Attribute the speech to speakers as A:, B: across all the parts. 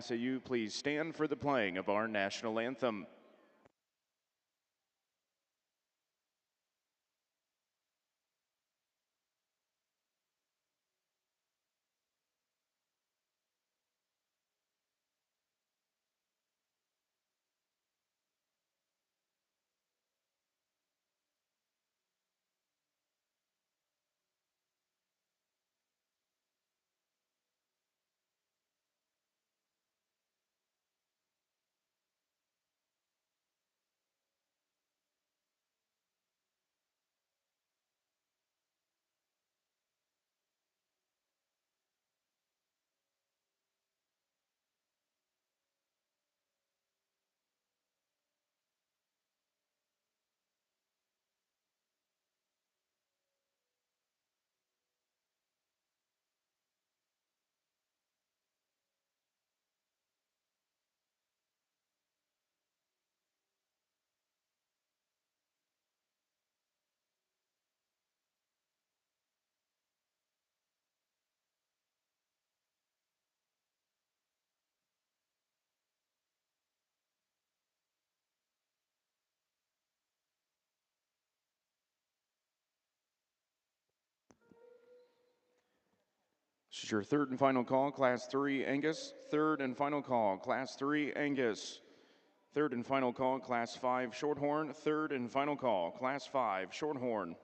A: So you please stand for the playing of our national anthem. This is your third and final call, Class 3 Angus. Third and final call, Class 3 Angus. Third and final call, Class 5 Shorthorn. Third and final call, Class 5 Shorthorn.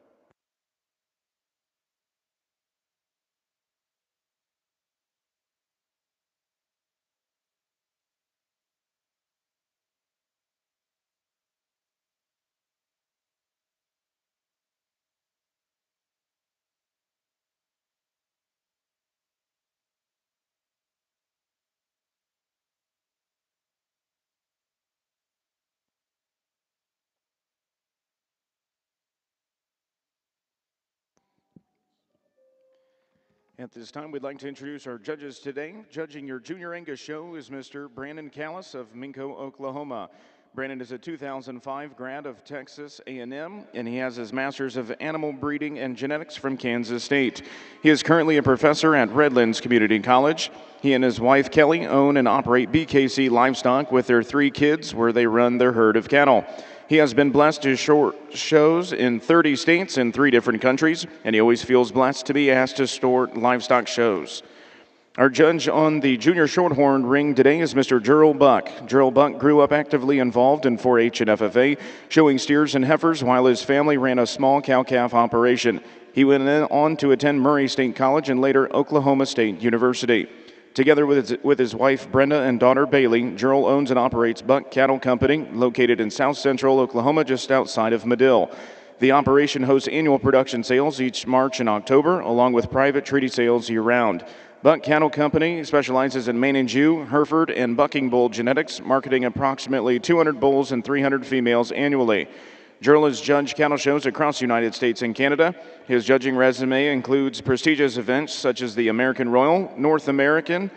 A: At this time, we'd like to introduce our judges today. Judging your Junior Angus show is Mr. Brandon Callis of Minco, Oklahoma. Brandon is a 2005 grad of Texas A&M, and he has his Master's of Animal Breeding and Genetics from Kansas State. He is currently a professor at Redlands Community College. He and his wife, Kelly, own and operate BKC Livestock with their 3 kids, where they run their herd of cattle. He has been blessed to short shows in 30 states in 3 different countries, and he always feels blessed to be asked to steward livestock shows. Our judge on the Junior Shorthorn ring today is Mr. Gerald Buck. Gerald Buck grew up actively involved in 4-H and FFA, showing steers and heifers while his family ran a small cow-calf operation. He went on to attend Murray State College and later Oklahoma State University. Together with his wife, Brenda, and daughter, Bailey, Gerald owns and operates Buck Cattle Company, located in south central Oklahoma, just outside of Medill. The operation hosts annual production sales each March and October, along with private treaty sales year-round. Buck Cattle Company specializes in Maine and Jew, Hereford, and Bucking Bull genetics, marketing approximately 200 bulls and 300 females annually. Gerald has judged cattle shows across the United States and Canada. His judging resume includes prestigious events such as the American Royal, North American,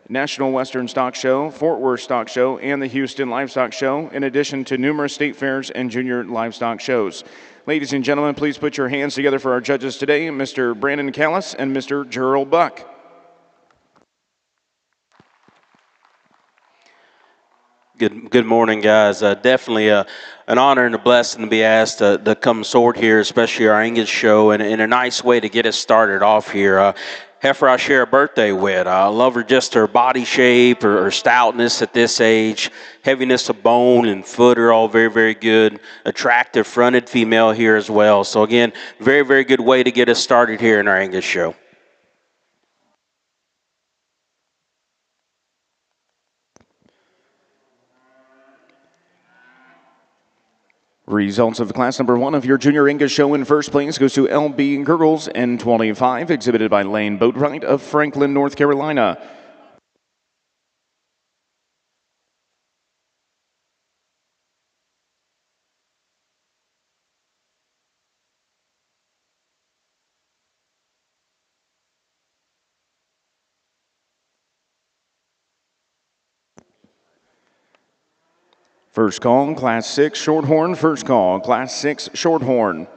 A: National Western Stock Show, Fort Worth Stock Show, and the Houston Livestock Show, in addition to numerous state fairs and junior livestock shows. Ladies and gentlemen, please put your hands together for our judges today, Mr. Brandon Callis and Mr. Gerald Buck.
B: Good morning, guys. Definitely an honor and a blessing to be asked to come sort here, especially our Angus show, and a nice way to get us started off here. Heifer I share a birthday with. I love her, just her body shape, her stoutness at this age, heaviness of bone and foot are all very, very good. Attractive fronted female here as well. So again, very, very good way to get us started here in our Angus show.
A: Results of class number 1 of your Junior Angus show. In first place goes to LB Gurgles N25, exhibited by Lane Boatwright of Franklin, North Carolina. First call, Class 6 Shorthorn. First call, Class 6 Shorthorn.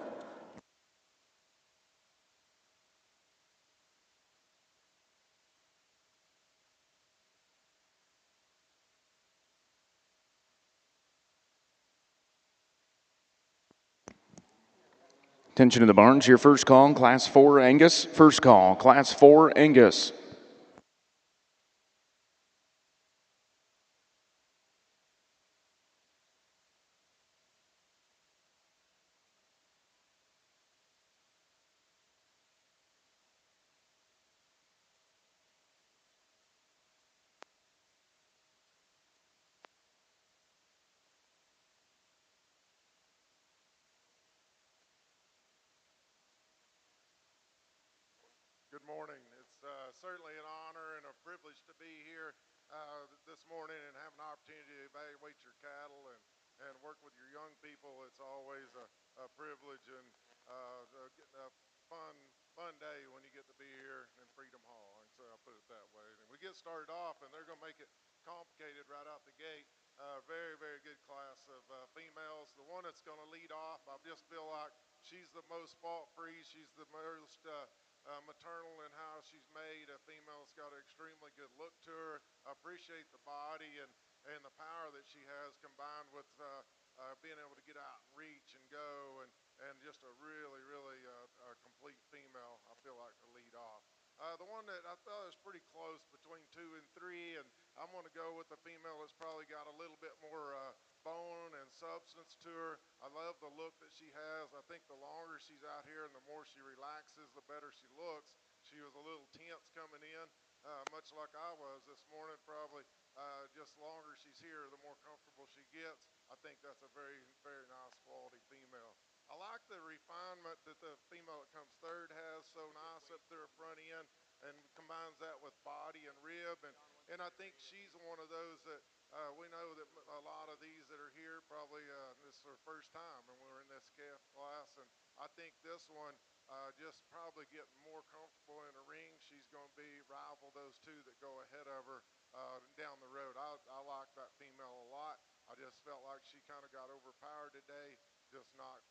A: Attention in the barns, your first call, Class 4 Angus. First call, Class 4 Angus.
C: Good morning. It's certainly an honor and a privilege to be here this morning and have an opportunity to evaluate your cattle and work with your young people. It's always a privilege and getting a fun day when you get to be here in Freedom Hall. And so I'll put it that way. And we get started off, and they're going to make it complicated right out the gate. Very good class of females. The one that's going to lead off, I just feel like she's the most fault-free. She's the most maternal in how she's made. A female that's got an extremely good look to her. I appreciate the body and the power that she has combined with being able to get out and reach and go and just a really complete female, I feel like, to lead off. The one that I thought was pretty close between 2 and 3, and I'm going to go with the female that's probably got a little bit more bone and substance to her. I love the look that she has. I think the longer she's out here and the more she relaxes, the better she looks. She was a little tense coming in, much like I was this morning, probably. Just longer she's here, the more comfortable she gets. I think that's a very nice quality female. I like the refinement that the female that comes third has so nice up through her front end and combines that with body and rib. And I think she's one of those that we know that a lot of these that are here probably this is her first time and we're in this calf class. And I think this one just probably getting more comfortable in the ring. She's going to be rival those two that go ahead of her down the road. I like that female a lot. I just felt like she kind of got overpowered today, just not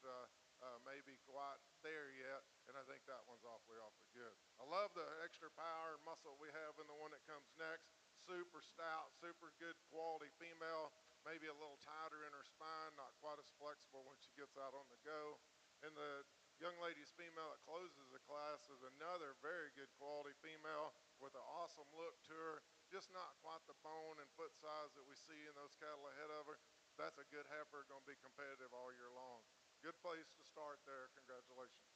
C: maybe quite there yet, and I think that one's awfully good. I love the extra power and muscle we have in the one that comes next. Super stout, super good quality female, maybe a little tighter in her spine, not quite as flexible when she gets out on the go. And the young lady's female that closes the class is another very good quality female with an awesome look to her, just not quite the bone and foot size that we see in those cattle ahead of her. That's a good heifer, going to be competitive all year long. Good place to start there. Congratulations.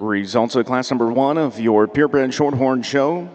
A: Results of class number 1 of your purebred Shorthorn show.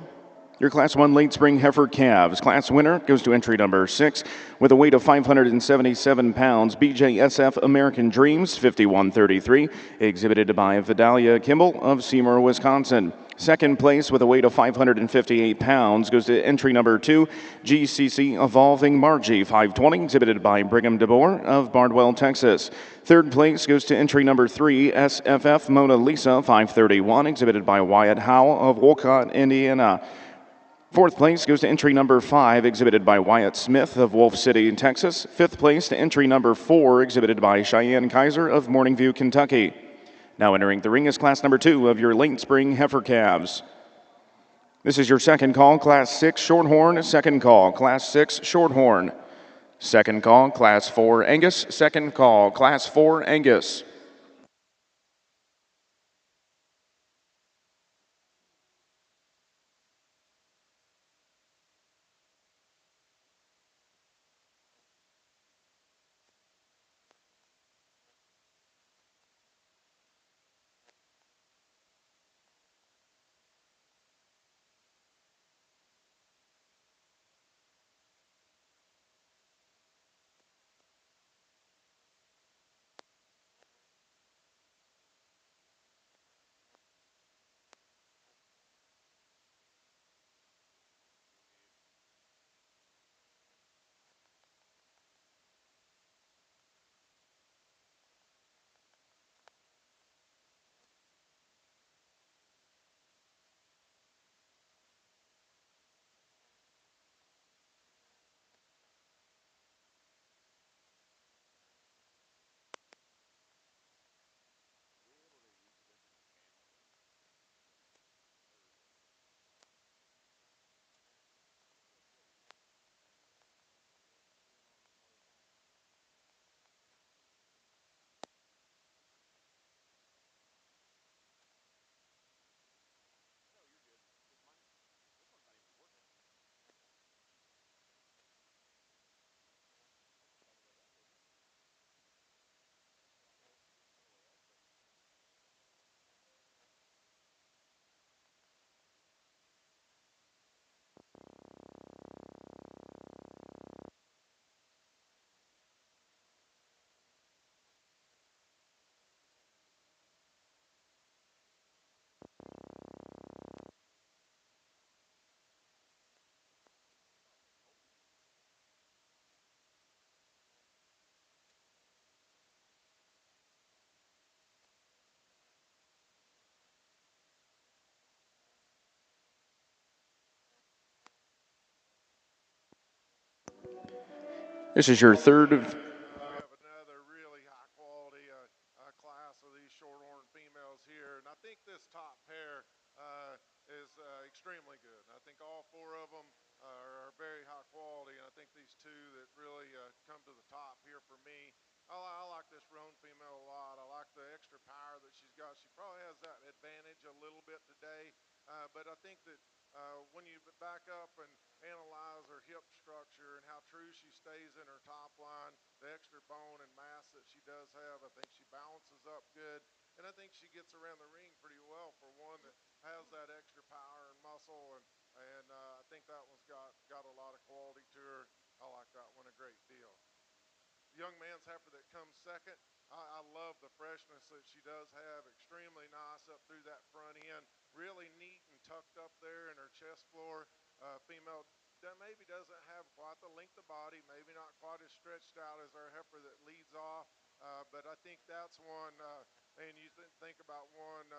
A: Your Class 1 late spring heifer calves. Class winner goes to entry number 6 with a weight of 577 pounds. BJSF American Dreams, 5133, exhibited by Vidalia Kimball of Seymour, Wisconsin. Second place with a weight of 558 pounds goes to entry number 2, GCC Evolving Margie, 520, exhibited by Brigham DeBoer of Bardwell, Texas. Third place goes to entry number 3, SFF Mona Lisa, 531, exhibited by Wyatt Howe of Wolcott, Indiana. Fourth place goes to entry number 5, exhibited by Wyatt Smith of Wolf City, Texas. Fifth place to entry number 4, exhibited by Cheyenne Kaiser of Morning View, Kentucky. Now entering the ring is class number 2 of your late spring heifer calves. This is your second call, Class 6 Shorthorn. Second call, Class 6 Shorthorn. Second call, Class 4 Angus. Second call, Class 4 Angus. This is your third.
C: We have another really high quality class of these Shorthorn females here, and I think this top pair is extremely good. I think all four of them are very high quality, and I think these two that really come to the top here for me. I like this roan female a lot. I like the extra power that she's got. She probably has that advantage a little bit today, but I think that when you back up and analyze her hip structure and how true she stays in her top line, the extra bone and mass that she does have, I think she balances up good, and I think she gets around the ring pretty well for one that has that extra power and muscle, and I think that one's got a lot of quality to her. I like that one a great deal. Young man's heifer that comes second. I love the freshness that she does have. Extremely nice up through that front end. Really neat and tucked up there in her chest floor. Female that maybe doesn't have quite the length of body, maybe not quite as stretched out as our heifer that leads off. But I think that's one, and you think about one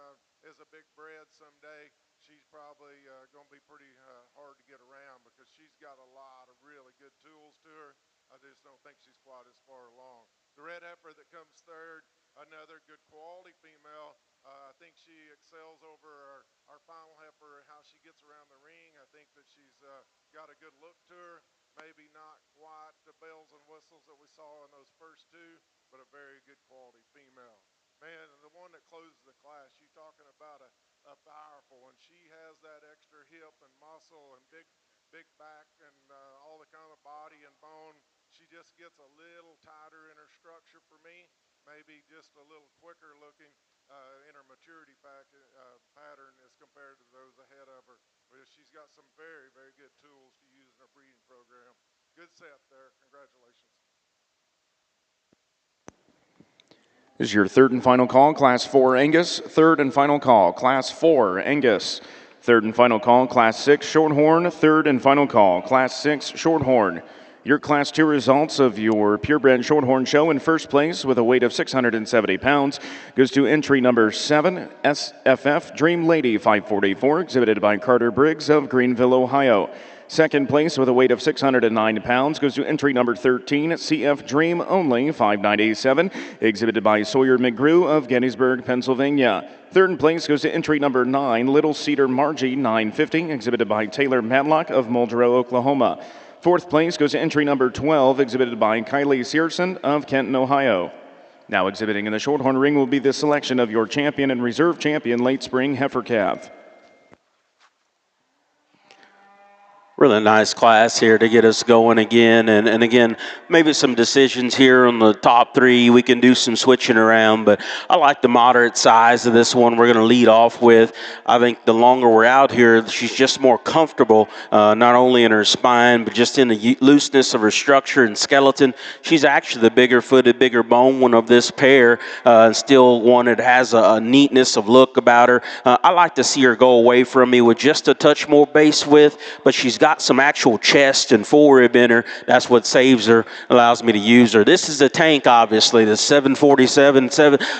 C: as a big bred someday. She's probably going to be pretty hard to get around because she's got a lot of really good tools to her. I just don't think she's quite as far along. The red heifer that comes third, another good quality female. I think she excels over our final heifer and how she gets around the ring. I think that she's got a good look to her. Maybe not quite the bells and whistles that we saw in those first two, but a very good quality female. Man, the one that closes the class, you talking about a powerful one. She has that extra hip and muscle and big back and all the kind of body and bone. She just gets a little tighter in her structure for me, maybe just a little quicker looking in her maturity pattern as compared to those ahead of her. But she's got some very good tools to use in her breeding program. Good set there. Congratulations.
A: This is your third and final call, Class 4 Angus. Third and final call, Class 4 Angus. Third and final call, Class 6 Shorthorn. Third and final call, Class 6 Shorthorn. Your Class 2 results of your purebred Shorthorn show. In first place with a weight of 670 pounds goes to entry number 7, SFF Dream Lady 544, exhibited by Carter Briggs of Greenville, Ohio. Second place with a weight of 609 pounds goes to entry number 13, CF Dream Only 597, exhibited by Sawyer McGrew of Gettysburg, Pennsylvania. Third place goes to entry number 9, Little Cedar Margie 950, exhibited by Taylor Matlock of Muldrow, Oklahoma. Fourth place goes to entry number 12, exhibited by Kylie Searson of Kenton, Ohio. Now exhibiting in the Shorthorn ring will be the selection of your champion and reserve champion late spring heifer calf.
B: Really nice class here to get us going again. And again, maybe some decisions here on the top three. We can do some switching around, but I like the moderate size of this one we're going to lead off with. I think the longer we're out here, she's just more comfortable, not only in her spine, but just in the looseness of her structure and skeleton. She's actually the bigger footed, bigger bone one of this pair, and still one that has a neatness of look about her. I like to see her go away from me with just a touch more base width, but she's got some actual chest and forerib in her. That's what saves her, allows me to use her. This is the tank, obviously, the 747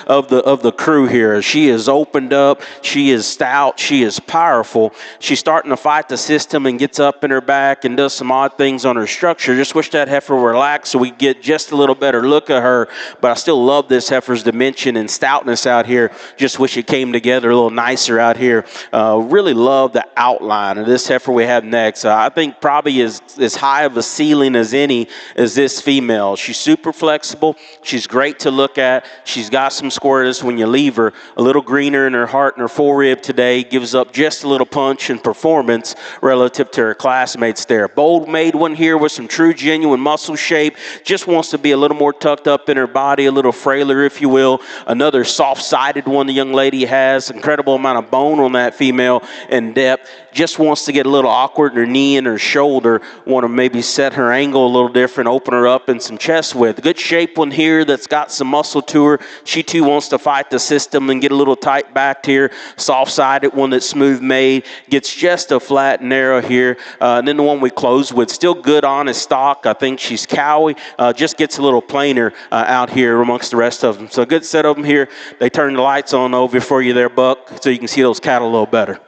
B: of the crew here. She is opened up. She is stout. She is powerful. She's starting to fight the system and gets up in her back and does some odd things on her structure. Just wish that heifer would relax so we get just a little better look at her. But I still love this heifer's dimension and stoutness out here. Just wish it came together a little nicer out here. Really love the outline of this heifer we have next. I think probably as high of a ceiling as any is this female. She's super flexible. She's great to look at. She's got some squirtus when you leave her. A little greener in her heart and her forerib today. Gives up just a little punch and performance relative to her classmates there. Bold made one here with some true genuine muscle shape. Just wants to be a little more tucked up in her body, a little frailer, if you will. Another soft-sided one the young lady has. Incredible amount of bone on that female and depth. Just wants to get a little awkward in her knee and her shoulder. Want to maybe set her angle a little different, open her up in some chest width. Good shape one here that's got some muscle to her. She too wants to fight the system and get a little tight backed here. Soft-sided one that's smooth made. Gets just a flat and narrow here. And then the one we closed with, still good honest stock. I think she's cowy. Just gets a little plainer out here amongst the rest of them. So a good set of them here. They turn the lights on over for you there, Buck, so you can see those cattle a little better.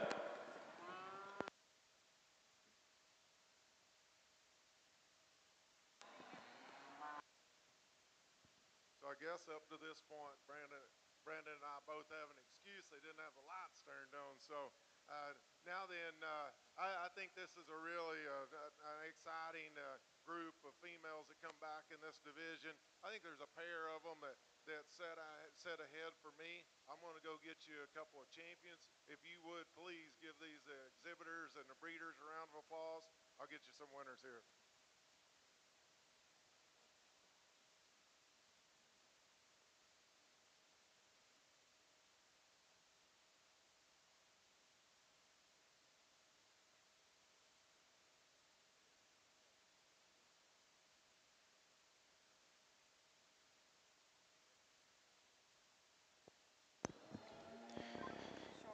C: guess up to this point, Brandon and I both have an excuse. They didn't have the lights turned on. So now then, I think this is a really an exciting group of females that come back in this division. I think there's a pair of them that set ahead for me. I'm going to go get you a couple of champions. If you would please give these exhibitors and the breeders a round of applause, I'll get you some winners here.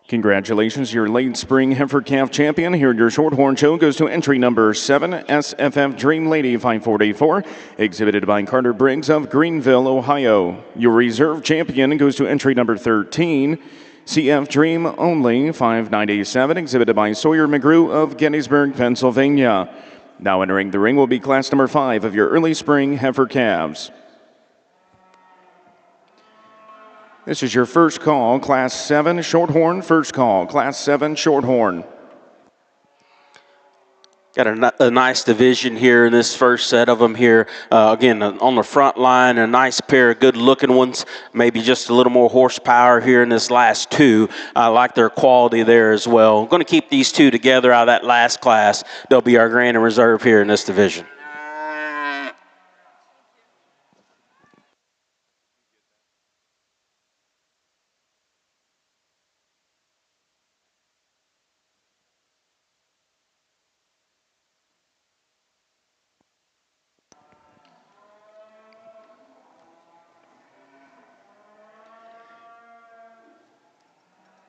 A: Congratulations, your late spring heifer calf champion here at your Shorthorn show goes to entry number 7, SFF Dream Lady 544, exhibited by Carter Briggs of Greenville, Ohio. Your reserve champion goes to entry number 13, CF Dream Only 597, exhibited by Sawyer McGrew of Gettysburg, Pennsylvania. Now entering the ring will be class number 5 of your early spring heifer calves. This is your first call, Class 7 Shorthorn. First call, Class 7 Shorthorn.
B: Got a nice division here in this first set of them here. Again, on the front line, a nice pair of good-looking ones. Maybe just a little more horsepower here in this last two. I like their quality there as well. I'm going to keep these two together out of that last class. They'll be our grand and reserve here in this division.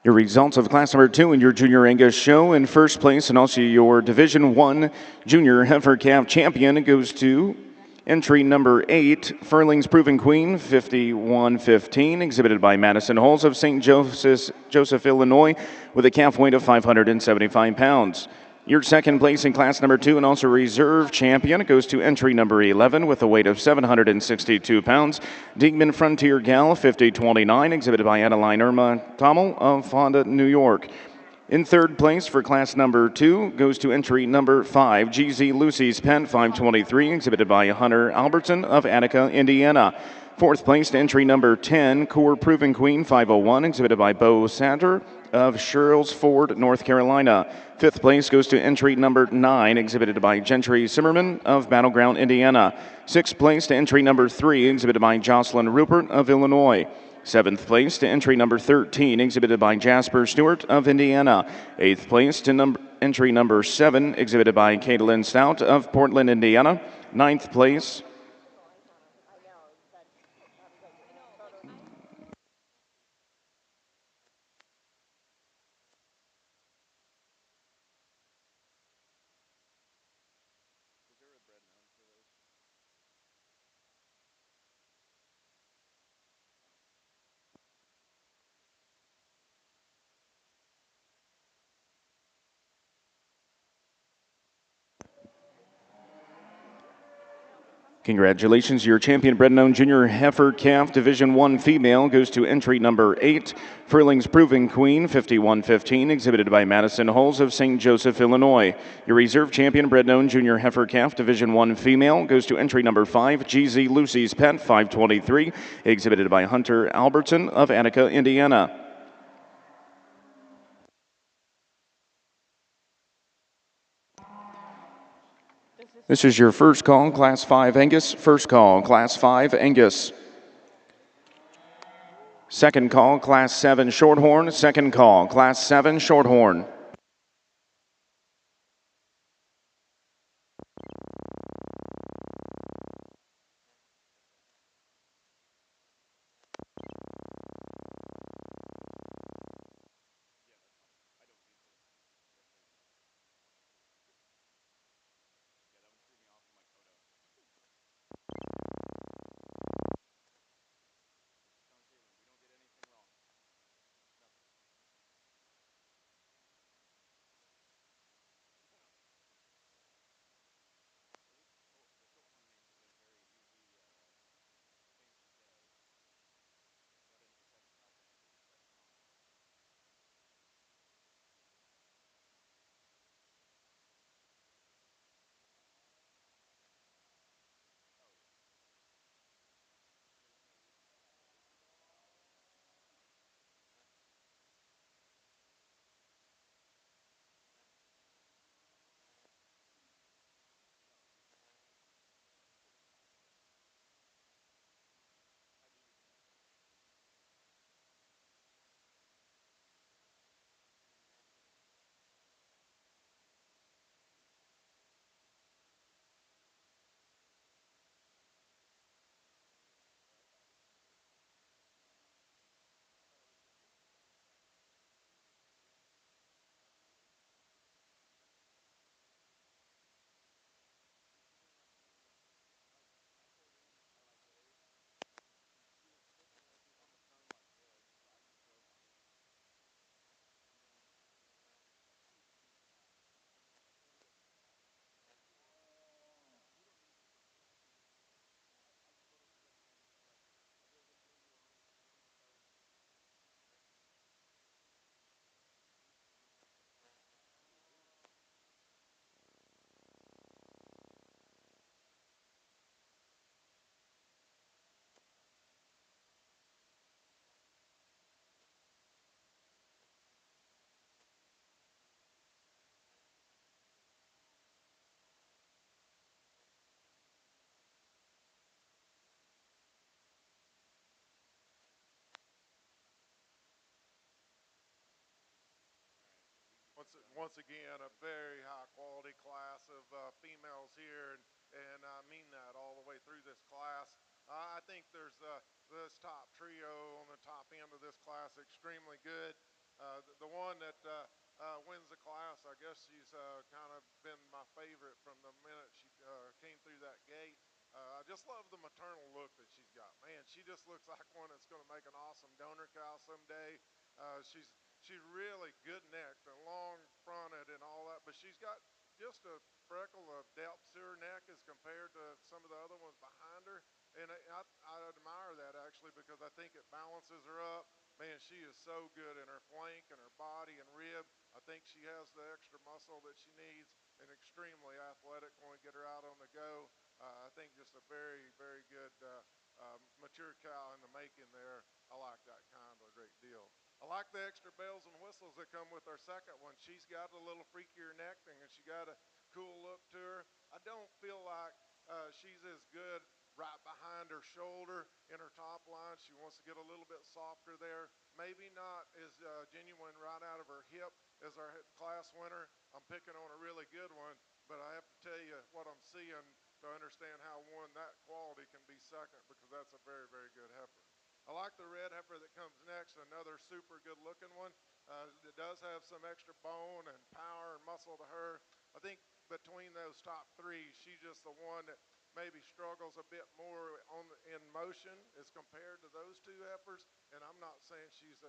A: Your results of class number 2 in your Junior Angus show in first place, and also your Division 1 Junior Heifer Calf champion goes to entry number 8, Furling's Proven Queen 5115, exhibited by Madison Holes of St. Joseph, Illinois, with a calf weight of 575 pounds. Your second place in class number 2 and also reserve champion goes to entry number 11 with a weight of 762 pounds. Diekman Frontier Gal 5029, exhibited by Adeline Irma Tommel of Fonda, New York. In third place for class number 2 goes to entry number 5, GZ Lucy's Pet 523, exhibited by Hunter Albertson of Attica, Indiana. Fourth place to entry number 10, Core Proven Queen 501, exhibited by Bo Sander of Shirlesford, North Carolina. Fifth place goes to entry number 9, exhibited by Gentry Zimmerman of Battleground, Indiana. Sixth place to entry number 3, exhibited by Jocelyn Rupert of Illinois. Seventh place to entry number 13, exhibited by Jasper Stewart of Indiana. Eighth place to entry number 7, exhibited by Caitlin Stout of Portland, Indiana. Ninth place. Congratulations, your champion bred and owned junior heifer calf Division 1 female goes to entry number 8, Furling's Proven Queen 5115, exhibited by Madison Holes of St. Joseph, Illinois. Your reserve champion bred and owned junior heifer calf Division 1 female goes to entry number 5, GZ Lucy's Pet 523, exhibited by Hunter Albertson of Attica, Indiana. This is your first call, Class 5 Angus. First call, Class 5 Angus. Second call, Class 7 Shorthorn. Second call, Class 7 Shorthorn.
C: once again, a very high quality class of females here, and I mean that all the way through this class. I think there's this top trio on the top end of this class extremely good. The one that wins the class, I guess she's kind of been my favorite from the minute she came through that gate. I just love the maternal look that she's got. Man, she just looks like one that's going to make an awesome donor cow someday. She's really good necked and long fronted and all that, but she's got just a freckle of depth to her neck as compared to some of the other ones behind her. And I admire that actually because I think it balances her up. Man, she is so good in her flank and her body and rib. I think she has the extra muscle that she needs and extremely athletic when we get her out on the go. I think just a very, very good mature cow in the making there. I like that kind of a great deal. I like the extra bells and whistles that come with our second one. She's got a little freakier neck thing and she got a cool look to her. I don't feel like she's as good right behind her shoulder in her top line. She wants to get a little bit softer there. Maybe not as genuine right out of her hip as our class winner. I'm picking on a really good one, but I have to tell you what I'm seeing to understand how one that quality can be second because that's a very, very good heifer. I like the red heifer that comes next, another super good looking one. It does have some extra bone and power and muscle to her. I think between those top three, she's just the one that maybe struggles a bit more in motion as compared to those two heifers. And I'm not saying she's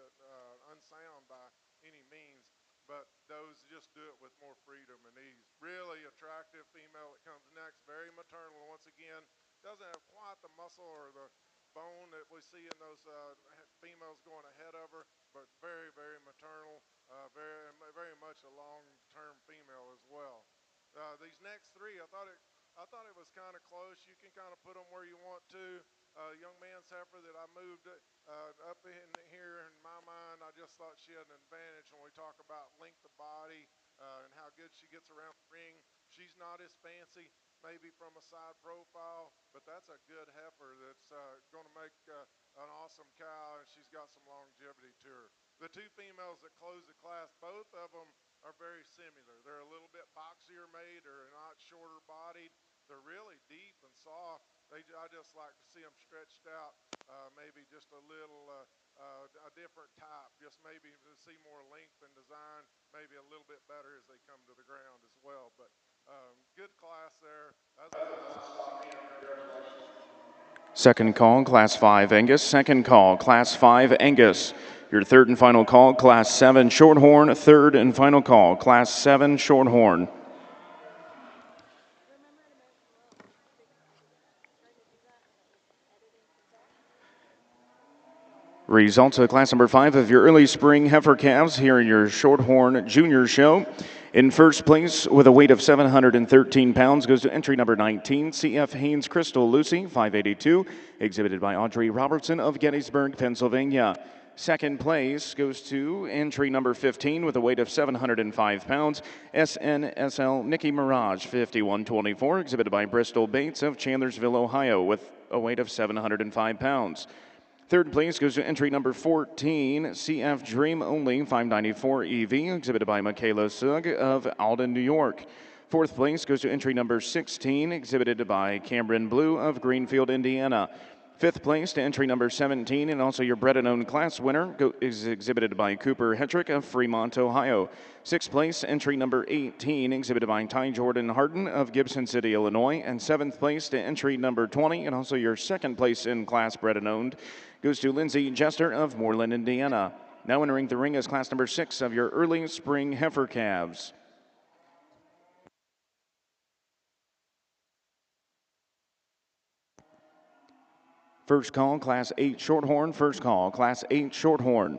C: unsound by any means, but those just do it with more freedom and ease. Really attractive female that comes next, very maternal once again. Doesn't have quite the muscle or the bone that we see in those females going ahead of her, but very, very maternal, very, very much a long-term female as well. These next three, I thought it was kind of close. You can kind of put them where you want to. Young man's heifer that I moved up in here in my mind, I just thought she had an advantage when we talk about length of body and how good she gets around the ring. She's not as fancy, maybe from a side profile, but that's a good heifer that's going to make an awesome cow, and she's got some longevity to her. The two females that close the class, both of them are very similar. They're a little bit boxier made, or not shorter bodied. They're really deep and soft. I just like to see them stretched out, maybe just a little a different type, just maybe to see more length and design, maybe a little bit better as they come to the ground as well. But good class there. As a class, once again, congratulations.
A: Second call, Class 5 Angus. Second call, Class 5 Angus. Your third and final call, Class 7 Shorthorn. Third and final call, Class 7 Shorthorn. Results of class number 5 of your early spring heifer calves here in your Shorthorn Junior Show. In first place with a weight of 713 pounds goes to entry number 19, CF Haynes Crystal Lucy, 582, exhibited by Audrey Robertson of Gettysburg, Pennsylvania. Second place goes to entry number 15 with a weight of 705 pounds, SNSL Nikki Mirage, 5124, exhibited by Bristol Bates of Chandlersville, Ohio, with a weight of 705 pounds. Third place goes to entry number 14, CF Dream Only 594 EV, exhibited by Michaela Sugg of Alden, New York. Fourth place goes to entry number 16, exhibited by Cameron Blue of Greenfield, Indiana. Fifth place to entry number 17, and also your bred and owned class winner, is exhibited by Cooper Hetrick of Fremont, Ohio. Sixth place, entry number 18, exhibited by Ty Jordan Harden of Gibson City, Illinois. And seventh place to entry number 20, and also your second place in class bred and owned, goes to Lindsay Jester of Moreland, Indiana. Now entering the ring is class number 6 of your early spring heifer calves. First call, Class 8 Shorthorn. First call, Class 8 Shorthorn.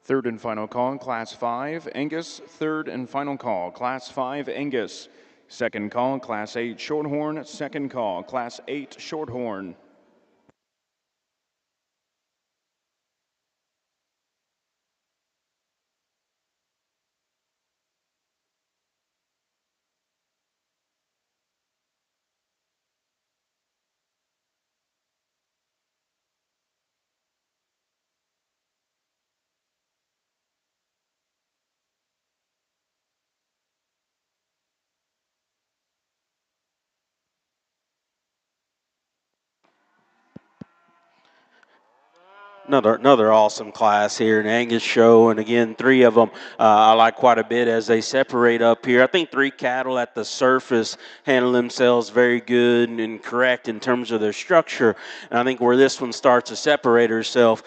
A: Third and final call, Class 5, Angus. Third and final call, Class 5, Angus. Second call, Class 8, Shorthorn. Second call, Class 8, Shorthorn.
B: Another awesome class here in Angus show, and again, three of them I like quite a bit as they separate up here. I think three cattle at the surface handle themselves very good and correct in terms of their structure, and I think where this one starts to separate herself,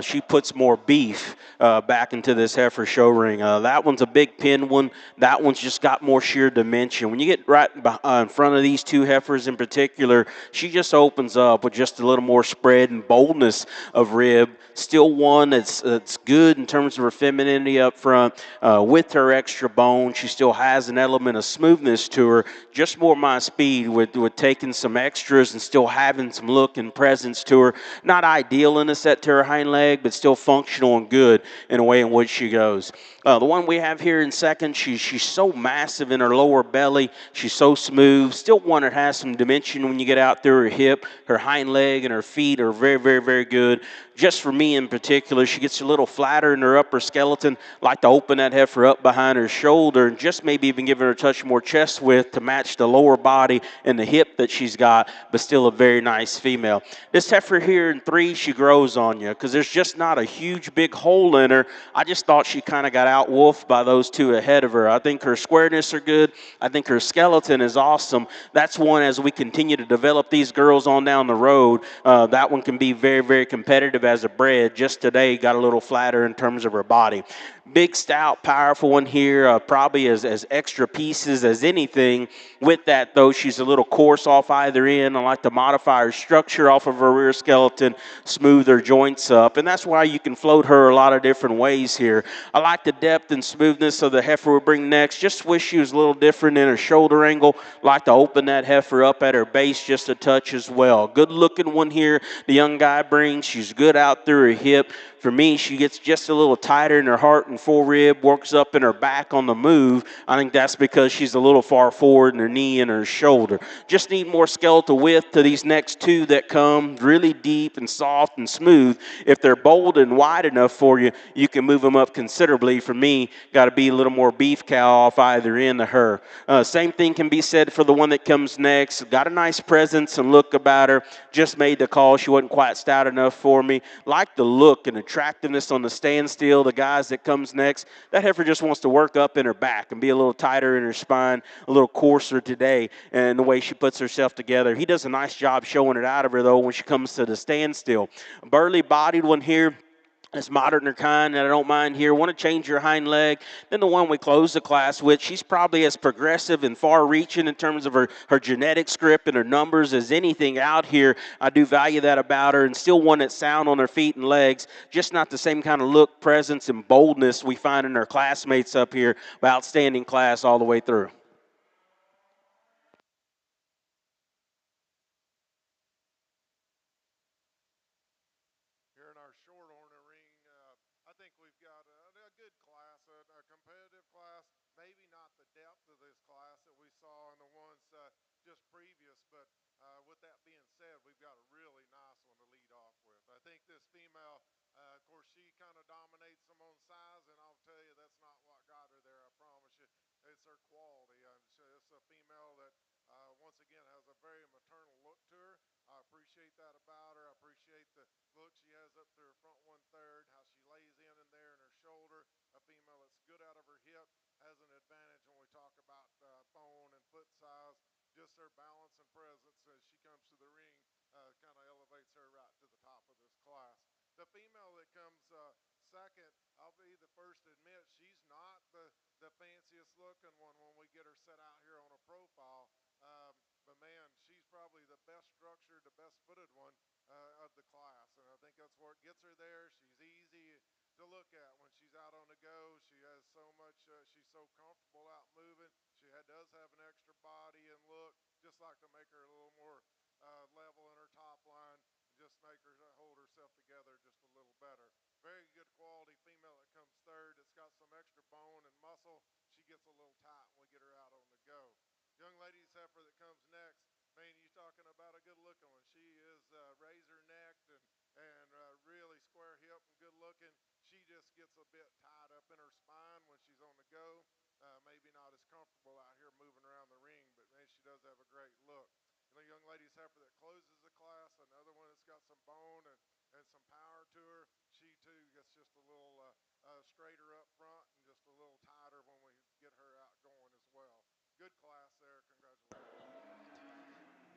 B: she puts more beef back into this heifer show ring. That one's a big pin one. That one's just got more sheer dimension. When you get right in front of these two heifers in particular, she just opens up with just a little more spread and boldness of rib. Still one that's good in terms of her femininity up front. With her extra bone, she still has an element of smoothness to her. Just more my speed with taking some extras and still having some look and presence to her. Not ideal in a set to her hind leg, but still functional and good in a way in which she goes. The one we have here in second, she's so massive in her lower belly. She's so smooth. Still one that has some dimension when you get out through her hip. Her hind leg and her feet are very, very, very good. Just for me in particular, she gets a little flatter in her upper skeleton. Like to open that heifer up behind her shoulder and just maybe even give her a touch more chest width to match the lower body and the hip that she's got, but still a very nice female. This heifer here in 3, she grows on you because there's just not a huge big hole in her. I just thought she kind of got out-wolfed by those two ahead of her. I think her squareness are good. I think her skeleton is awesome. That's one, as we continue to develop these girls on down the road, that one can be very, very competitive as a bred. Just today got a little flatter in terms of her body. Big, stout, powerful one here, probably as extra pieces as anything. With that, though, she's a little coarse off either end. I like to modify her structure off of her rear skeleton, smooth her joints up, and that's why you can float her a lot of different ways here. I like the depth and smoothness of the heifer we bring next. Just wish she was a little different in her shoulder angle. Like to open that heifer up at her base just a touch as well. Good looking one here the young guy brings. She's good out through her hip. For me, she gets just a little tighter in her heart and forerib, works up in her back on the move. I think that's because she's a little far forward in her knee and her shoulder. Just need more skeletal width to these next two that come, really deep and soft and smooth. If they're bold and wide enough for you, you can move them up considerably. For me, got to be a little more beef cow off either end of her. Same thing can be said for the one that comes next. Got a nice presence and look about her. Just made the call. She wasn't quite stout enough for me. Like the look and attractiveness on the standstill. The guys that comes next, that heifer just wants to work up in her back and be a little tighter in her spine, a little coarser today, and the way she puts herself together. He does a nice job showing it out of her, though, when she comes to the standstill. Burly-bodied one here. It's modern or kind that I don't mind here. Want to change your hind leg. Then the one we close the class with, she's probably as progressive and far-reaching in terms of her genetic script and her numbers as anything out here. I do value that about her, and still one that's sound on her feet and legs, just not the same kind of look, presence, and boldness we find in her classmates up here. Outstanding class all the way through.
C: Here in our Shorthorn ring, I think we've got a good class, a competitive class. Maybe not the depth of this class that we saw in the ones just previous, but with that being said, we've got a really nice one to lead off with. I think this female, of course, she kind of dominates them on size, and I'll tell you that's not what got her there. I promise you, it's her quality. It's a female that once again has a very maternal look to her. I appreciate that about her. I appreciate the look she has up to her front 1/3, how she lays in there in her shoulder. A female that's good out of her hip has an advantage when we talk about bone and foot size. Just her balance and presence as she comes to the ring kind of elevates her right to the top of this class. The female that comes second, I'll be the first to admit she's not the fanciest looking one when we get her set out here on a profile. But man, she's probably the best structured, the best footed one of the class, and I think that's where it gets her there. She's easy to look at when she's out on the go. She has so much, she's so comfortable out moving. She does have an extra body and look, just like to make her a little more level in her top line, and just make her hold herself together just a little better. Very good quality female that comes third. It's got some extra bone and muscle. She gets a little tight when we get her out on the go. Young lady's heifer that comes next, man, you talking about a good looking one. She is razor necked and really square hip and good looking. She just gets a bit tied up in her spine when she's on the go. Maybe not as comfortable out here moving around the ring, but man, she does have a great look. And the young lady's heifer that closes the class, another one that's got some bone and some power to her. She too gets just a little straighter up front and just a little tighter when we get her out going as well. Good class there. Congratulations.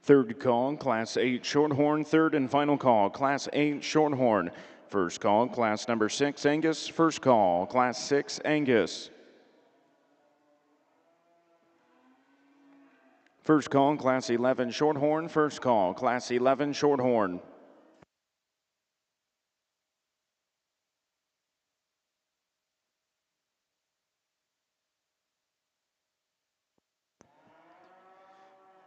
A: Third call, Class 8 Shorthorn. Third and final call, Class 8 Shorthorn. First call, Class number 6 Angus. First call, Class 6 Angus. First call, Class 11 Shorthorn. First call, Class 11 Shorthorn.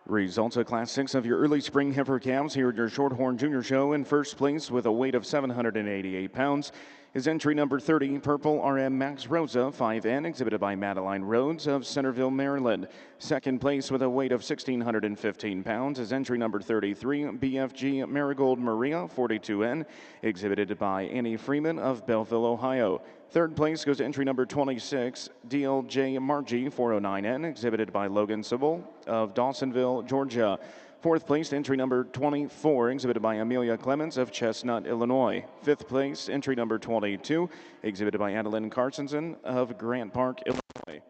A: Results of Class 6 of your early spring heifer calves here at your Shorthorn Junior Show. In first place with a weight of 788 pounds is entry number 30, Purple RM Max Rosa 5N, exhibited by Madeline Rhodes of Centerville, Maryland. Second place with a weight of 1,615 pounds is entry number 33, BFG Marigold Maria 42N, exhibited by Annie Freeman of Belleville, Ohio. Third place goes to entry number 26, DLJ Margie 409N, exhibited by Logan Sybil of Dawsonville, Georgia. Fourth place, entry number 24, exhibited by Amelia Clemens of Chestnut, Illinois. Fifth place, entry number 22, exhibited by Adeline Carsonson of Grant Park, Illinois.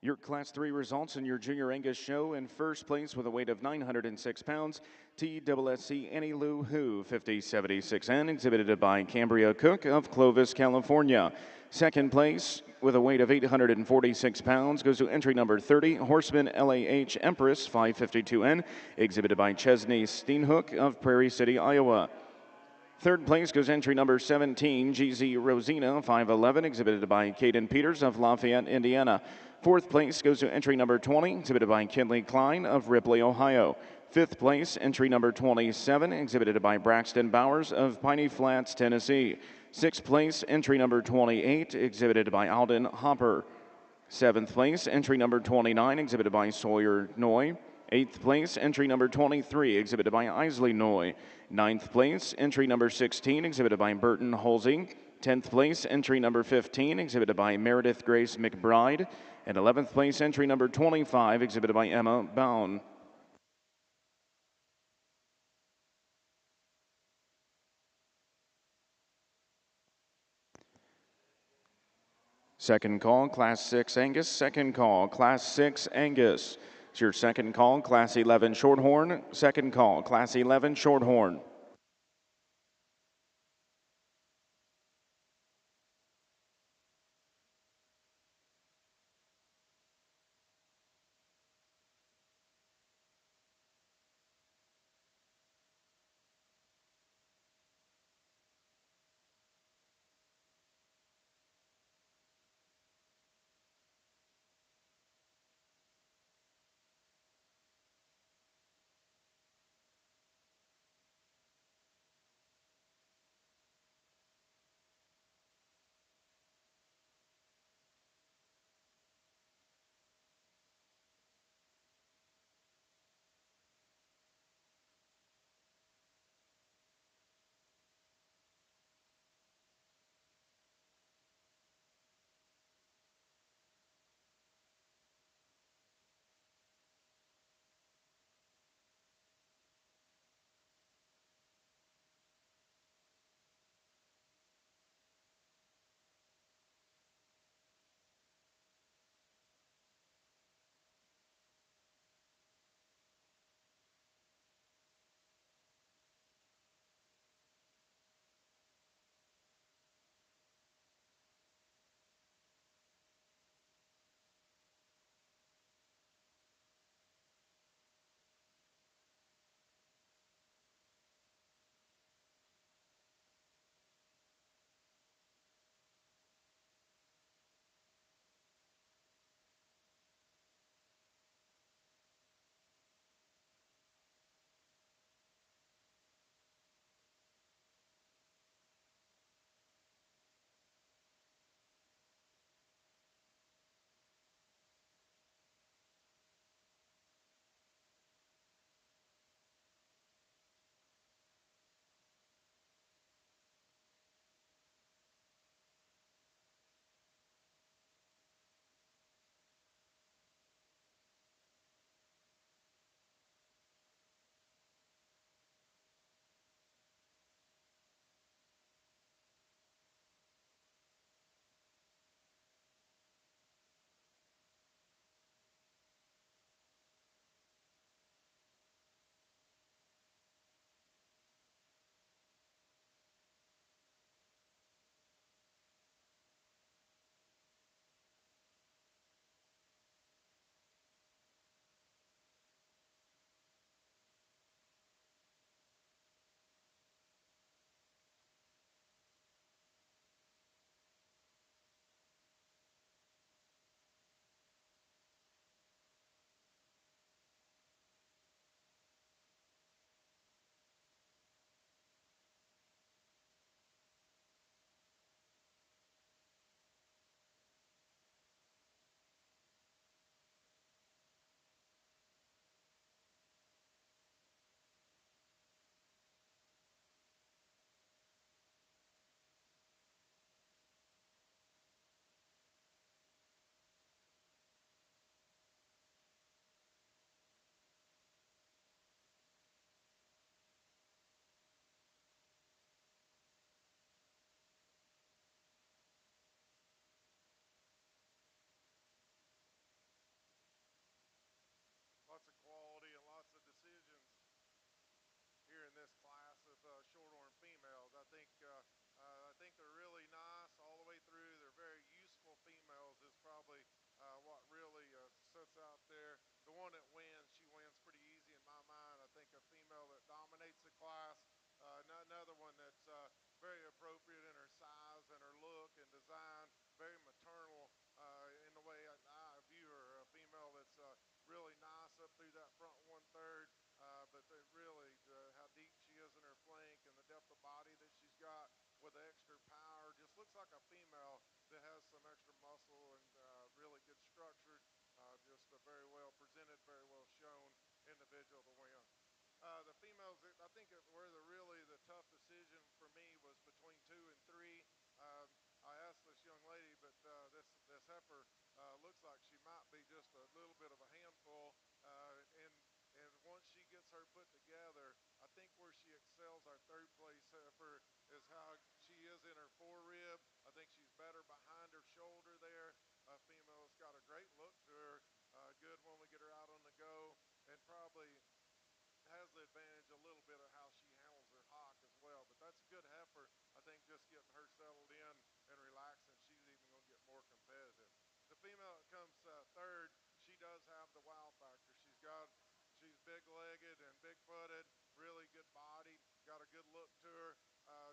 A: Your Class 3 results in your Junior Angus show. In first place with a weight of 906 pounds, TSSC Annie Lou Who 5076N, exhibited by Cambria Cook of Clovis, California. Second place with a weight of 846 pounds goes to entry number 30, Horseman LAH Empress 552N, exhibited by Chesney Steenhook of Prairie City, Iowa. Third place goes entry number 17, GZ Rosina 511, exhibited by Caden Peters of Lafayette, Indiana. Fourth place goes to entry number 20, exhibited by Kinley Klein of Ripley, Ohio. Fifth place, entry number 27, exhibited by Braxton Bowers of Piney Flats, Tennessee. Sixth place, entry number 28, exhibited by Alden Hopper. Seventh place, entry number 29, exhibited by Sawyer Noy. Eighth place, entry number 23, exhibited by Isley Noy. Ninth place, entry number 16, exhibited by Burton Holsey. 10th place, entry number 15, exhibited by Meredith Grace McBride. And 11th place, entry number 25, exhibited by Emma Bown. Second call, Class 6 Angus. Second call, Class 6 Angus. It's your second call, Class 11 Shorthorn. Second call, Class 11 Shorthorn.
C: in this class of Shorthorn females. I think they're really nice all the way through. They're very useful females. Is probably what really sits out there. The one that wins, she wins pretty easy in my mind. I think a female that dominates the class. Another one that's very appropriate in her size and her look and design. Very maternal in the way I view her. A female that's really nice up through that front 1/3, but really how deep she is in her flank and the depth of body that she's got with the extra power. Just looks like a female that has some extra muscle and really good structured. Just a very well presented, very well shown individual to win. The females, I think, where the tough decision for me was between 2 and 3. Um, I asked this young lady, but this heifer looks like she might be just a little bit of a handful. And once she gets her put together, I think where she excels our third place heifer is how she is in her forerib. I think she's better behind her shoulder there. Female has got a great look to her. Good when we get her out on the go, and probably has the advantage a little bit of how she handles her hock as well. But that's a good heifer. I think just getting her settled in and relaxing, she's even going to get more competitive. The female that comes third, she does have the wow factor. She's big-legged and big-footed, really good body, got a good look to her.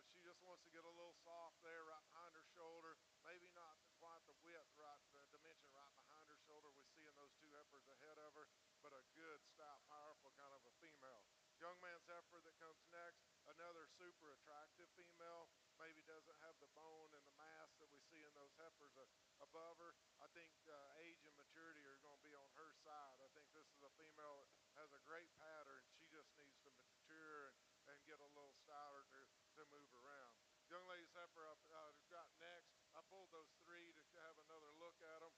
C: She just wants to get a little soft there right behind her shoulder. Maybe not quite the width, right, the dimension right behind her shoulder we see in those two heifers ahead of her, but a good, stout, powerful kind of a female. Young man's heifer that comes next, another super attractive female. Maybe doesn't have the bone and the mass that we see in those heifers above her. I think age and maturity are going to be on her side. I think this is a female that has a great pattern. She just needs to mature and get a little stouter to move around. Young lady's heifer I've got next. I pulled those three to have another look at them.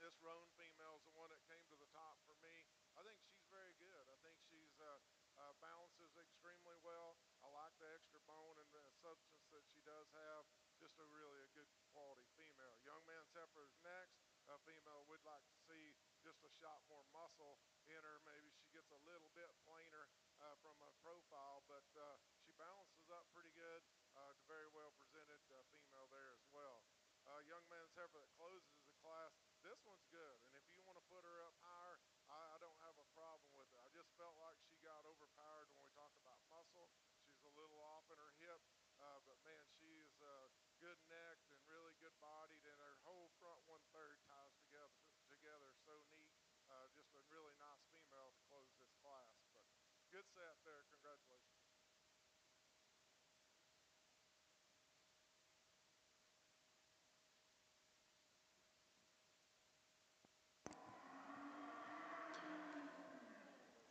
C: This roan female is the one that came to the top for me. I think she's very good. I think she's balances extremely well. I like the extra bone and the substance that she does have. Just a good quality female. Young man's heifer is next. A female would like to see just a shot more muscle in her. Maybe she gets a little bit plainer from a profile, but she balances up pretty good. Very well presented female there as well. Young man's heifer that closes the class. This one's good, and if you want to put her up higher, I don't have a problem with it. I just felt like she got overpowered when we talk about muscle. She's a little off in her hip, but man, she is good necked and really good bodied, and her whole front 1/3 ties together so neat. Just a really nice female to close this class. But good set there. Congratulations.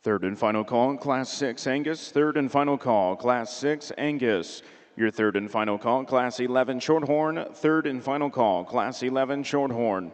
A: Third and final call, Class 6 Angus. Third and final call, Class 6 Angus. Your third and final call, Class 11 Shorthorn. Third and final call, Class 11 Shorthorn.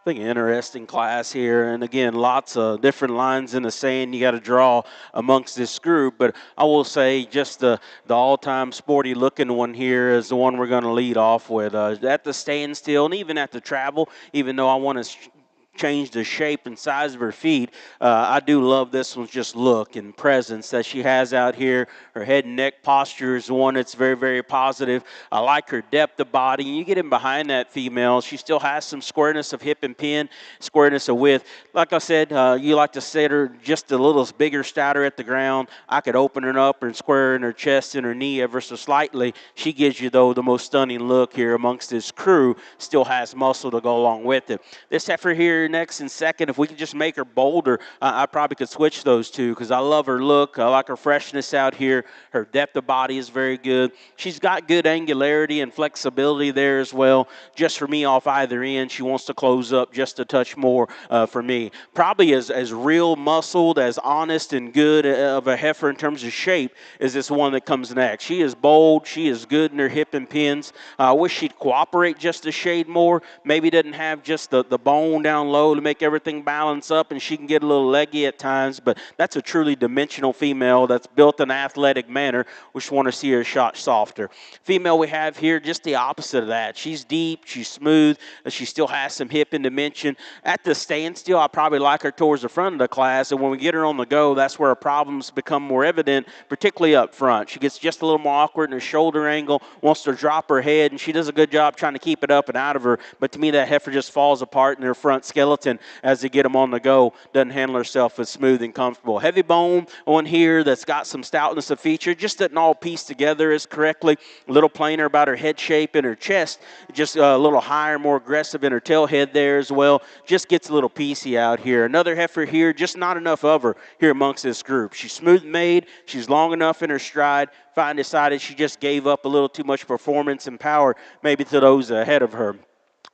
B: I think an interesting class here, and again, lots of different lines in the sand you got to draw amongst this group. But I will say, just the all-time sporty looking one here is the one we're going to lead off with. At the standstill, and even at the travel, even though I want to change the shape and size of her feet. I do love this one's just look and presence that she has out here. Her head and neck posture is one that's very, very positive. I like her depth of body. You get in behind that female, she still has some squareness of hip and pin, squareness of width. Like I said, you like to set her just a little bigger, stouter at the ground. I could open her up and square in her chest and her knee ever so slightly. She gives you, though, the most stunning look here amongst this crew. Still has muscle to go along with it. This heifer here next and second, if we could just make her bolder, I probably could switch those two because I love her look. I like her freshness out here. Her depth of body is very good. She's got good angularity and flexibility there as well. Just for me off either end, she wants to close up just a touch more for me. Probably as real muscled, as honest and good of a heifer in terms of shape is this one that comes next. She is bold. She is good in her hip and pins. I wish she'd cooperate just a shade more. Maybe doesn't have just the bone down low to make everything balance up, and she can get a little leggy at times, but that's a truly dimensional female that's built in an athletic manner. We just want to see her shot softer. Female we have here, just the opposite of that. She's deep, she's smooth, she still has some hip and dimension. At the standstill, I probably like her towards the front of the class, and when we get her on the go, that's where her problems become more evident, particularly up front. She gets just a little more awkward in her shoulder angle, wants to drop her head, and she does a good job trying to keep it up and out of her, but to me that heifer just falls apart in her front skeleton as they get them on the go. Doesn't handle herself as smooth and comfortable. Heavy bone on here that's got some stoutness of feature, just doesn't all piece together as correctly. A little plainer about her head shape and her chest, just a little higher, more aggressive in her tail head there as well. Just gets a little piecey out here. Another heifer here, just not enough of her here amongst this group. She's smooth made, she's long enough in her stride. Fine decided she just gave up a little too much performance and power maybe to those ahead of her.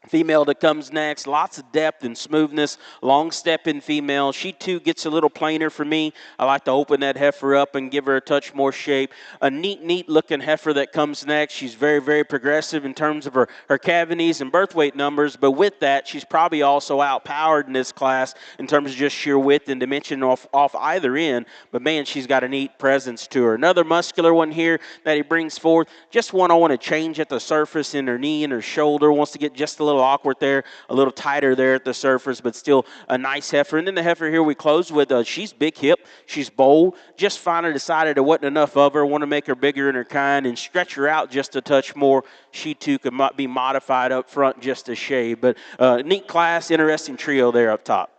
B: Female that comes next, lots of depth and smoothness, long stepping female. She too gets a little plainer for me. I like to open that heifer up and give her a touch more shape. A neat looking heifer that comes next. She's very progressive in terms of her cavities and birth weight numbers, but with that, she's probably also outpowered in this class in terms of just sheer width and dimension off either end, but man, she's got a neat presence to her. Another muscular one here that he brings forth, just one I want to change at the surface in her knee and her shoulder, wants to get just a little awkward there, a little tighter there at the surface, but still a nice heifer. And then the heifer here we close with, she's big hip, she's bold, just finally decided there wasn't enough of her, want to make her bigger in her kind and stretch her out just a touch more. She too could be modified up front just a shade, but neat class, interesting trio there up top.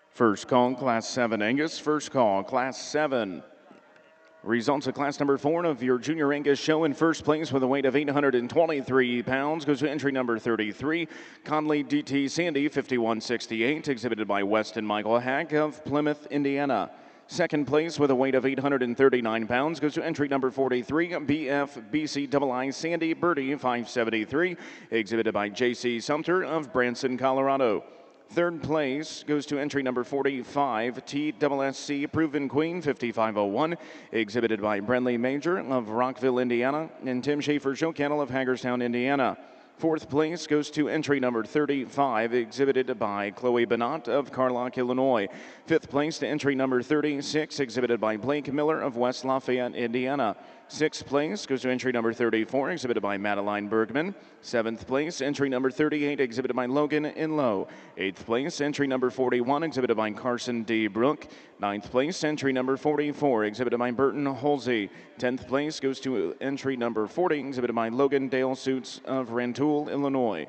A: First call, Class 7 Angus. First call, Class 7. Results of Class number 4 of your Junior Angus show. In first place with a weight of 823 pounds goes to entry number 33, Conley DT Sandy, 5168, exhibited by Weston Michael Hack of Plymouth, Indiana. Second place with a weight of 839 pounds goes to entry number 43, BF BCII Sandy Birdie, 573, exhibited by JC Sumter of Branson, Colorado. Third place goes to entry number 45, TSSC Proven Queen, 5501, exhibited by Brentley Major of Rockville, Indiana, and Tim Schaefer Show Kennel of Hagerstown, Indiana. Fourth place goes to entry number 35, exhibited by Chloe Benott of Carlock, Illinois. Fifth place to entry number 36, exhibited by Blake Miller of West Lafayette, Indiana. Sixth place goes to entry number 34, exhibited by Madeline Bergman. Seventh place, entry number 38, exhibited by Logan Inlow. Eighth place, entry number 41, exhibited by Carson D. Brook. Ninth place, entry number 44, exhibited by Burton Holsey. 10th place goes to entry number 40, exhibited by Logan Dale Suits of Rantoul, Illinois.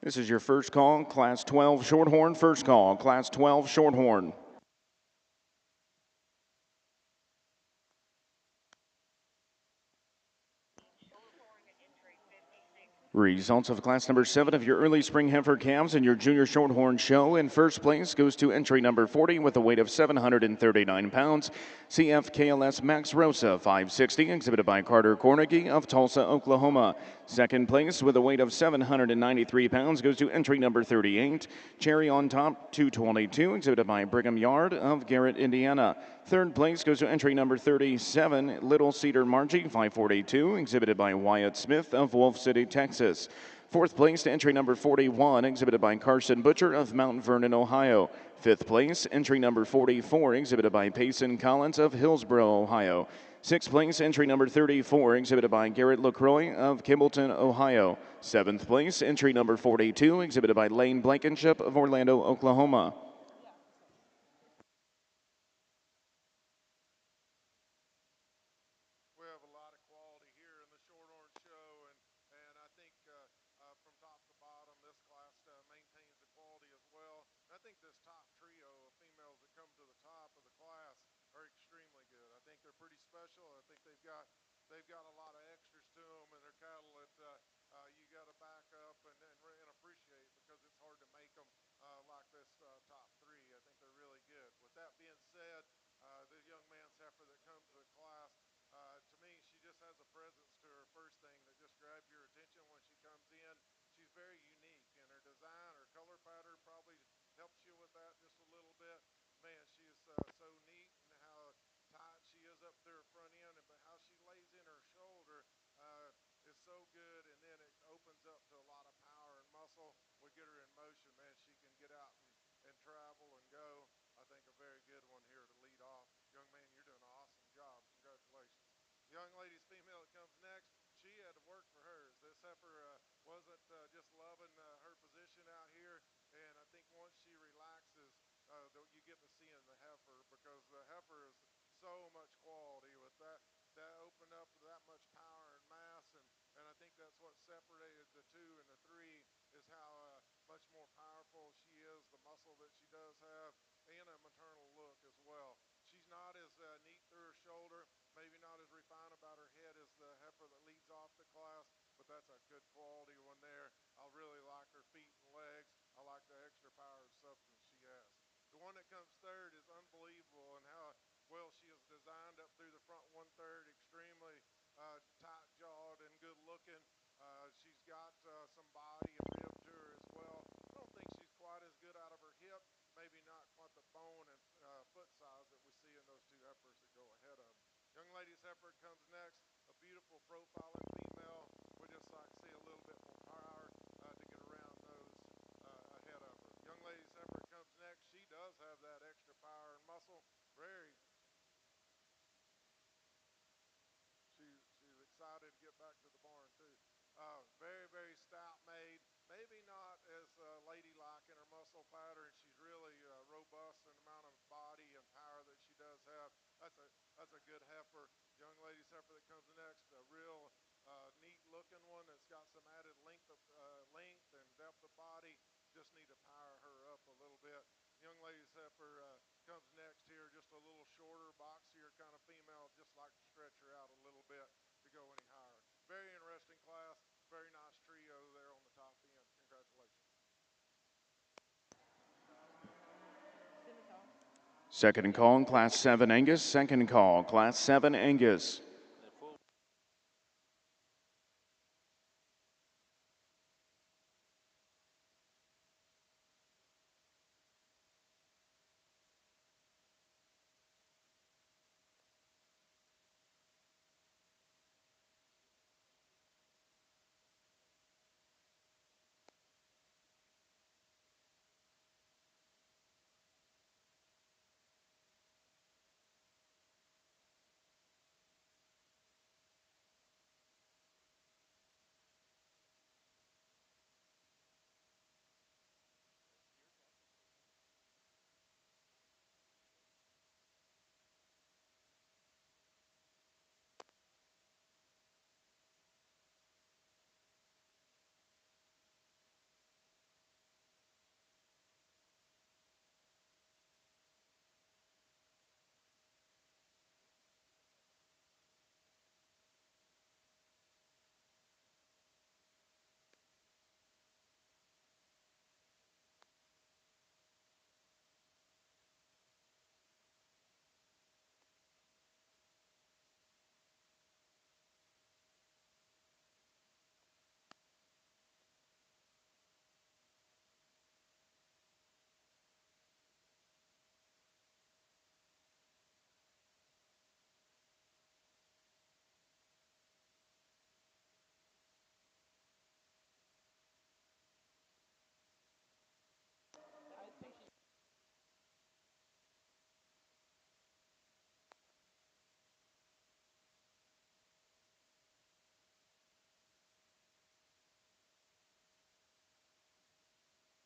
A: This is your first call, Class 12 Shorthorn. First call, Class 12 Shorthorn. Results of Class number 7 of your early spring heifer calves and your junior shorthorn show. In first place goes to entry number 40 with a weight of 739 pounds, CFKLS Max Rosa, 560, exhibited by Carter Cornegie of Tulsa, Oklahoma. Second place with a weight of 793 pounds goes to entry number 38, Cherry on Top, 222, exhibited by Brigham Yard of Garrett, Indiana. Third place goes to entry number 37, Little Cedar Margie, 542, exhibited by Wyatt Smith of Wolf City, Texas. Fourth place to entry number 41, exhibited by Carson Butcher of Mount Vernon, Ohio. Fifth place, entry number 44, exhibited by Payson Collins of Hillsboro, Ohio. Sixth place, entry number 34, exhibited by Garrett LaCroix of Kimballton, Ohio. Seventh place, entry number 42, exhibited by Lane Blankenship of Orlando, Oklahoma.
C: We have a lot of quality here in the Shorthorn show, and I think from top to bottom, this class maintains the quality as well. And I think this top trio of females that come to the top of the class are extremely good. I think they're pretty special. I think they've got a lot of extras to them, and they're cattle that you got to back up and appreciate because it's hard to make them like this top three. I think they're really good. With that being said, the young man's heifer that comes to the class, to me, she just has a presence to her first thing that just grabs your attention when she comes in. She's very unique, and her design, her color pattern probably helps you with that just a little bit. that's what separated the 2 and the 3 is how much more powerful she is, the muscle that she does have, and a maternal look as well. She's not as neat through her shoulder, maybe not as refined about her head as the heifer that leads off the class, but that's a good quality one there. I really like her feet and legs. I like the extra power and substance she has. The one that comes third is unbelievable in how well she is designed up through the front 1/3, extremely tight jawed and good looking. She's got some body and rib to her as well. I don't think she's quite as good out of her hip, maybe not quite the bone and foot size that we see in those 2 heifers that go ahead of them. Young lady's heifer comes next, a beautiful profiling female. We just like to see a little bit more power to get around those ahead of her. Young lady's heifer comes next. She does have that extra power and muscle. She's excited to get back to the barn too. Very stout made. Maybe not as ladylike in her muscle pattern. She's really robust in the amount of body and power that she does have. That's a good heifer. Young lady's heifer that comes next, a real neat looking one that's got some added length and depth of body. Just need to power her up a little bit. Young lady's heifer comes next here, just a little shorter, boxier kind of female. Just like to stretch her out a little bit to go any higher. Very interesting class. Very nice trio there on the top end. Congratulations.
A: Second call, Class 7 Angus. Second call, Class 7 Angus.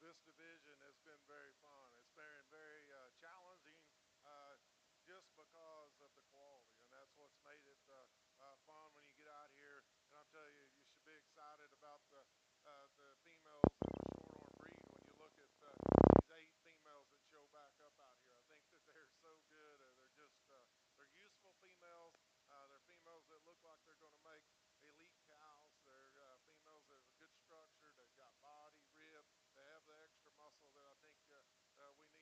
C: This division has been very fun. It's been very challenging just because of the quality, and that's what's made it fun when you get out here. And I'm telling you, you should be excited about the females in the Shorthorn breed when you look at these 8 females that show back up out here. I think that they're so good. They're just they're useful females. They're females that look like they're going to make elite cows. They're females that have a good structure. They've got body, rib. They have the extra muscle that I think we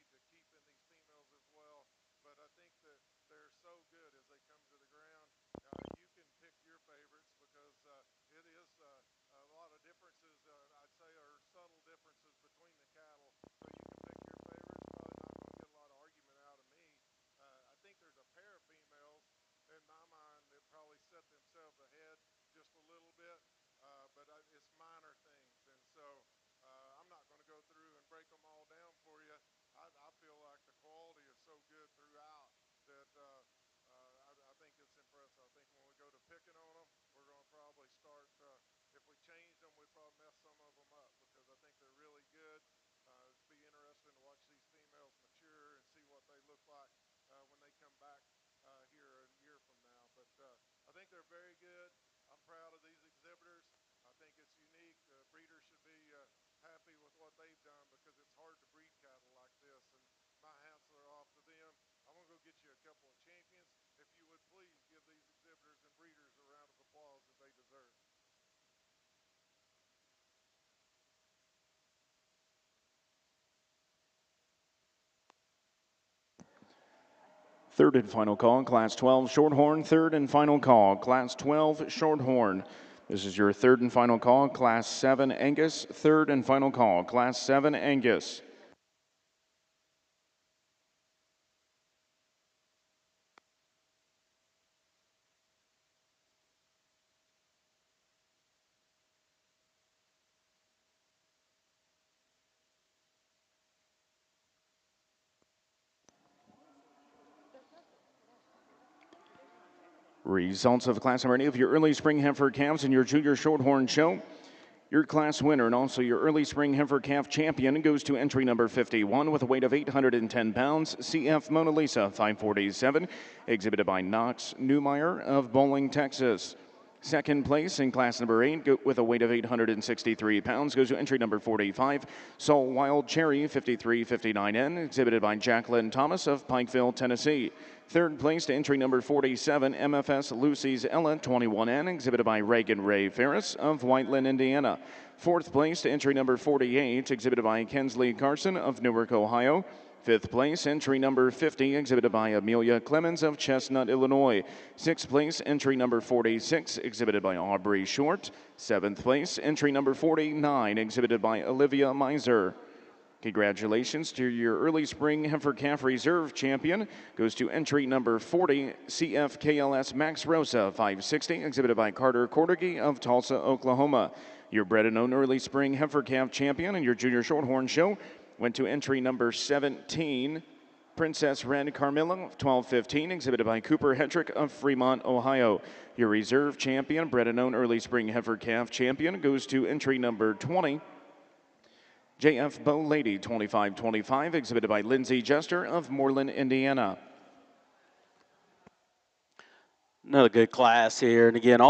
C: need to keep in these females as well. But I think that they're so good as they come to the ground. You can pick your favorites because it is a lot of differences, I'd say, are subtle differences between the cattle. So you can pick your favorites. Probably not going to get a lot of argument out of me. I think there's a pair of females in my mind that probably set themselves ahead just a little bit, but it's minor things. And so I'm not going to go through and break them all down for you. I feel like the quality is so good throughout that I think it's impressive. I think when we go to picking on them, we're going to probably start, if we change them, we probably mess some of them up because I think they're really good. It'd be interesting to watch these females mature and see what they look like when they come back here a year from now. But I think they're very good. I'm proud of these exhibitors.
A: Third and final call, Class 12 Shorthorn. Third and final call, Class 12 Shorthorn. This is your third and final call, Class 7 Angus. Third and final call, Class 7 Angus. Results of class number 8 of your early spring heifer calves and your junior shorthorn show. Your class winner and also your early spring heifer calf champion goes to entry number 51 with a weight of 810 pounds, CF Mona Lisa 547, exhibited by Knox Newmeyer of Bowling, Texas. Second place in class number 8 with a weight of 863 pounds goes to entry number 45, Soul Wild Cherry 5359N, exhibited by Jacqueline Thomas of Pikeville, Tennessee. Third place to entry number 47, MFS Lucy's Ella 21N, exhibited by Reagan Ray Ferris of Whiteland, Indiana. Fourth place to entry number 48, exhibited by Kensley Carson of Newark, Ohio. Fifth place, entry number 50, exhibited by Amelia Clemens of Chestnut, Illinois. Sixth place, entry number 46, exhibited by Aubrey Short. Seventh place, entry number 49, exhibited by Olivia Miser. Congratulations to your early spring heifer calf reserve champion. Goes to entry number 40, CFKLS Max Rosa 560, exhibited by Carter Cordegy of Tulsa, Oklahoma. Your bred and owned early spring heifer calf champion and your junior shorthorn show went to entry number 17, Princess Red Carmilla of 1215, exhibited by Cooper Hedrick of Fremont, Ohio. Your reserve champion, bred and owned early spring heifer calf champion, goes to entry number 20, JF Bow Lady 2525, exhibited by Lindsay Jester of Moreland, Indiana.
B: Another good class here, and again,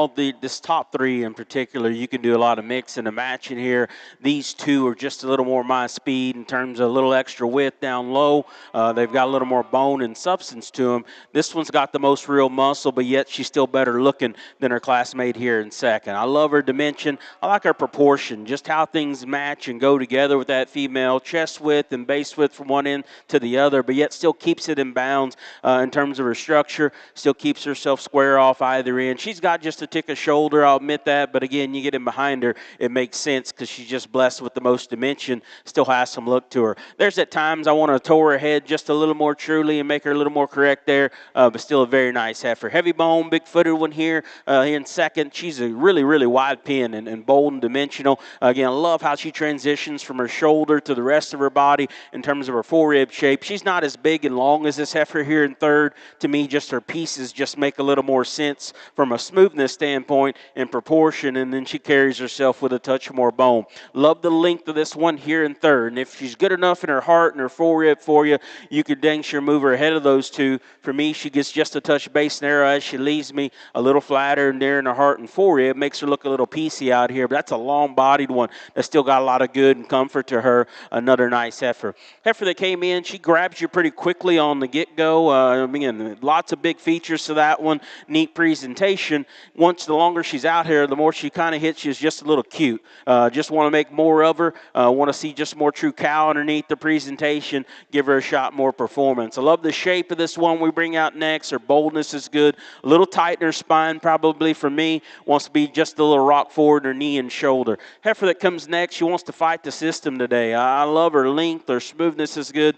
B: this top three in particular, you can do a lot of mixing and matching here. These two are just a little more my speed in terms of a little extra width down low. They've got a little more bone and substance to them. This one's got the most real muscle, but yet she's still better looking than her classmate here in second. I love her dimension. I like her proportion, just how things match and go together with that female. Chest width and base width from one end to the other, but yet still keeps it in bounds in terms of her structure, still keeps herself square off either end. She's got just a tick of shoulder, I'll admit that, but again, you get in behind her, it makes sense because she's just blessed with the most dimension, still has some look to her. There's at times I want to toe her head just a little more truly and make her a little more correct there, but still a very nice heifer. Heavy bone, big-footed one here in second. She's a really, really wide pin and bold and dimensional. Again, I love how she transitions from her shoulder to the rest of her body in terms of her forerib shape. She's not as big and long as this heifer here in third. To me, just her pieces just make a little more sense from a smoothness standpoint and proportion, and then she carries herself with a touch more bone. Love the length of this one here in third, and if she's good enough in her heart and her forerib for you, you could dang sure move her ahead of those two. For me, she gets just a touch base narrow as she leaves me a little flatter and there in her heart and forerib. Makes her look a little piecey out here, but that's a long-bodied one that's still got a lot of good and comfort to her. Another nice heifer. Heifer that came in, she grabs you pretty quickly on the get-go. Again, lots of big features to that one. Neat presentation. Once the longer she's out here, the more she kind of hits you is just a little cute. Just want to make more of her. Want to see just more true cow underneath the presentation. Give her a shot more performance. I love the shape of this one we bring out next. Her boldness is good. A little tight in her spine probably for me. Wants to be just a little rock forward in her knee and shoulder. Heifer that comes next, she wants to fight the system today. I love her length. Her smoothness is good.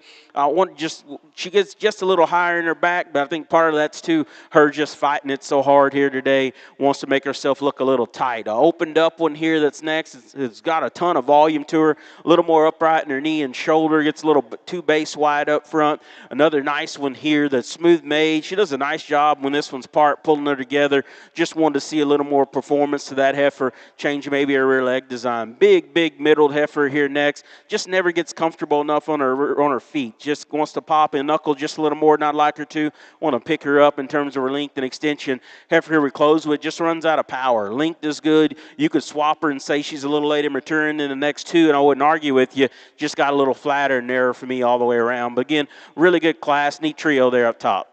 B: She gets just a little higher in her back, but I think part of that's too her just fighting it so hard here today. Wants to make herself look a little tight. I opened up one here that's next. It's got a ton of volume to her. A little more upright in her knee and shoulder. Gets a little too base wide up front. Another nice one here that's smooth made. She does a nice job when this one's part pulling her together. Just wanted to see a little more performance to that heifer. Change maybe her rear leg design. Big middled heifer here next. Just never gets comfortable enough on her feet. Just wants to pop and knuckle just a little more than I'd like her to. Want to pick her up in terms of her length and extension. Heifer here we close with just runs out of power. Length is good. You could swap her and say she's a little late in return in the next two, and I wouldn't argue with you. Just got a little flatter and narrow for me all the way around. But again, really good class. Neat trio there up top.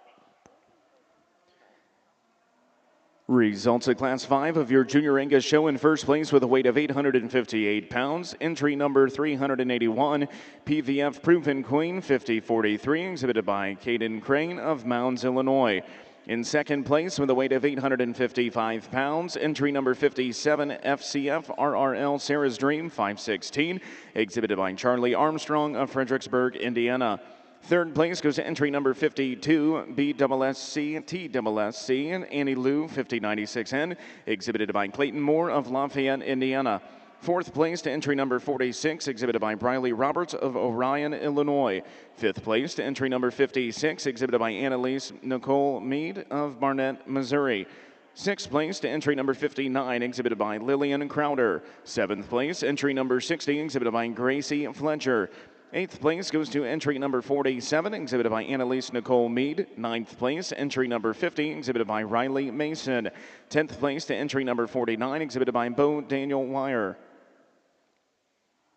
A: Results at Class 5 of your Junior Angus show. In first place with a weight of 858 pounds, entry number 381, PVF Proven Queen 5043, exhibited by Caden Crane of Mounds, Illinois. In second place with a weight of 855 pounds, entry number 57, FCF RRL Sarah's Dream 516, exhibited by Charlie Armstrong of Fredericksburg, Indiana. Third place goes to entry number 52, BSSC TSSC, and Annie Lou 5096N, exhibited by Clayton Moore of Lafayette, Indiana. Fourth place to entry number 46, exhibited by Briley Roberts of Orion, Illinois. Fifth place to entry number 56, exhibited by Annalise Nicole Mead of Barnett, Missouri. Sixth place to entry number 59, exhibited by Lillian Crowder. Seventh place, entry number 60, exhibited by Gracie Fletcher. Eighth place goes to entry number 47, exhibited by Annalise Nicole Mead. Ninth place, entry number 50, exhibited by Riley Mason. 10th place to entry number 49, exhibited by Bo Daniel Wire.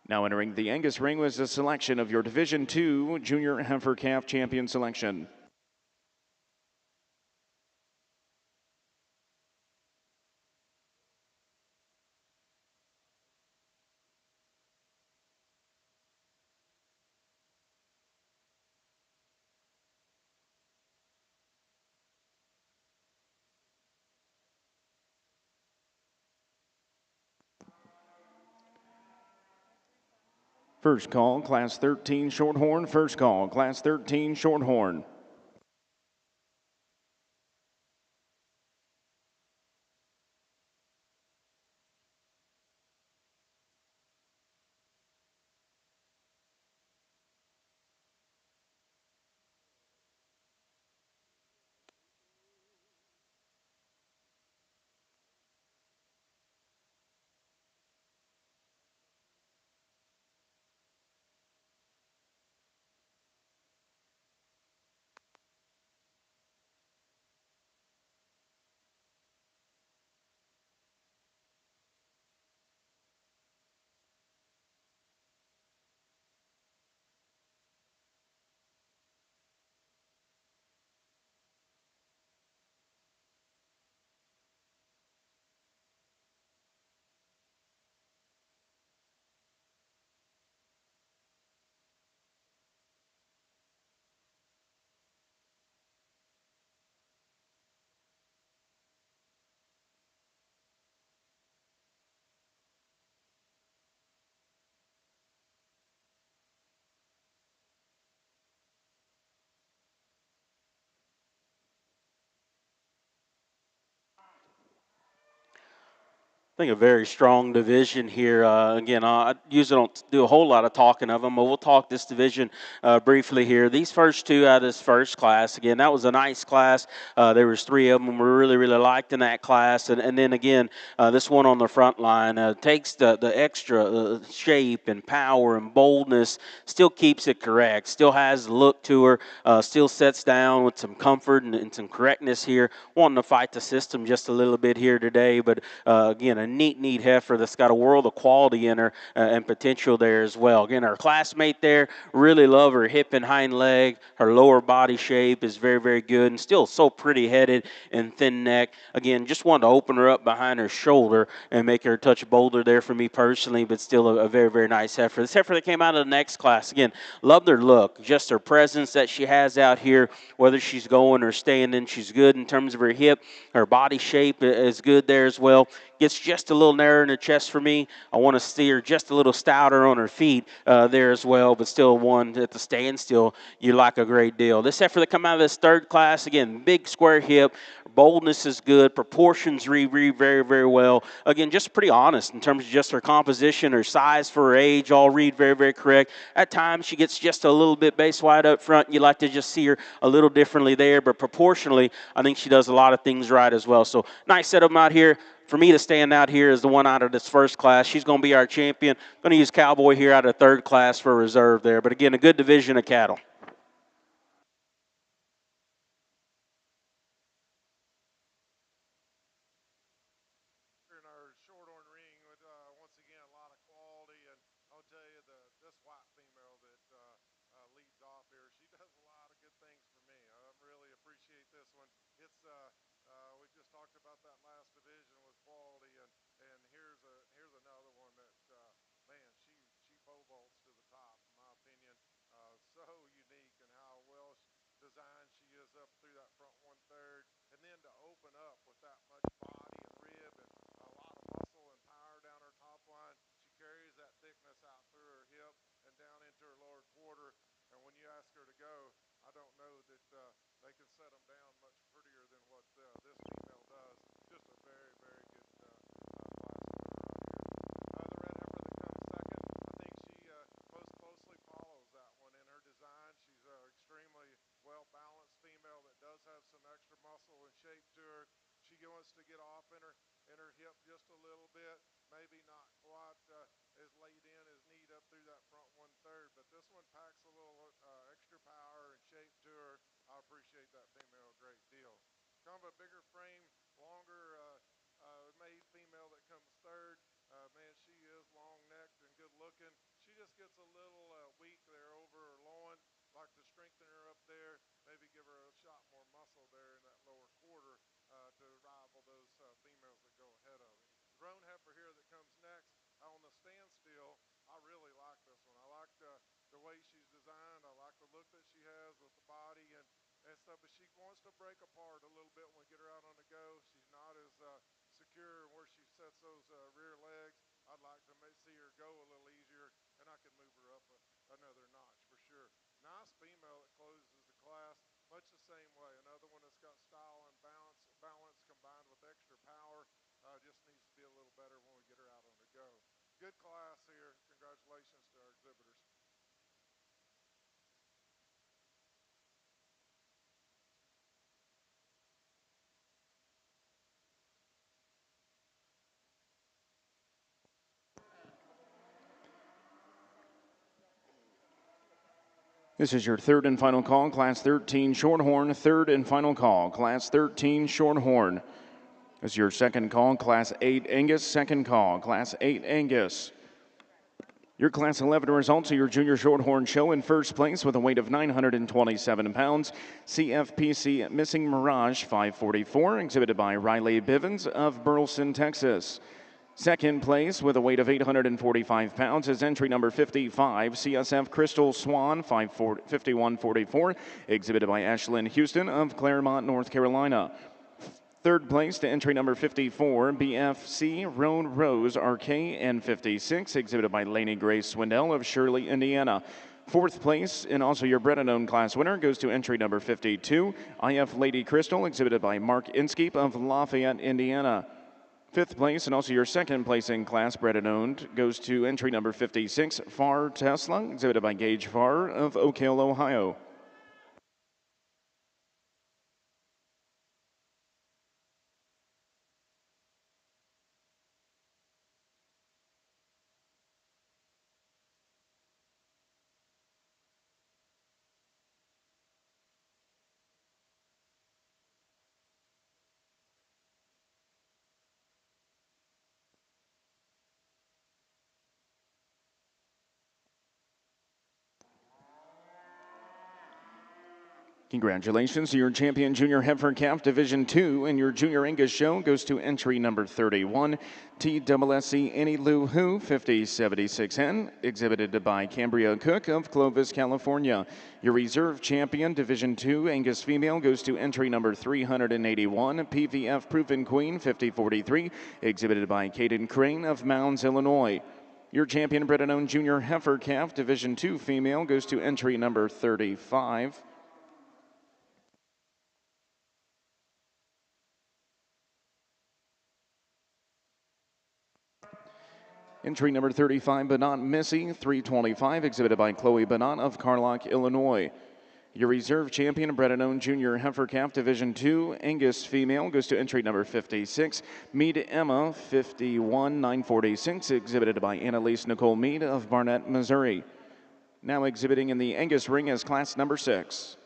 A: Now entering the Angus ring was a selection of your Division II Junior Heifer Calf Champion selection. First call, Class 13 Shorthorn. First call, Class 13 Shorthorn.
B: I think a very strong division here. Again, I usually don't do a whole lot of talking of them, but we'll talk this division briefly here. These first two out of this first class, again, that was a nice class. There was three of them we really, really liked in that class. And then again, this one on the front line takes the extra shape and power and boldness, still keeps it correct, still has the look to her, still sets down with some comfort and some correctness here. Wanting to fight the system just a little bit here today, but again, a neat heifer that's got a world of quality in her and potential there as well. Again, our classmate there, really love her hip and hind leg. Her lower body shape is very, very good and still so pretty headed and thin neck. Again, just wanted to open her up behind her shoulder and make her a touch bolder there for me personally, but still a very, very nice heifer. This heifer that came out of the next class, again, loved her look, just her presence that she has out here, whether she's going or standing. She's good in terms of her hip. Her body shape is good there as well. Gets just a little narrower in her chest for me. I want to see her just a little stouter on her feet there as well, but still one at the standstill you like a great deal. This heifer that come out of this third class, again, big square hip, boldness is good, proportions read very, very well. Again, just pretty honest in terms of just her composition, her size for her age, all read very, very correct. At times she gets just a little bit base wide up front. You like to just see her a little differently there, but proportionally, I think she does a lot of things right as well. So nice set of them out here. For me to stand out here is the one out of this first class. She's going to be our champion. Going to use Cowboy here out of third class for reserve there. But again, a good division of cattle.
C: Here in our Shorthorn ring with once again a lot of quality, and I'll tell you this white female that leads off here, she does a lot of good things for me. I really appreciate this one. It's we just talked about that catapults to the top, in my opinion. So unique and how well designed she is up through that front 1/3, and then to open up with that much body and rib and a lot of muscle and power down her top line. She carries that thickness out through her hip and down into her lower quarter. And when you ask her to go, I don't know that they can set them down much prettier than what this female does. Just a very, very good class winner right here. The red heifer that comes second, I think she most closely follows that one in her design. She's an extremely well-balanced female that does have some extra muscle and shape to her. She wants to get off in her hip just a little bit, maybe not quite as laid in as neat up through that front 1/3, but this one packs a little extra power and shape to her. I appreciate that female a great deal. Kind of a bigger frame, longer made female that comes third. Man, she is long-necked and good-looking. She just gets a little weak there over her loin. Like to strengthen her up there, maybe give her a shot more muscle there in that lower quarter to rival those females that go ahead of him. The roan heifer here that comes next on the standstill, I really like this one. I like the way she's designed. I like the look that she has with the body and stuff, but she wants to break apart a little bit when we get her out on the go. She's not as secure where she sets those rear legs. I'd like to see her go a little easier, and I can move her up another notch for sure. Nice female that closes the class, much the same way. Another one that's got style and balance combined with extra power. Just needs to be a little better when we get her out on the go. Good class here. Congratulations to our exhibitors.
A: This is your third and final call, Class 13 Shorthorn. Third and final call, Class 13 Shorthorn. This is your second call, Class 8 Angus. Second call, Class 8 Angus. Your Class 11 results of your Junior Shorthorn show. In first place with a weight of 927 pounds, CFPC Missing Mirage 544, exhibited by Riley Bivens of Burleson, Texas. Second place with a weight of 845 pounds is entry number 55, CSF Crystal Swan 5144, exhibited by Ashlyn Houston of Claremont, North Carolina. Third place to entry number 54, BFC Roan Rose RK N56, exhibited by Lainey Grace Swindell of Shirley, Indiana. Fourth place, and also your bred and owned class winner, goes to entry number 52, IF Lady Crystal, exhibited by Mark Inskeep of Lafayette, Indiana. Fifth place, and also your second place in class, bred and owned, goes to entry number 56, Far Tesla, exhibited by Gage Farr of Oak Hill, Ohio. Congratulations, your champion junior heifer calf Division 2 and your junior Angus show goes to entry number 31, TSSC Annie Lou Who 5076N, exhibited by Cambria Cook of Clovis, California. Your reserve champion Division 2 Angus female goes to entry number 381, PVF Proven Queen 5043, exhibited by Caden Crane of Mounds, Illinois. Your champion bred and owned junior heifer calf Division 2 female goes to entry number 35. Entry number 35, Banat Missy, 325, exhibited by Chloe Banat of Carlock, Illinois. Your reserve champion, bred and owned junior heifer calf Division 2, Angus female, goes to entry number 56, Mead Emma, 51946, exhibited by Annalise Nicole Mead of Barnett, Missouri. Now exhibiting in the Angus ring as class number 6.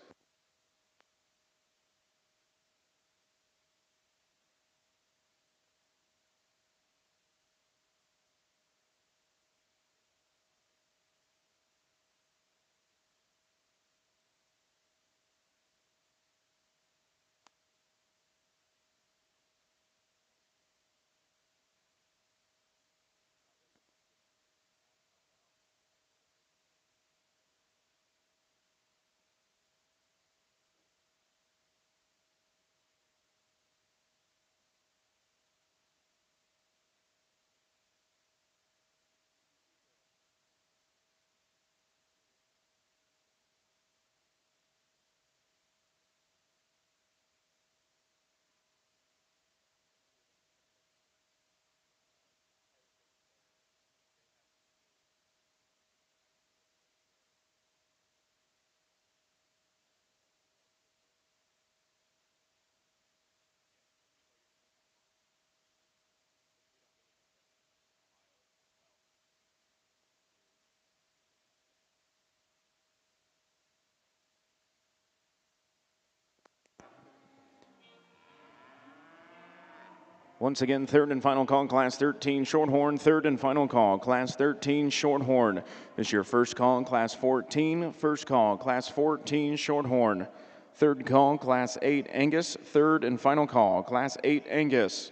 A: Once again, third and final call, Class 13 Shorthorn. Third and final call, Class 13 Shorthorn. This is your first call, Class 14. First call, Class 14 Shorthorn. Third call, Class 8 Angus. Third and final call, Class 8 Angus.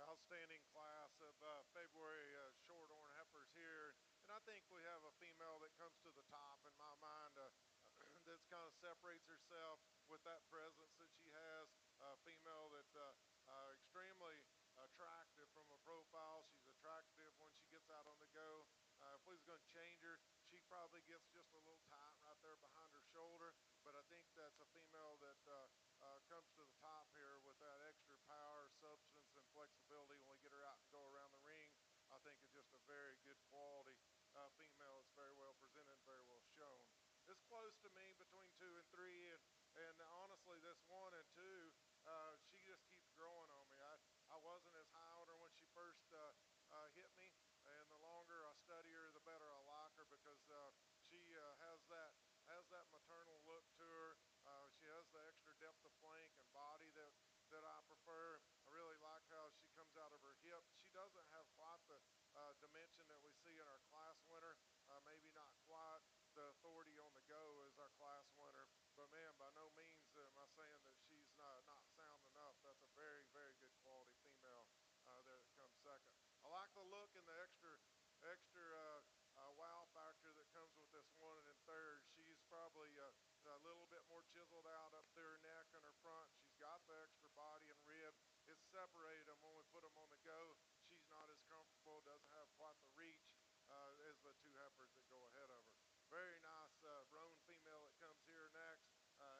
C: Outstanding class of February Shorthorn heifers here, and I think we have a female that comes to the top in my mind that's kind of separates herself with that presence that she has. A female that extremely attractive from a profile. She's attractive when she gets out on the go. If we was going to change her, she probably gets just a little tight right there behind her shoulder. But I think that's a female that comes to the top here with that extra power, substance, and flexibility when we get her out and go around the ring. I think it's just a very good quality female. It's very well presented, very well shown. It's close to me between 2 and 3, and honestly, this 1 and 2, she just keeps growing on me. I wasn't as high on her when she first hit me, and the longer I study her, the better I like her because she has that maternal look to her. She has the extra depth of flank and body that I prefer. I really like how she comes out of her hip. She doesn't have quite the dimension that we see in our class winner. Maybe not quite the authority on the go as our class winner. But man, by no means am I saying that she's not sound enough. That's a very, very good quality female there that comes second. I like the look and the extra wow factor that comes with this 1 and 3. She's probably a little bit more chiseled out up through her neck and her front. She's got the extra body and rib. It's separated them when we put them on the go. She's not as comfortable, doesn't have quite the reach as the 2 heifers that go ahead of her. Very nice roan female that comes here next.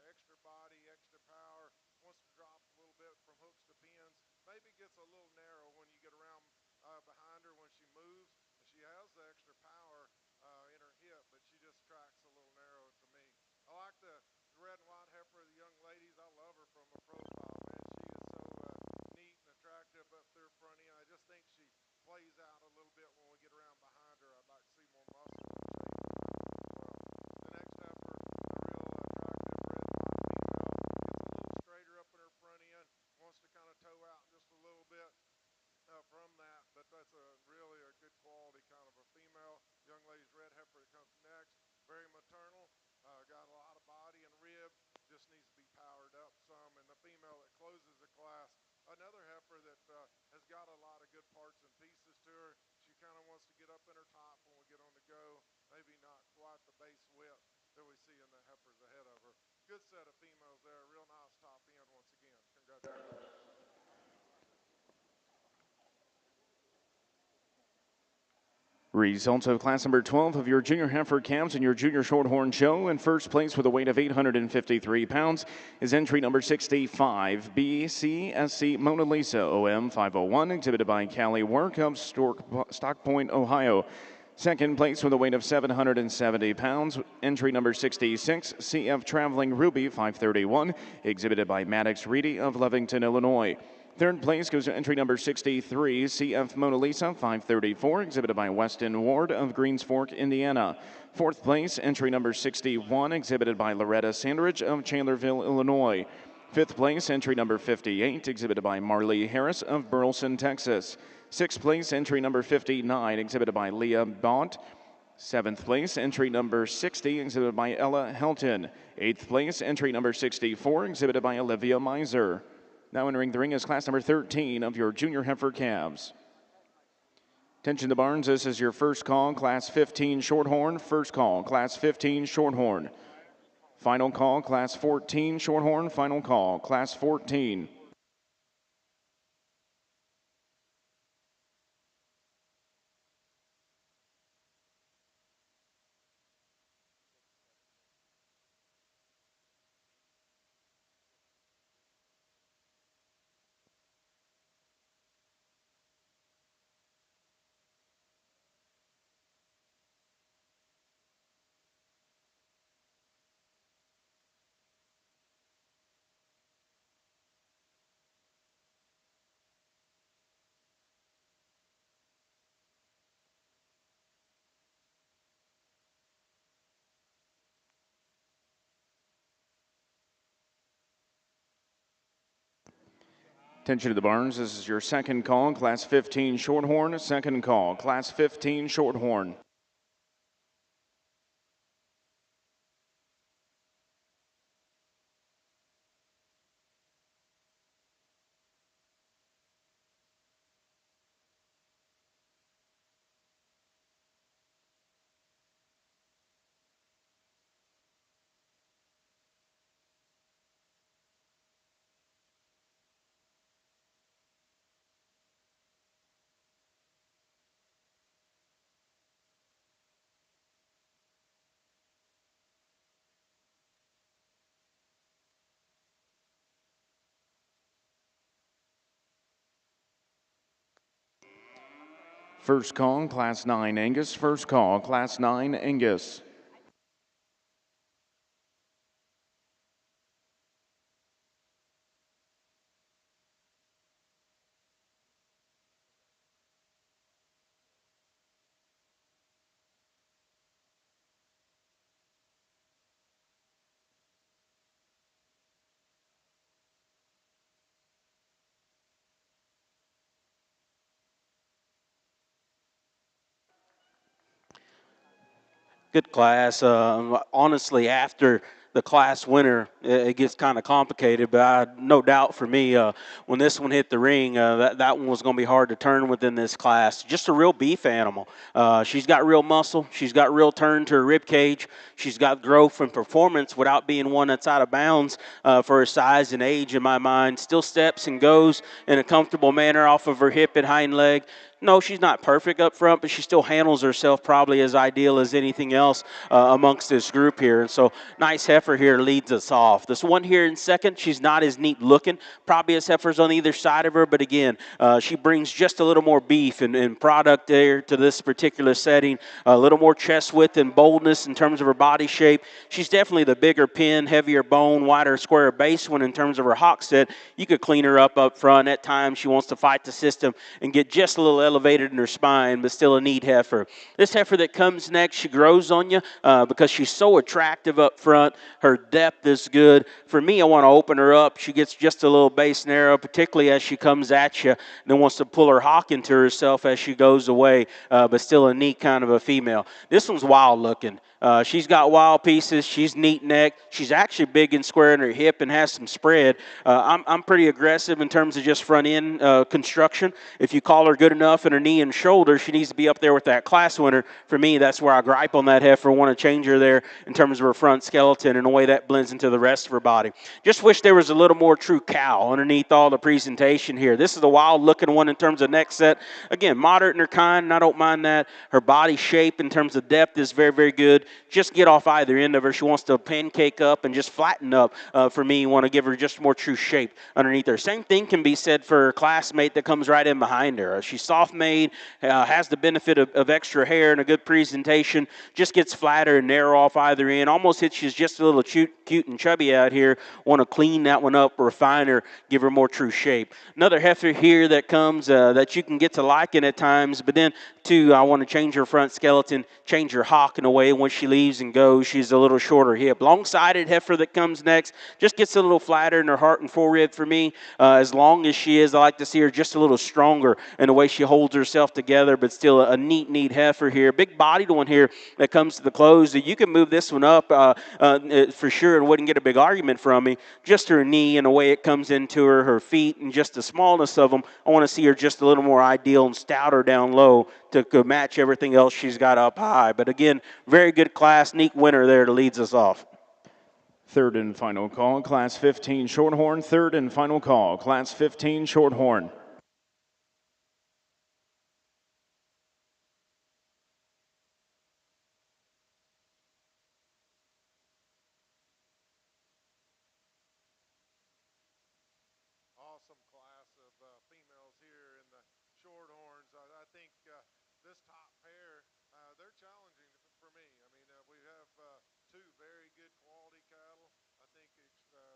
C: Extra body, extra power. Wants to drop a little bit from hooks to pins. Maybe gets a little narrow when you get around behind her when she moves. She has the extra power in her hip, but she just tracks a little narrow to me. I like the red and white heifer, the young ladies. I love her from a profile, man. She is so neat and attractive up through front end. I just think she plays out a little bit when we get around behind her. I'd like to see more muscle and shape behind her as well. The next heifer, a real attractive red and white female, gets a little straighter up in her front end, wants to kind of toe out just a little bit from that, but that's really a good quality kind of a female. Young lady's red heifer that comes next, very maternal, got a lot of body and rib, just needs to be powered up some. And the female that closes the class, another heifer that has got a lot of good parts and pieces to her. She kind of wants to get up in her top when we get on the go, maybe not quite the base width that we see in the heifers ahead of her. Good set of females there, real nice top end once again. Congratulations.
A: Results of class number 12 of your junior heifer calves and your junior shorthorn show. In first place with a weight of 853 pounds is entry number 65, BCSC Mona Lisa OM 501, exhibited by Callie Work of Stock Point, Ohio. Second place with a weight of 770 pounds, entry number 66, CF Traveling Ruby 531, exhibited by Maddox Reedy of Lovington, Illinois. Third place goes to entry number 63, CF Mona Lisa 534, exhibited by Weston Ward of Greens Fork, Indiana. Fourth place, entry number 61, exhibited by Loretta Sandridge of Chandlerville, Illinois. Fifth place, entry number 58, exhibited by Marley Harris of Burleson, Texas. Sixth place, entry number 59, exhibited by Leah Bont. Seventh place, entry number 60, exhibited by Ella Helton. Eighth place, entry number 64, exhibited by Olivia Miser. Now entering the ring is class number 13 of your junior heifer calves. Attention to barns, this is your first call, class 15 Shorthorn. First call, class 15 Shorthorn. Final call, class 14 Shorthorn. Final call, class 14. Attention to the barns, this is your second call, class 15 Shorthorn. Second call, class 15 Shorthorn. First call, class 9 Angus. First call, class 9 Angus.
B: Good class. Honestly, after the class winner, it gets kind of complicated. But no doubt for me, when this one hit the ring, that one was going to be hard to turn within this class. Just a real beef animal. She's got real muscle. She's got real turn to her rib cage. She's got growth and performance without being one that's out of bounds for her size and age. In my mind, still steps and goes in a comfortable manner off of her hip and hind leg. No, she's not perfect up front, but she still handles herself probably as ideal as anything else amongst this group here. And so, nice heifer here leads us off. This one here in second, she's not as neat looking. Probably as heifers on either side of her, but again, she brings just a little more beef and product there to this particular setting. A little more chest width and boldness in terms of her body shape. She's definitely the bigger pin, heavier bone, wider, square base one in terms of her hock set. You could clean her up front. At times, she wants to fight the system and get just a little elevated in her spine, but still a neat heifer. This heifer that comes next, she grows on you because she's so attractive up front. Her depth is good. For me, I want to open her up. She gets just a little base narrow, particularly as she comes at you, and then wants to pull her hock into herself as she goes away, but still a neat kind of a female. This one's wild looking. She's got wild pieces. She's neat neck. She's actually big and square in her hip and has some spread. I'm pretty aggressive in terms of just front end construction. If you call her good enough in her knee and shoulder, she needs to be up there with that class winner. For me, that's where I gripe on that heifer. Want to change her there in terms of her front skeleton and the way that blends into the rest of her body. Just wish there was a little more true cow underneath all the presentation here. This is a wild looking one in terms of neck set. Again, moderate in her kind, and I don't mind that. Her body shape in terms of depth is very, very good. Just get off either end of her. She wants to pancake up and just flatten up. For me, you want to give her just more true shape underneath her. Same thing can be said for her classmate that comes right in behind her. She's soft-made, has the benefit of extra hair and a good presentation, just gets flatter and narrow off either end. Almost hits you just a little cute and chubby out here. Want to clean that one up, refine her, give her more true shape. Another heifer here that comes that you can get to liking at times, but then, too, I want to change her front skeleton, change her hock in a way. When she she leaves and goes, she's a little shorter hip. Long-sided heifer that comes next just gets a little flatter in her heart and forerib for me. As long as she is, I like to see her just a little stronger in the way she holds herself together, but still a neat heifer here. Big bodied one here that comes to the close. You can move this one up for sure and wouldn't get a big argument from me. Just her knee and the way it comes into her feet, and just the smallness of them. I want to see her just a little more ideal and stouter down low to match everything else she's got up high. But again, very good class, neat winner there that leads us off.
A: Third and final call, Class 15 Shorthorn. Third and final call, Class 15 Shorthorn.
C: Awesome class of females here in the Shorthorns. I think this top pair, they're challenging for me. I mean, we have two very good quality cattle. I think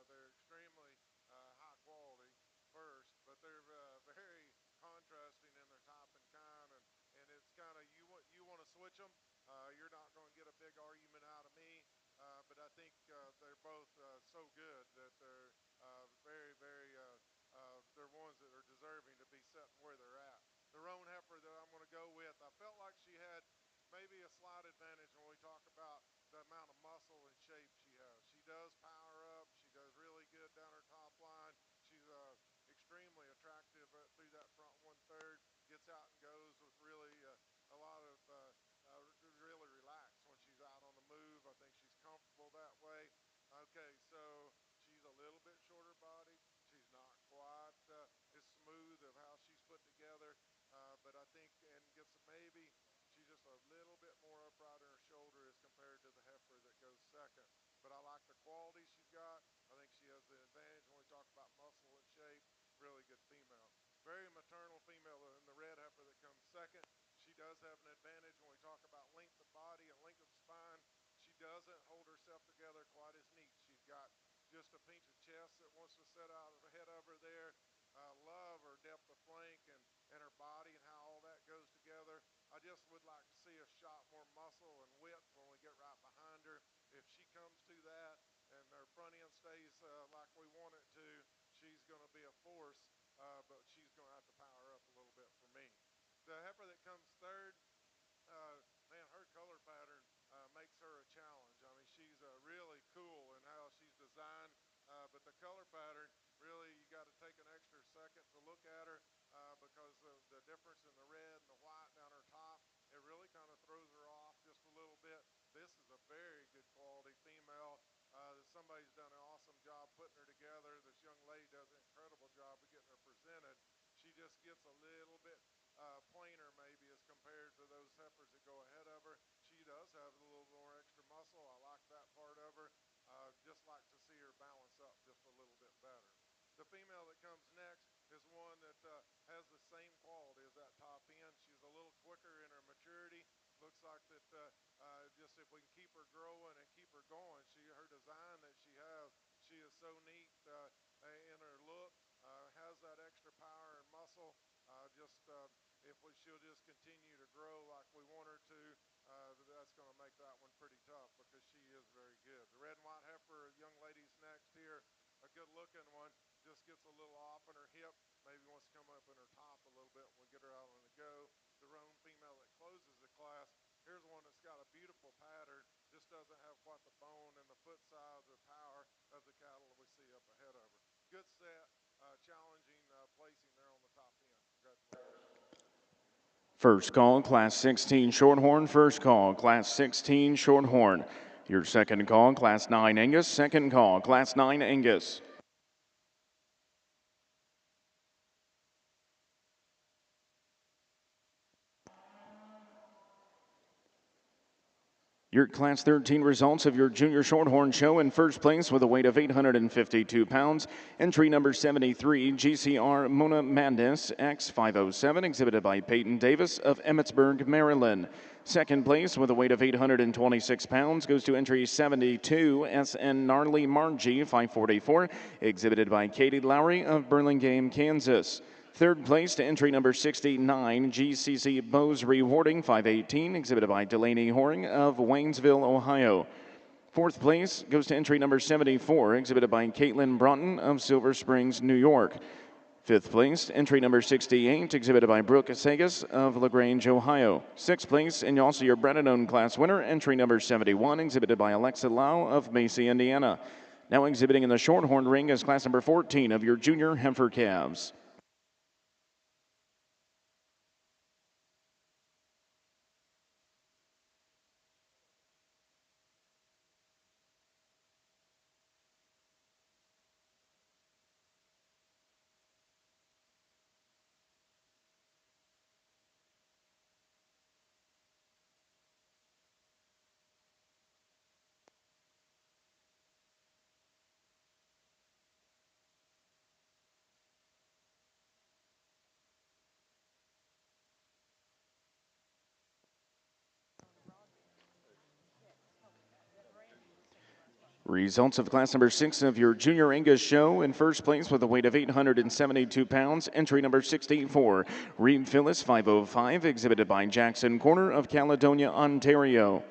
C: they're extremely high quality first, but they're very contrasting in their top and kind, and it's kind of you want to switch them. You're not going to get a big argument out of me, but I think they're both so good that they're they're ones that are deserving to be sitting where they're at. The roan heifer that I'm going to go with, I felt like she had maybe a slight advantage when we talk about the amount of muscle and shape she has. She does power up. She does really good down her top line. She's extremely attractive through that front 1/3. Gets out and goes with really a lot of really relaxed when she's out on the move. I think she's comfortable that way. Okay, so she's a little bit shorter bodied. She's not quite as smooth of how she's put together, but I think and gets maybe she's just a little bit more upright in her shoulder as compared to the heifer that goes second. But I like the quality she's got. I think she has the advantage when we talk about muscle and shape. Really good female. Very maternal female in the red heifer that comes second. She does have an advantage when we talk about length of body and length of spine. She doesn't hold herself together quite as neat. She's got just a pinch of chest that wants to set out ahead of her there. Love her depth of flank and her body and how all that goes together. I just would like to see a shot more muscle and width when we get right behind her. If she comes to that and her front end stays like we want it to, she's going to be a force, but she's going to have to power up a little bit for me. The heifer that comes third, man, her color pattern makes her a challenge. I mean, she's really cool in how she's designed, but the color pattern, really, you got to take an extra second to look at her because of the difference in the red and the white down her top. It really kind of throws her off just a little bit. This is a very good quality female. Somebody's done an awesome job putting her together. This young lady does an incredible job of getting her presented. She just gets a little bit plainer maybe as compared to those heifers that go ahead of her. She does have a little more extra muscle. I like that part of her. Just like to see her balance up just a little bit better. The female that comes next is one that has the same quality as that top end. She's a little quicker in her maturity. Looks like that just if we can keep her growing and keep her going, her design that she is so neat in her look. Has that extra power and muscle. Just she'll just continue to grow like we want her to, that's going to make that one pretty tough because she is very good. The red and white heifer, young lady's next here, a good looking one, just gets a little off in her hip, maybe wants to come up in her top a little bit when we get her out on the go. The roan female that closes the class, here's one that's got a beautiful pattern, just doesn't have quite the bone and the foot size or power of the cattle that we see up ahead of her. Good set, challenging placing there on the top end. Congratulations.
A: First call, Class 16 Shorthorn. First call, Class 16 Shorthorn. Your second call, Class 9 Angus. Second call, Class 9 Angus. Your Class 13 results of your Junior Shorthorn show: in first place with a weight of 852 pounds, entry number 73, GCR Mona Madness X507, exhibited by Peyton Davis of Emmitsburg, Maryland. Second place with a weight of 826 pounds goes to entry 72, SN Gnarly Margie 544, exhibited by Katie Lowry of Burlingame, Kansas. Third place to entry number 69, GCC Bose Rewarding 518, exhibited by Delaney Horing of Waynesville, Ohio. Fourth place goes to entry number 74, exhibited by Caitlin Broughton of Silver Springs, New York. Fifth place, entry number 68, exhibited by Brooke Sagas of LaGrange, Ohio. Sixth place, and also your Brennan class winner, entry number 71, exhibited by Alexa Lau of Macy, Indiana. Now exhibiting in the Shorthorn ring is class number 14 of your junior heifer calves. Results of class number 6 of your junior Angus show. In first place with a weight of 872 pounds, entry number 64, Reed Phyllis 505, exhibited by Jackson Corner of Caledonia, Ontario.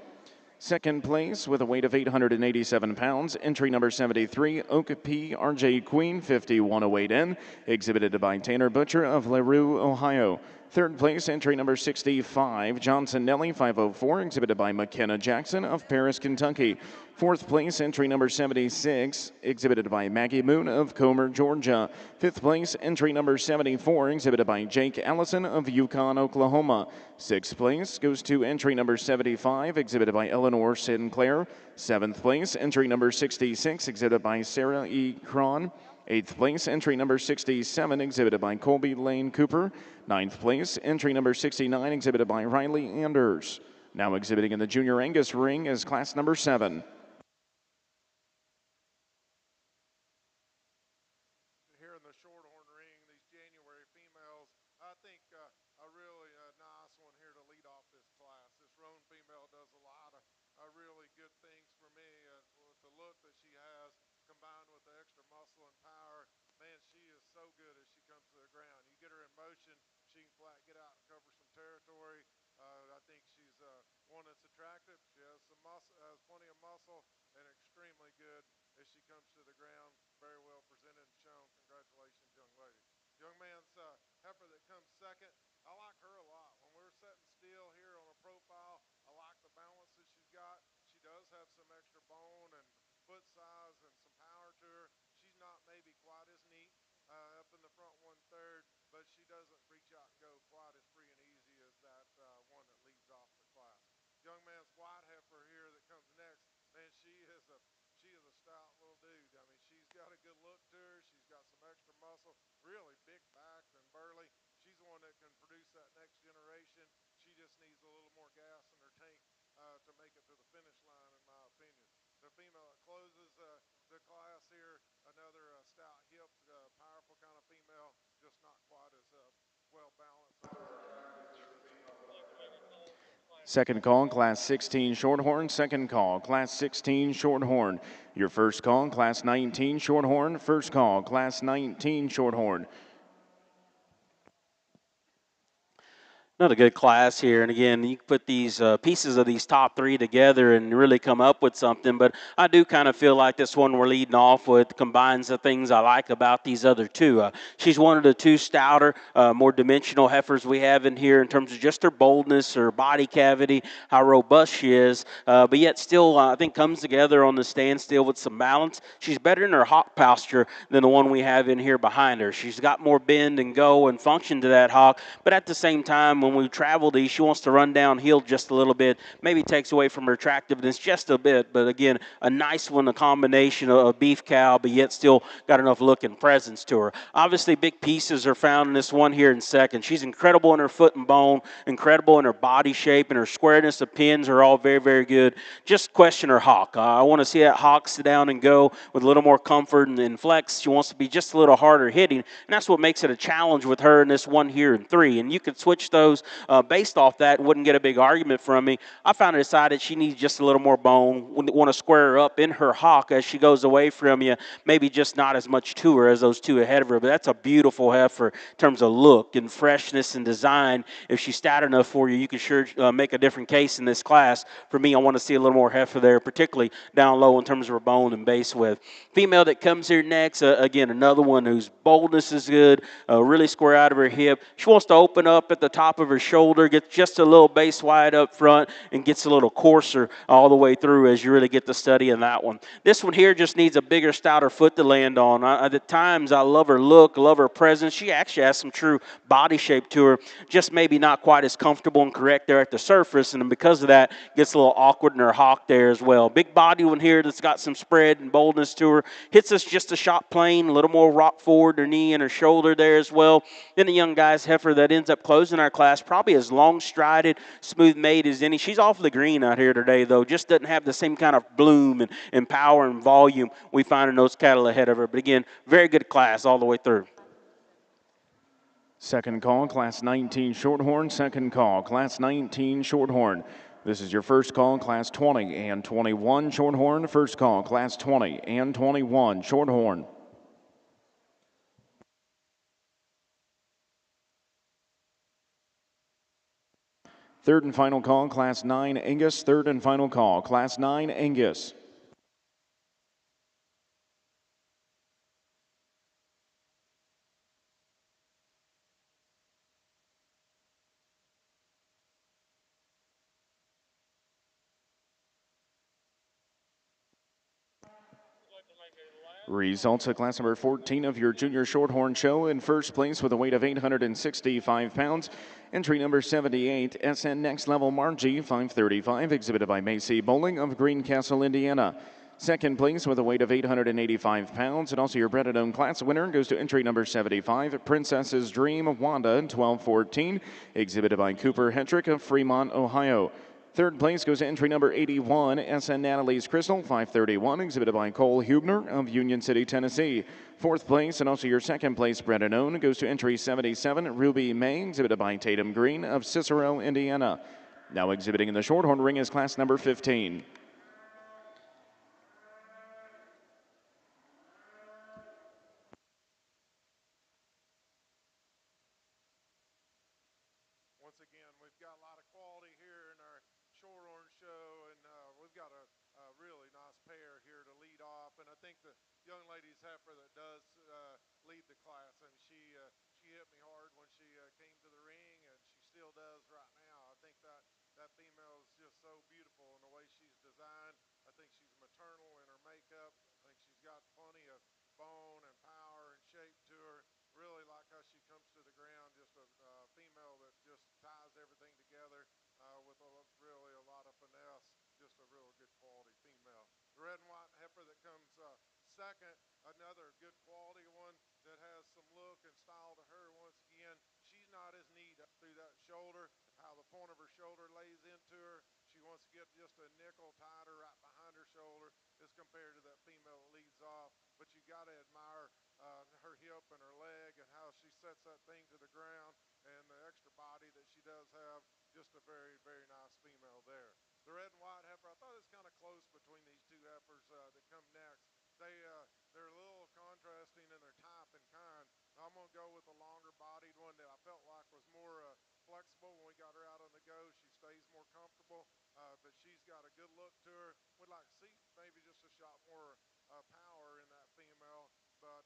A: Second place with a weight of 887 pounds, entry number 73, Oak P. RJ Queen 5108N, exhibited by Tanner Butcher of LaRue, Ohio. Third place, entry number 65, Johnson Nelly 504, exhibited by McKenna Jackson of Paris, Kentucky. Fourth place, entry number 76, exhibited by Maggie Moon of Comer, Georgia. Fifth place, entry number 74, exhibited by Jake Allison of Yukon, Oklahoma. Sixth place goes to entry number 75, exhibited by Eleanor Sinclair. Seventh place, entry number 66, exhibited by Sarah E. Cron. Eighth place, entry number 67, exhibited by Colby Lane Cooper. Ninth place, entry number 69, exhibited by Riley Anders. Now exhibiting in the junior Angus ring is class number 7.
C: Here in the Shorthorn ring, these January females, I think a really nice one here to lead off this class. This roan female does a lot of really good things for me with the look that she has combined with the extra muscle and power. Man, she is so good as she comes to the ground. You get her in motion, she can flat get out and cover some territory. I think she's one that's attractive. She has some muscle, has plenty of muscle, and extremely good as she comes to the ground. Very well presented and shown. Congratulations, young lady. Young man's heifer that comes second. I like her a lot. When we're setting still here on a profile, I like the balance that she's got. She does have some extra bone and foot size and some power to her. She's not maybe quite as neat up in the front 1/3, but she doesn't reach out and go quite as free and easy as that one that leads off the class. Young man's white heifer here that comes next. Man, she is a stout little dude. I mean, she's got a good look to her. She's got some extra muscle, really big back and burly. She's the one that can produce that next generation. She just needs a little more gas in her tank to make it to the finish line, in my opinion. The female that closes the class here, another stout hipped, powerful kind of female, just not quite as well balanced or as attractive as the female that I have.
A: Second call, class 16 Shorthorn. Second call, class 16 Shorthorn. Your first call, class 19 Shorthorn. First call, class 19 Shorthorn.
B: Another good class here, and again, you can put these pieces of these top three together and really come up with something. But I do kind of feel like this one we're leading off with combines the things I like about these other two. She's one of the two stouter, more dimensional heifers we have in here in terms of just her boldness, her body cavity, how robust she is, but yet still I think comes together on the standstill with some balance. She's better in her hock posture than the one we have in here behind her. She's got more bend and go and function to that hock, but at the same time, when we travel these, she wants to run downhill just a little bit, maybe takes away from her attractiveness just a bit, but again, a nice one, a combination of beef cow, but yet still got enough look and presence to her. Obviously, big pieces are found in this one here in second. She's incredible in her foot and bone, incredible in her body shape, and her squareness of pins are all very, very good. Just question her hock. I want to see that hock sit down and go with a little more comfort and flex. She wants to be just a little harder hitting, and that's what makes it a challenge with her in this one here in 3. And you could switch those goes. Based off that, wouldn't get a big argument from me. I found her decided she needs just a little more bone. Want to square her up in her hock as she goes away from you. Maybe just not as much to her as those two ahead of her. But that's a beautiful heifer in terms of look and freshness and design. If she's stout enough for you, you can sure make a different case in this class. For me, I want to see a little more heifer there, particularly down low in terms of her bone and base width. Female that comes here next, again, another one whose boldness is good, really square out of her hip. She wants to open up at the top of her shoulder, get just a little base wide up front, and gets a little coarser all the way through as you really get to study in that one. This one here just needs a bigger, stouter foot to land on. At times, I love her look, love her presence. She actually has some true body shape to her, just maybe not quite as comfortable and correct there at the surface, and because of that, gets a little awkward in her hock there as well. Big body one here that's got some spread and boldness to her. Hits us just a shot plain, a little more rock forward, her knee and her shoulder there as well. Then the young guy's heifer that ends up closing our class, probably as long-strided, smooth-made as any. She's off the green out here today, though. Just doesn't have the same kind of bloom and power and volume we find in those cattle ahead of her. But again, very good class all the way through.
A: Second call, Class 19 Shorthorn. Second call, Class 19 Shorthorn. This is your first call, Class 20 and 21 Shorthorn. First call, Class 20 and 21 Shorthorn. Third and final call, Class 9 Angus. Third and final call, Class 9 Angus. Results of class number 14 of your junior shorthorn show. In first place with a weight of 865 pounds, entry number 78, SN Next Level Margie 535, exhibited by Macy Bowling of Greencastle, Indiana. Second place with a weight of 885 pounds, and also your bred and owned class winner goes to entry number 75, Princess's Dream Wanda 1214, exhibited by Cooper Hetrick of Fremont, Ohio. Third place goes to entry number 81, SN Natalie's Crystal 531, exhibited by Cole Hubner of Union City, Tennessee. Fourth place, and also your second place bred and owned, goes to entry 77, Ruby May, exhibited by Tatum Green of Cicero, Indiana. Now exhibiting in the Shorthorn ring is class number 15.
C: Once again, we've got a lot of quality here in our Shorthorn show, and we've got a really nice pair here to lead off. And I think the young lady's heifer that does lead the class, I mean, she hit me hard when she came to the ring, and she still does right now. I think that female is just so beautiful in the way she's designed. I think she's maternal in her makeup. I think she's got plenty of bone and power and shape to her. Really like how she comes to the ground, just a female that just ties everything together with really a lot of finesse. Just a real good quality female. The red and white heifer that comes second, another good quality one that has some look and style to her. Once again, she's not as neat up through that shoulder, how the point of her shoulder lays into her. She wants to get just a nickel tighter right behind her shoulder as compared to that female that leads off. But you got to admire her hip and her leg and how she sets that thing to the ground and the extra body that she does have. Just a very, very nice female there. The red and white heifer, I thought it was kind of close between these two heifers that come next. They're a little contrasting in their type and kind. I'm going to go with the longer bodied one that I felt like was more flexible when we got her out on the go. She stays more comfortable, but she's got a good look to her. Would like to see maybe just a shot more power in that female, but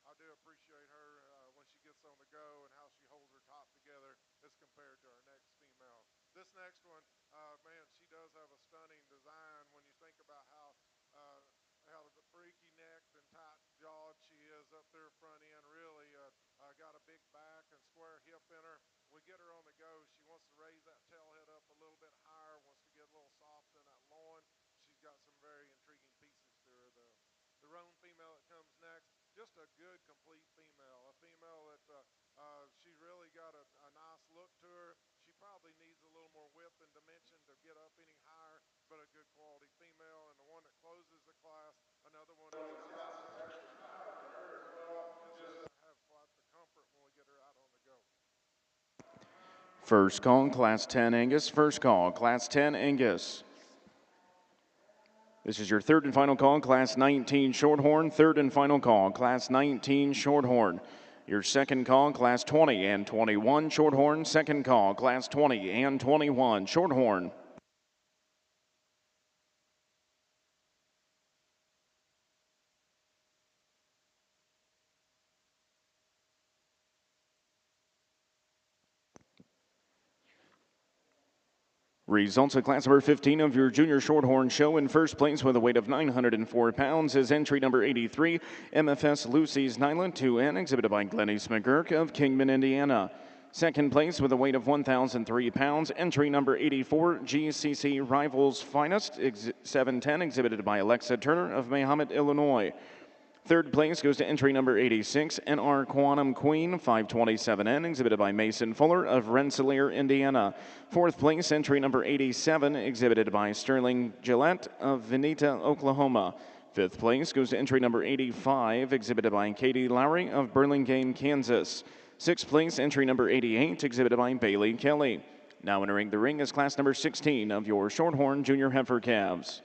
C: I do appreciate her when she gets on the go and how she holds her top together as compared to our next female. This next one, man, she does have a stunning design when you think about uh, how the freaky necked and tight jawed she is up there front end. Really got a big back and square hip in her. We get her on the go. She wants to raise that tail head up a little bit higher, wants to get a little soft in that loin. She's got some very intriguing pieces to her, though. The roan female that comes next, just a good, complete female. A female that she's really got a nice look to her. She probably needs a little more width and dimension to get up any higher, but a good quality female. And the one that closes the class, another one that just got some extra power to her as well. Just have quite the comfort when we get her out on the go.
A: First call, Class 10 Angus. First call, Class 10 Angus. This is your third and final call, Class 19 Shorthorn. Third and final call, Class 19 Shorthorn. Your second call, Class 20 and 21 Shorthorn. Second call, Class 20 and 21 Shorthorn. Results of class number 15 of your junior shorthorn show. In first place with a weight of 904 pounds is entry number 83, MFS Lucy's NAILE 2N, exhibited by Glennis McGurk of Kingman, Indiana. Second place with a weight of 1,003 pounds, entry number 84, GCC Rivals Finest 710, exhibited by Alexa Turner of Mahomet, Illinois. Third place goes to entry number 86, NR Quantum Queen 527N, exhibited by Mason Fuller of Rensselaer, Indiana. Fourth place, entry number 87, exhibited by Sterling Gillette of Vinita, Oklahoma. Fifth place goes to entry number 85, exhibited by Katie Lowry of Burlingame, Kansas. Sixth place, entry number 88, exhibited by Bailey Kelly. Now entering the ring is class number 16 of your Shorthorn Junior Heifer calves.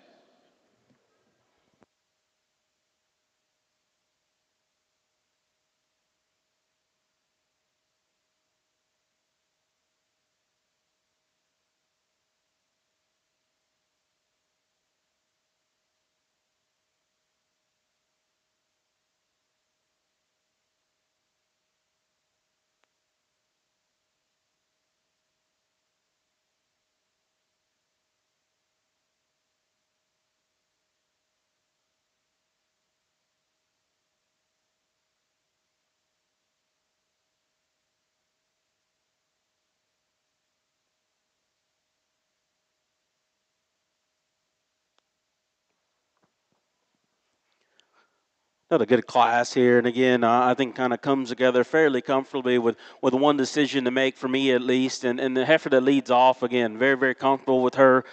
B: Another good class here, and again, I think kind of comes together fairly comfortably with one decision to make for me at least, and the heifer that leads off, again, very, very comfortable with her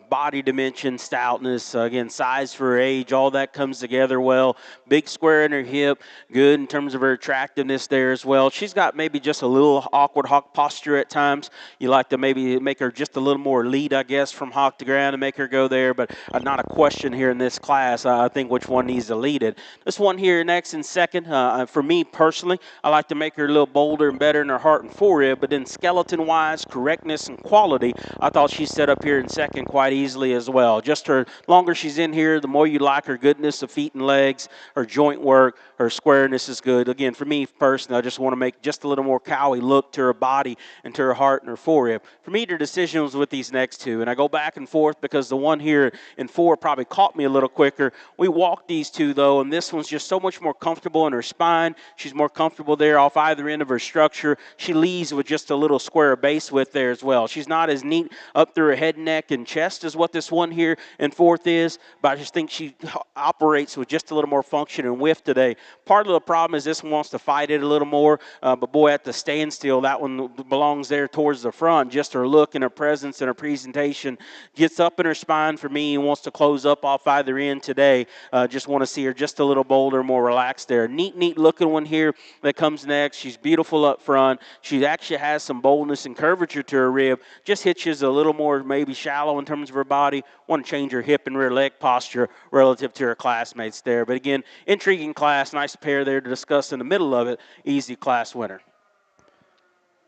B: body dimension, stoutness, again, size for her age, all that comes together well. Big square in her hip, good in terms of her attractiveness there as well. She's got maybe just a little awkward hawk posture at times. You like to maybe make her just a little more lead, I guess, from hawk to ground and make her go there, but not a question here in this class, I think, which one needs to lead it. This one here next and second, for me personally, I like to make her a little bolder and better in her heart and forehead, but then skeleton-wise, correctness and quality, I thought she set up here in second quite easily as well. Just her longer she's in here, the more you like her goodness of feet and legs, her joint work, her squareness is good. Again, for me personally, I just want to make just a little more cowy look to her body and to her heart and her forehead. For me, the decision was with these next two, and I go back and forth because the one here in 4 probably caught me a little quicker. We walked these two, though, and this one's just so much more comfortable in her spine. She's more comfortable there off either end of her structure. She leads with just a little square base width there as well. She's not as neat up through her head, neck, and chest as what this one here in 4th is, but I just think she operates with just a little more function and width today. Part of the problem is this one wants to fight it a little more, but boy, at the standstill, that one belongs there towards the front. Just her look and her presence and her presentation gets up in her spine for me and wants to close up off either end today. Just want to see her just a little bolder, more relaxed there. Neat looking one here that comes next. She's beautiful up front. She actually has some boldness and curvature to her rib. Just hitches a little more maybe shallow in terms of her body. Want to change her hip and rear leg posture relative to her classmates there. But again, intriguing class. Nice pair there to discuss in the middle of it. Easy class winner.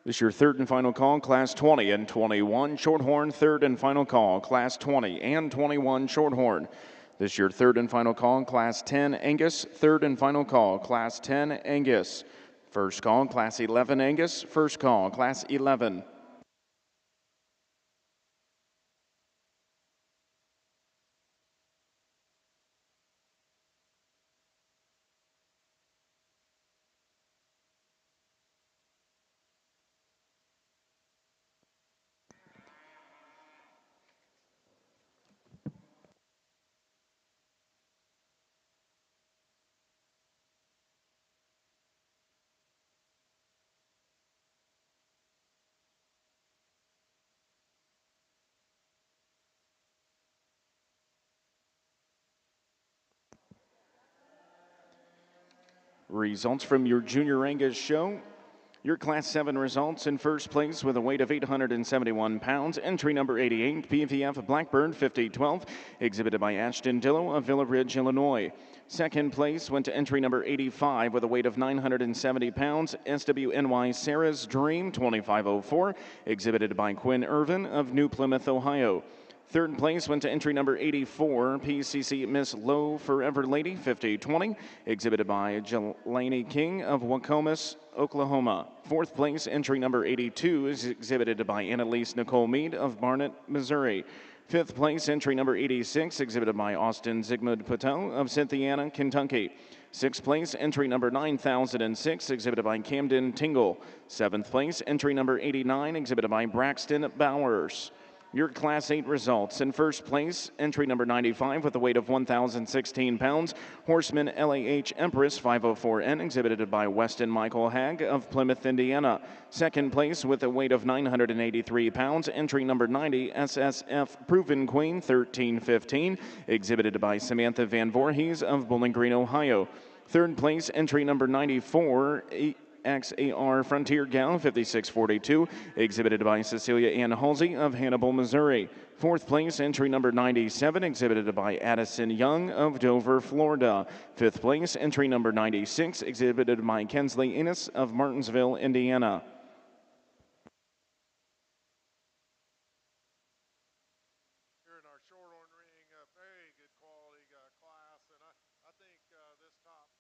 A: This is your third and final call, Class 20 and 21 Shorthorn. Third and final call, Class 20 and 21 Shorthorn. This is your third and final call, Class 10 Angus. Third and final call, Class 10 Angus. First call, Class 11 Angus. First call, Class 11. Results from your Junior Angus show. Your Class 7 results: in first place with a weight of 871 pounds, entry number 88, PVF Blackbird 5012, exhibited by Ashton Dillow of Villa Ridge, Illinois. Second place went to entry number 85 with a weight of 970 pounds, SWNY Sarah's Dream 2504, exhibited by Quinn Irvin of New Plymouth, Ohio. Third place went to entry number 84, PCC Miss Low Forever Lady 5020, exhibited by Jelani King of Wacomas, Oklahoma. Fourth place, entry number 82, is exhibited by Annalise Nicole Mead of Barnett, Missouri. Fifth place, entry number 86, exhibited by Austin Zygmunt Patel of Cynthiana, Kentucky. Sixth place, entry number 9006, exhibited by Camden Tingle. Seventh place, entry number 89, exhibited by Braxton Bowers. Your Class 8 results: in first place, entry number 95 with a weight of 1,016 pounds, Horseman LAH Empress 504N, exhibited by Weston Michael Hagg of Plymouth, Indiana. Second place with a weight of 983 pounds, entry number 90 SSF Proven Queen 1315, exhibited by Samantha Van Voorhees of Bowling Green, Ohio. Third place, entry number 94 XAR Frontier Gown 5642, exhibited by Cecilia Ann Halsey of Hannibal, Missouri. Fourth place, entry number 97, exhibited by Addison Young of Dover, Florida. Fifth place, entry number 96, exhibited by Kensley Innes of Martinsville, Indiana.
C: Here in our Shorthorn ring, a very good quality class, and I think this top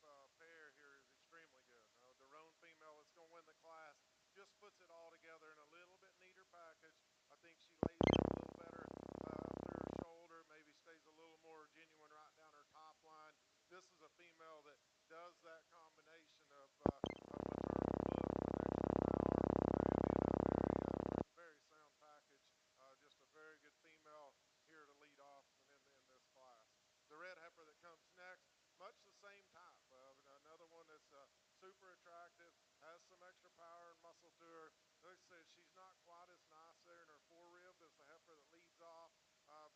C: pair here is extremely good. The roan female that's going to win the class just puts it all together in a little bit neater package. I think she lays in a little better up through her shoulder, maybe stays a little more genuine right down her top line. This is a female that does that combination of maternal look with extra power and in a very sound package. Just a very good female here to lead off in this class. The red heifer that comes next, much the same type. Another one that's super attractive, has some extra power and muscle to her. Like I said, she's not quite as nice there in her forearm as the heifer that leads off,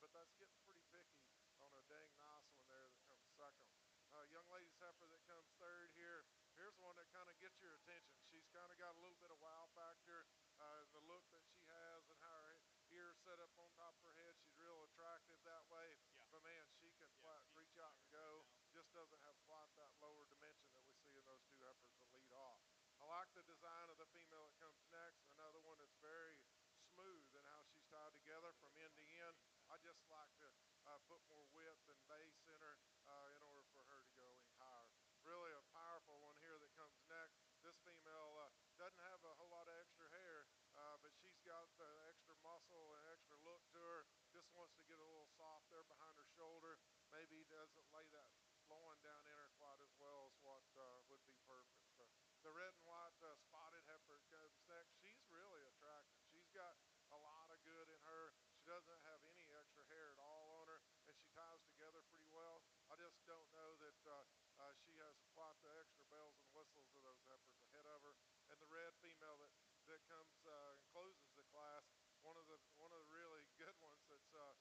C: but that's getting pretty picky on a dang nice one there that comes second. Young lady's heifer that comes third here. Here's one that kind of gets your attention. She's kind of got a little bit of wow factor. The look that she has and how her ears set up on top of her head, she's real attractive that way. Yeah. But man, she can reach out and go. Just doesn't have quite that lower dimension that we see in those two heifers that lead off. I like the design of the female that comes next. Another one that's very smooth in how she's tied together from end to end. I just like to put more width and base in order for her to go any higher. Really a powerful one here that comes next. This female doesn't have a whole lot of extra hair, but she's got the extra muscle and extra look to her. Just wants to get a little soft there behind her shoulder. Maybe doesn't lay that loin down in her quite as well as what would be perfect. The red and white spotted heifer comes next. She's really attractive. She's got a lot of good in her. She doesn't have any extra hair at all on her, and she ties together pretty well. I just don't know that she has quite the extra bells and whistles of those heifers ahead of her. And the red female that comes and closes the class, one of the really good ones that's been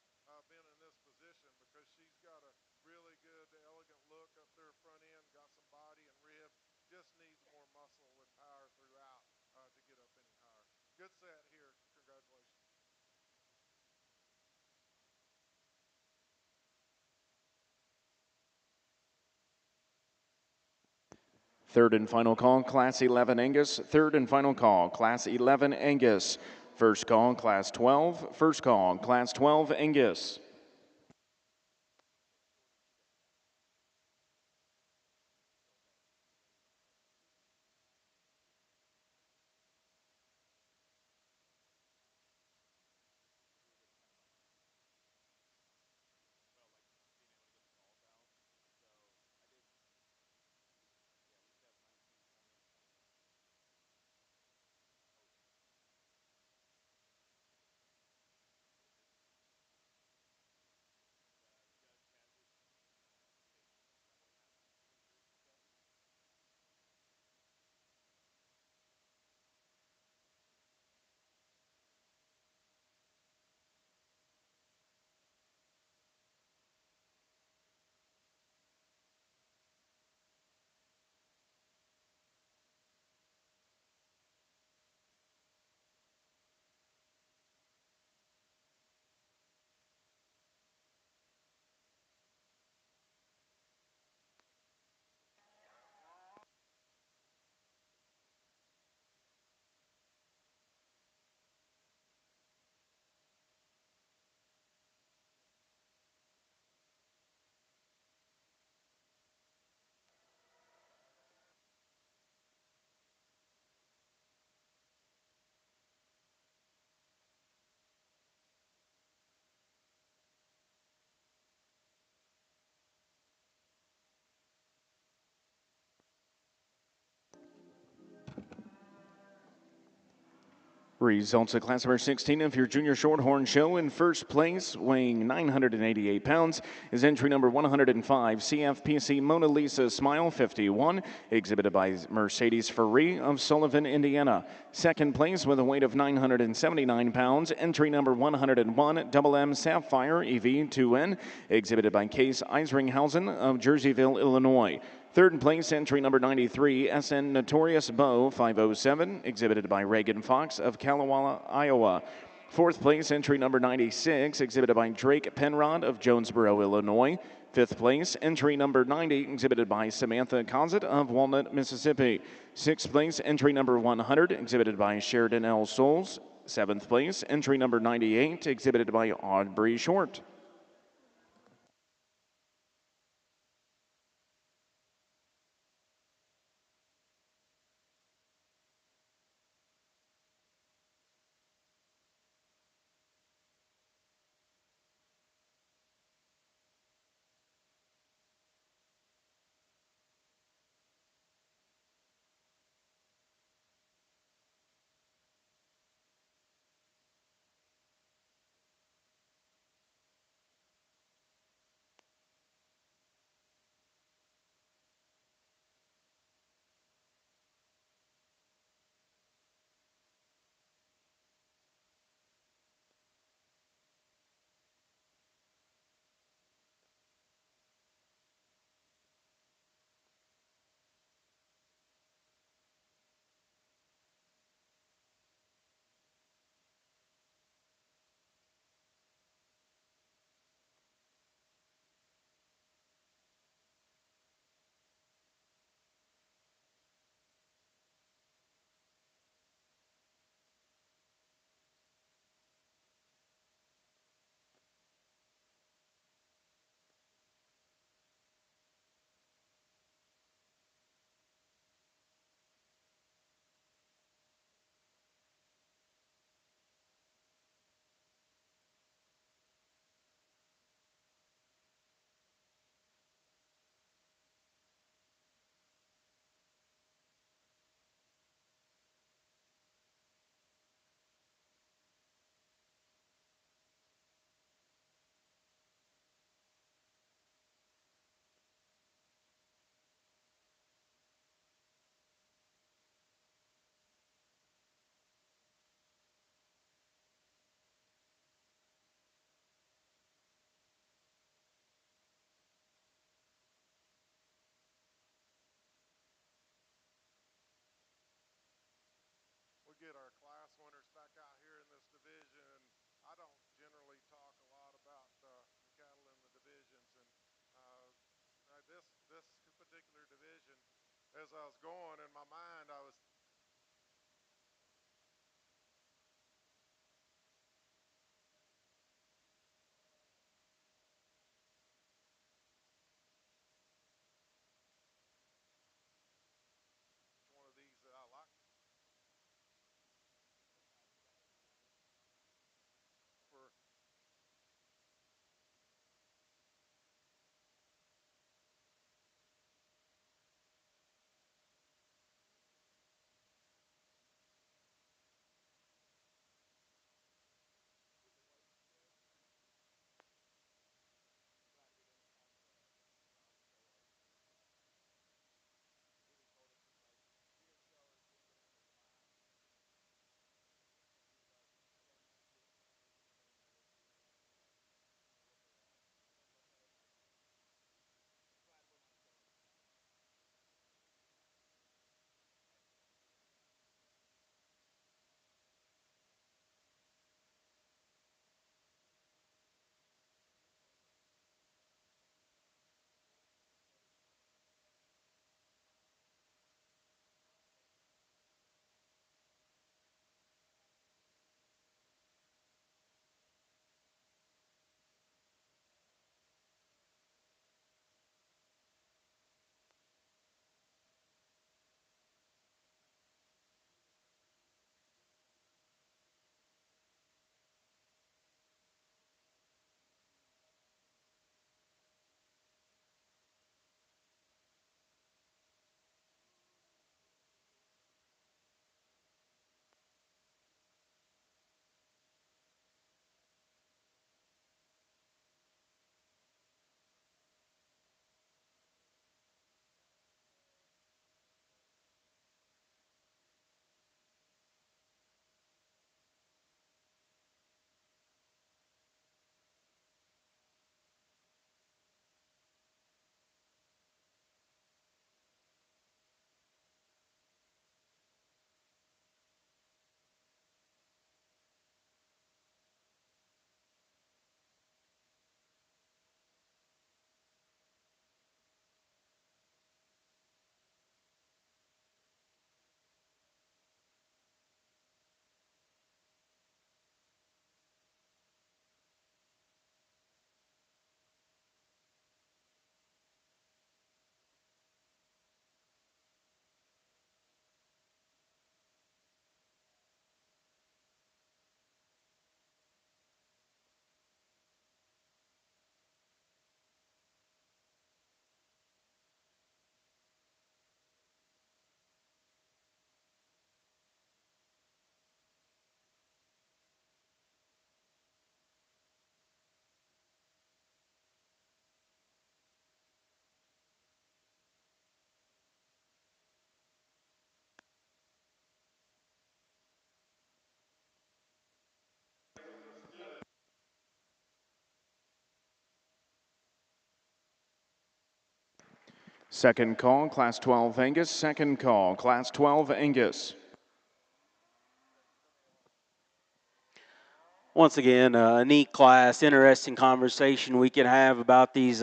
C: in this position because she's got a really good, elegant look up there front end, got some body and rib, just needs more muscle and power throughout to get up any higher. Good set here. Congratulations.
A: Third and final call, Class 11 Angus. Third and final call, Class 11 Angus. First call, Class 12. First call, Class 12 Angus. Results of class number 16 of your junior Shorthorn show. In first place, weighing 988 pounds, is entry number 105, CFPC Mona Lisa Smile 51, exhibited by Mercedes Ferree of Sullivan, Indiana. Second place, with a weight of 979 pounds, entry number 101, Double M Sapphire EV2N, exhibited by Case Eisringhausen of Jerseyville, Illinois. Third place, entry number 93, SN Notorious Bow 507, exhibited by Reagan Fox of Kalawala, Iowa. Fourth place, entry number 96, exhibited by Drake Penrod of Jonesboro, Illinois. Fifth place, entry number 90, exhibited by Samantha Cosett of Walnut, Mississippi. Sixth place, entry number 100, exhibited by Sheridan L. Souls. Seventh place, entry number 98, exhibited by Aubrey Short.
C: We get our class winners back out here in this division. I don't generally talk a lot about the cattle in the divisions, and this particular division, as I was going in my mind, I was one of these that I like for
A: Second call, Class 12 Angus. Second call, Class 12 Angus.
B: Once again, a neat class, interesting conversation we can have about these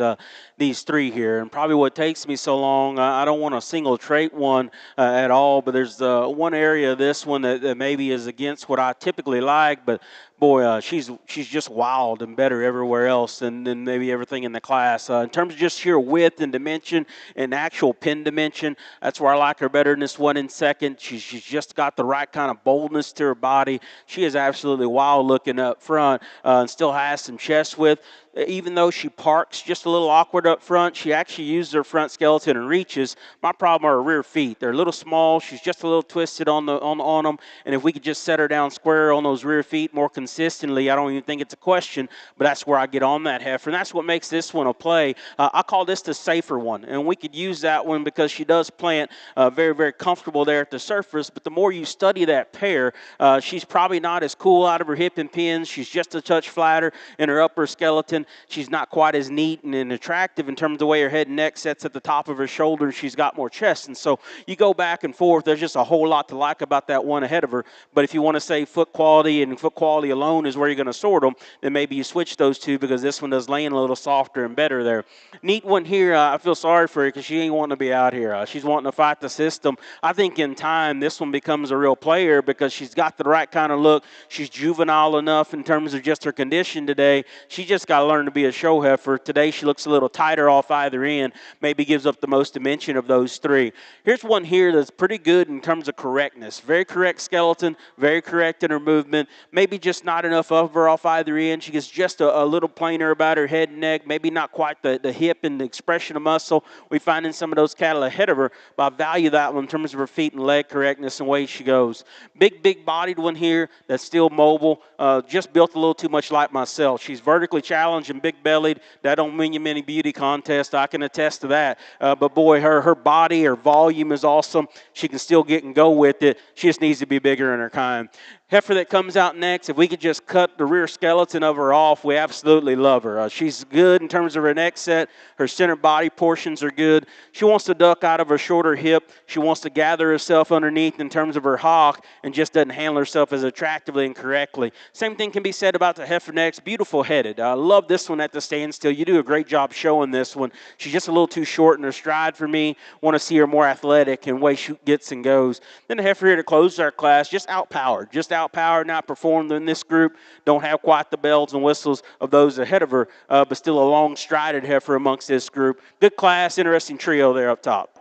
B: three here. And probably what takes me so long, I don't want to single trait one at all, but there's one area of this one that maybe is against what I typically like, but boy, she's just wild and better everywhere else than maybe everything in the class. In terms of just sheer width and dimension and actual pin dimension, that's where I like her better than this one in second. She's just got the right kind of boldness to her body. She is absolutely wild looking up front and still has some chest width. Even though she parks just a little awkward up front, she actually uses her front skeleton and reaches. My problem are her rear feet. They're a little small. She's just a little twisted on them. And if we could just set her down square on those rear feet more consistently, I don't even think it's a question. But that's where I get on that heifer, and that's what makes this one a play. I call this the safer one, and we could use that one because she does plant very, very comfortable there at the surface. But the more you study that pair, she's probably not as cool out of her hip and pins. She's just a touch flatter in her upper skeleton. She's not quite as neat and attractive in terms of the way her head and neck sets at the top of her shoulders. She's got more chest. And so you go back and forth. There's just a whole lot to like about that one ahead of her. But if you want to say foot quality and foot quality alone is where you're going to sort them, then maybe you switch those two because this one does land a little softer and better there. Neat one here. I feel sorry for her because she ain't wanting to be out here. She's wanting to fight the system. I think in time this one becomes a real player because she's got the right kind of look. She's juvenile enough in terms of just her condition today. She just got to learn to be a show heifer. Today she looks a little tighter off either end, maybe gives up the most dimension of those three. Here's one here that's pretty good in terms of correctness. Very correct skeleton, very correct in her movement, maybe just not enough of her off either end. She gets just a little plainer about her head and neck, maybe not quite the hip and the expression of muscle we find in some of those cattle ahead of her, but I value that one in terms of her feet and leg correctness and way she goes. Big bodied one here that's still mobile, just built a little too much like myself. She's vertically challenged and big bellied. That don't mean you many beauty contests. I can attest to that. But boy, her body, her volume is awesome. She can still get and go with it. She just needs to be bigger in her kind. Heifer that comes out next, if we could just cut the rear skeleton of her off, we absolutely love her. She's good in terms of her neck set. Her center body portions are good. She wants to duck out of her shorter hip. She wants to gather herself underneath in terms of her hock and just doesn't handle herself as attractively and correctly. Same thing can be said about the heifer next. Beautiful headed. I love this one at the standstill. You do a great job showing this one. She's just a little too short in her stride for me. Want to see her more athletic and way she gets and goes. Then the heifer here to close our class, just outpowered, not performed in this group. Don't have quite the bells and whistles of those ahead of her, but still a long strided heifer amongst this group. Good class, interesting trio there up top.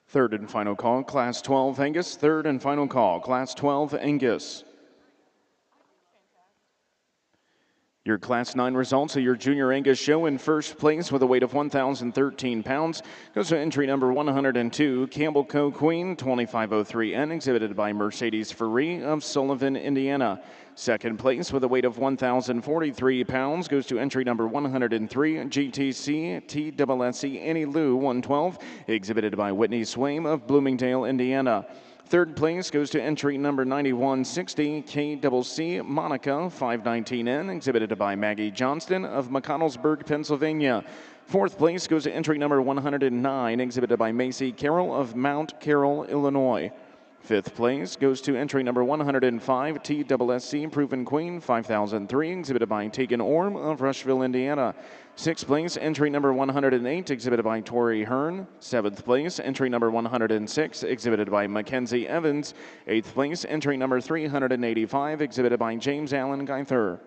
A: Third and final call, Class 12 Angus. Third and final call, Class 12 Angus. Your Class 9 results of your Junior Angus show. In first place with a weight of 1,013 pounds goes to entry number 102, Campbell Co. Queen, 2503N, exhibited by Mercedes Ferree of Sullivan, Indiana. Second place with a weight of 1,043 pounds goes to entry number 103, GTC TSSE Annie Lou 112, exhibited by Whitney Swaim of Bloomingdale, Indiana. Third place goes to entry number 9160, KCC Monica 519N, exhibited by Maggie Johnston of McConnellsburg, Pennsylvania. Fourth place goes to entry number 109, exhibited by Macy Carroll of Mount Carroll, Illinois. Fifth place goes to entry number 105, TSSC Proven Queen 5003, exhibited by Tegan Orm of Rushville, Indiana. Sixth place, entry number 108, exhibited by Tori Hearn. Seventh place, entry number 106, exhibited by Mackenzie Evans. Eighth place, entry number 385, exhibited by James Allen Geither.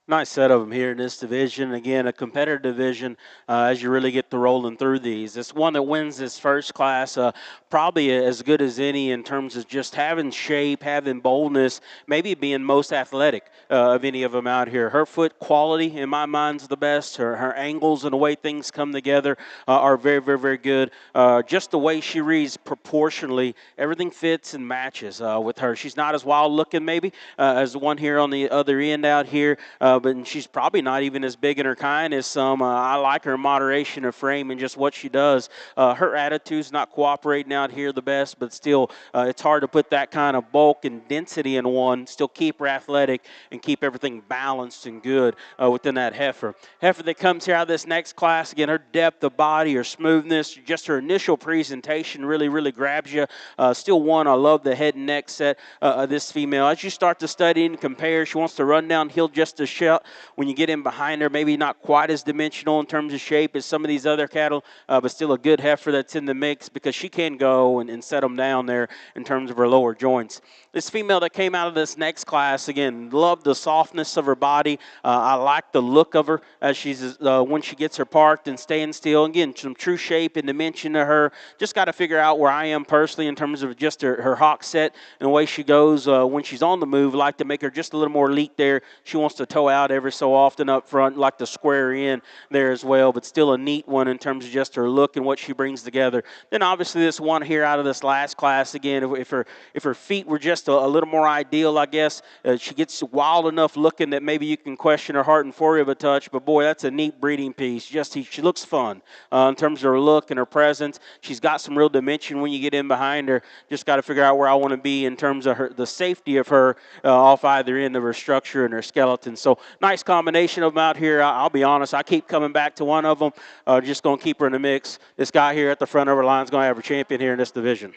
B: Nice set of them here in this division. Again, a competitive division as you really get to rolling through these. It's one that wins this first class, probably as good as any in terms of just having shape, having boldness, maybe being most athletic of any of them out here. Her foot quality, in my mind, is the best. Her angles and the way things come together are very, very, very good. Just the way she reads proportionally, everything fits and matches with her. She's not as wild looking, maybe, as the one here on the other end out here, but she's probably not even as big in her kind as some. I like her moderation of frame and just what she does. Her attitude's not cooperating out here the best, but still, it's hard to put that kind of bulk and density in one, still keep her athletic and keep everything balanced and good within that heifer. Heifer that comes here out of this next class, again, her depth of body, her smoothness, just her initial presentation really, really grabs you. Still one, I love the head and neck set of this female. As you start to study and compare, she wants to run downhill just a shot. When you get in behind her, maybe not quite as dimensional in terms of shape as some of these other cattle, but still a good heifer that's in the mix because she can go and set them down there in terms of her lower joints. This female that came out of this next class, again, love the softness of her body. I like the look of her as she's when she gets her parked and staying still. Again, some true shape and dimension to her. Just got to figure out where I am personally in terms of just her hock set and the way she goes when she's on the move. Like to make her just a little more elite there. She wants to toe out every so often up front, like to square in there as well, but still a neat one in terms of just her look and what she brings together. Then obviously this one here out of this last class, again, if her feet were just a little more ideal, I guess, she gets wild enough looking that maybe you can question her heart and forehead of a touch, but boy, that's a neat breeding piece. Just she looks fun in terms of her look and her presence. She's got some real dimension when you get in behind her. Just got to figure out where I want to be in terms of the safety of her off either end of her structure and her skeleton. So nice combination of them out here. I'll be honest, I keep coming back to one of them. Just going to keep her in the mix. This guy here at the front of our line is going to have a champion here in this division.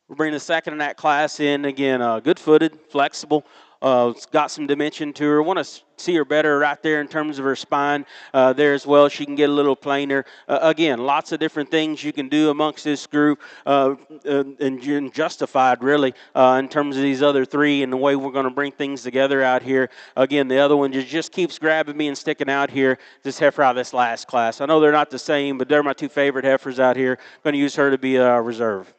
B: We're bringing the second in that class in again. Good-footed, flexible. It's got some dimension to her. Want to see her better right there in terms of her spine there as well. She can get a little plainer. Again, lots of different things you can do amongst this group and justified really in terms of these other three and the way we're going to bring things together out here. Again, the other one just keeps grabbing me and sticking out here. This heifer out of this last class. I know they're not the same, but they're my two favorite heifers out here. Going to use her to be a reserve.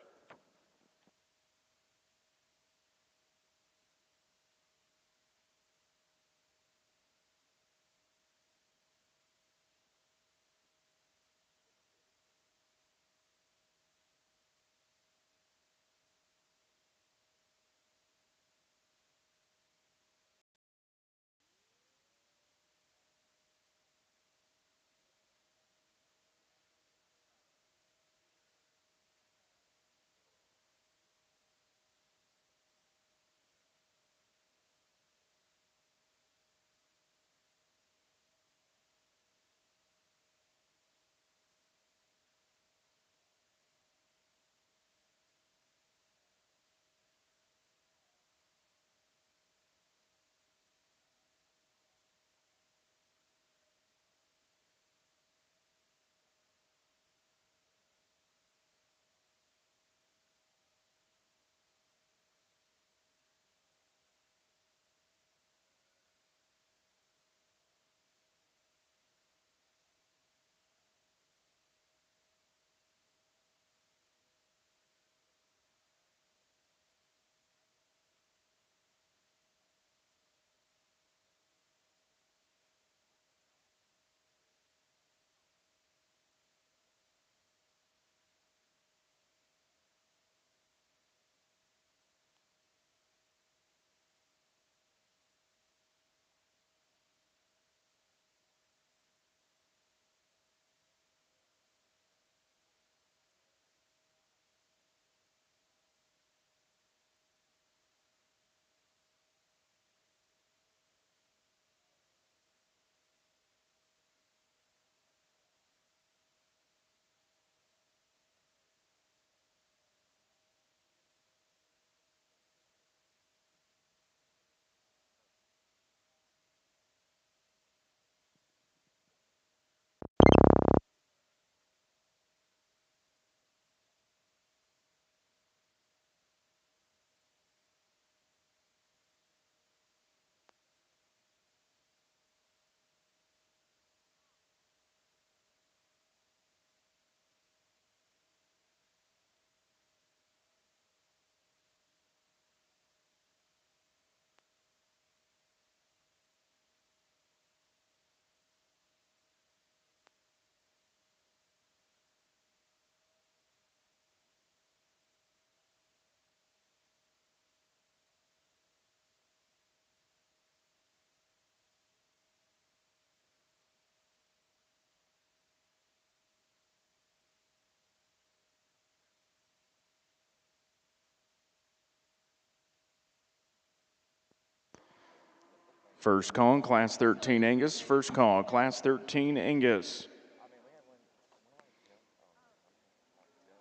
A: First call, Class 13 Angus. First call, Class 13 Angus.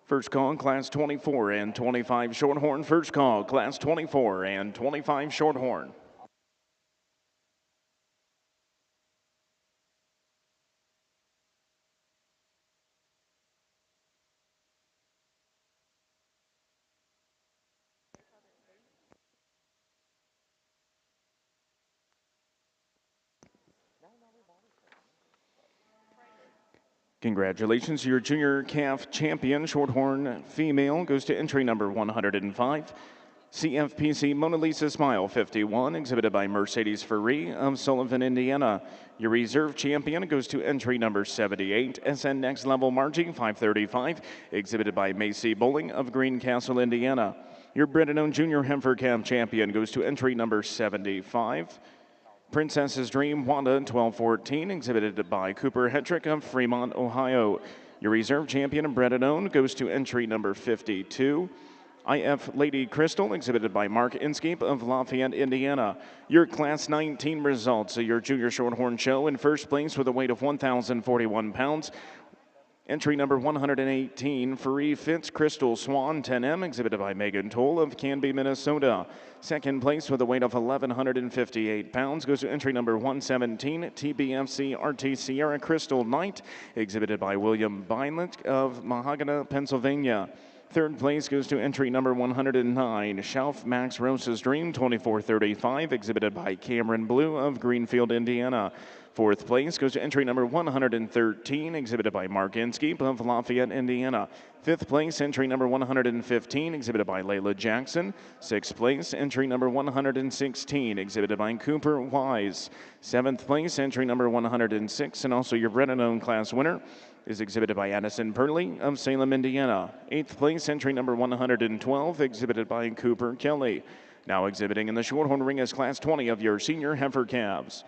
A: First call, Class 24 and 25 Shorthorn. First call, Class 24 and 25 Shorthorn. Congratulations, your junior calf champion, Shorthorn female, goes to entry number 105. CFPC Mona Lisa Smile 51, exhibited by Mercedes Ferree of Sullivan, Indiana. Your reserve champion goes to entry number 78. SN Next Level Margie 535, exhibited by Macy Bowling of Greencastle, Indiana. Your bred and owned junior heifer calf champion goes to entry number 75. Princess's Dream Wanda 1214, exhibited by Cooper Hetrick of Fremont, Ohio. Your reserve champion and bred and owned goes to entry number 52. IF Lady Crystal, exhibited by Mark Inskeep of Lafayette, Indiana. Your Class 19 results of your Junior Shorthorn Show: in first place with a weight of 1,041 pounds. Entry number 118, Free Fitz Crystal Swan 10M, exhibited by Megan Toll of Canby, Minnesota. Second place with a weight of 1,158 pounds goes to entry number 117, TBFC RT Sierra Crystal Knight, exhibited by William Beinlet of Mahogany, Pennsylvania. Third place goes to entry number 109, Schauf Max Rosa's Dream 2435, exhibited by Cameron Blue of Greenfield, Indiana. Fourth place goes to entry number 113, exhibited by Mark Inskeep of Lafayette, Indiana. Fifth place, entry number 115, exhibited by Layla Jackson. Sixth place, entry number 116, exhibited by Cooper Wise. Seventh place, entry number 106, and also your bred and owned class winner is exhibited by Addison Purley of Salem, Indiana. Eighth place, entry number 112, exhibited by Cooper Kelly. Now exhibiting in the Shorthorn ring is Class 20 of your senior heifer calves.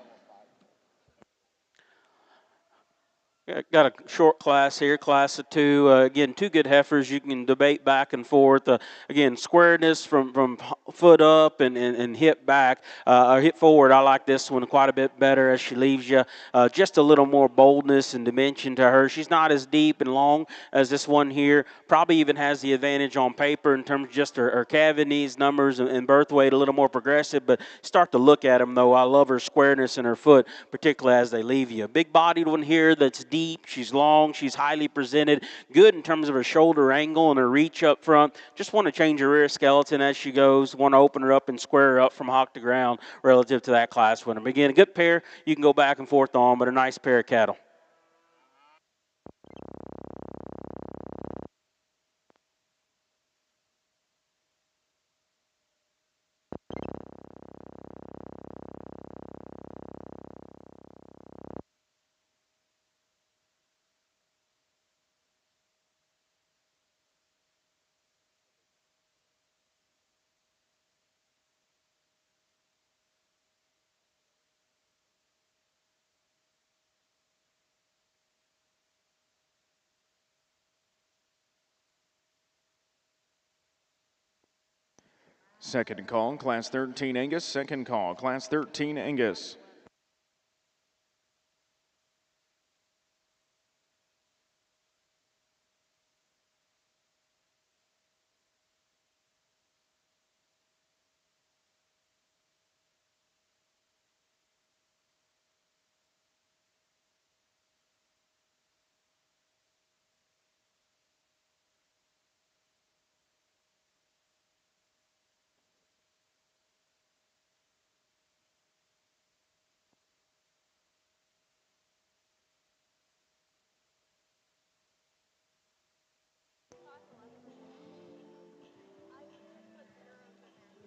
B: Got a short class here, class of two. Again, two good heifers. You can debate back and forth. Again, squareness from foot up and hip back, or hip forward. I like this one quite a bit better as she leaves you. Just a little more boldness and dimension to her. She's not as deep and long as this one here. Probably even has the advantage on paper in terms of just her calving knees, numbers, and birth weight, a little more progressive. But start to look at them, though. I love her squareness in her foot, particularly as they leave you. Big-bodied one here that's deep. She's long. She's highly presented. Good in terms of her shoulder angle and her reach up front. Just want to change her rear skeleton as she goes. Want to open her up and square her up from hock to ground relative to that class winner. But again, a good pair you can go back and forth on, but a nice pair of cattle.
A: Second call, Class 13 Angus. Second call, Class 13 Angus.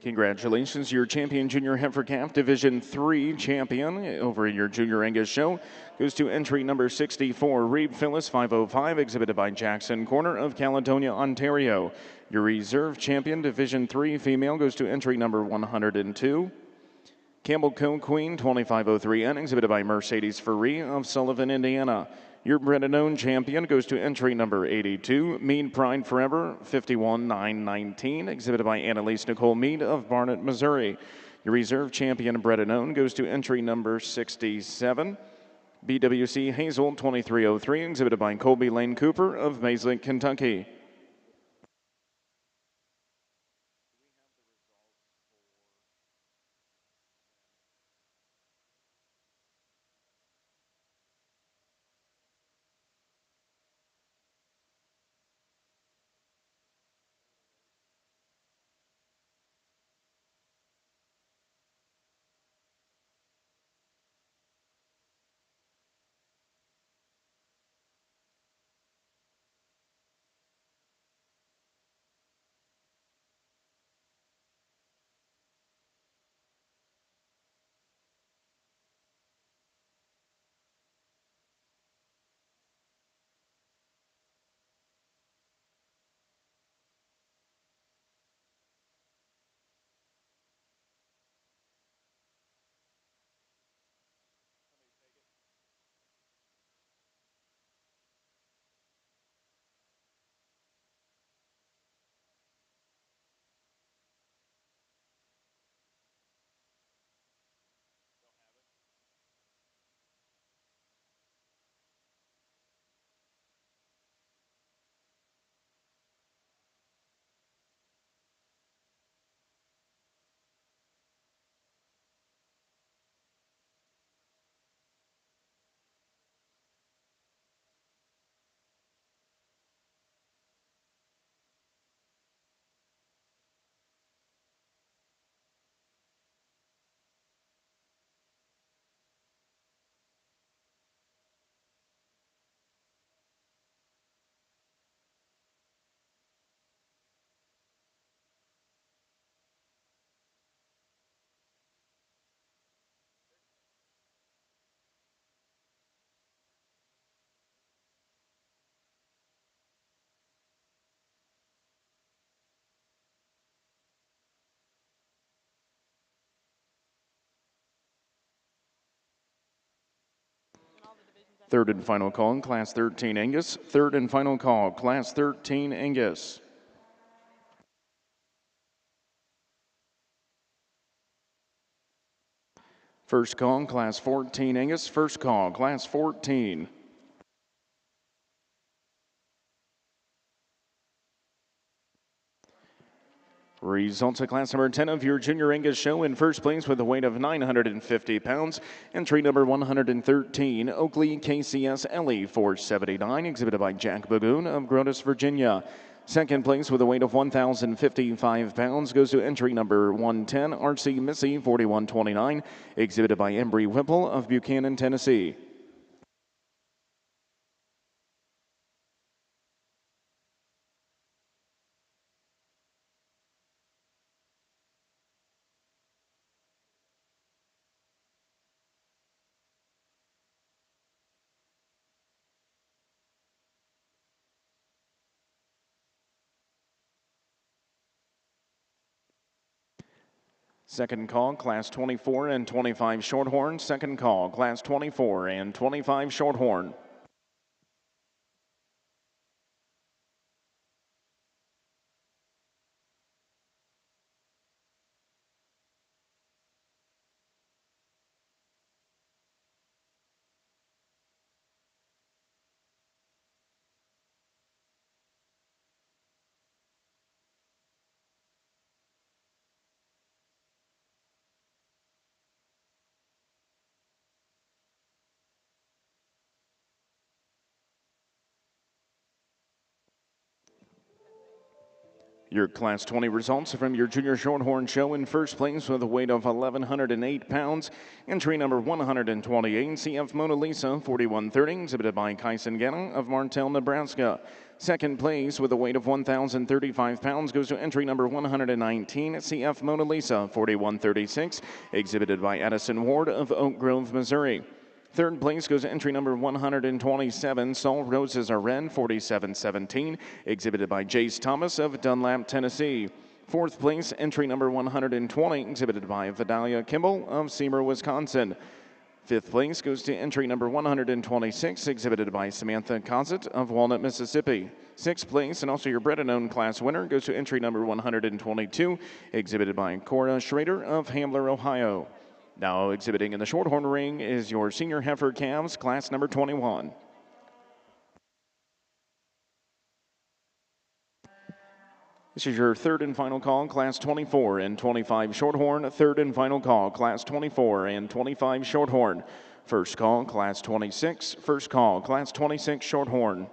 A: Congratulations, your champion junior heifer calf Division 3 champion over in your junior Angus show goes to entry number 64, Reed Phyllis 505, exhibited by Jackson Corner of Caledonia, Ontario. Your reserve champion Division 3 female goes to entry number 102. Campbell Co. Queen 2503N, exhibited by Mercedes Ferree of Sullivan, Indiana. Your bred and owned champion goes to entry number 82, Mead Pride Forever 51919, exhibited by Annalise Nicole Mead of Barnett, Missouri. Your reserve champion, bred and owned, goes to entry number 67. BWC Hazel 2303, exhibited by Colby Lane Cooper of Maysville, Kentucky. Third and final call, Class 13 Angus. Third and final call, Class 13 Angus. First call, Class 14 Angus. First call, Class 14. Results of class number 10 of your Junior Angus show. In first place with a weight of 950 pounds, entry number 113, Oakley KCS Ellie 479, exhibited by Jack Bagoon of Grotus, Virginia. Second place with a weight of 1,055 pounds goes to entry number 110, RC Missy 4129, exhibited by Embry Whipple of Buchanan, Tennessee. Second call, Class 24 and 25 Shorthorn. Second call, Class 24 and 25 Shorthorn. Your Class 20 results from your Junior Shorthorn show. In first place with a weight of 1,108 pounds, entry number 128, CF Mona Lisa 4130, exhibited by Kyson Ganna of Martell, Nebraska. Second place with a weight of 1,035 pounds goes to entry number 119, CF Mona Lisa 4136, exhibited by Addison Ward of Oak Grove, Missouri. Third place goes to entry number 127, Saul Roses Are Red 4717, exhibited by Jace Thomas of Dunlap, Tennessee. Fourth place, entry number 120, exhibited by Vidalia Kimball of Seymour, Wisconsin. Fifth place goes to entry number 126, exhibited by Samantha Cosett of Walnut, Mississippi. Sixth place, and also your bred and owned class winner, goes to entry number 122, exhibited by Cora Schrader of Hamler, Ohio. Now exhibiting in the Shorthorn ring is your senior heifer calves, class number 21. This is your third and final call, class 24 and 25 Shorthorn. Third and final call, class 24 and 25 Shorthorn. First call, class 26. First call, class 26 Shorthorn.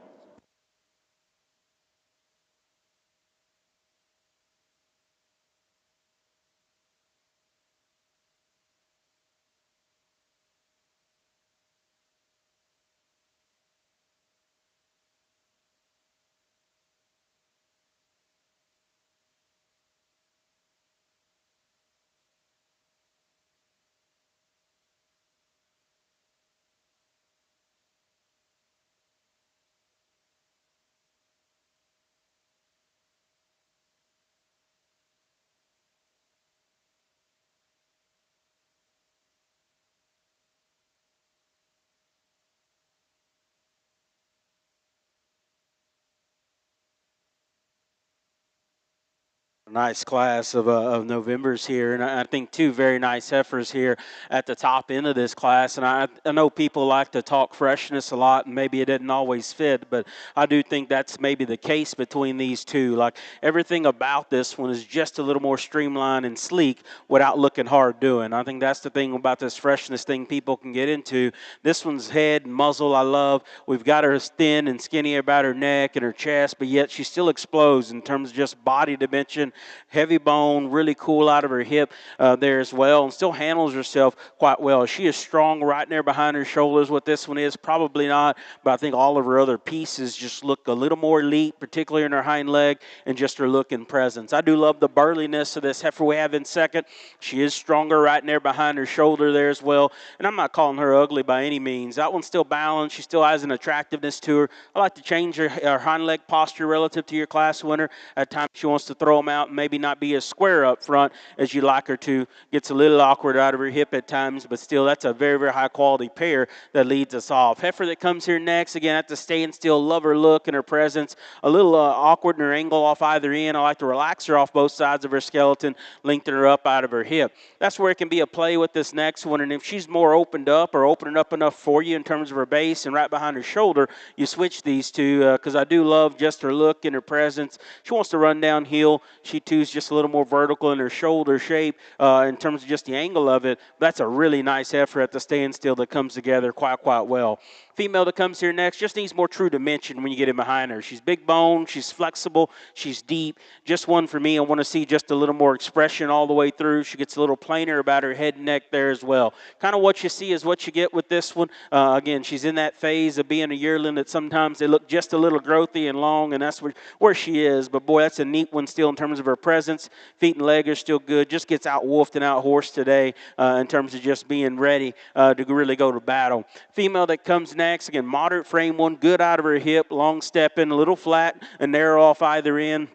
B: Nice class of Novembers here, and I think two very nice heifers here at the top end of this class. And I know people like to talk freshness a lot, and maybe it didn't always fit, but I do think that's maybe the case between these two. Like everything about this one is just a little more streamlined and sleek without looking hard doing. I think that's the thing about this freshness thing people can get into. This one's head and muzzle I love. We've got her thin and skinny about her neck and her chest, but yet she still explodes in terms of just body dimension. Heavy bone, really cool out of her hip there as well, and still handles herself quite well. She is strong right there behind her shoulders. What this one is, probably not, but I think all of her other pieces just look a little more elite, particularly in her hind leg and just her look and presence. I do love the burliness of this heifer we have in second. She is stronger right there behind her shoulder there as well, and I'm not calling her ugly by any means. That one's still balanced. She still has an attractiveness to her. I like to change her hind leg posture relative to your class winner. At times she wants to throw them out and maybe not be as square up front as you like her to. Gets a little awkward out of her hip at times, but still that's a very, very high quality pair that leads us off. Heifer that comes here next, again, at the stand still, love her look and her presence. A little awkward in her angle off either end. I like to relax her off both sides of her skeleton, lengthen her up out of her hip. That's where it can be a play with this next one, and if she's more opened up or opening up enough for you in terms of her base and right behind her shoulder, you switch these two because I do love just her look and her presence. She wants to run downhill. She too is just a little more vertical in her shoulder shape in terms of just the angle of it. That's a really nice heifer at the standstill that comes together quite well. Female that comes here next just needs more true dimension when you get in behind her. She's big bone, she's flexible, she's deep. Just one for me. I want to see just a little more expression all the way through. She gets a little plainer about her head and neck there as well. Kind of what you see is what you get with this one. Again, she's in that phase of being a yearling that sometimes they look just a little growthy and long, and that's where she is. But boy, that's a neat one still in terms of her presence. Feet and leg are still good. Just gets out wolfed and out horsed today in terms of just being ready to really go to battle. Female that comes next, again, moderate frame one, good out of her hip, long stepping, a little flat and narrow off either end.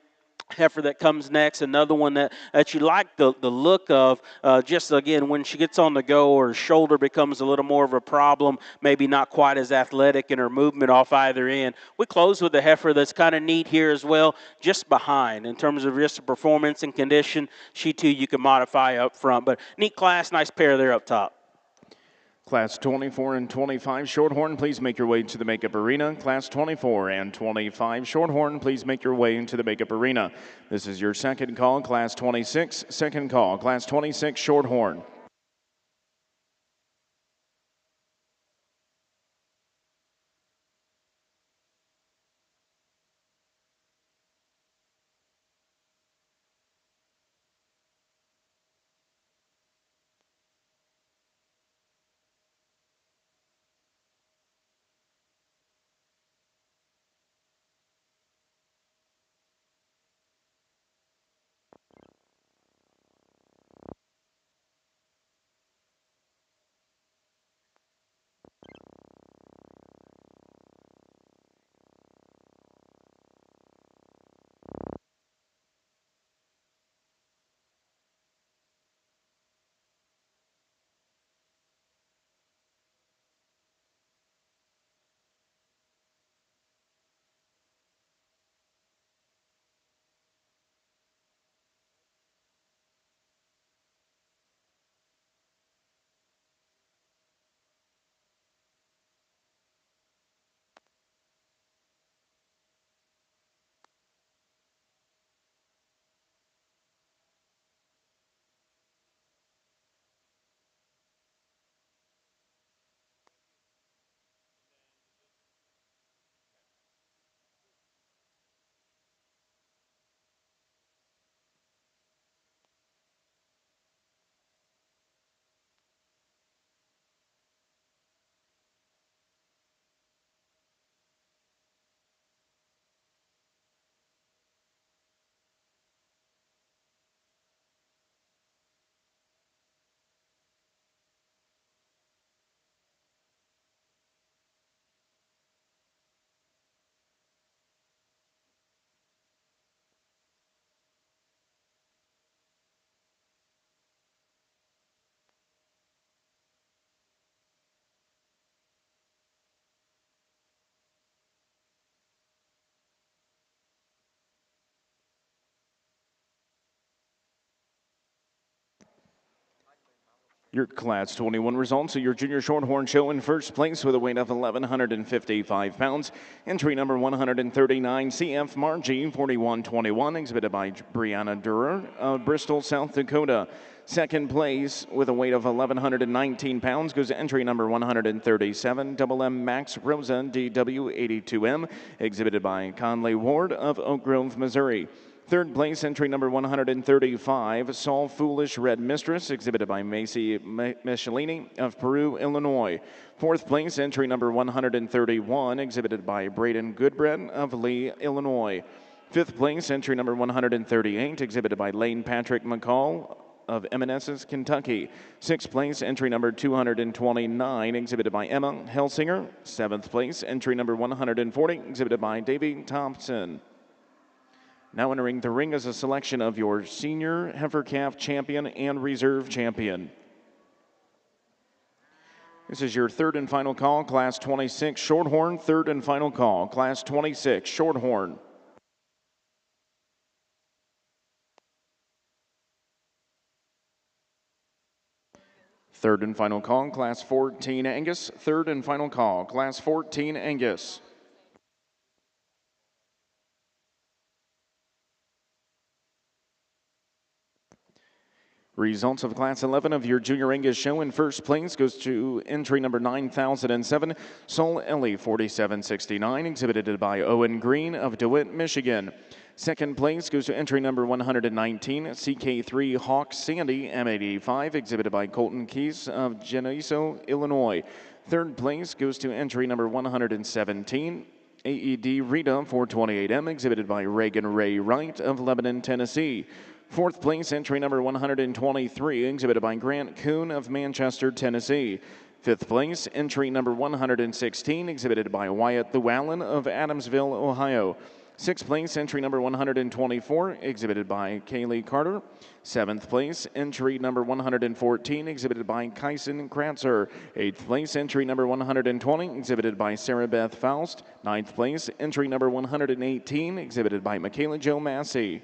B: Heifer that comes next, another one that you like the look of. Just again, when she gets on the go, or her shoulder becomes a little more of a problem, maybe not quite as athletic in her movement off either end. We close with a heifer that's kind of neat here as well, just behind in terms of just performance and condition. She too you can modify up front, but neat class, nice pair there up top.
A: Class 24 and 25 Shorthorn, please make your way to the makeup arena. Class 24 and 25 Shorthorn, please make your way into the makeup arena. This is your second call, Class 26. Second call, Class 26 Shorthorn. Your Class 21 results of your Junior Shorthorn show in first place with a weight of 1,155 pounds. Entry number 139, CF Margie 4121, exhibited by Brianna Durer of Bristol, South Dakota. Second place with a weight of 1,119 pounds goes entry number 137, Double M Max Rosa DW82M, exhibited by Conley Ward of Oak Grove, Missouri. Third place, entry number 135, Saul Foolish Red Mistress, exhibited by Macy Michelini of Peru, Illinois. Fourth place, entry number 131, exhibited by Braden Goodbread of Lee, Illinois. Fifth place, entry number 138, exhibited by Lane Patrick McCall of Evanescence, Kentucky. Sixth place, entry number 229, exhibited by Emma Helsinger. Seventh place, entry number 140, exhibited by Davey Thompson. Now entering the ring is a selection of your senior heifer calf champion and reserve champion. This is your third and final call, Class 26 Shorthorn. Third and final call, Class 26 Shorthorn. Third and final call, Class 14 Angus. Third and final call, Class 14 Angus. Results of Class 11 of your Junior Angus show in first place goes to entry number 9007, Sol Ellie 4769, exhibited by Owen Green of DeWitt, Michigan. Second place goes to entry number 119, CK3 Hawk Sandy M85, exhibited by Colton Keys of Geneseo, Illinois. Third place goes to entry number 117, AED Rita 428M, exhibited by Reagan Ray Wright of Lebanon, Tennessee. Fourth place, entry number 123, exhibited by Grant Kuhn of Manchester, Tennessee. Fifth place, entry number 116, exhibited by Wyatt Llewellyn of Adamsville, Ohio. Sixth place, entry number 124, exhibited by Kaylee Carter. Seventh place, entry number 114, exhibited by Kyson Kratzer. Eighth place, entry number 120, exhibited by Sarah Beth Faust. Ninth place, entry number 118, exhibited by Michaela Jo Massey.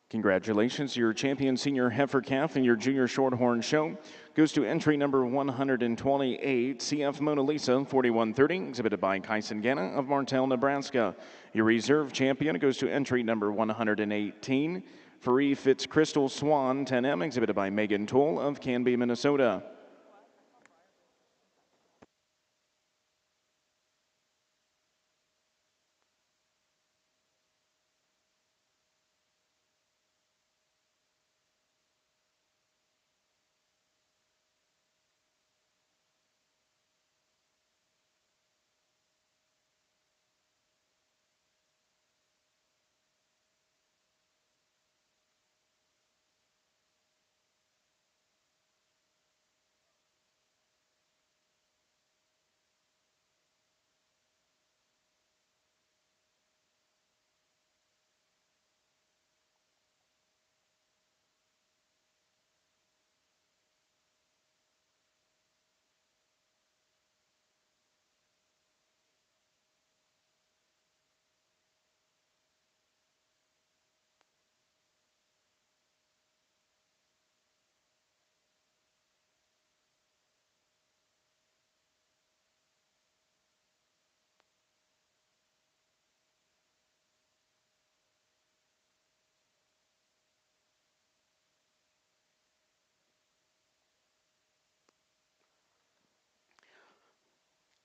A: Congratulations, your champion senior heifer calf in your junior shorthorn show goes to entry number 128, CF Mona Lisa 4130, exhibited by Kyson Ganna of Martell, Nebraska. Your reserve champion goes to entry number 118, Free Fitz Crystal Swan 10M, exhibited by Megan Toll of Canby, Minnesota.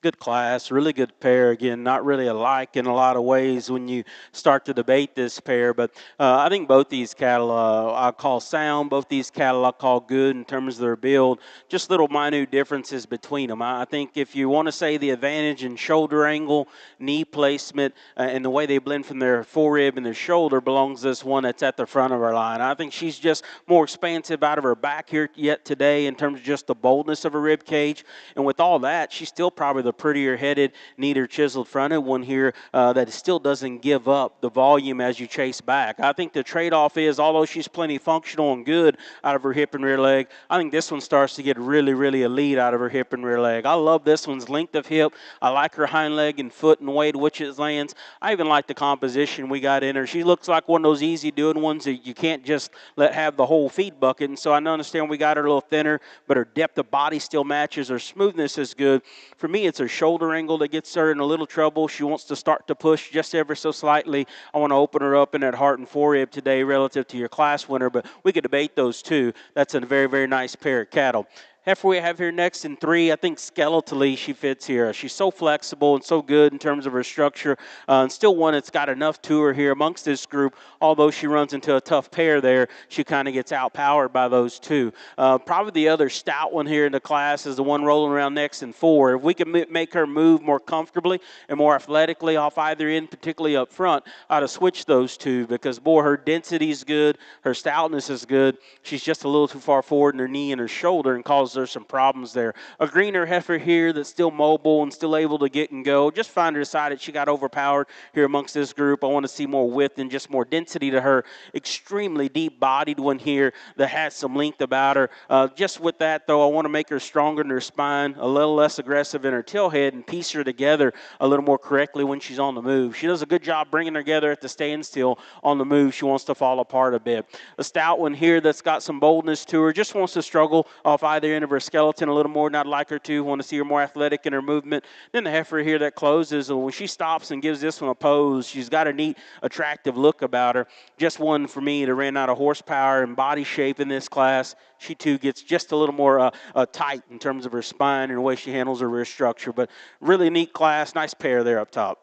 B: Good class, really good pair. Again, not really alike in a lot of ways when you start to debate this pair, but I think both these cattle I call sound, both these cattle I call good in terms of their build. Just little minute differences between them. I think if you want to say the advantage in shoulder angle, knee placement, and the way they blend from their forerib and their shoulder belongs to this one that's at the front of her line. I think she's just more expansive out of her back here yet today in terms of just the boldness of her rib cage. And with all that, she's still probably the prettier headed, neater chiseled fronted one here that still doesn't give up the volume as you chase back. I think the trade-off is, although she's plenty functional and good out of her hip and rear leg, I think this one starts to get really, really elite out of her hip and rear leg. I love this one's length of hip. I like her hind leg and foot and weight, which it lands. I even like the composition we got in her. She looks like one of those easy doing ones that you can't just let have the whole feed bucket. And so I understand we got her a little thinner, but her depth of body still matches. Her smoothness is good. For me, it's her shoulder angle that gets her in a little trouble. She wants to start to push just ever so slightly. I want to open her up in that heart and forerib today relative to your class winner, but we could debate those two. That's a very, very nice pair of cattle. Heifer we have here next in 3, I think skeletally she fits here. She's so flexible and so good in terms of her structure, and still one that's got enough to her here amongst this group. Although she runs into a tough pair there, she kind of gets outpowered by those two. Probably the other stout one here in the class is the one rolling around next in 4. If we can make her move more comfortably and more athletically off either end, particularly up front, I'd have switched those two because, boy, her density is good, her stoutness is good. She's just a little too far forward in her knee and her shoulder and causes her some problems there. A greener heifer here that's still mobile and still able to get and go. Just find her decided she got overpowered here amongst this group. I want to see more width and just more density to her. Extremely deep-bodied one here that has some length about her. Just with that, though, I want to make her stronger in her spine, a little less aggressive in her tailhead, and piece her together a little more correctly when she's on the move. She does a good job bringing her together at the standstill. On the move, she wants to fall apart a bit. A stout one here that's got some boldness to her, just wants to struggle off either end of her skeleton a little more than I'd like her to. Want to see her more athletic in her movement. Then the heifer here that closes, and when she stops and gives this one a pose, she's got a neat, attractive look about her. Just one for me that ran out of horsepower and body shape in this class. She too gets just a little more tight in terms of her spine and the way she handles her rear structure. But really neat class, nice pair there up top.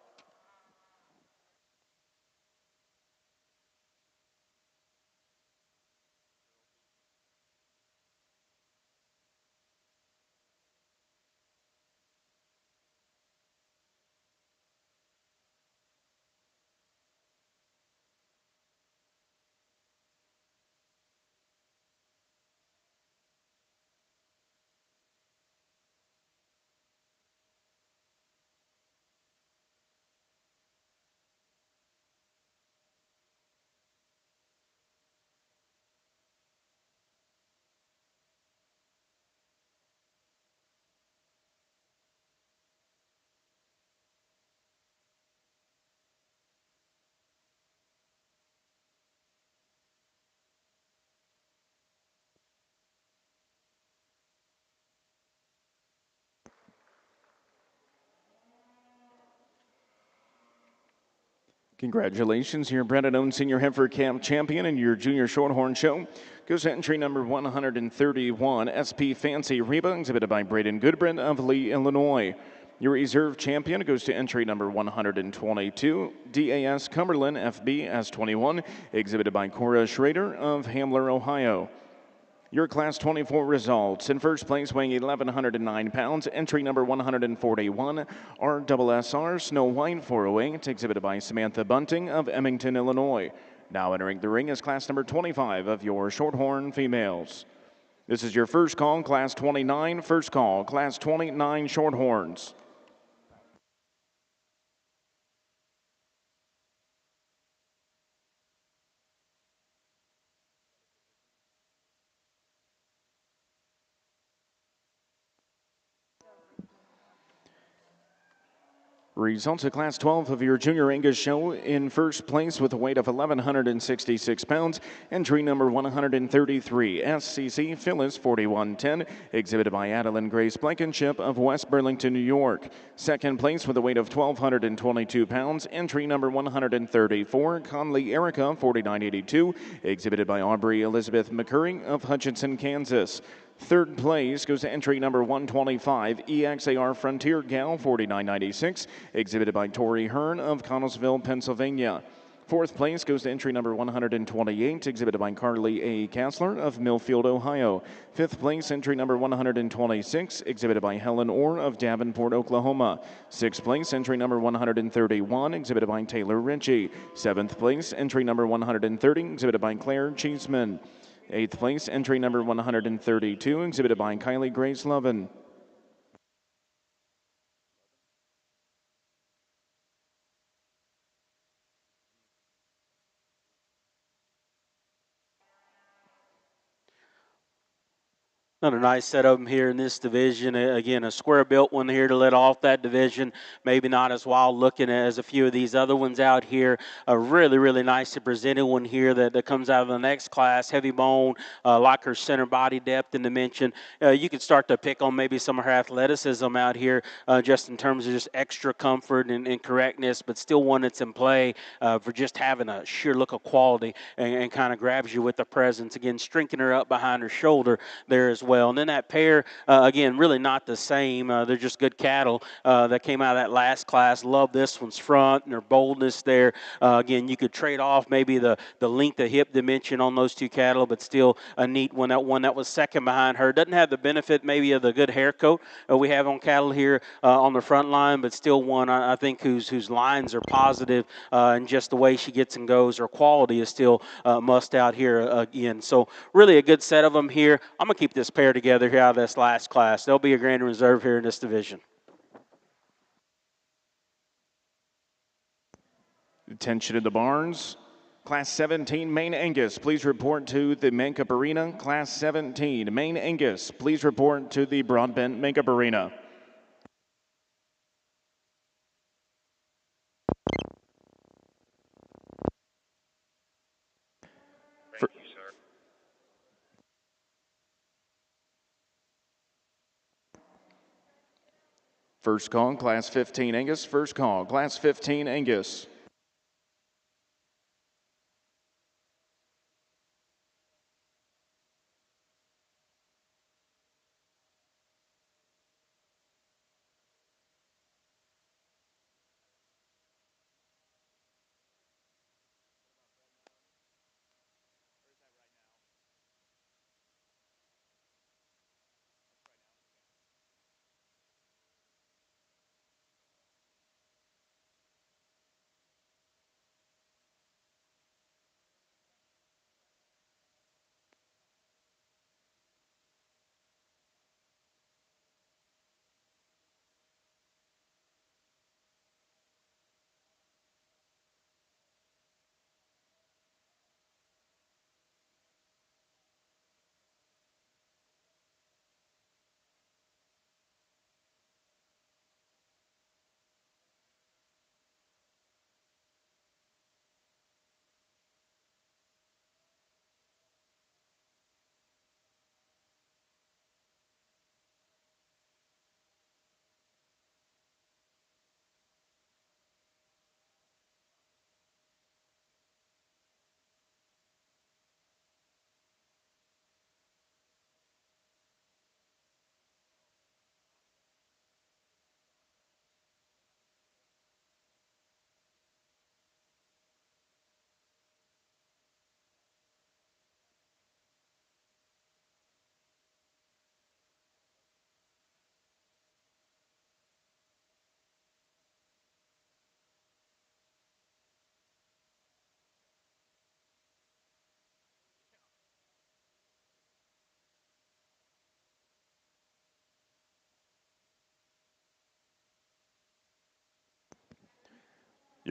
A: Congratulations, your bred and owned senior heifer camp champion in your junior shorthorn show goes to entry number 131, SP Fancy Reba, exhibited by Braden Goodbrin of Lee, Illinois. Your reserve champion goes to entry number 122, DAS Cumberland FB S21, exhibited by Cora Schrader of Hamler, Ohio. Your Class 24 results. In first place, weighing 1,109 pounds, entry number 141, RSSR Snow White 408, exhibited by Samantha Bunting of Emmington, Illinois. Now entering the ring is class number 25 of your Shorthorn females. This is your first call, class 29, first call, class 29 Shorthorns. Results of Class 12 of your Junior Angus show. In first place with a weight of 1,166 pounds, entry number 133, SCC Phyllis 4110, exhibited by Adeline Grace Blankenship of West Burlington, New York. Second place with a weight of 1,222 pounds, entry number 134, Conley Erica 4982, exhibited by Aubrey Elizabeth McCurry of Hutchinson, Kansas. Third place goes to entry number 125, EXAR Frontier Gal 4996, exhibited by Tori Hearn of Connellsville, Pennsylvania. Fourth place goes to entry number 128, exhibited by Carly A. Kassler of Millfield, Ohio. Fifth place, entry number 126, exhibited by Helen Orr of Davenport, Oklahoma. Sixth place, entry number 131, exhibited by Taylor Ritchie. Seventh place, entry number 130, exhibited by Claire Cheeseman. Eighth place, entry number 132, exhibited by Kylie Grace Lovin.
B: Another nice set of them here in this division. Again, a square-built one here to let off that division. Maybe not as wild looking as a few of these other ones out here. A really, really nicely presented one here that comes out of the next class. Heavy bone, like her center body depth and dimension. You could start to pick on maybe some of her athleticism out here just in terms of just extra comfort and correctness, but still one that's in play for just having a sheer look of quality and kind of grabs you with the presence. Again, strengthening her up behind her shoulder there as well. And then that pair, again, really not the same. They're just good cattle that came out of that last class. Love this one's front and her boldness there. Again, you could trade off maybe the length of hip dimension on those two cattle, but still a neat one. That one that was second behind her doesn't have the benefit maybe of the good hair coat we have on cattle here on the front line, but still one I think whose lines are positive and just the way she gets and goes. Her quality is still must out here again. So really a good set of them here. I'm going to keep this pair together here out of this last class. They'll be a grand reserve here in this division.
A: Attention in the barns. Class 17, Main Angus, please report to the Makeup Arena. Class 17, Main Angus, please report to the Broadbent Makeup Arena.
D: Thank you, sir.
A: First call, Class 15 Angus. First call, Class 15 Angus.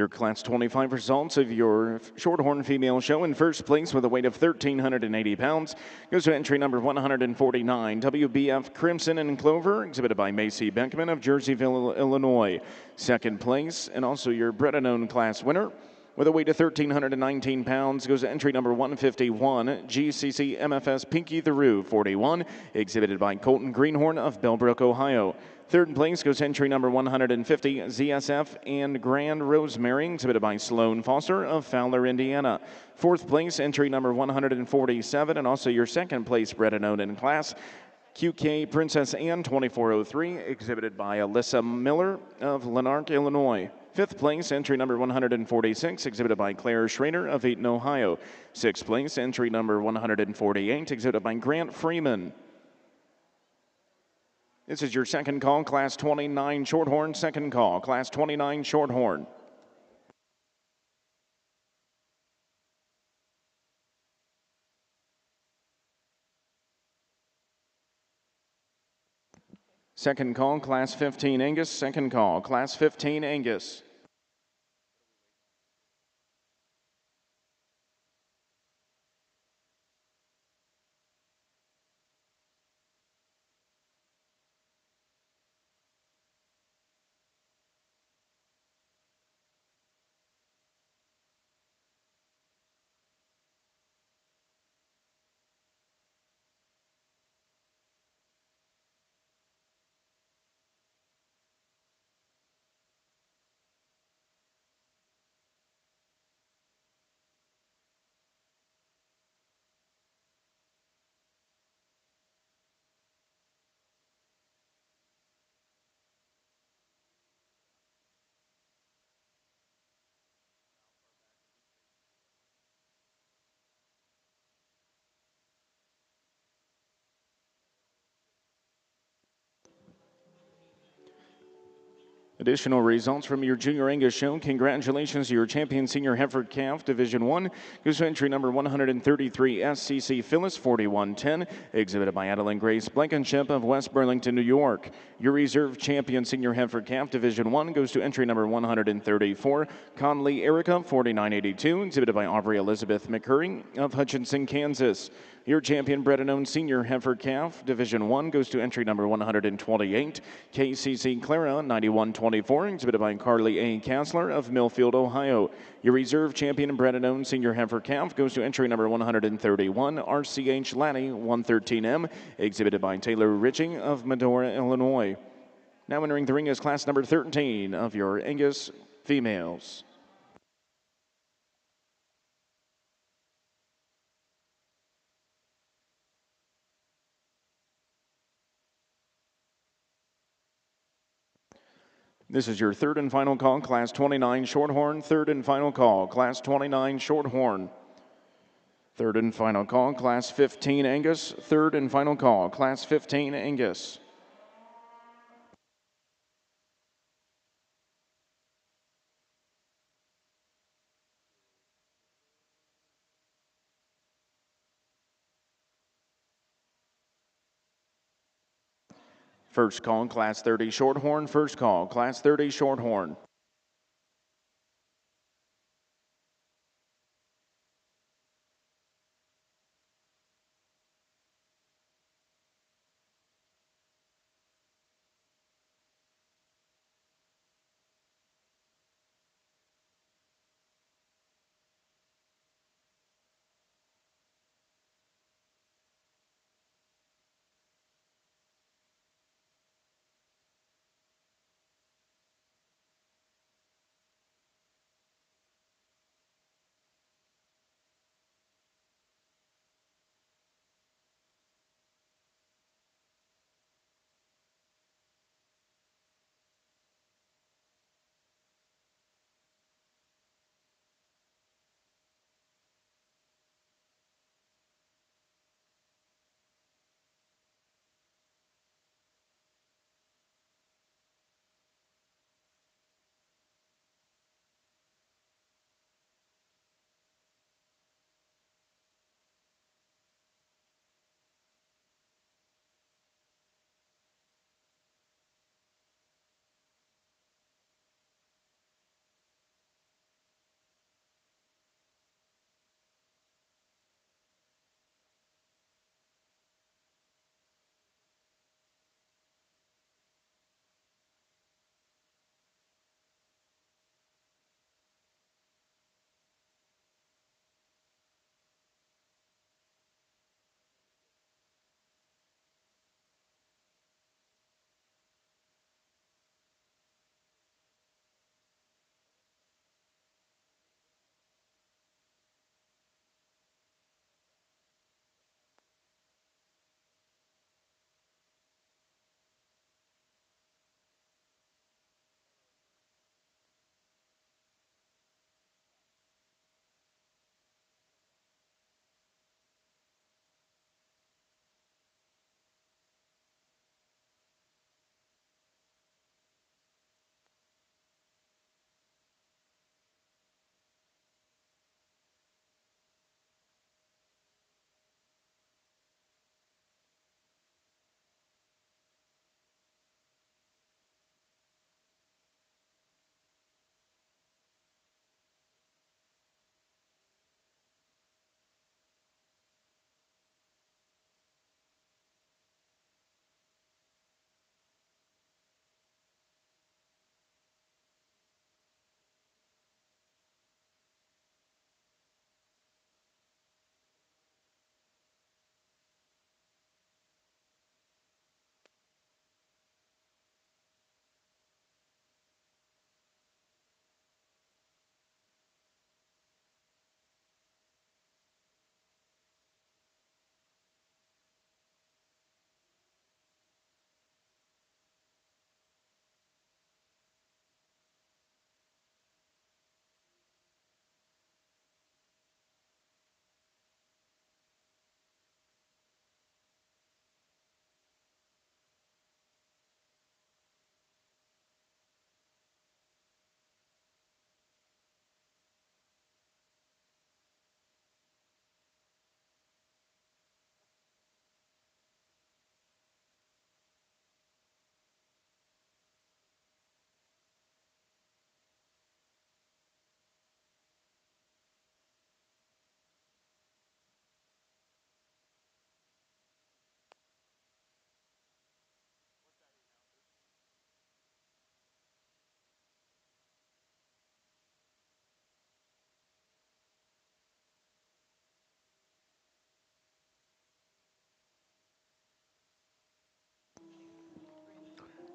A: Your Class 25 results of your Shorthorn female show: in first place with a weight of 1,380 pounds goes to entry number 149, WBF Crimson and Clover, exhibited by Macy Beckman of Jerseyville, Illinois. Second place, and also your Bred and Owned class winner, with a weight of 1,319 pounds, goes to entry number 151, GCC MFS Pinky the Roo 41, exhibited by Colton Greenhorn of Bellbrook, Ohio. Third place goes to entry number 150, ZSF and Grand Rosemary, exhibited by Sloan Foster of Fowler, Indiana. Fourth place, entry number 147, and also your second place Bred and Owned in class, QK Princess Anne 2403, exhibited by Alyssa Miller of Lanark, Illinois. Fifth place, entry number 146, exhibited by Claire Schrader of Eaton, Ohio. Sixth place, entry number 148, exhibited by Grant Freeman. This is your second call, Class 29 Shorthorn. Second call, Class 29 Shorthorn. Second call, Class 15 Angus. Second call, Class 15 Angus. Additional results from your Junior Angus show: congratulations to your champion senior heifer calf, Division 1, goes to entry number 133, SCC Phyllis 4110, exhibited by Adeline Grace Blankenship of West Burlington, New York. Your reserve champion senior heifer calf, Division 1, goes to entry number 134, Conley Erica 4982, exhibited by Aubrey Elizabeth McCurry of Hutchinson, Kansas. Your champion Bred and Owned senior heifer calf, Division 1, goes to entry number 128, KCC Clara 9124, exhibited by Carly A. Kassler of Millfield, Ohio. Your reserve champion Bred and Owned senior heifer calf goes to entry number 131, RCH Laddie 113M, exhibited by Taylor Ritchie of Medora, Illinois. Now entering the ring is class number 13 of your Angus females. This is your third and final call, Class 29 Shorthorn. Third and final call, Class 29 Shorthorn. Third and final call, Class 15 Angus. Third and final call, Class 15 Angus. First call, Class 30 Shorthorn. First call, Class 30 Shorthorn.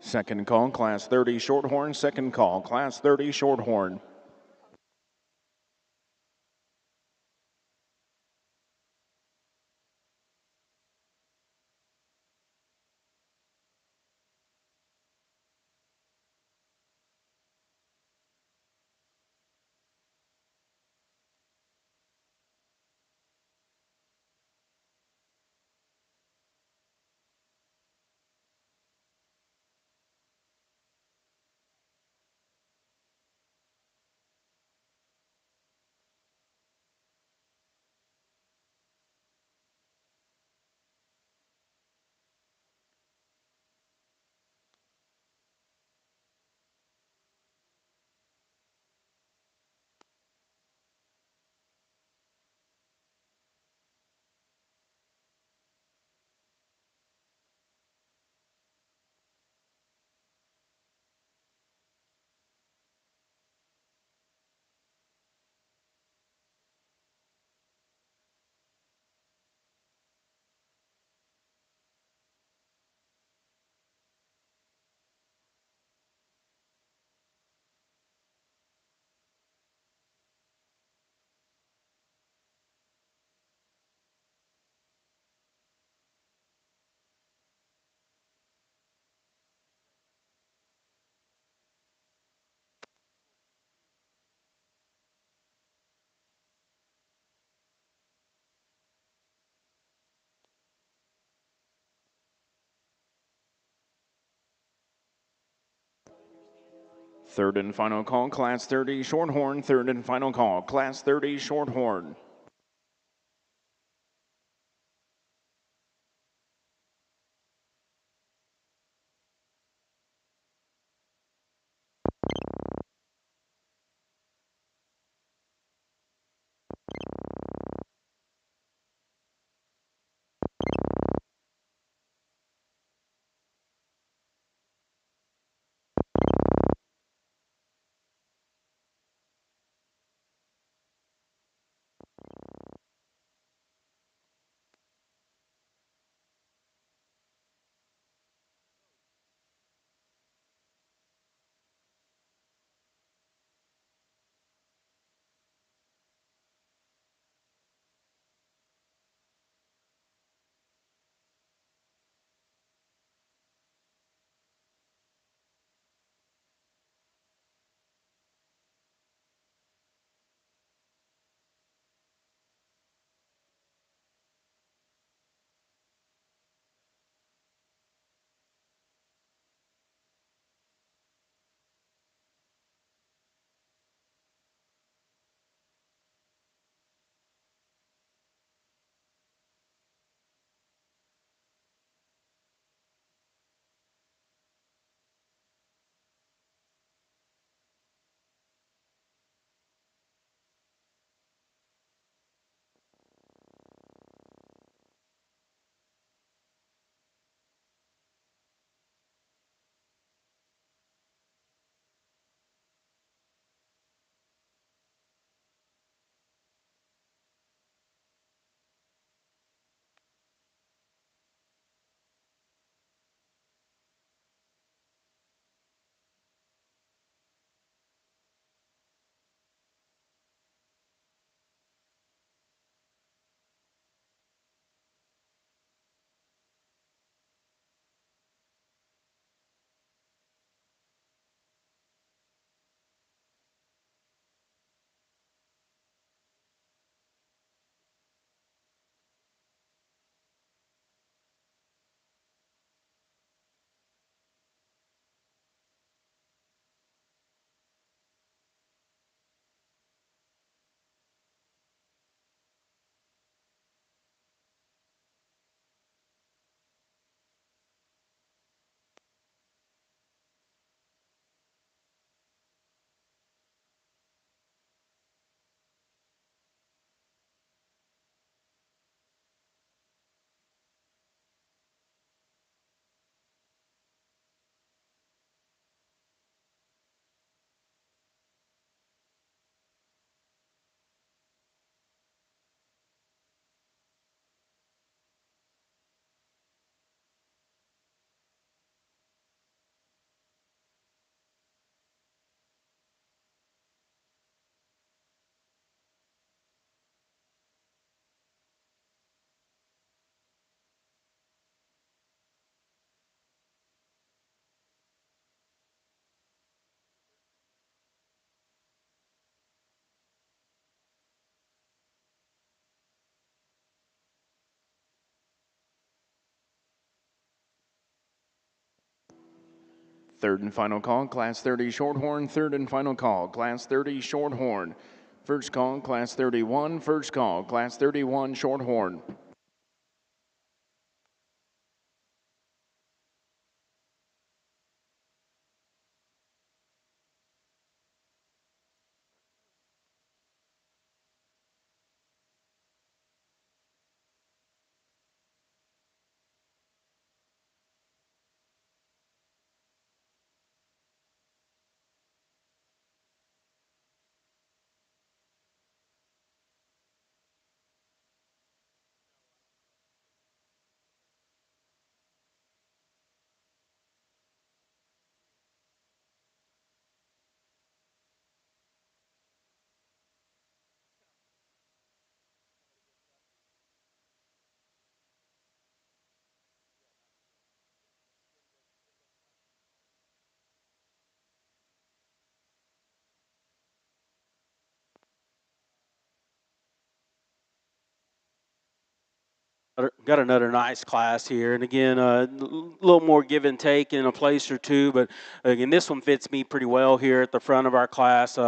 A: Second call, Class 30 Shorthorn. Second call, Class 30 Shorthorn. Third and final call, Class 30 Shorthorn. Third and final call, Class 30 Shorthorn. Third and final call, Class 30 Shorthorn. Third and final call, Class 30 Shorthorn. First call, Class 31. First call, Class 31 Shorthorn.
B: Got another nice class here, and again, a little more give and take in a place or two, but again, this one fits me pretty well here at the front of our class.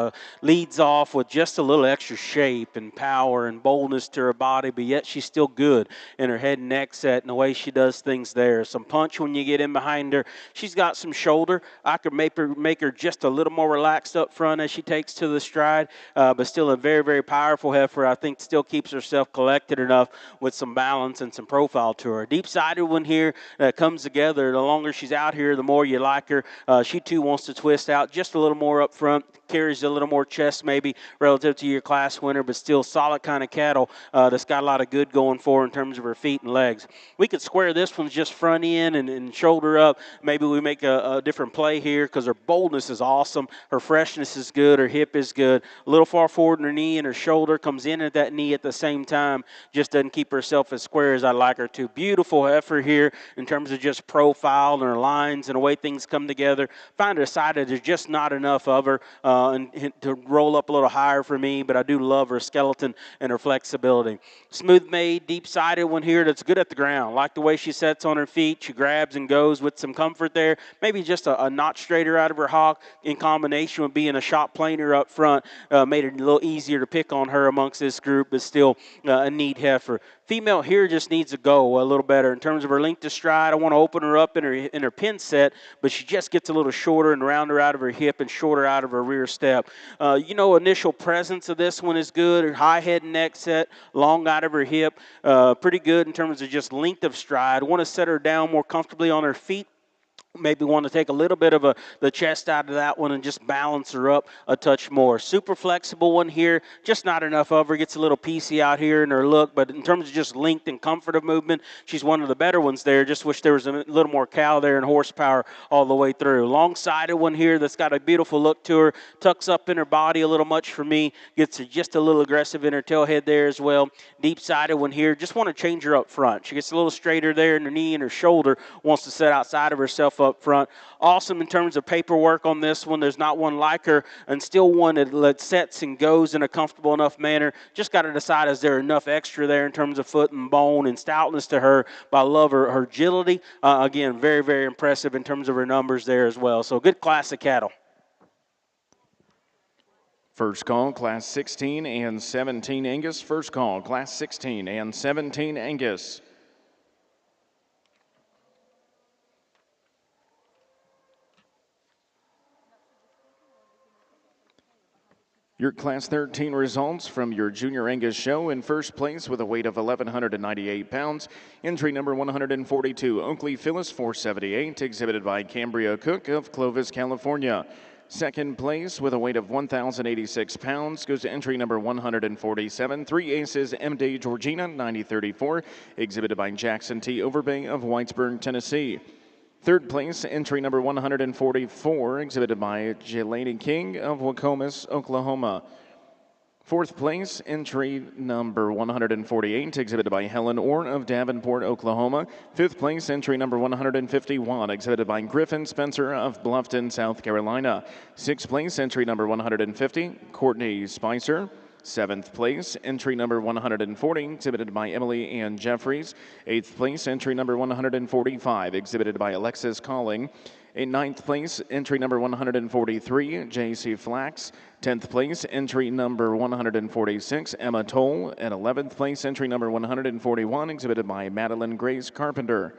B: Leads off with just a little extra shape and power and boldness to her body, but yet she's still good in her head and neck set and the way she does things there. Some punch when you get in behind her. She's got some shoulder. I could make her just a little more relaxed up front as she takes to the stride, but still a very, very powerful heifer. I think still keeps herself collected enough with some balance and some profile to her. Deep-sided one here comes together. The longer she's out here, the more you like her. She too wants to twist out just a little more up front, carries a little more chest maybe relative to your class winner, but still solid kind of cattle that's got a lot of good going for her in terms of her feet and legs. We could square this one just front in and shoulder up. Maybe we make a different play here because her boldness is awesome. Her freshness is good. Her hip is good. A little far forward in her knee, and her shoulder comes in at that knee at the same time. Just doesn't keep herself as square as I'd like her to. Beautiful heifer here in terms of just profile and her lines and the way things come together. Find her decided there's just not enough of her and to roll up a little higher for me, but I do love her skeleton and her flexibility. Smooth made, deep-sided one here that's good at the ground. Like the way she sets on her feet. She grabs and goes with some comfort there. Maybe just a notch straighter out of her hock in combination with being a shot planer up front made it a little easier to pick on her amongst this group, but still a neat heifer. Female here just needs to go a little better in terms of her length to stride. I want to open her up in her pin set, but she just gets a little shorter and rounder out of her hip and shorter out of her rear step. Initial presence of this one is good. Her high head and neck set, long out of her hip, pretty good in terms of just length of stride. I want to set her down more comfortably on her feet. Maybe want to take a little bit of the chest out of that one and just balance her up a touch more. Super flexible one here, just not enough of her. Gets a little piecey out here in her look, but in terms of just length and comfort of movement, she's one of the better ones there. Just wish there was a little more cow there and horsepower all the way through. Long-sided one here that's got a beautiful look to her. Tucks up in her body a little much for me. Gets just a little aggressive in her tail head there as well. Deep-sided one here. Just want to change her up front. She gets a little straighter there in her knee and her shoulder. Wants to set outside of herself up front. Awesome in terms of paperwork on this one. There's not one like her, and still one that sets and goes in a comfortable enough manner. Just got to decide, is there enough extra there in terms of foot and bone and stoutness to her. But I love her agility. Again, very, very impressive in terms of her numbers there as well. So good class of cattle.
A: First call, Class 16 and 17 Angus. First call, Class 16 and 17 Angus. Your Class 13 results from your Junior Angus show. In first place with a weight of 1,198 pounds, entry number 142, Oakley Phyllis 478, exhibited by Cambria Cook of Clovis, California. Second place with a weight of 1,086 pounds goes to entry number 147, Three Aces MD Georgina 9034, exhibited by Jackson T. Overbay of Whitesburg, Tennessee. Third place, entry number 144, exhibited by Yearling King of Wacomas, Oklahoma. Fourth place, entry number 148, exhibited by Helen Orr of Davenport, Oklahoma. Fifth place, entry number 151, exhibited by Griffin Spencer of Bluffton, South Carolina. Sixth place, entry number 150, Courtney Spicer Seventh place, entry number 140, exhibited by Emily Ann Jeffries. Eighth place, entry number 145, exhibited by Alexis Calling. In ninth place, entry number 143, J.C. Flax. 10th place, entry number 146, Emma Toll. And 11th place, entry number 141, exhibited by Madeline Grace Carpenter.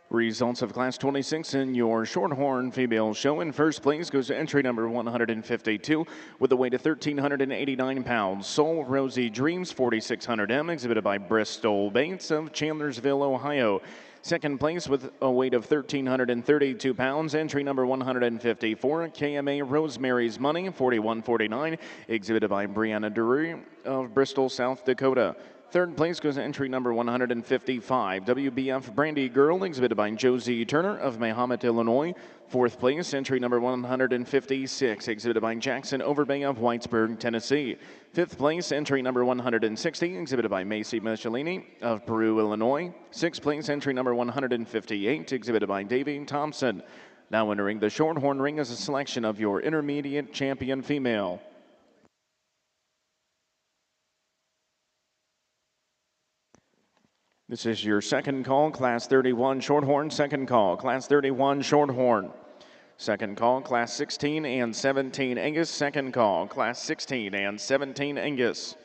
A: Results of Class 26 in your Shorthorn female show. In first place goes to entry number 152 with a weight of 1,389 pounds. Soul Rosie Dreams 4600M, exhibited by Bristol Bates of Chandlersville, Ohio. Second place with a weight of 1,332 pounds, entry number 154, KMA Rosemary's Money 4149, exhibited by Brianna Drury of Bristol, South Dakota. Third place goes to entry number 155, WBF Brandy Girl, exhibited by Josie Turner of Mahomet, Illinois. Fourth place, entry number 156, exhibited by Jackson Overbay of Whitesburg, Tennessee. Fifth place, entry number 160, exhibited by Macy Michelini of Peru, Illinois. Sixth place, entry number 158, exhibited by Davey Thompson. Now entering the Shorthorn ring is a selection of your intermediate champion female. This is your second call, Class 31 Shorthorn. Second call, Class 31 Shorthorn. Second call, Class 16 and 17 Angus. Second call, Class 16 and 17 Angus.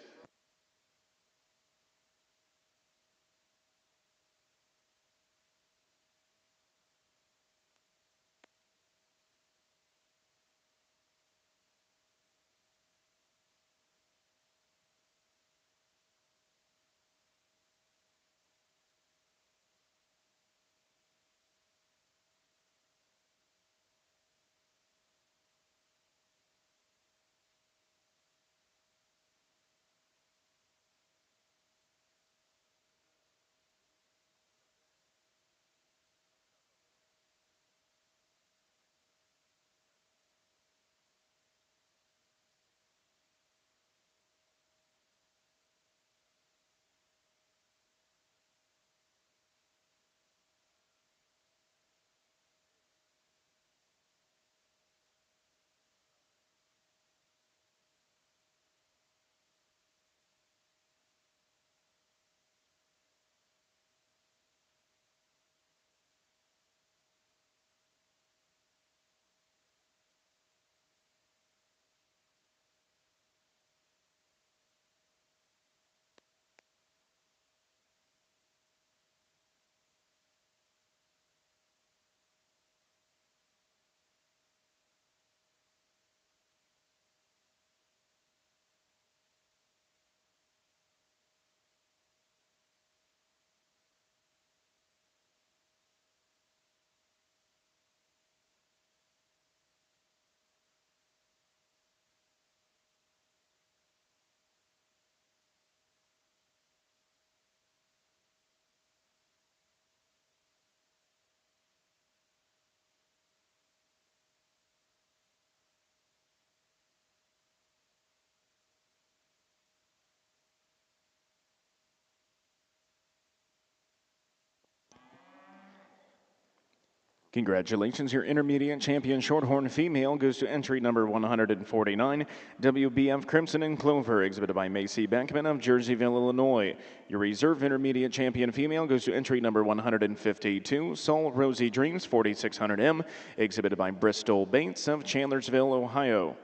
A: Congratulations, your intermediate champion Shorthorn female goes to entry number 149, WBF Crimson and Clover, exhibited by Macy Beckman of Jerseyville, Illinois. Your reserve intermediate champion female goes to entry number 152, Soul Rosy Dreams 4600M, exhibited by Bristol Bates of Chandlersville, Ohio.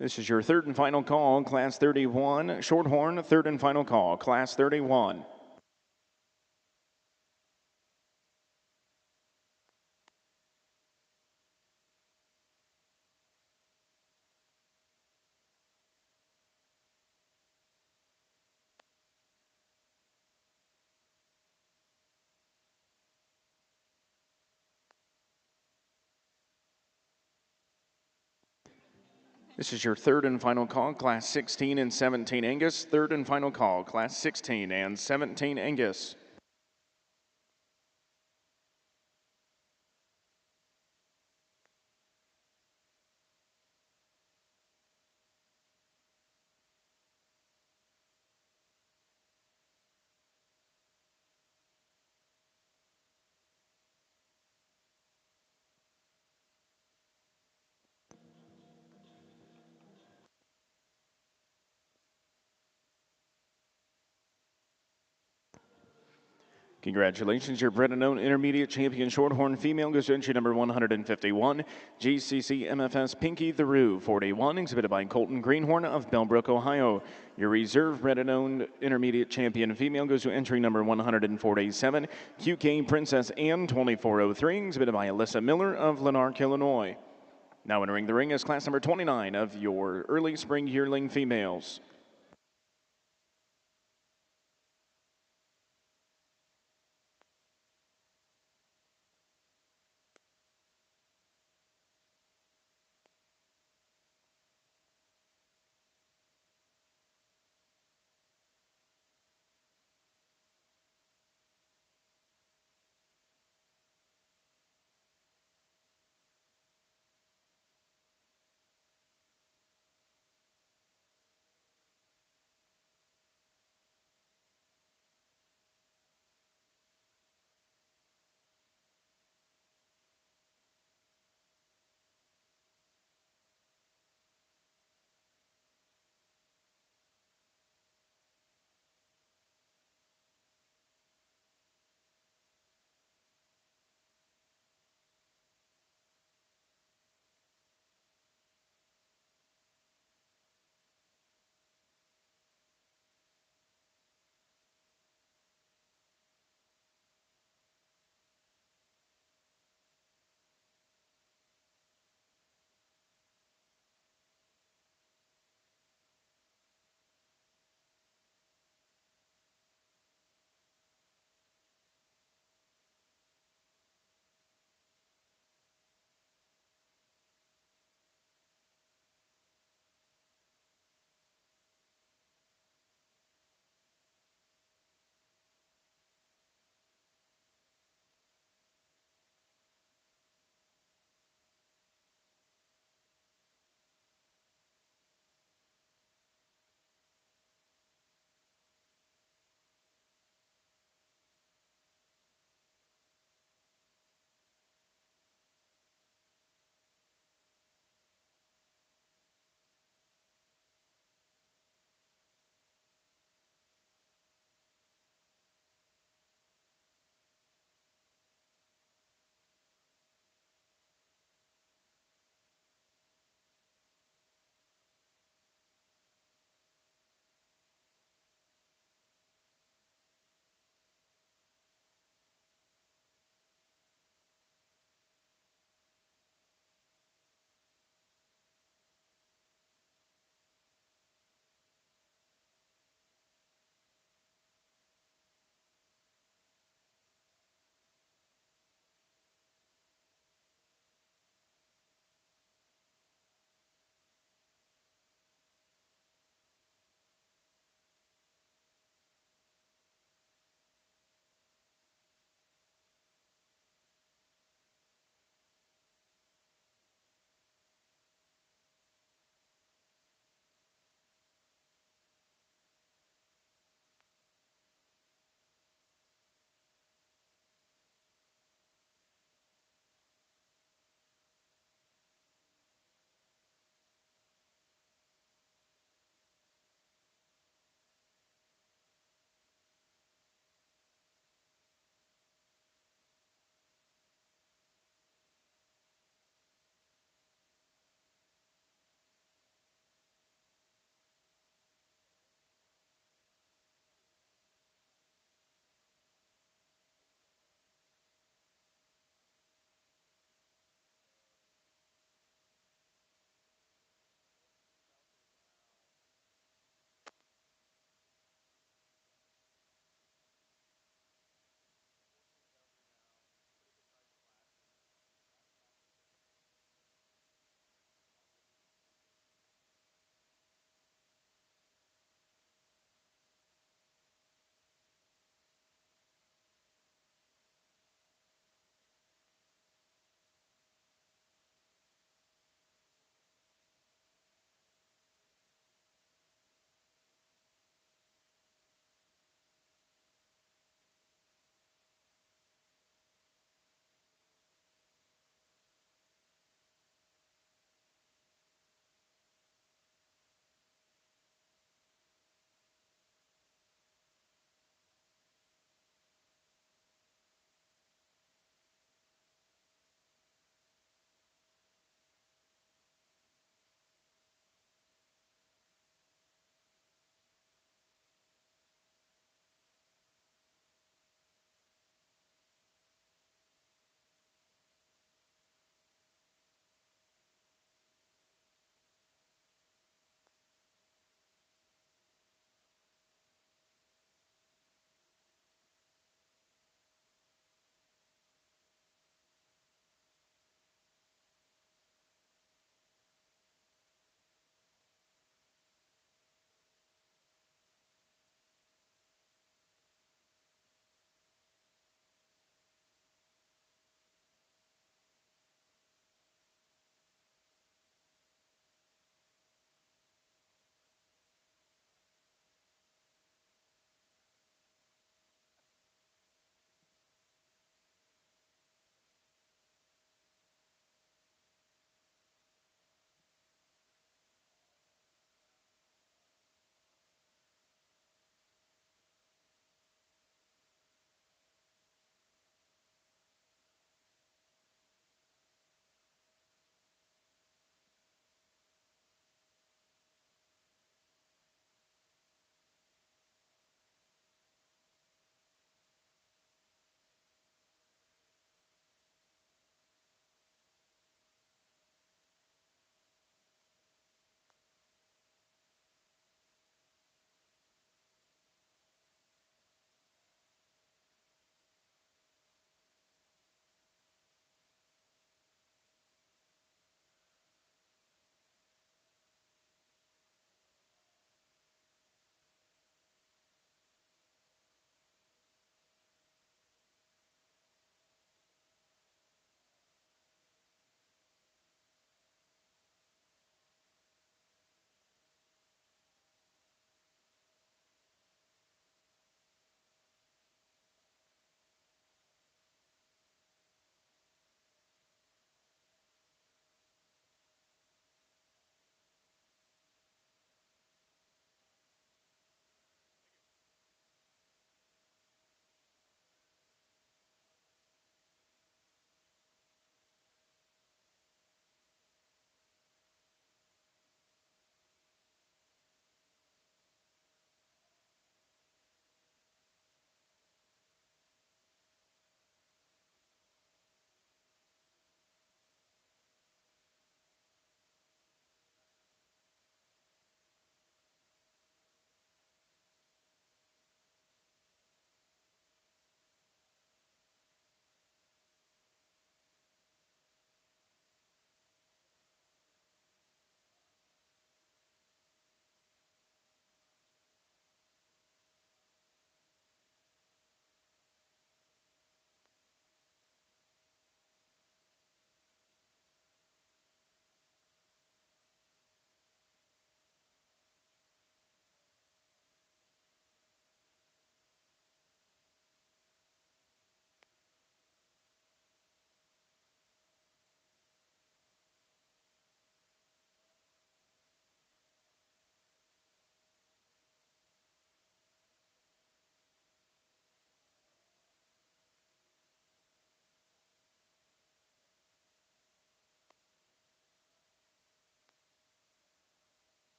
A: This is your third and final call, Class 31. Shorthorn, third and final call, Class 31. This is your third and final call, Class 16 and 17 Angus. Third and final call, Class 16 and 17 Angus. Congratulations, your bred and known intermediate champion Shorthorn female goes to entry number 151, GCC MFS Pinky the Roo 41, exhibited by Colton Greenhorn of Bellbrook, Ohio. Your reserve bred and known intermediate champion female goes to entry number 147, QK Princess Anne 2403, exhibited by Alyssa Miller of Lanark, Illinois. Now entering the ring is class number 29 of your early spring yearling females.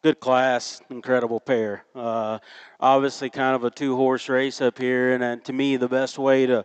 B: Good class, incredible pair. Obviously, kind of a two-horse race up here, and to me, the best way to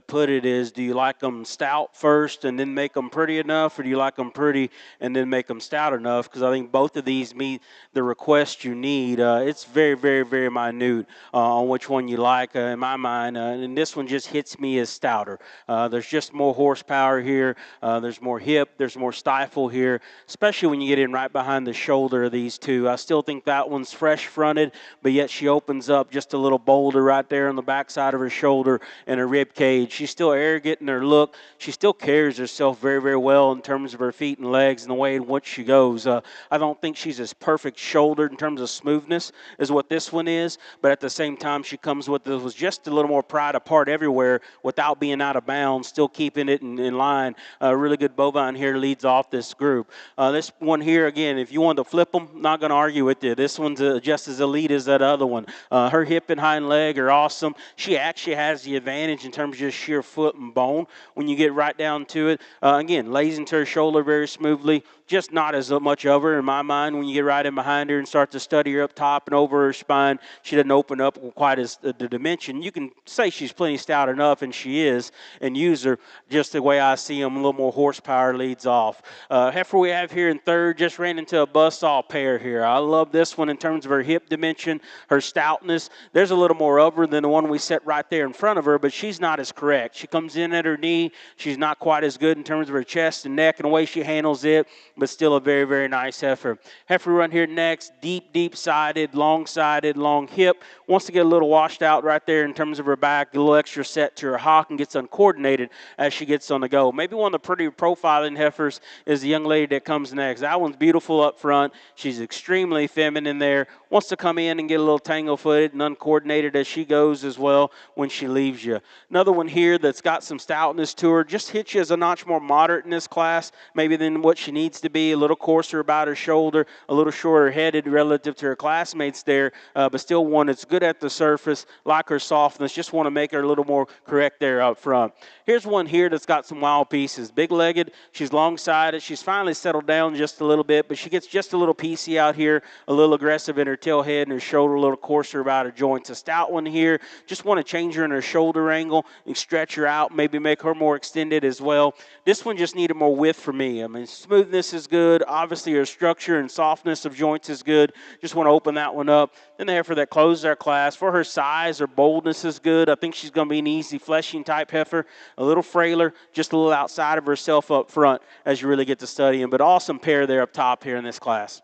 B: put it is: do you like them stout first and then make them pretty enough, or do you like them pretty and then make them stout enough? Because I think both of these meet the request you need. It's very, very, very minute on which one you like, in my mind, and this one just hits me as stouter. There's just more horsepower here. There's more hip. There's more stifle here, especially when you get in right behind the shoulder of these two. I still think that one's fresh fronted, but yet she opens up just a little boulder right there on the backside of her shoulder and her rib cage. She's still arrogant in her look. She still carries herself very, very well in terms of her feet and legs and the way in which she goes. I don't think she's as perfect shouldered in terms of smoothness as what this one is, but at the same time, she comes with just a little more pride apart everywhere without being out of bounds, still keeping it in line. A really good bovine here leads off this group. This one here, again, if you want to flip them, not going to argue with you. This one's just as elite as that other one. Her hip and hind leg are awesome. She actually has the advantage in terms of just sheer foot and bone when you get right down to it. Again, lays into her shoulder very smoothly. Just not as much of her in my mind when you get right in behind her and start to study her up top and over her spine. She doesn't open up quite as the dimension. You can say she's plenty stout enough, and she is, and use her just the way I see them. A little more horsepower leads off. Heifer we have here in third just ran into a buzzsaw pair here. I love this one in terms of her hip dimension, her stoutness. There's a little more of her than the one we set right there in front of her, but she's not as correct. She comes in at her knee. She's not quite as good in terms of her chest and neck and the way she handles it, but still a very, very nice heifer. Heifer run here next, deep-sided, long hip. Wants to get a little washed out right there in terms of her back, a little extra set to her hock, and gets uncoordinated as she gets on the go. Maybe one of the pretty profiling heifers is the young lady that comes next. That one's beautiful up front. She's extremely feminine there. Wants to come in and get a little tangle-footed and uncoordinated as she goes as well when she leaves you. Another one here that's got some stoutness to her, just hits you as a notch more moderate in this class, maybe than what she needs to be, a little coarser about her shoulder, a little shorter headed relative to her classmates there, but still one that's good at the surface, like her softness, just want to make her a little more correct there up front. Here's one here that's got some wild pieces. Big-legged, she's long-sided, she's finally settled down just a little bit, but she gets just a little piecey out here, a little aggressive in her tail head and her shoulder, a little coarser about her joints. A stout one here, just want to change her in her shoulder angle and stretch her out, maybe make her more extended as well. This one just needed more width for me. I mean, smoothness is good. Obviously, her structure and softness of joints is good. Just want to open that one up. Then the heifer that closes our class, for her size, her boldness is good. I think she's going to be an easy fleshing type heifer, a little frailer, just a little outside of herself up front as you really get to study him. But awesome pair there up top here in this class.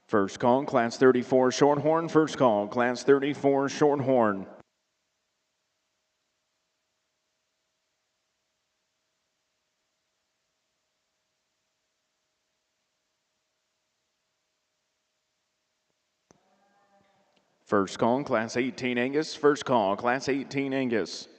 A: First call, Class 34 Shorthorn. First call, Class 34 Shorthorn. First call, Class 18 Angus. First call, Class 18 Angus.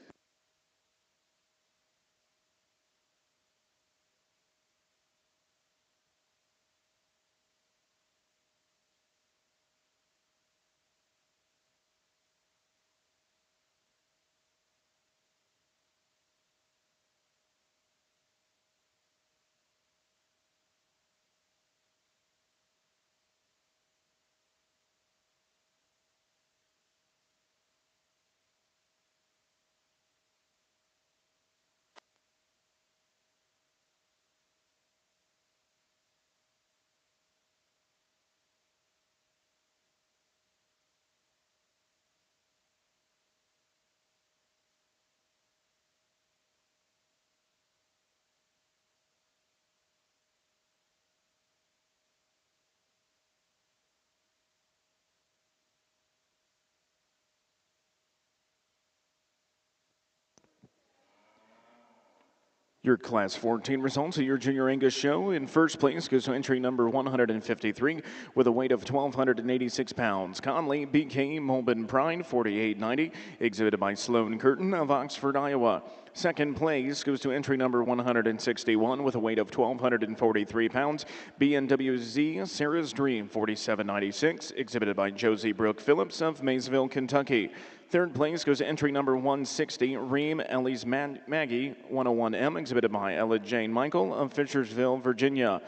A: Your Class 14 results of your Junior Angus show. In first place goes to entry number 153 with a weight of 1,286 pounds. Conley BK Mulbin Pride, 4890, exhibited by Sloan Curtin of Oxford, Iowa. Second place goes to entry number 161 with a weight of 1,243 pounds. BNWZ Sarah's Dream, 4796, exhibited by Josie Brooke Phillips of Maysville, Kentucky. Third place goes to entry number 160, Reem Ellie's Maggie 101M, exhibited by Ella Jane Michael of Fishersville, Virginia.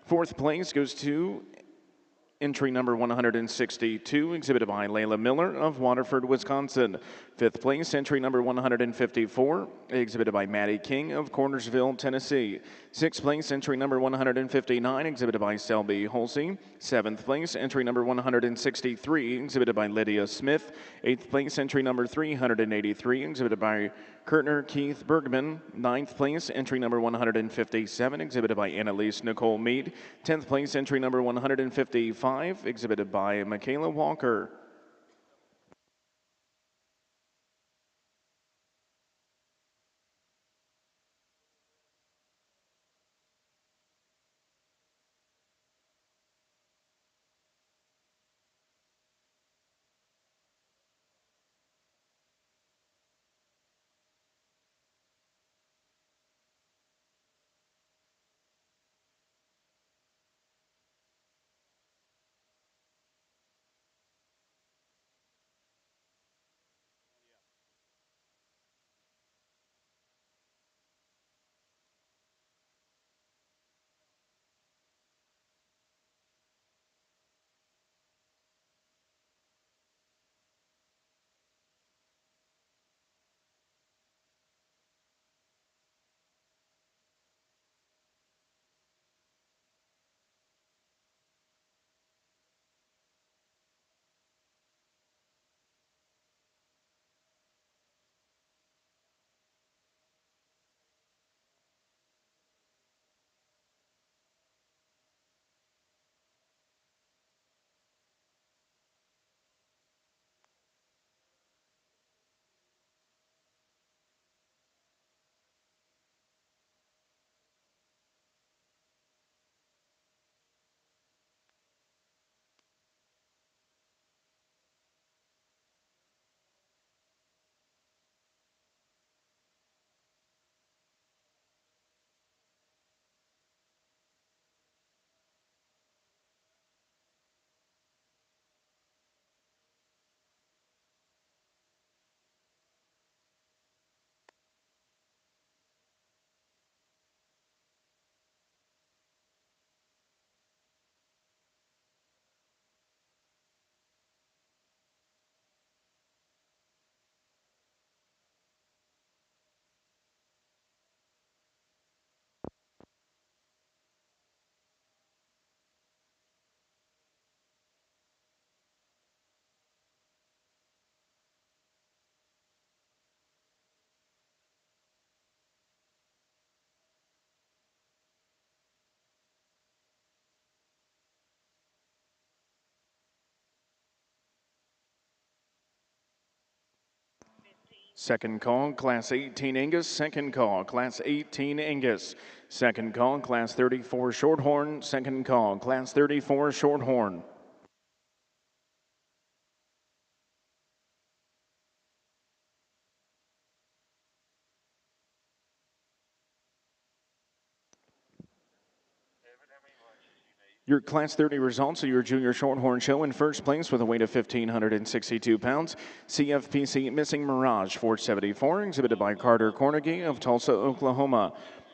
A: Fourth place goes to entry number 162, exhibited by Layla Miller of Waterford, Wisconsin. Fifth place, entry number 154, exhibited by Maddie King of Cornersville, Tennessee. Sixth place, entry number 159, exhibited by Selby Holsey. Seventh place, entry number 163, exhibited by Lydia Smith. Eighth place, entry number 383, exhibited by Kurtner Keith Bergman. Ninth place, entry number 157, exhibited by Annalise Nicole Mead. 10th place, entry number 155, exhibited by Michaela Walker. Second call, Class 18 Angus. Second call, Class 18 Angus. Second call, Class 34 Shorthorn. Second call, Class 34 Shorthorn. Your Class 30 results of your Junior Shorthorn Show: in first place with a weight of 1,562 pounds, CFPC Missing Mirage 474, exhibited by Carter Cornegie of Tulsa, Oklahoma.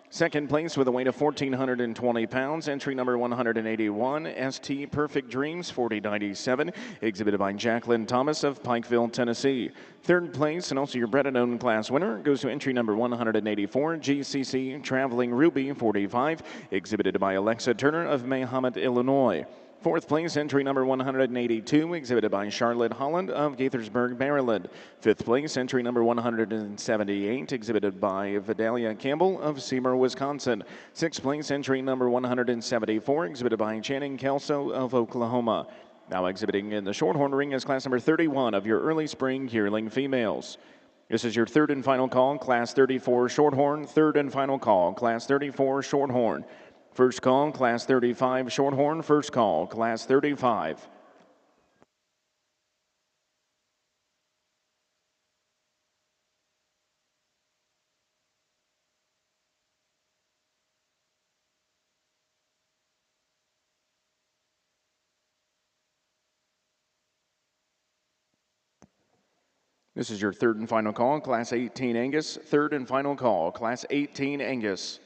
A: Second place with a weight of 1,420 pounds, entry number 181, ST Perfect Dreams 4097, exhibited by Jacqueline Thomas of Pikeville, Tennessee. Third place, and also your bred and owned class winner, goes to entry number 184, GCC Traveling Ruby 45, exhibited by Alexa Turner of Mahomet, Illinois. Fourth place, entry number 182, exhibited by Charlotte Holland of Gaithersburg, Maryland. Fifth place, entry number 178, exhibited by Vidalia Campbell of Seymour, Wisconsin. Sixth place, entry number 174, exhibited by Channing Kelso of Oklahoma. Now exhibiting in the Shorthorn ring is class number 31 of your early spring yearling females. This is your third and final call, Class 34 Shorthorn. Third and final call, Class 34 Shorthorn. First call, Class 35 Shorthorn. First call, Class 35. This is your third and final call, Class 18 Angus. Third and final call, Class 18 Angus.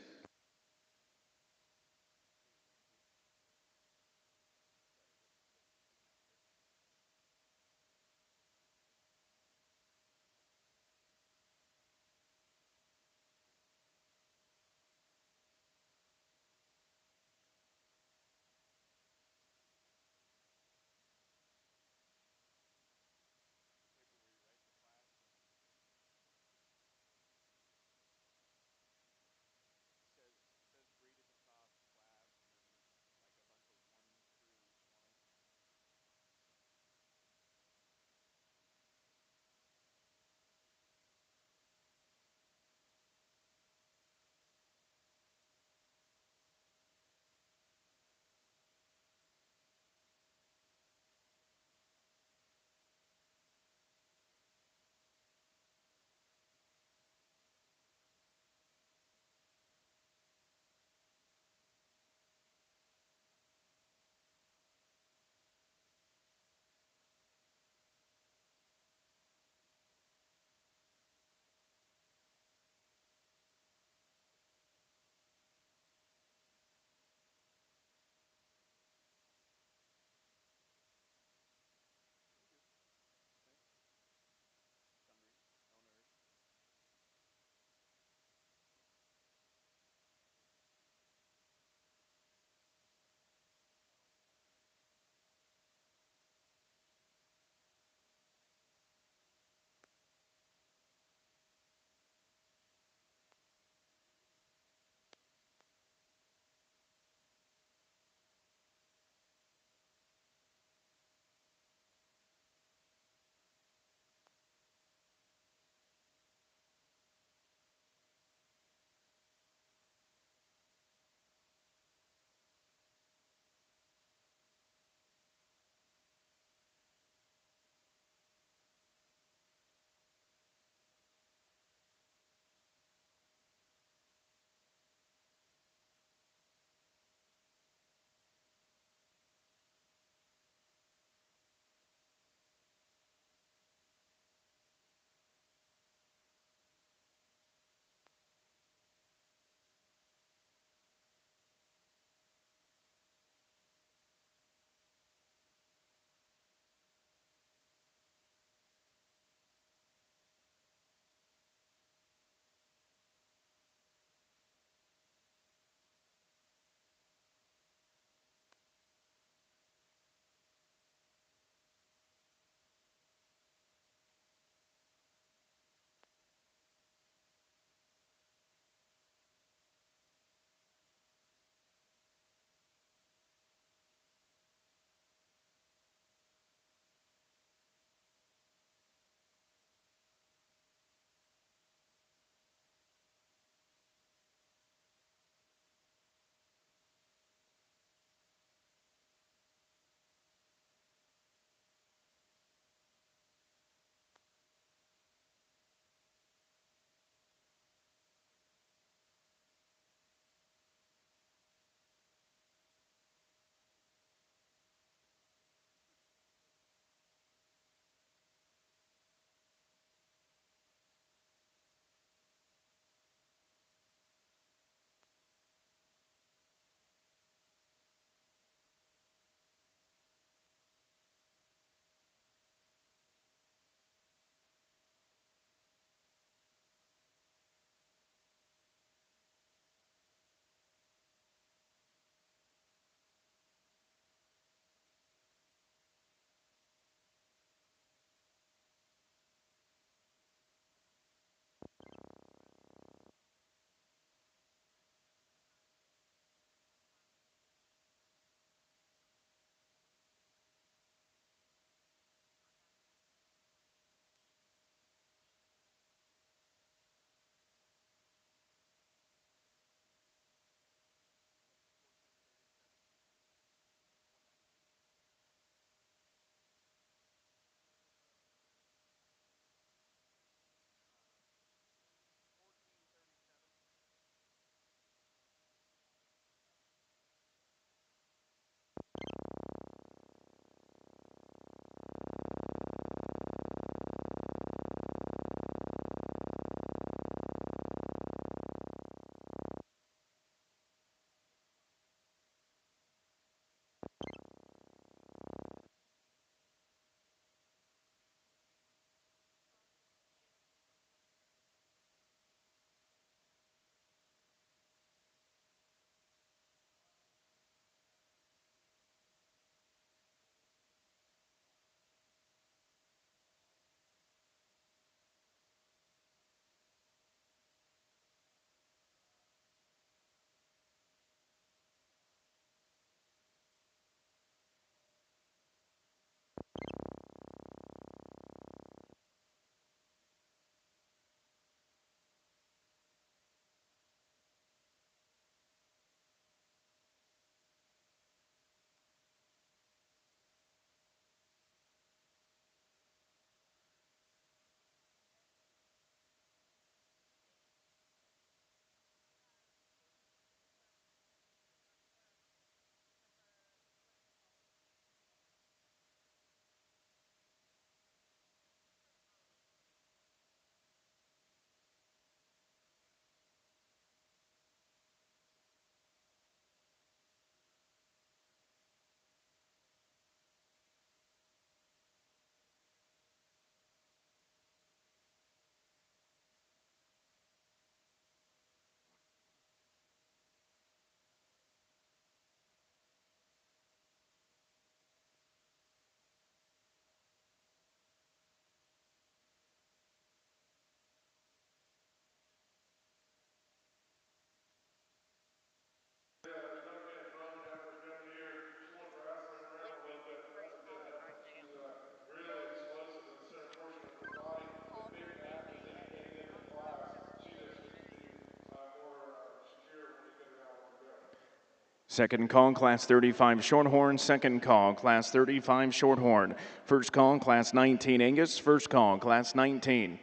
A: Second call, Class 35 Shorthorn. Second call, Class 35 Shorthorn. First call, Class 19 Angus. First call, Class 19.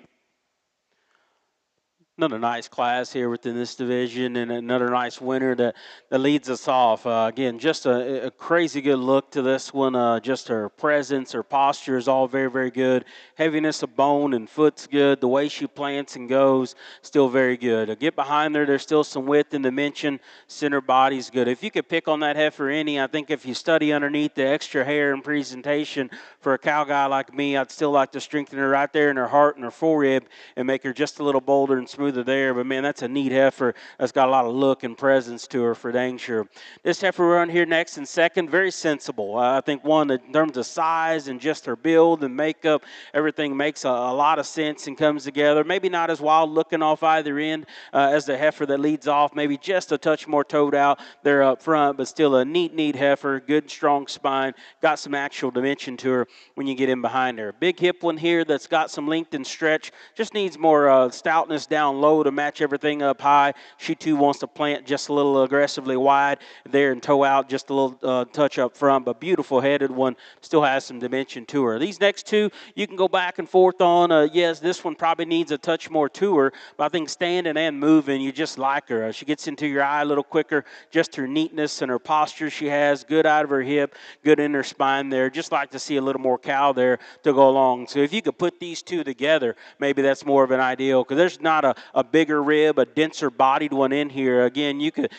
B: Another nice class here within this division, and another nice winner that leads us off. Again, just a crazy good look to this one. Just her presence, her posture is all very, very good. Heaviness of bone and foot's good. The way she plants and goes, still very good. Get behind her, there's still some width and dimension. Center body's good. If you could pick on that heifer any, I think if you study underneath the extra hair and presentation for a cow guy like me, I'd still like to strengthen her right there in her heart and her forerib and make her just a little bolder and smoother there. But, man, that's a neat heifer that's got a lot of look and presence to her for dang sure. This heifer run here next in second, very sensible. I think one in terms of size and just her build and makeup, everything makes a lot of sense and comes together. Maybe not as wild looking off either end as the heifer that leads off, maybe just a touch more toed out there up front, but still a neat heifer, good strong spine, got some actual dimension to her when you get in behind her. Big hip one here that's got some length and stretch, just needs more stoutness down low to match everything up high. She too wants to plant just a little aggressively wide there and toe out just a little touch up front, but beautiful headed one, still has some dimension to her. These next two you can go back and forth on. Yes, this one probably needs a touch more to her, but I think standing and moving, you just like her. She gets into your eye a little quicker, just her neatness and her posture she has, good out of her hip, good in her spine there. Just like to see a little more cow there to go along. So if you could put these two together, maybe that's more of an ideal, because there's not a bigger rib, a denser bodied one in here. Again, you could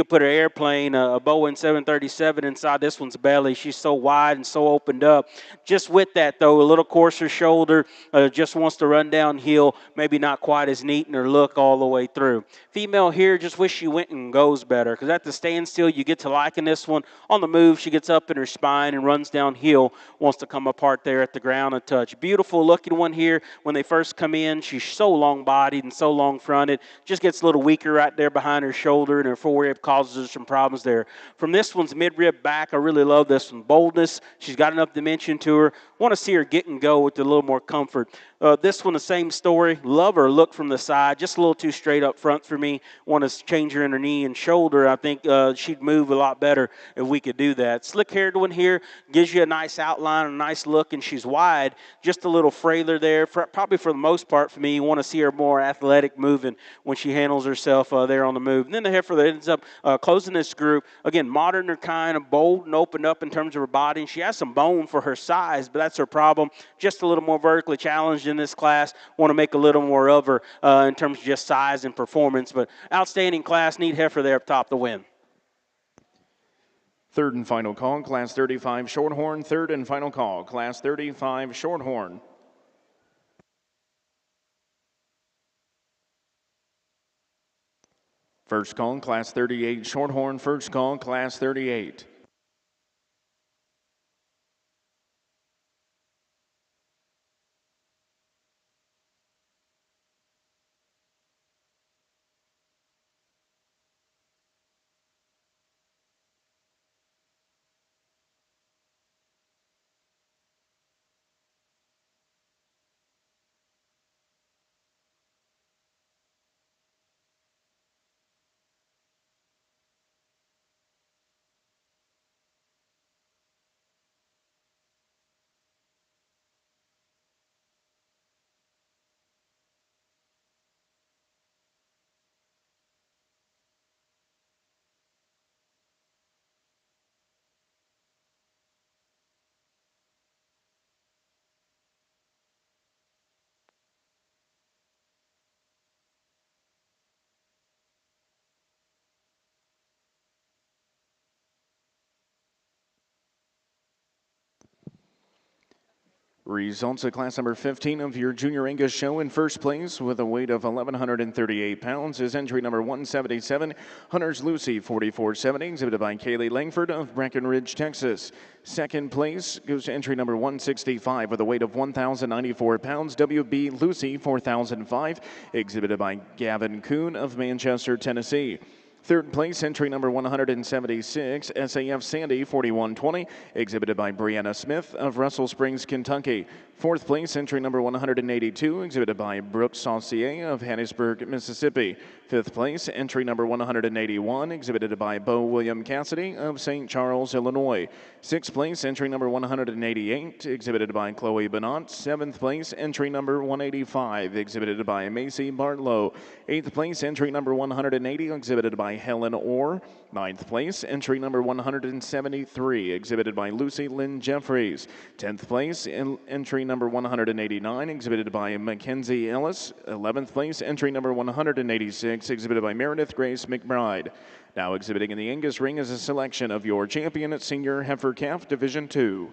B: put an airplane, a Boeing 737 inside this one's belly. She's so wide and so opened up. Just with that, though, a little coarser shoulder, just wants to run downhill, maybe not quite as neat in her look all the way through. Female here, just wish she went and goes better, because at the standstill, you get to liking this one. On the move, she gets up in her spine and runs downhill, wants to come apart there at the ground a touch. Beautiful looking one here. When they first come in, she's so long-bodied and so long-fronted, just gets a little weaker right there behind her shoulder, and her forerib causes her some problems there. From this one's midrib back, I really love this one. Boldness, she's got enough dimension to her. Want to see her get and go with a little more comfort. This one, the same story. Love her look from the side, just a little too straight up front for me. Want to change her in her knee and shoulder. I think she'd move a lot better if we could do that. Slick-haired one here gives you a nice outline, a nice look, and she's wide, just a little frailer there. Probably for the most part for me, you want to see her more athletic moving when she handles herself there on the move. And then the heifer that ends up closing this group, again, modern or kind of bold and opened up in terms of her body. And she has some bone for her size, but that's her problem. Just a little more vertically challenged in this class. Want to make a little more of her in terms of just size and performance. But outstanding class, neat heifer there up top to win.
A: Third and final call, Class 35 Shorthorn. Third and final call, Class 35 Shorthorn. First call, Class 38 Shorthorn. First call, Class 38. Results of class number 15 of your Junior Angus show. In first place with a weight of 1,138 pounds is entry number 177, Hunter's Lucy 4470, exhibited by Kaylee Langford of Breckenridge, Texas. Second place goes to entry number 165 with a weight of 1,094 pounds, WB Lucy 4005, exhibited by Gavin Kuhn of Manchester, Tennessee. Third place, entry number 176, SAF Sandy 4120, exhibited by Brianna Smith of Russell Springs, Kentucky. Fourth place, entry number 182, exhibited by Brooke Saucier of Hattiesburg, Mississippi. Fifth place, entry number 181, exhibited by Bo William Cassidy of St. Charles, Illinois. Sixth place, entry number 188, exhibited by Chloe Benant. Seventh place, entry number 185, exhibited by Macy Bartlow. Eighth place, entry number 180, exhibited by Helen Orr. Ninth place, entry number 173, exhibited by Lucy Lynn Jeffries. 10th place, entry number 189, exhibited by Mackenzie Ellis. 11th place, entry number 186, exhibited by Meredith Grace McBride. Now exhibiting in the Angus ring is a selection of your champion senior heifer calf Division II.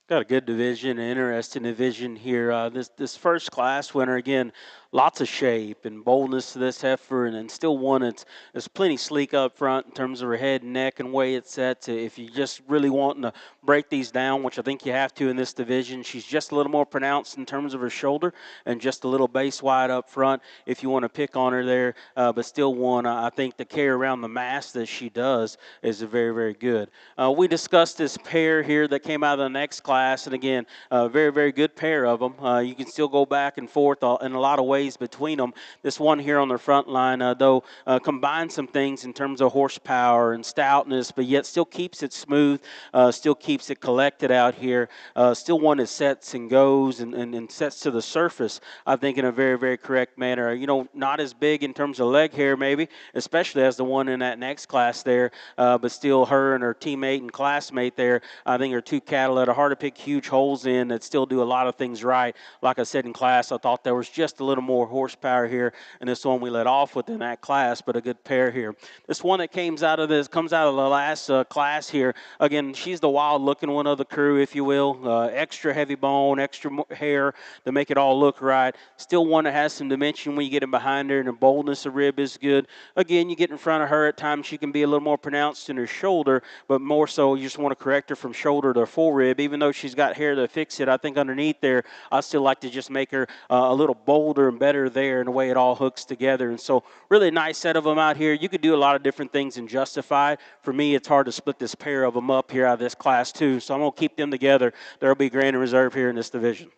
B: Got a good division, an interesting division here. This first class winner, again, lots of shape and boldness to this heifer, and still one that's plenty sleek up front in terms of her head and neck and way it's set. If you just really wanting to break these down, which I think you have to in this division, she's just a little more pronounced in terms of her shoulder and just a little base wide up front if you want to pick on her there. But still one, I think the carry around the mass that she does is very, very good. We discussed this pair here that came out of the next class, and again, a very, very good pair of them. You can still go back and forth in a lot of ways between them. This one here on their front line, though, combines some things in terms of horsepower and stoutness, but yet still keeps it smooth, still keeps it collected out here. Still one that sets and goes and sets to the surface, I think, in a very, very correct manner. Not as big in terms of leg hair, maybe, especially as the one in that next class there, but still her and her teammate and classmate there, I think, are two cattle that are hard to pick huge holes in that still do a lot of things right. Like I said in class, I thought there was just a little more horsepower here, and this one we let off with in that class, but a good pair here. This one that comes out of the last class here, again, she's the wild-looking one of the crew, if you will. Extra heavy bone, extra hair to make it all look right. Still one that has some dimension when you get in behind her, and the boldness of rib is good. Again, you get in front of her at times, she can be a little more pronounced in her shoulder, but more so you just want to correct her from shoulder to full rib. Even though she's got hair to fix it, I think underneath there, I still like to just make her a little bolder and better there in the way it all hooks together. And so really nice set of them out here. You could do a lot of different things and justify. For me, it's hard to split this pair of them up here out of this class too, so I'm going to keep them together. There will be grand and reserve here in this division.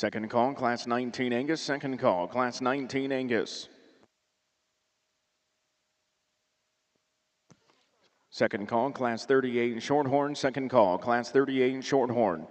A: Second call, Class 19 Angus. Second call, Class 19 Angus. Second call, Class 38 Shorthorn. Second call, Class 38 Shorthorn.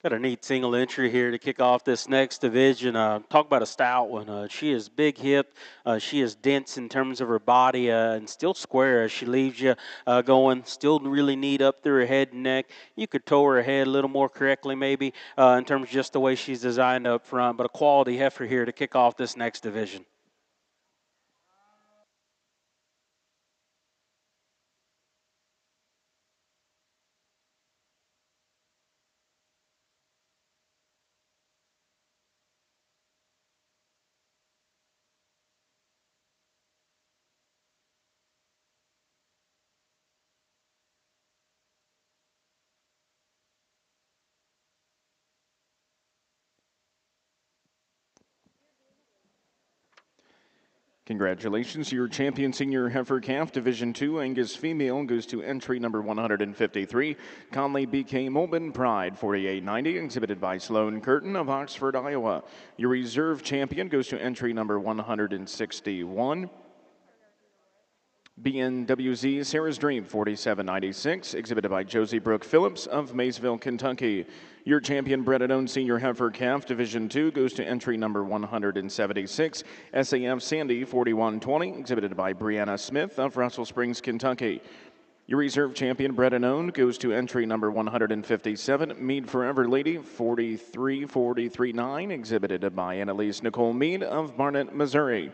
B: Got a neat single entry here to kick off this next division. Talk about a stout one. She is big hipped. She is dense in terms of her body and still square as she leaves you going. Still really neat up through her head and neck. You could tow her head a little more correctly maybe in terms of just the way she's designed up front. But a quality heifer here to kick off this next division.
A: Congratulations, your champion senior heifer calf, Division 2 Angus female, goes to entry number 153, Conley BK Molben Pride 4890, exhibited by Sloan Curtin of Oxford, Iowa. Your reserve champion goes to entry number 161, BNWZ Sarah's Dream 4796, exhibited by Josie Brooke Phillips of Maysville, Kentucky. Your champion bred and owned senior heifer calf, Division 2, goes to entry number 176, SAF Sandy 4120, exhibited by Brianna Smith of Russell Springs, Kentucky. Your reserve champion bred and owned goes to entry number 157, Mead Forever Lady 43439, exhibited by Annalise Nicole Mead of Barnett, Missouri.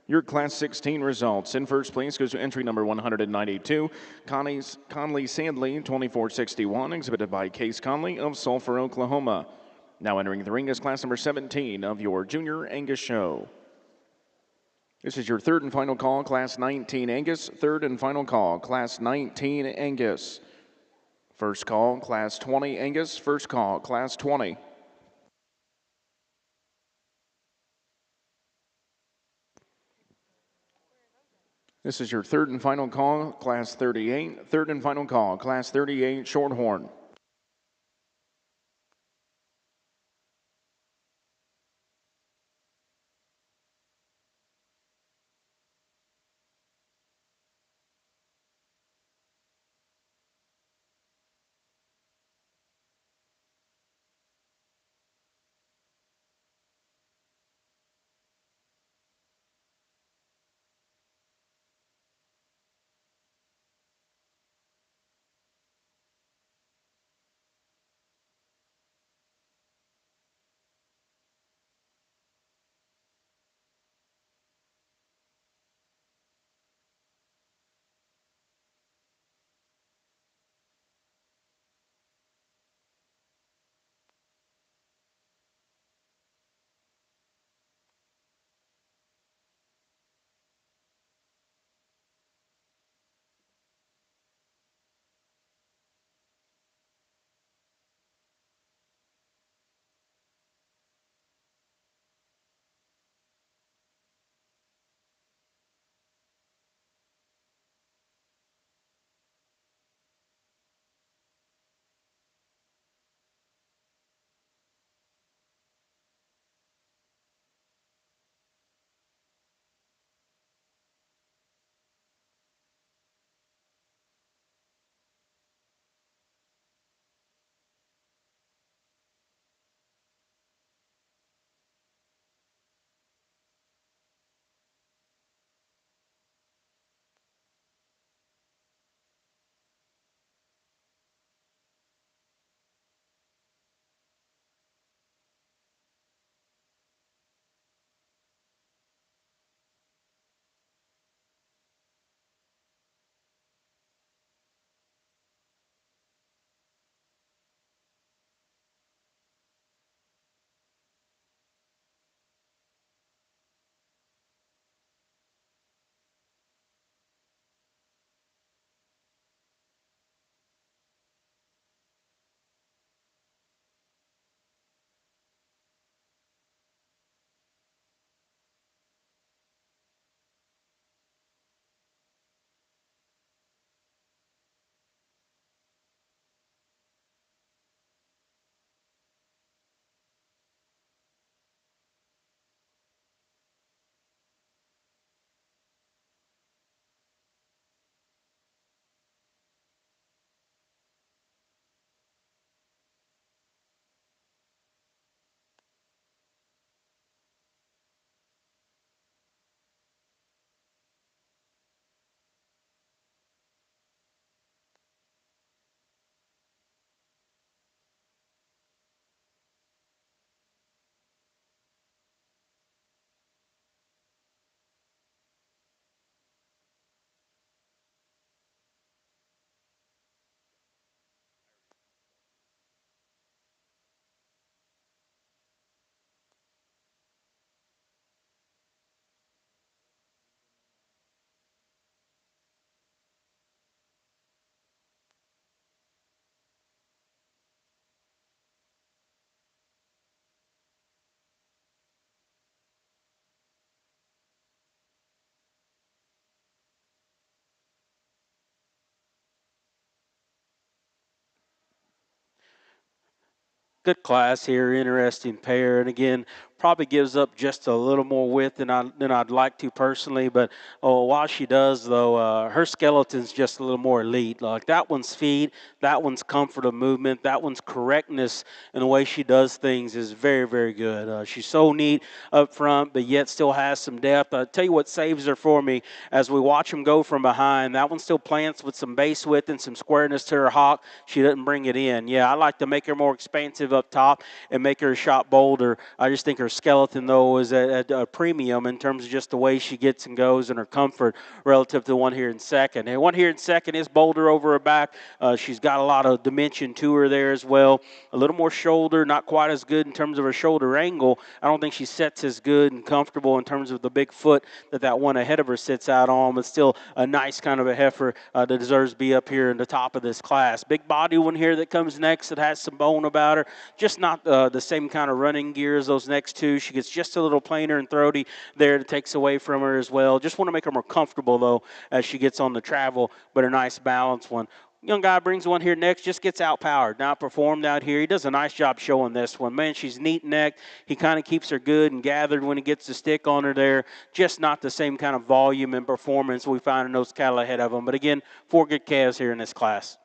A: Your Class 16 results. In first place goes to entry number 192, Conley Sandley 2461, exhibited by Case Conley of Sulphur, Oklahoma. Now entering the ring is class number 17 of your Junior Angus Show. This is your third and final call, Class 19 Angus. Third and final call, Class 19 Angus. First call, Class 20 Angus. First call, Class 20. This is your third and final call, Class 38. Third and final call, Class 38 Shorthorn.
B: Good class here, interesting pair, and again, probably gives up just a little more width than I'd like to personally. But while she does, though, her skeleton's just a little more elite. Like that one's speed, that one's comfort of movement, that one's correctness in the way she does things is very, very good. She's so neat up front, but yet still has some depth. I tell you what saves her for me as we watch them go from behind. That one still plants with some base width and some squareness to her hawk. She doesn't bring it in. Yeah, I like to make her more expansive up top and make her a shot bolder. I just think her skeleton, though, is at a premium in terms of just the way she gets and goes and her comfort relative to the one here in second. And one here in second is bolder over her back. She's got a lot of dimension to her there as well. A little more shoulder, not quite as good in terms of her shoulder angle. I don't think she sets as good and comfortable in terms of the big foot that one ahead of her sits out on, but still a nice kind of a heifer that deserves to be up here in the top of this class. Big body one here that comes next that has some bone about her, just not the same kind of running gear as those next two. She gets just a little plainer and throaty there. It takes away from her as well. Just want to make her more comfortable, though, as she gets on the travel, but a nice balanced one. Young guy brings one here next, just gets outpowered, not performed out here. He does a nice job showing this one. Man, she's neat necked. He kind of keeps her good and gathered when he gets the stick on her there. Just not the same kind of volume and performance we find in those cattle ahead of them. But again, 4 good calves here in this class.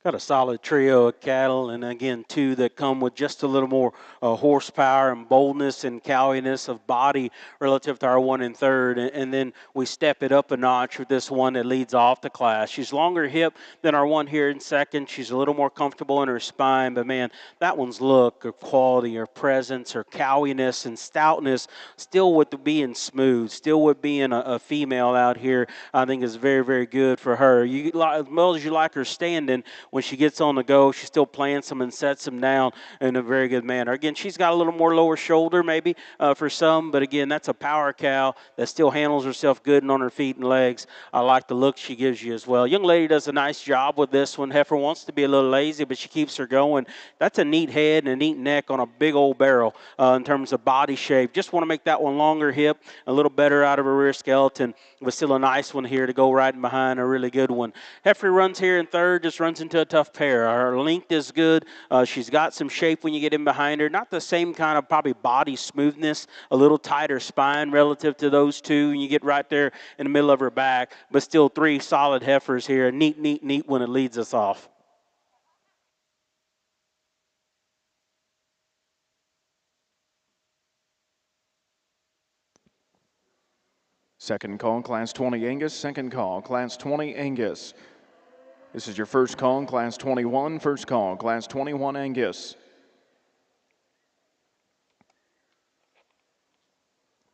B: Got a solid trio of cattle, and again, two that come with just a little more horsepower and boldness and cowiness of body relative to our one in third. And then we step it up a notch with this one that leads off the class. She's longer hip than our one here in second. She's a little more comfortable in her spine, but man, that one's look, her quality, her presence, her cowiness and stoutness, still with being smooth, still with being a female out here, I think is very, very good for her. You, as well as you like her standing, when she gets on the go, she still plants them and sets them down in a very good manner. Again, she's got a little more lower shoulder maybe for some, but again, that's a power cow that still handles herself good and on her feet and legs. I like the look she gives you as well. Young lady does a nice job with this one. Heifer wants to be a little lazy, but she keeps her going. That's a neat head and a neat neck on a big old barrel in terms of body shape. Just want to make that one longer hip, a little better out of her rear skeleton, but still a nice one here to go right behind a really good one. Heifer runs here in third, just runs into a tough pair. Her length is good. She's got some shape when you get in behind her. Not the same kind of probably body smoothness, a little tighter spine relative to those two, and you get right there in the middle of her back, but still three solid heifers here. Neat, neat, neat when it leads us off.
A: Second call, Class 20 Angus. Second call, Class 20 Angus. This is your first call, Class 21. First call, Class 21 Angus.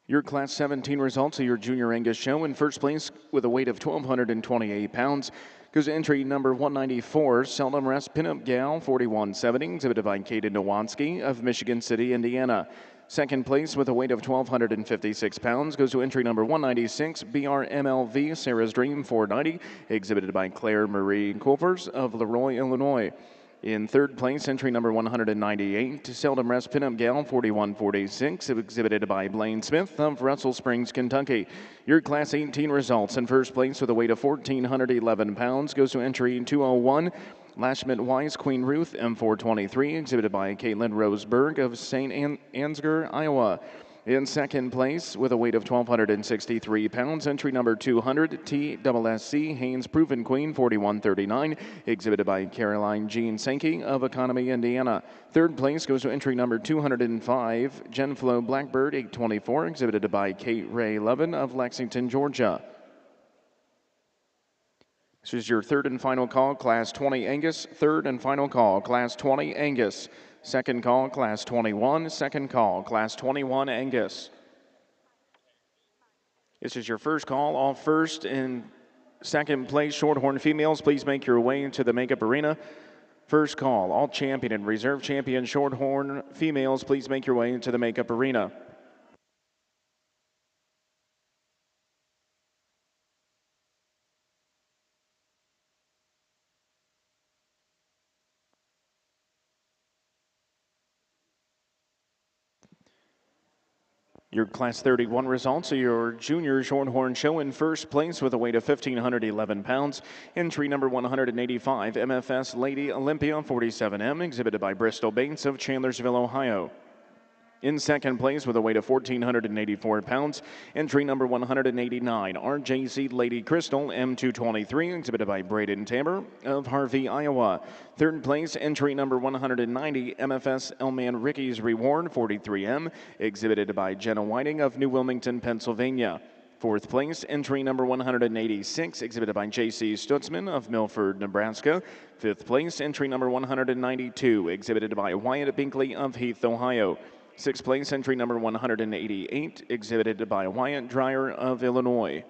A: Your Class 17 results of your Junior Angus show. In first place with a weight of 1,228 pounds goes to entry number 194, Seldom Rest Pinup Gal, 4170, exhibited by Kaden Nowansky of Michigan City, Indiana. Second place with a weight of 1,256 pounds goes to entry number 196, BRMLV Sarah's Dream, 490, exhibited by Claire Marie Culvers of Leroy, Illinois. In third place, entry number 198, Seldom Rest Pinup Gal, 4146, exhibited by Blaine Smith of Russell Springs, Kentucky. Your Class 18 results. In first place with a weight of 1,411 pounds goes to entry 201, Lashmet Wise Queen Ruth, M423, exhibited by Caitlin Roseberg of St. Ansgar, Iowa. In second place, with a weight of 1,263 pounds, entry number 200, TSSC Haynes Proven Queen, 4139, exhibited by Caroline Jean Sankey of Economy, Indiana. Third place goes to entry number 205, Genflow Blackbird, 824, exhibited by Kate Ray Levin of Lexington, Georgia. This is your third and final call, Class 20 Angus. Third and final call, Class 20 Angus. Second call, Class 21. Second call, Class 21 Angus. This is your first call. All first and second place Shorthorn females, please make your way into the makeup arena. First call, all champion and reserve champion Shorthorn females, please make your way into the makeup arena. Your Class 31 results of your Junior Shorthorn show. In first place with a weight of 1,511 pounds, entry number 185, MFS Lady Olympia 47M, exhibited by Bristol Bates of Chandlersville, Ohio. In second place with a weight of 1,484 pounds, entry number 189, RJC Lady Crystal M223, exhibited by Braden Tabor of Harvey, Iowa. Third place, entry number 190, MFS Elman Ricky's Reward 43M, exhibited by Jenna Whiting of New Wilmington, Pennsylvania. Fourth place, entry number 186, exhibited by J.C. Stutzman of Milford, Nebraska. Fifth place, entry number 192, exhibited by Wyatt Binkley of Heath, Ohio. Sixth place, entry number 188, exhibited by Wyatt Dreyer of Illinois.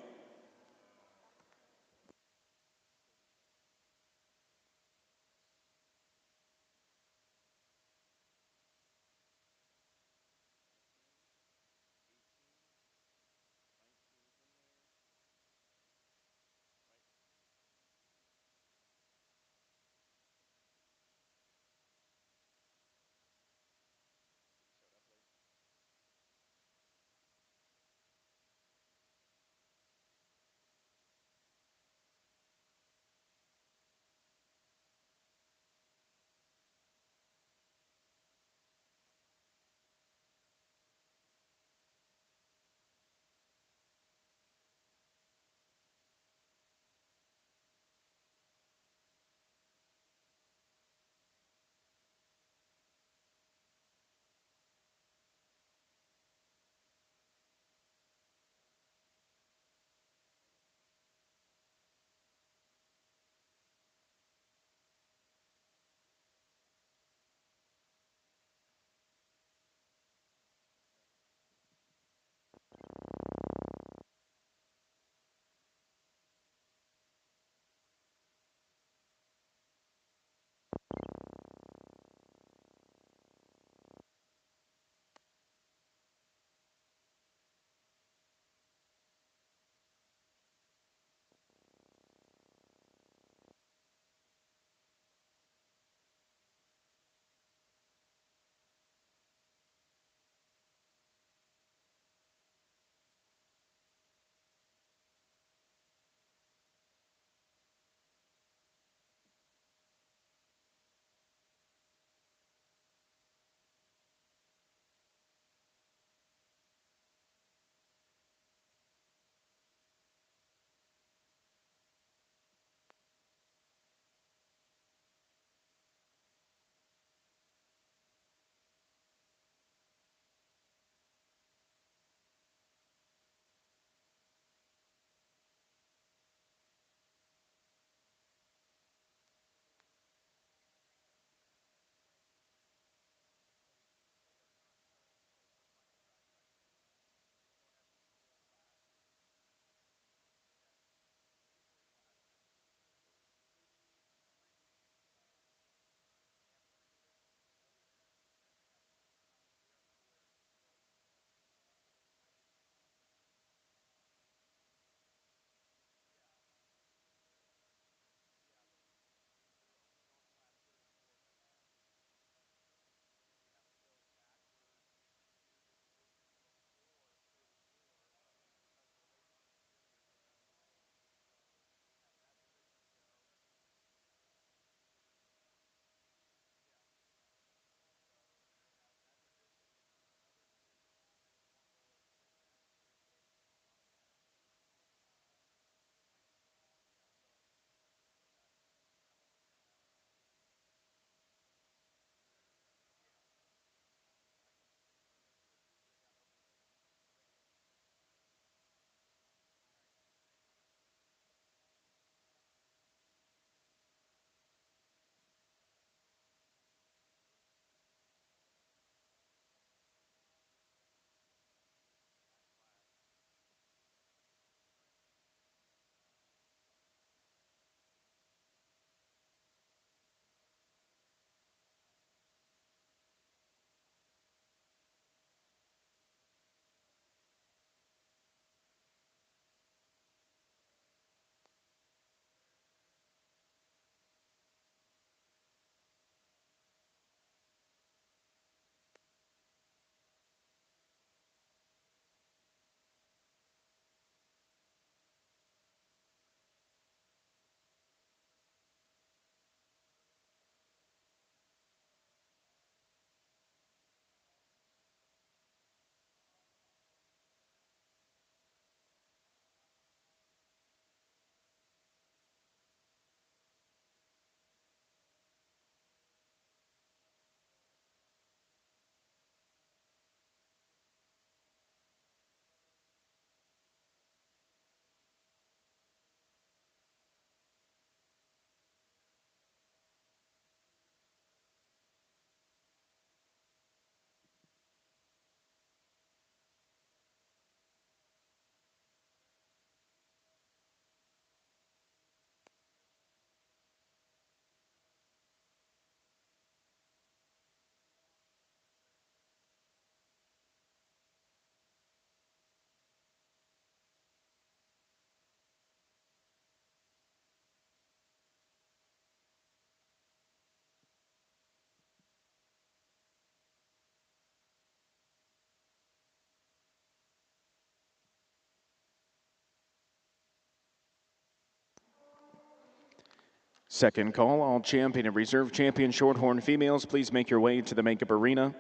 A: Second call, all champion and reserve champion Shorthorn females, please make your way to the makeup arena.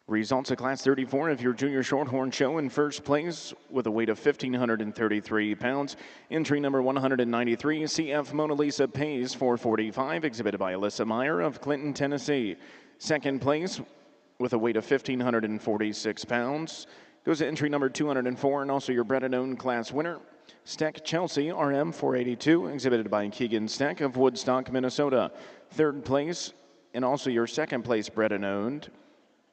A: Results of Class 34 of your Junior Shorthorn show. In first place with a weight of 1,533 pounds, entry number 193, CF Mona Lisa Pays 445, exhibited by Alyssa Meyer of Clinton, Tennessee. Second place with a weight of 1,546 pounds goes to entry number 204, and also your bred and owned class winner, Steck Chelsea RM 482, exhibited by Keegan Steck of Woodstock, Minnesota. Third place, and also your second place bred and owned,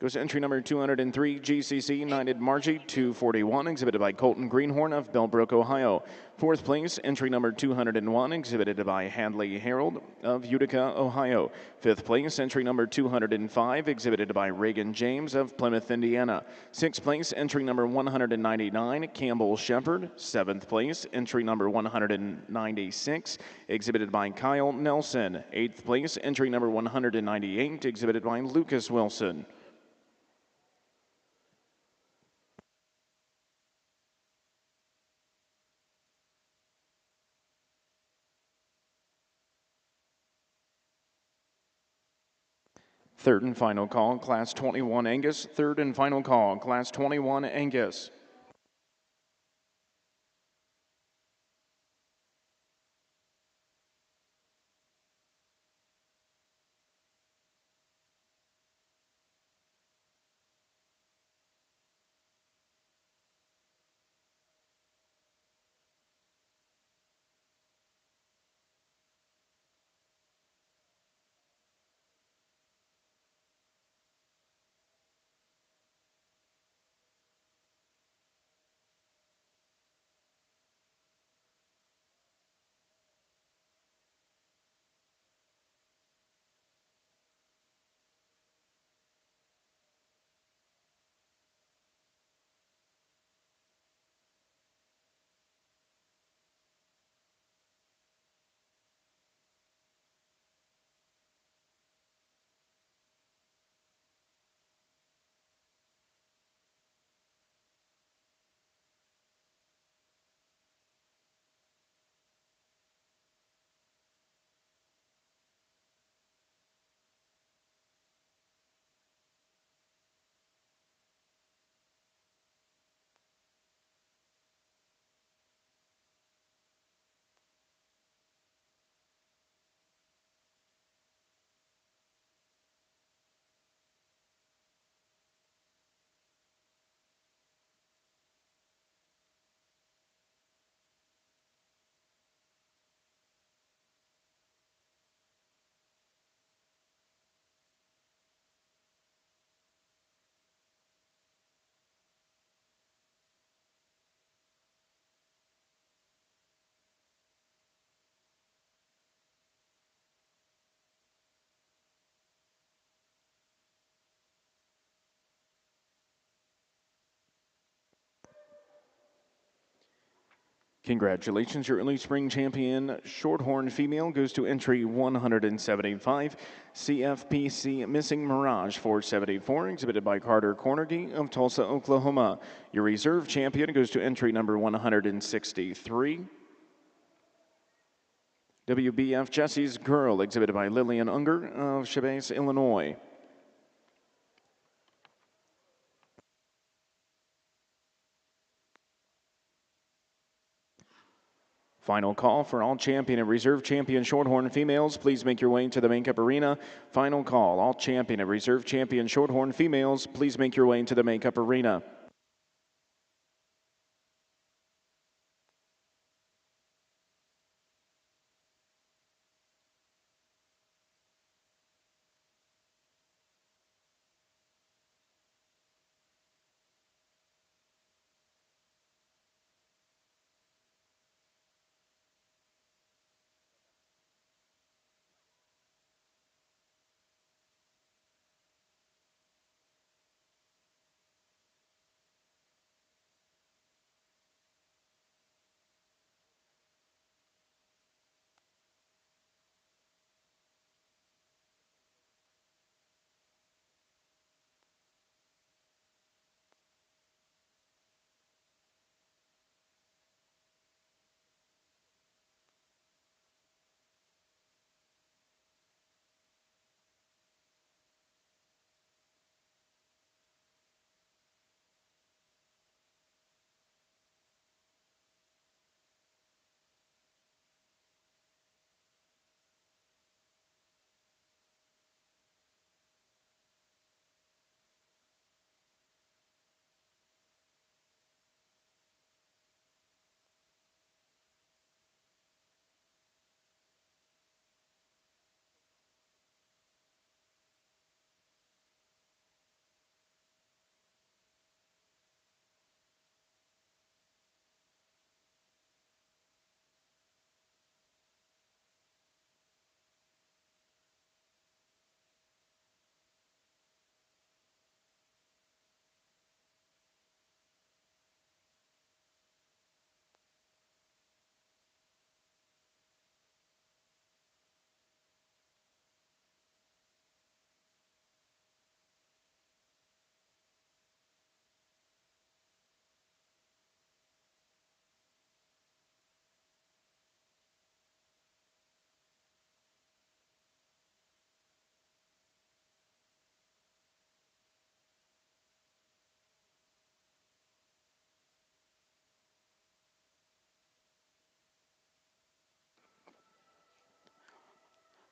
A: goes to entry number 203, GCC Knighted Margie 241, exhibited by Colton Greenhorn of Bellbrook, Ohio. Fourth place, entry number 201, exhibited by Hadley Harold of Utica, Ohio. Fifth place, entry number 205, exhibited by Reagan James of Plymouth, Indiana. Sixth place, entry number 199, Campbell Shepard. Seventh place, entry number 196, exhibited by Kyle Nelson. Eighth place, entry number 198, exhibited by Lucas Wilson. Third and final call, Class 21 Angus. Third and final call, Class 21 Angus. Congratulations, your early spring champion Shorthorn female goes to entry 175, CFPC Missing Mirage 474, exhibited by Carter Cornergy of Tulsa, Oklahoma. Your reserve champion goes to entry number 163, WBF Jesse's Girl, exhibited by Lillian Unger of Chabase, Illinois. Final call for all champion and reserve champion Shorthorn females. Please make your way to the makeup arena. Final call. All champion and reserve champion Shorthorn females. Please make your way into the makeup arena.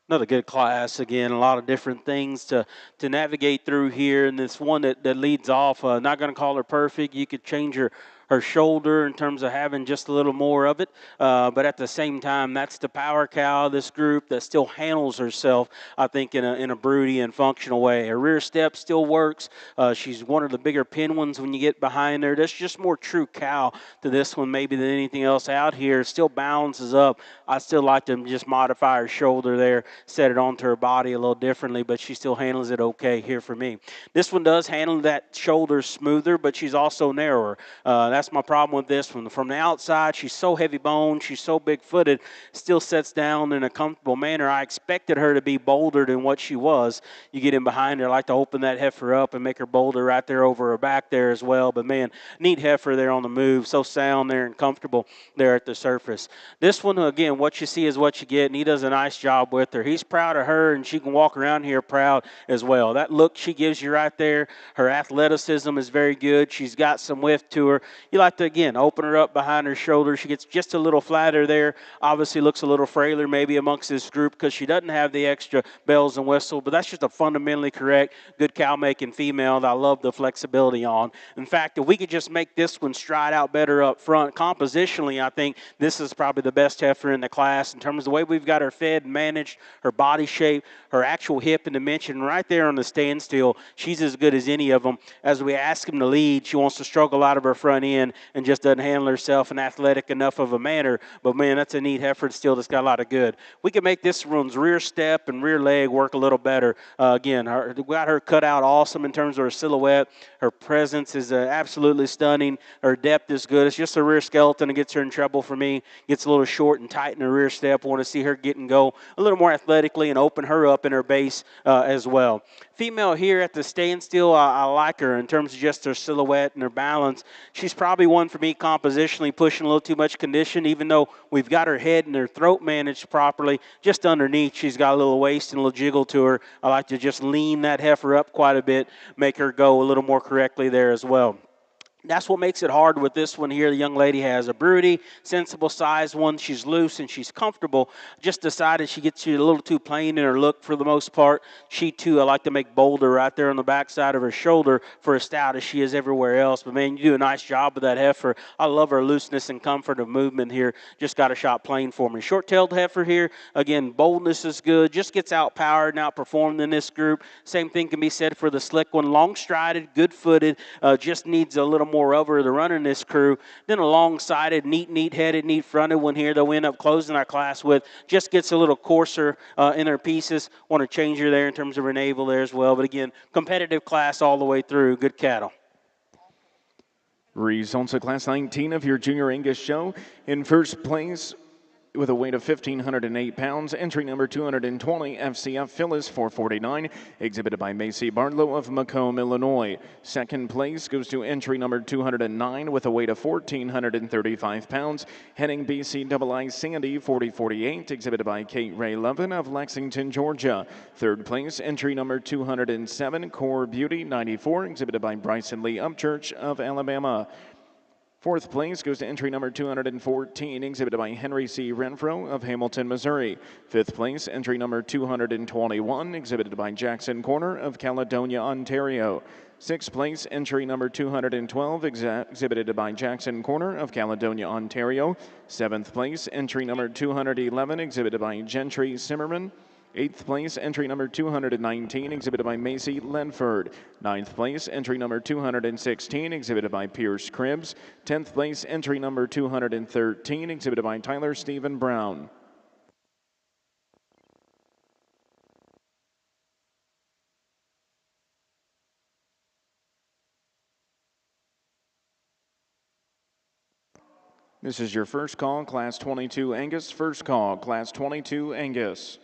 B: Another good class. Again, a lot of different things to navigate through here. And this one that leads off, not going to call her perfect. You could change her shoulder in terms of having just a little more of it. But at the same time, that's the power cow of this group that still handles herself, I think, in a broody and functional way. Her rear step still works. She's one of the bigger pin ones when you get behind her. That's just more true cow to this one maybe than anything else out here. Still balances up. I still like to just modify her shoulder there, set it onto her body a little differently, but she still handles it okay here for me. This one does handle that shoulder smoother, but she's also narrower. That's my problem with this one. From the outside, she's so heavy boned, she's so big footed, still sets down in a comfortable manner. I expected her to be bolder than what she was. You get in behind her, I like to open that heifer up and make her bolder right there over her back there as well. But man, neat heifer there on the move, so sound there and comfortable there at the surface. This one, again, what you see is what you get, and he does a nice job with her. He's proud of her, and she can walk around here proud as well. That look she gives you right there, her athleticism is very good. She's got some width to her. You like to, again, open her up behind her shoulder. She gets just a little flatter there. Obviously looks a little frailer maybe amongst this group because she doesn't have the extra bells and whistles, but that's just a fundamentally correct, good cow-making female that I love the flexibility on. In fact, if we could just make this one stride out better up front, compositionally, I think this is probably the best heifer in the class in terms of the way we've got her fed and managed, her body shape, her actual hip and dimension right there on the standstill. She's as good as any of them. As we ask him to lead, she wants to struggle out of her front end and just doesn't handle herself in athletic enough of a manner. But, man, that's a neat heifer still that's got a lot of good. We can make this one's rear step and rear leg work a little better. Again, we got her cut out awesome in terms of her silhouette. Her presence is absolutely stunning. Her depth is good. It's just a rear skeleton that gets her in trouble for me. Gets a little short and tight in her rear step. Want to see her get and go a little more athletically and open her up in her base as well. Female here at the standstill, I like her in terms of just her silhouette and her balance. She's probably one for me compositionally pushing a little too much condition, even though we've got her head and her throat managed properly. Just underneath, she's got a little waist and a little jiggle to her. I like to just lean that heifer up quite a bit, make her go a little more correctly there as well. That's what makes it hard with this one here. The young lady has a broody, sensible size one. She's loose and she's comfortable. Just decided she gets you a little too plain in her look for the most part. She, too, I like to make bolder right there on the backside of her shoulder for as stout as she is everywhere else. But, man, you do a nice job with that heifer. I love her looseness and comfort of movement here. Just got a shot plain for me. Short-tailed heifer here. Again, boldness is good. Just gets outpowered and outperformed in this group. Same thing can be said for the slick one. Long-strided, good-footed, just needs a little more over to run in this crew. Then a long-sided, neat-headed, neat-fronted one here that we end up closing our class with. Just gets a little coarser in her pieces. Want to change her there in terms of her navel there as well. But again, competitive class all the way through. Good cattle.
A: Results of Class 19 of your Junior Angus show. In first place, with a weight of 1,508 pounds, entry number 220, FCF Phyllis 449, exhibited by Macy Barlow of Macomb, Illinois. Second place goes to entry number 209 with a weight of 1,435 pounds, heading BCII Sandy 4048, exhibited by Kate Ray Levin of Lexington, Georgia. Third place, entry number 207, Core Beauty 94, exhibited by Bryson Lee Upchurch of Alabama. Fourth place goes to entry number 214, exhibited by Henry C. Renfro of Hamilton, Missouri. Fifth place, entry number 221, exhibited by Jackson Corner of Caledonia, Ontario. Sixth place, entry number 212, exhibited by Jackson Corner of Caledonia, Ontario. Seventh place, entry number 211, exhibited by Gentry Zimmerman. Eighth place, entry number 219, exhibited by Macy Lenford. Ninth place, entry number 216, exhibited by Pierce Cribbs. 10th place, entry number 213, exhibited by Tyler Stephen Brown. This is your first call, Class 22 Angus. First call, Class 22 Angus.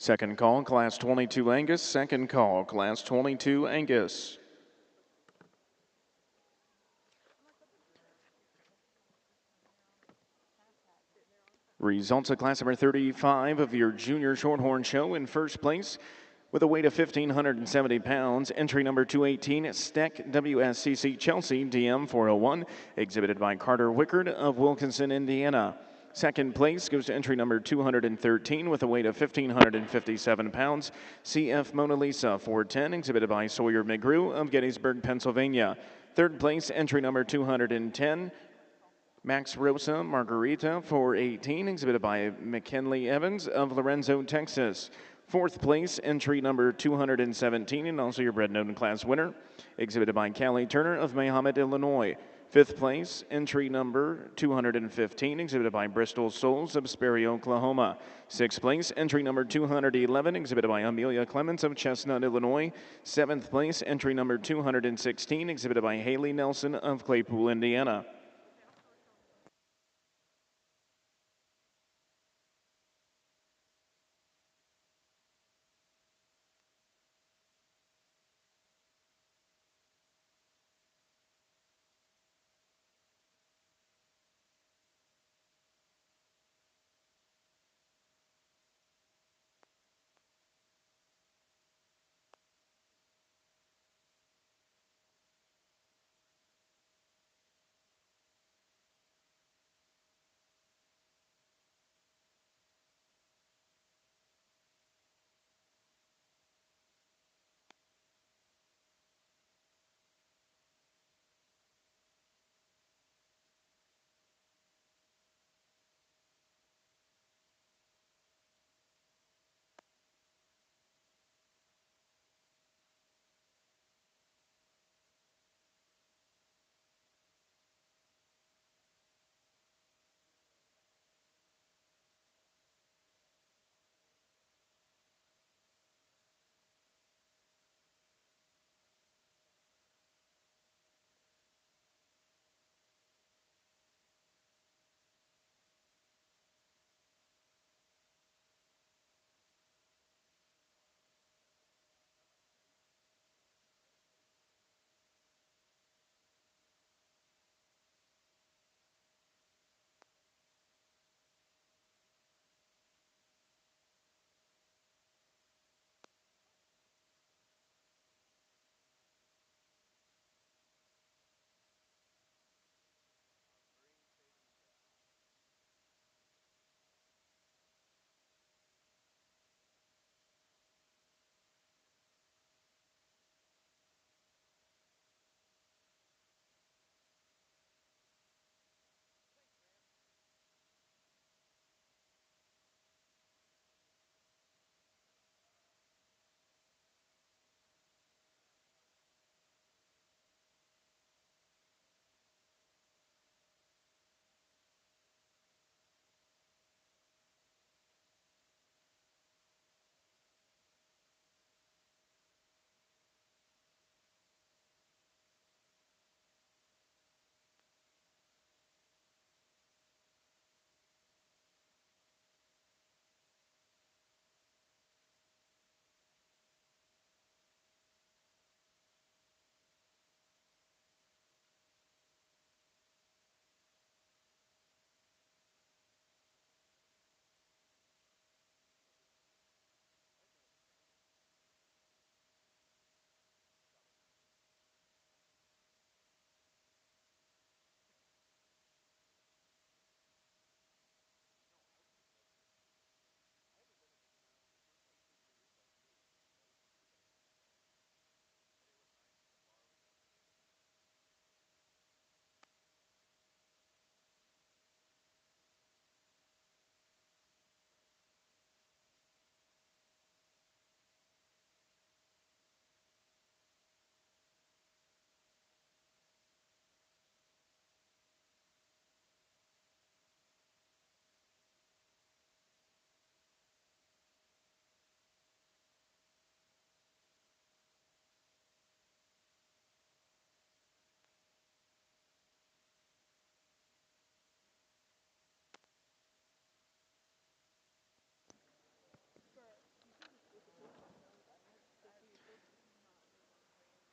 A: Second call, Class 22 Angus. Second call, Class 22 Angus. Results of class number 35 of your junior Shorthorn show. In first place, with a weight of 1,570 pounds, entry number 218, Steck WSCC Chelsea DM 401, exhibited by Carter Wickard of Wilkinson, Indiana. Second place goes to entry number 213 with a weight of 1,557 pounds, CF Mona Lisa 410, exhibited by Sawyer McGrew of Gettysburg, Pennsylvania. Third place, entry number 210, Max Rosa Margarita 418, exhibited by McKinley Evans of Lorenzo, Texas. Fourth place, entry number 217, and also your Bread Note class winner, exhibited by Callie Turner of Mahomet, Illinois. Fifth place, entry number 215, exhibited by Bristol Souls of Sperry, Oklahoma. Sixth place, entry number 211, exhibited by Amelia Clements of Chestnut, Illinois. Seventh place, entry number 216, exhibited by Haley Nelson of Claypool, Indiana.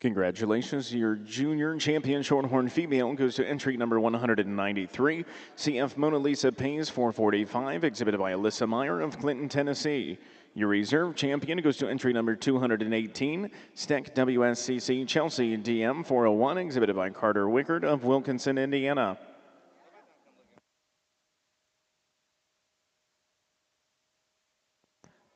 A: Congratulations, your junior champion Shorthorn female goes to entry number 193, CF Mona Lisa Pays 445, exhibited by Alyssa Meyer of Clinton, Tennessee. Your reserve champion goes to entry number 218, Steck WSCC Chelsea DM 401, exhibited by Carter Wickard of Wilkinson, Indiana.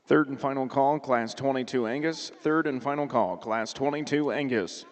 A: Third and final call, Class 22 Angus. Third and final call, Class 22 Angus.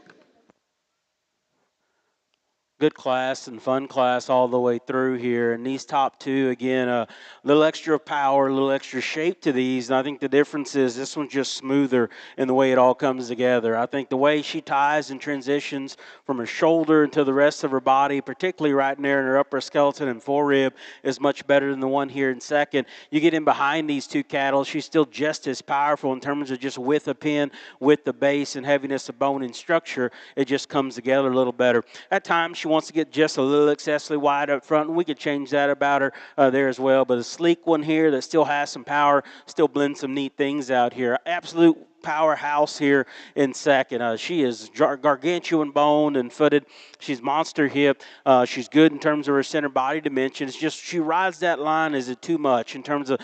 B: Good class and fun class all the way through here. And these top two, again, a little extra power, a little extra shape to these. And I think the difference is this one's just smoother in the way it all comes together. I think the way she ties and transitions from her shoulder into the rest of her body, particularly right there in her upper skeleton and forerib, is much better than the one here in second. You get in behind these two cattle, she's still just as powerful in terms of just width of pin, width of base, and heaviness of bone and structure. It just comes together a little better. At times, she wants to get just a little excessively wide up front, and we could change that about her there as well. But a sleek one here that still has some power, still blends some neat things out here. Absolute powerhouse here in second. She is gargantuan boned and footed. She's monster hip. She's good in terms of her center body dimension. It's just she rides that line. Is it too much in terms of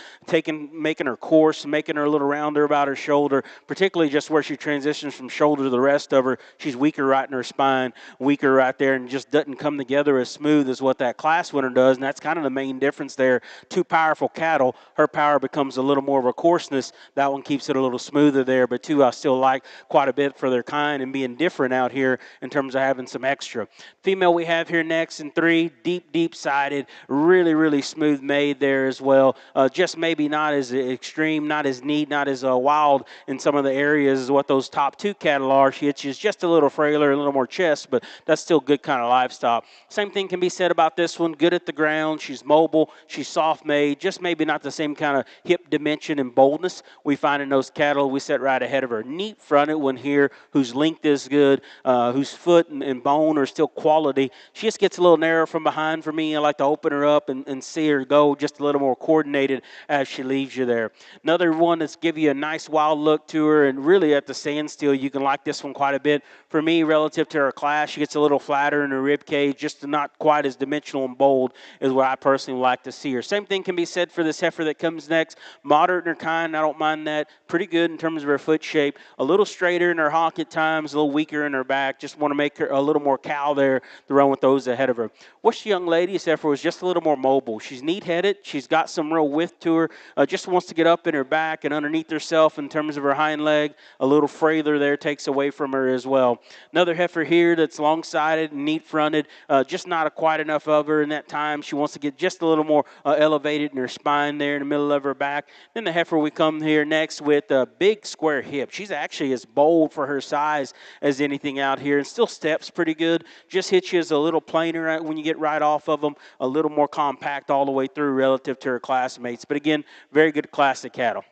B: making her course, making her a little rounder about her shoulder, particularly just where she transitions from shoulder to the rest of her. She's weaker right in her spine, weaker right there, and just doesn't come together as smooth as what that class winner does. And that's kind of the main difference there. Two powerful cattle. Her power becomes a little more of a coarseness. That one keeps it a little smoother there. But two, I still like quite a bit for their kind and being different out here in terms of having some extra. Female we have here next in three, deep sided, really smooth made there as well. Just maybe not as extreme, not as neat, not as wild in some of the areas as what those top two cattle are. She's just a little frailer, a little more chest, but that's still good kind of livestock. Same thing can be said about this one. Good at the ground. She's mobile. She's soft made. Just maybe not the same kind of hip dimension and boldness we find in those cattle we set right ahead of her. Neat fronted one here whose length is good, whose foot and bone are still quality. She just gets a little narrow from behind for me. I like to open her up and see her go just a little more coordinated as she leaves you there. Another one that's give you a nice wild look to her, and really at the standstill, you can like this one quite a bit. For me, relative to her class, she gets a little flatter in her rib cage, just not quite as dimensional and bold is what I personally like to see her. Same thing can be said for this heifer that comes next. Moderate in her kind, I don't mind that. Pretty good in terms of her foot shape. A little straighter in her hock at times, a little weaker in her back. Just want to make her a little more cow there to run with those ahead of her. What's the young lady? This heifer was just a little more mobile. She's neat-headed. She's got some real width to her. Just wants to get up in her back and underneath herself in terms of her hind leg. A little frailer there takes away from her as well. Another heifer here that's long-sided and neat-fronted. Just not quite enough of her in that time. She wants to get just a little more elevated in her spine there in the middle of her back. Then the heifer we come here next with a big square hip. She's actually as bold for her size as anything out here and still steps pretty good. Just hits you as a little plainer when you get right off of them. A little more compact all the way through relative to her classmates. But again, very good class of cattle.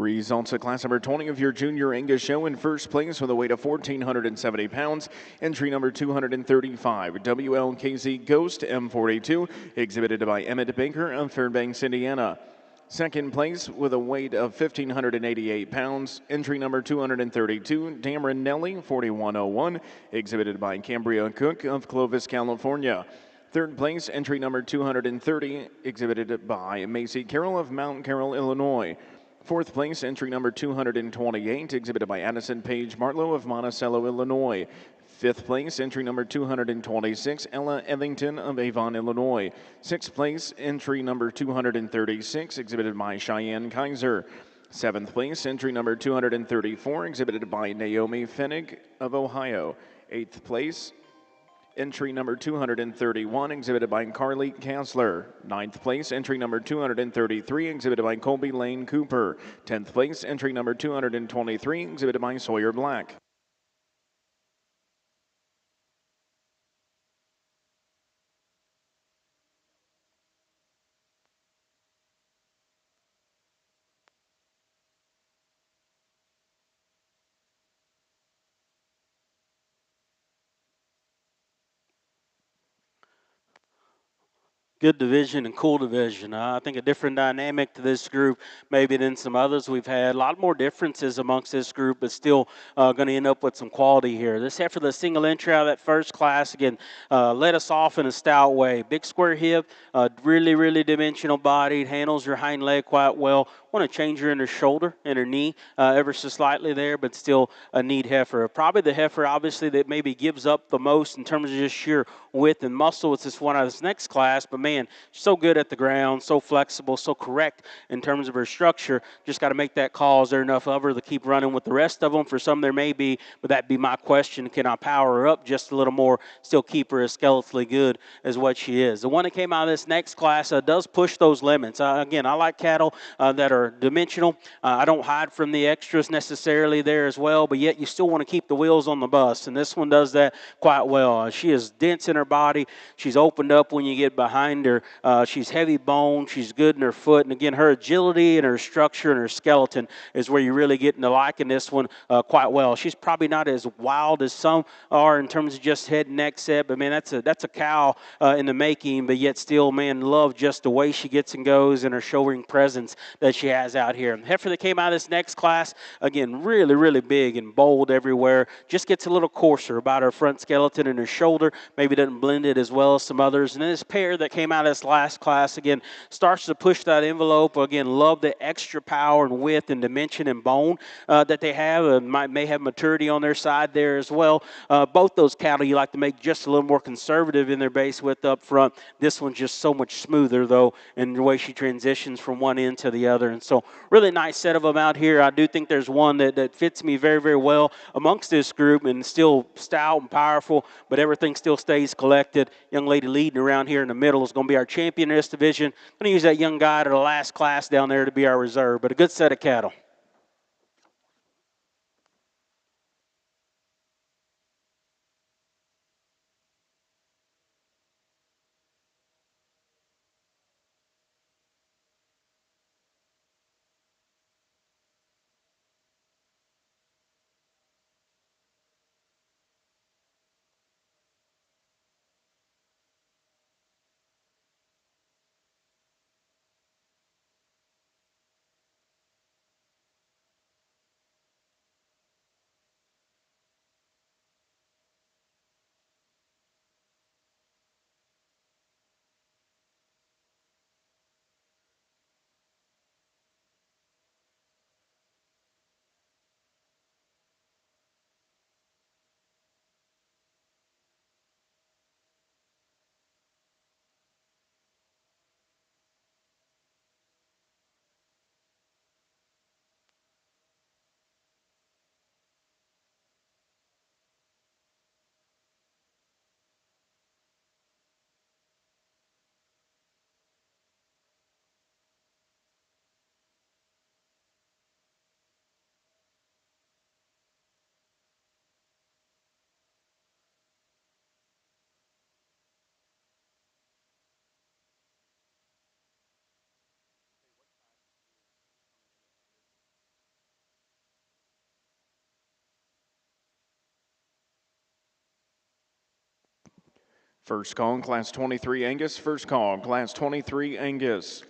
A: Results of class number 20 of your junior Angus show. In first place with a weight of 1,470 pounds, entry number 235, WLKZ Ghost M42, exhibited by Emmett Baker of Fairbanks, Indiana. Second place with a weight of 1,588 pounds, entry number 232, Dameron Nelly 4101, exhibited by Cambria Cook of Clovis, California. Third place, entry number 230, exhibited by Macy Carroll of Mount Carroll, Illinois. Fourth place, entry number 228, exhibited by Addison Page Martlow of Monticello, Illinois. Fifth place, entry number 226, Ella Evington of Avon, Illinois. Sixth place, entry number 236, exhibited by Cheyenne Kaiser. Seventh place, entry number 234, exhibited by Naomi Finnick of Ohio. Eighth place, entry number 231, exhibited by Carly Kassler. Ninth place, entry number 233, exhibited by Colby Lane Cooper. 10th place, entry number 223, exhibited by Sawyer Black.
B: Good division and cool division. I think a different dynamic to this group maybe than some others we've had. A lot more differences amongst this group, but still going to end up with some quality here. This heifer, the single entry out of that first class, again, led us off in a stout way. Big square hip, really, really dimensional bodied, handles her hind leg quite well. Want to change her in her shoulder and her knee ever so slightly there, but still a neat heifer. Probably the heifer, obviously, that maybe gives up the most in terms of just sheer width and muscle. It's this one out of this next class, but man, she's so good at the ground, so flexible, so correct in terms of her structure. Just got to make that call. Is there enough of her to keep running with the rest of them? For some, there may be, but that'd be my question. Can I power her up just a little more, still keep her as skeletally good as what she is? The one that came out of this next class does push those limits. Again, I like cattle that are dimensional. I don't hide from the extras necessarily there as well, but yet you still want to keep the wheels on the bus, and this one does that quite well. She is dense in her body. She's opened up when you get behind her. She's heavy boned. She's good in her foot, and again, her agility and her structure and her skeleton is where you really get into liking this one quite well. She's probably not as wild as some are in terms of just head and neck set, but man, that's a cow in the making, but yet still, man, love just the way she gets and goes and her showing presence that she has out here. Heifer that came out of this next class, again, really, really big and bold everywhere. Just gets a little coarser about her front skeleton and her shoulder. Maybe doesn't blend it as well as some others. And then this pair that came out of this last class, again, starts to push that envelope. Again, love the extra power and width and dimension and bone that they have. May have maturity on their side there as well. Both those cattle you like to make just a little more conservative in their base width up front. This one's just so much smoother, though, in the way she transitions from one end to the other. And so really nice set of them out here. I do think there's one that fits me very, very well amongst this group and still stout and powerful, but everything still stays collected. Young lady leading around here in the middle is going to be our champion in this division. I'm going to use that young guy to the last class down there to be our reserve, but a good set of cattle.
A: First call, Class 23 Angus. First call, Class 23 Angus.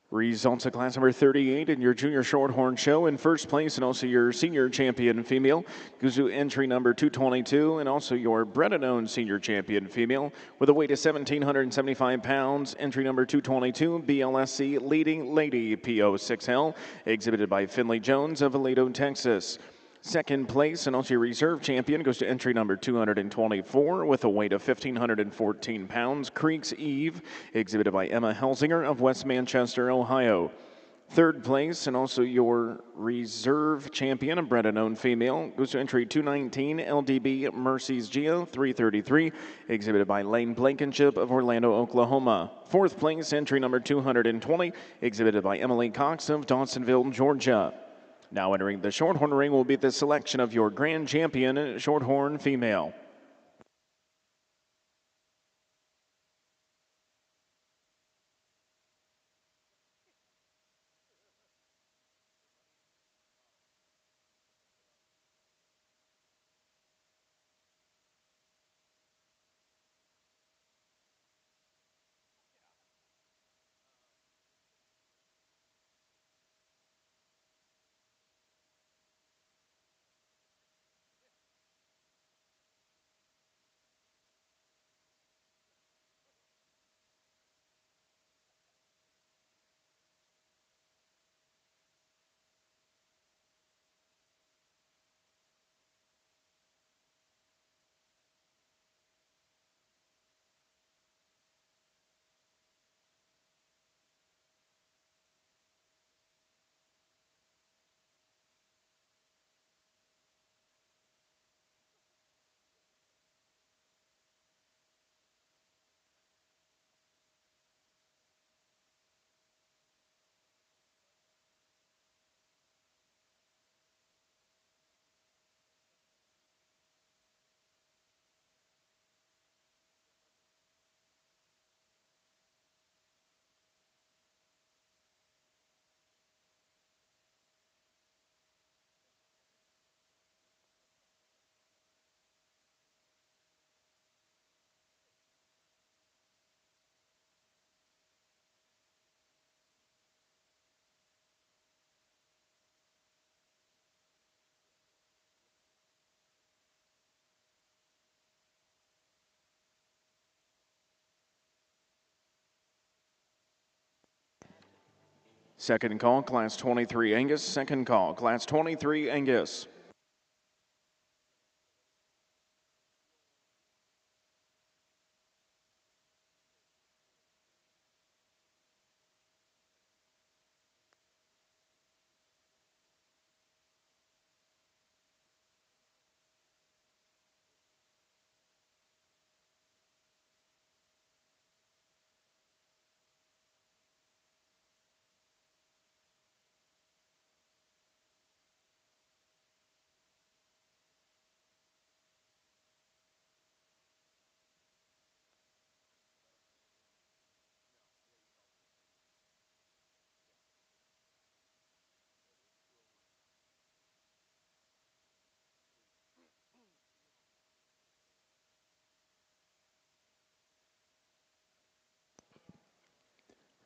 A: Results of class number 38 in your junior Shorthorn show. In first place and also your senior champion female goes to entry number 222, and also your bred and owned senior champion female with a weight of 1,775 pounds. Entry number 222, BLSC Leading Lady PO6L, exhibited by Finley Jones of Aledo, Texas. Second place and also your reserve champion goes to entry number 224 with a weight of 1,514 pounds. Creeks Eve, exhibited by Emma Helsinger of West Manchester, Ohio. Third place and also your reserve champion, a bred and owned female, goes to entry 219 LDB Mercy's Gia 333, exhibited by Lane Blankenship of Orlando, Oklahoma. Fourth place, entry number 220, exhibited by Emily Cox of Dawsonville, Georgia. Now entering the Shorthorn ring will be the selection of your grand champion, Shorthorn female. Second call, Class 23 Angus. Second call, Class 23 Angus.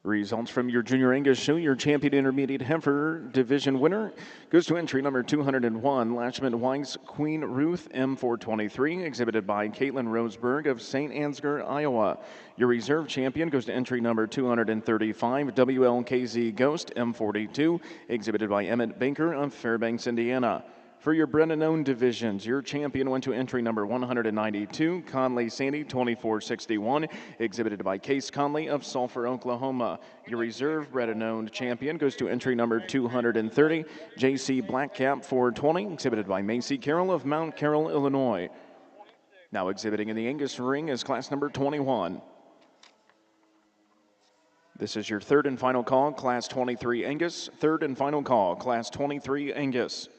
A: Results from your junior Angus show. Your champion intermediate heifer division winner goes to entry number 201, Lashman Weiss Queen Ruth M423, exhibited by Caitlin Roseberg of St. Ansgar, Iowa. Your reserve champion goes to entry number 235, WLKZ Ghost M42, exhibited by Emmett Baker of Fairbanks, Indiana. For your bred and owned divisions, your champion went to entry number 192, Conley Sandy 2461, exhibited by Case Conley of Sulphur, Oklahoma. Your reserve bred and owned champion goes to entry number 230, JC Blackcap 420, exhibited by Macy Carroll of Mount Carroll, Illinois. Now exhibiting in the Angus ring is class number 21. This is your third and final call, Class 23 Angus. Third and final call, Class 23 Angus.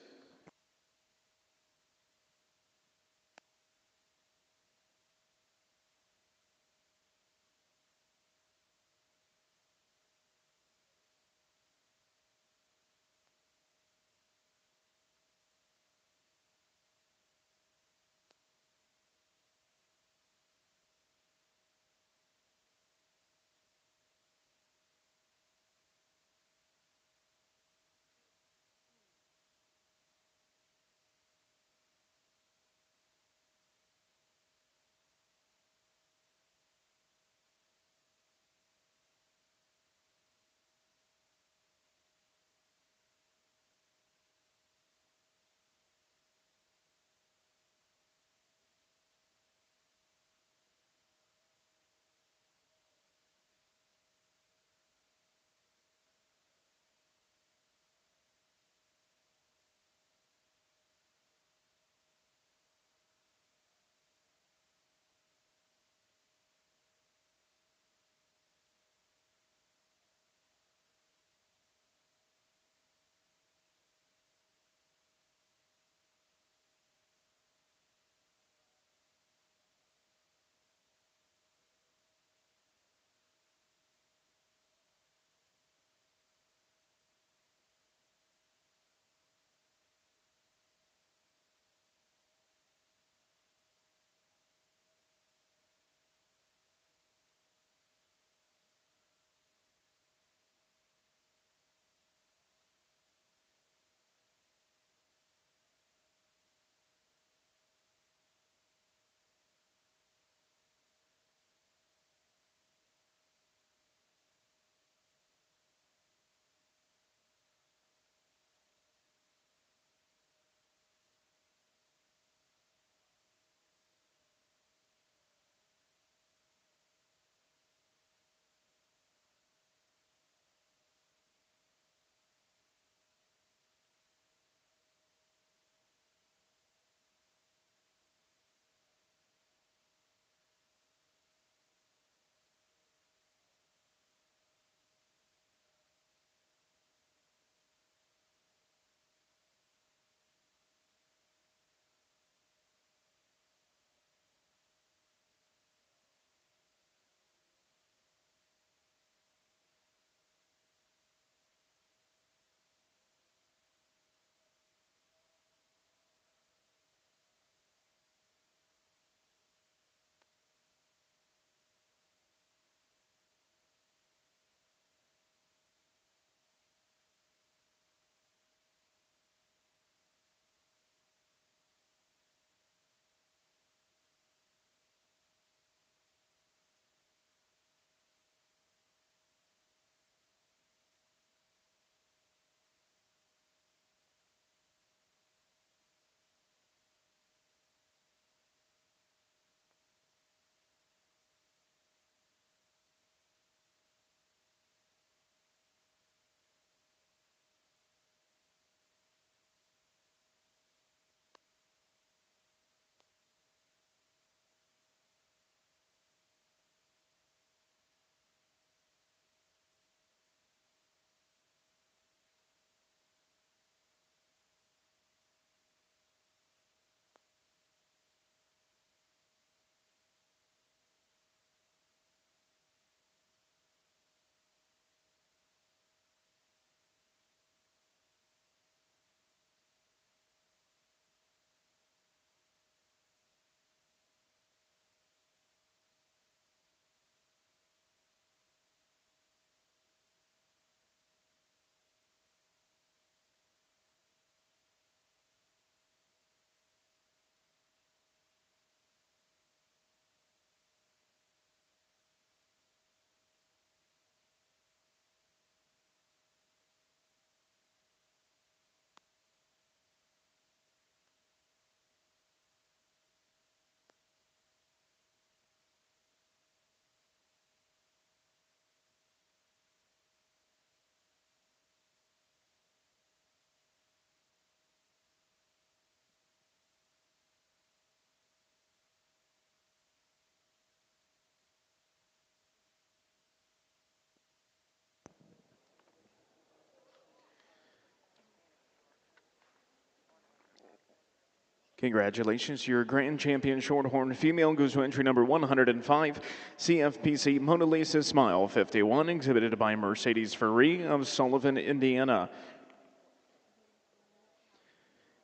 A: Congratulations, your grand champion Shorthorn female goes to entry number 105, CFPC Mona Lisa Smile 51, exhibited by Mercedes Ferree of Sullivan, Indiana.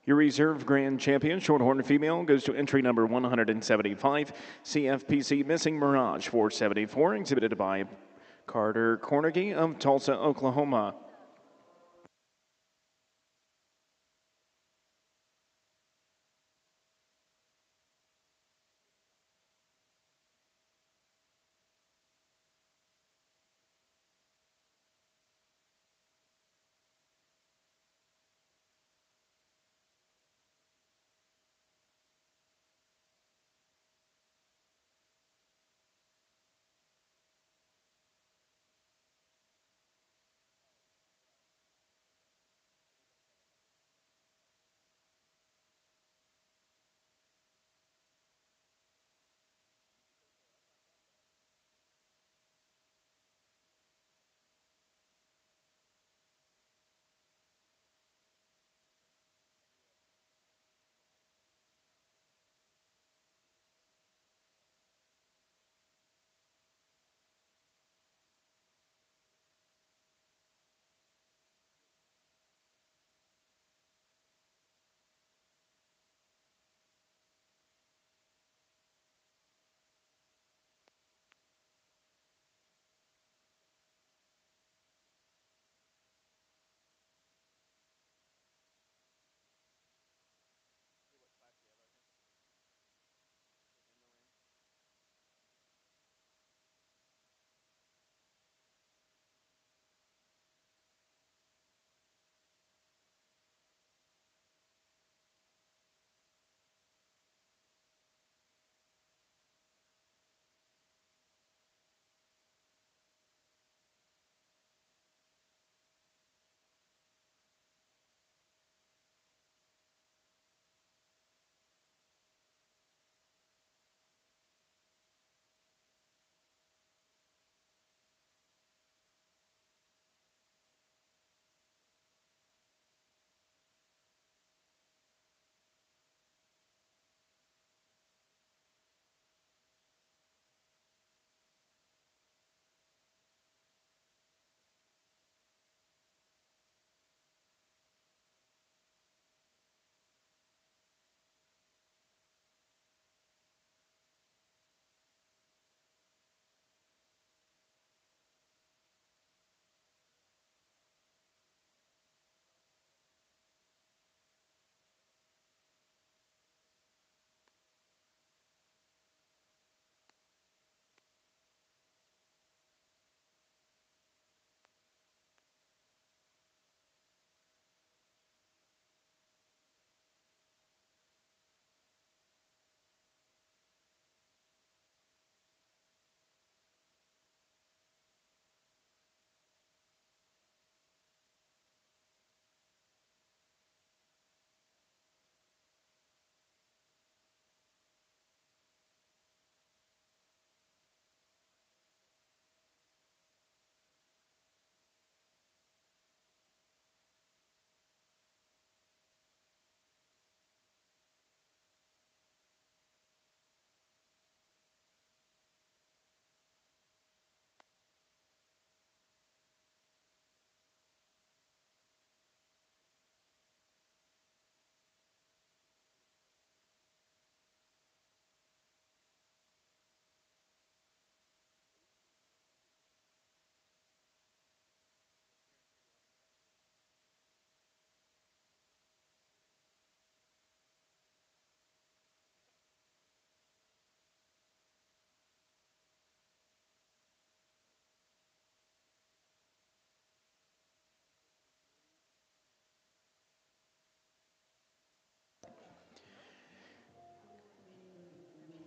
A: Your reserve grand champion Shorthorn female goes to entry number 175, CFPC Missing Mirage 474, exhibited by Carter Cornegie of Tulsa, Oklahoma.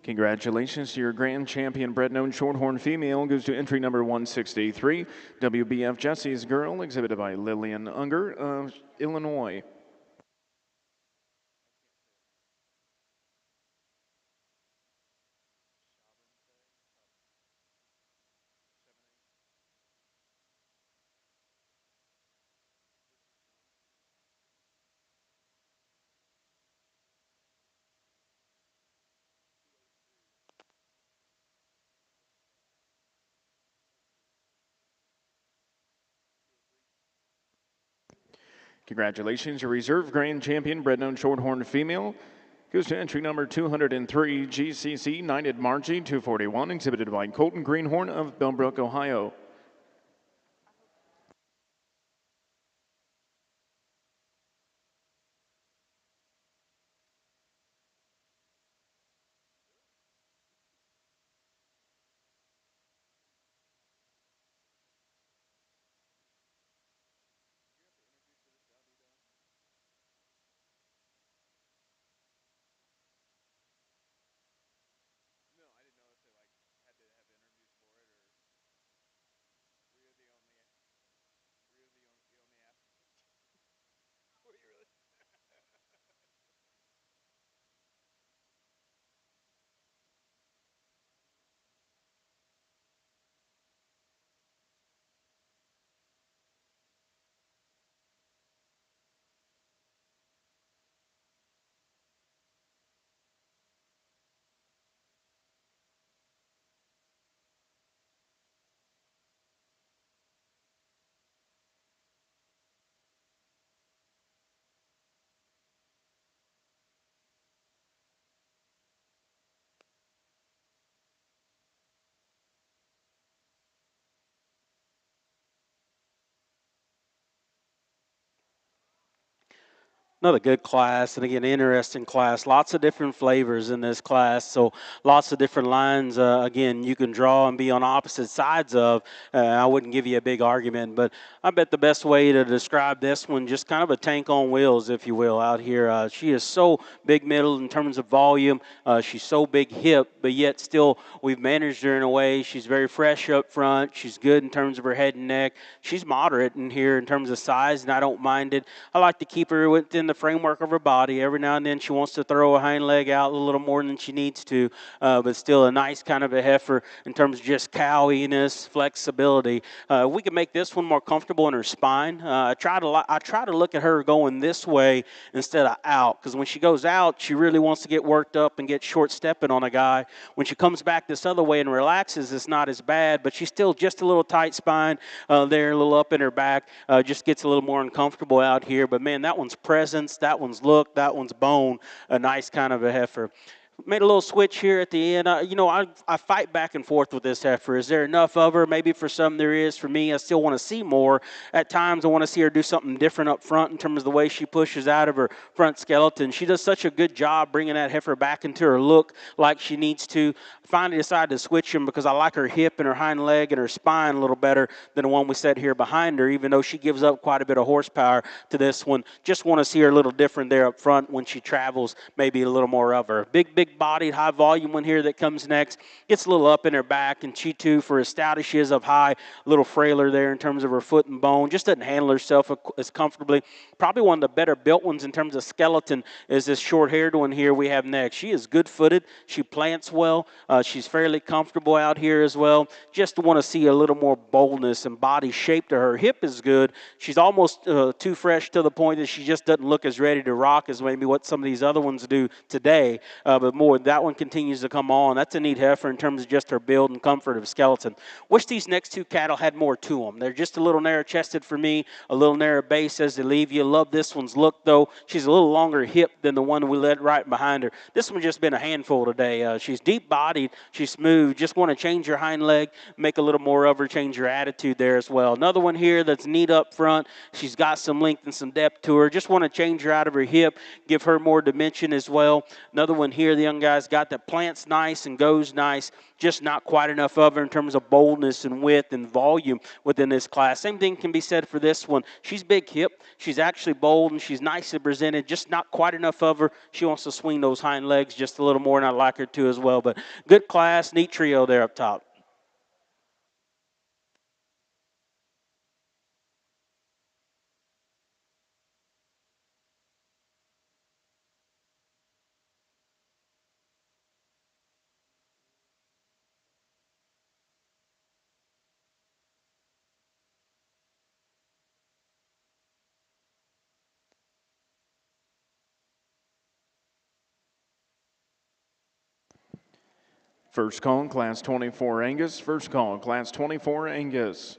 A: Congratulations to your grand champion bred known Shorthorn female goes to entry number 163, WBF Jesse's Girl, exhibited by Lillian Unger of Illinois. Congratulations, your reserve grand champion, bred known Shorthorn female, goes to entry number 203, GCC Knighted Margie 241, exhibited by Colton Greenhorn of Bellbrook, Ohio.
B: Another good class, and again, interesting class. Lots of different flavors in this class, so lots of different lines. Again, you can draw and be on opposite sides of. I wouldn't give you a big argument, but I bet the best way to describe this one, just kind of a tank on wheels, if you will, out here. She is so big middle in terms of volume. She's so big hip, but yet still we've managed her in a way. She's very fresh up front. She's good in terms of her head and neck. She's moderate in here in terms of size, and I don't mind it. I like to keep her within the framework of her body. Every now and then she wants to throw a hind leg out a little more than she needs to, but still a nice kind of a heifer in terms of just cowiness, flexibility. We can make this one more comfortable in her spine. I try to look at her going this way instead of out, because when she goes out, she really wants to get worked up and get short stepping on a guy. When she comes back this other way and relaxes, it's not as bad, but she's still just a little tight spine there, a little up in her back. Just gets a little more uncomfortable out here. But man, that one's presence, that one's look, that one's bone. A nice kind of a heifer. Made a little switch here at the end. I fight back and forth with this heifer. Is there enough of her? Maybe for some there is. For me, I still want to see more. At times, I want to see her do something different up front in terms of the way she pushes out of her front skeleton. She does such a good job bringing that heifer back into her look like she needs to. Finally decided to switch him because I like her hip and her hind leg and her spine a little better than the one we set here behind her, even though she gives up quite a bit of horsepower to this one. Just want to see her a little different there up front when she travels, maybe a little more of her. Big bodied, high volume one here that comes next. Gets a little up in her back, and she too, for as stout as she is up high, a little frailer there in terms of her foot and bone. Just doesn't handle herself as comfortably. Probably one of the better built ones in terms of skeleton is this short-haired one here we have next. She is good-footed. She plants well. She's fairly comfortable out here as well. Just want to see a little more boldness and body shape to her. Hip is good. She's almost too fresh to the point that she just doesn't look as ready to rock as maybe what some of these other ones do today. But more, that one continues to come on. That's a neat heifer in terms of just her build and comfort of skeleton. Wish these next two cattle had more to them. They're just a little narrow-chested for me, a little narrow base as they leave you. Love this one's look, though. She's a little longer hip than the one we led right behind her. This one's just been a handful today. She's deep-bodied. She's smooth. Just want to change your hind leg, make a little more of her, change your attitude there as well. Another one here that's neat up front. She's got some length and some depth to her. Just want to change her out of her hip, give her more dimension as well. Another one here the young guy's got that plants nice and goes nice. Just not quite enough of her in terms of boldness and width and volume within this class. Same thing can be said for this one. She's big hip. She's actually bold and she's nicely presented. Just not quite enough of her. She wants to swing those hind legs just a little more, and I like her too as well. But good class, neat trio there up top.
A: First call, Class 24 Angus. First call, Class 24 Angus.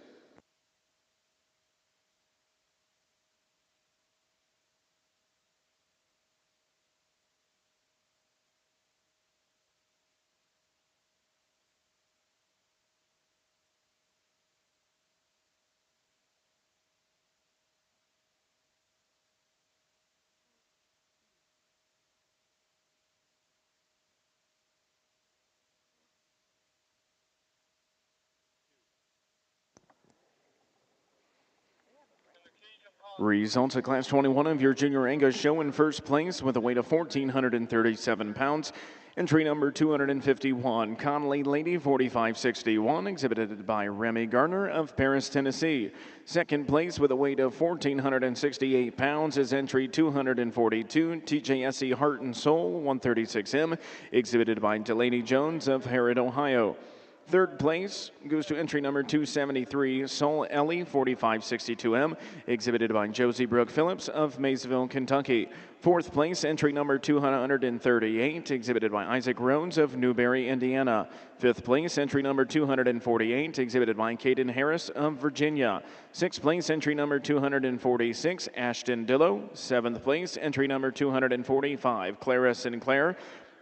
A: Results at Class 21 of your Junior Angus show. In first place with a weight of 1,437 pounds. Entry number 251, Conley Lady 4561, exhibited by Remy Garner of Paris, Tennessee. Second place with a weight of 1,468 pounds is entry 242, TJSE Heart and Soul 136M, exhibited by Delaney Jones of Harrod, Ohio. Third place goes to entry number 273, Soul Ellie 4562M, exhibited by Josie Brooke Phillips of Maysville, Kentucky. Fourth place, entry number 238, exhibited by Isaac Rhodes of Newberry, Indiana. Fifth place, entry number 248, exhibited by Caden Harris of Virginia. Sixth place, entry number 246, Ashton Dillow. Seventh place, entry number 245, Clara Sinclair.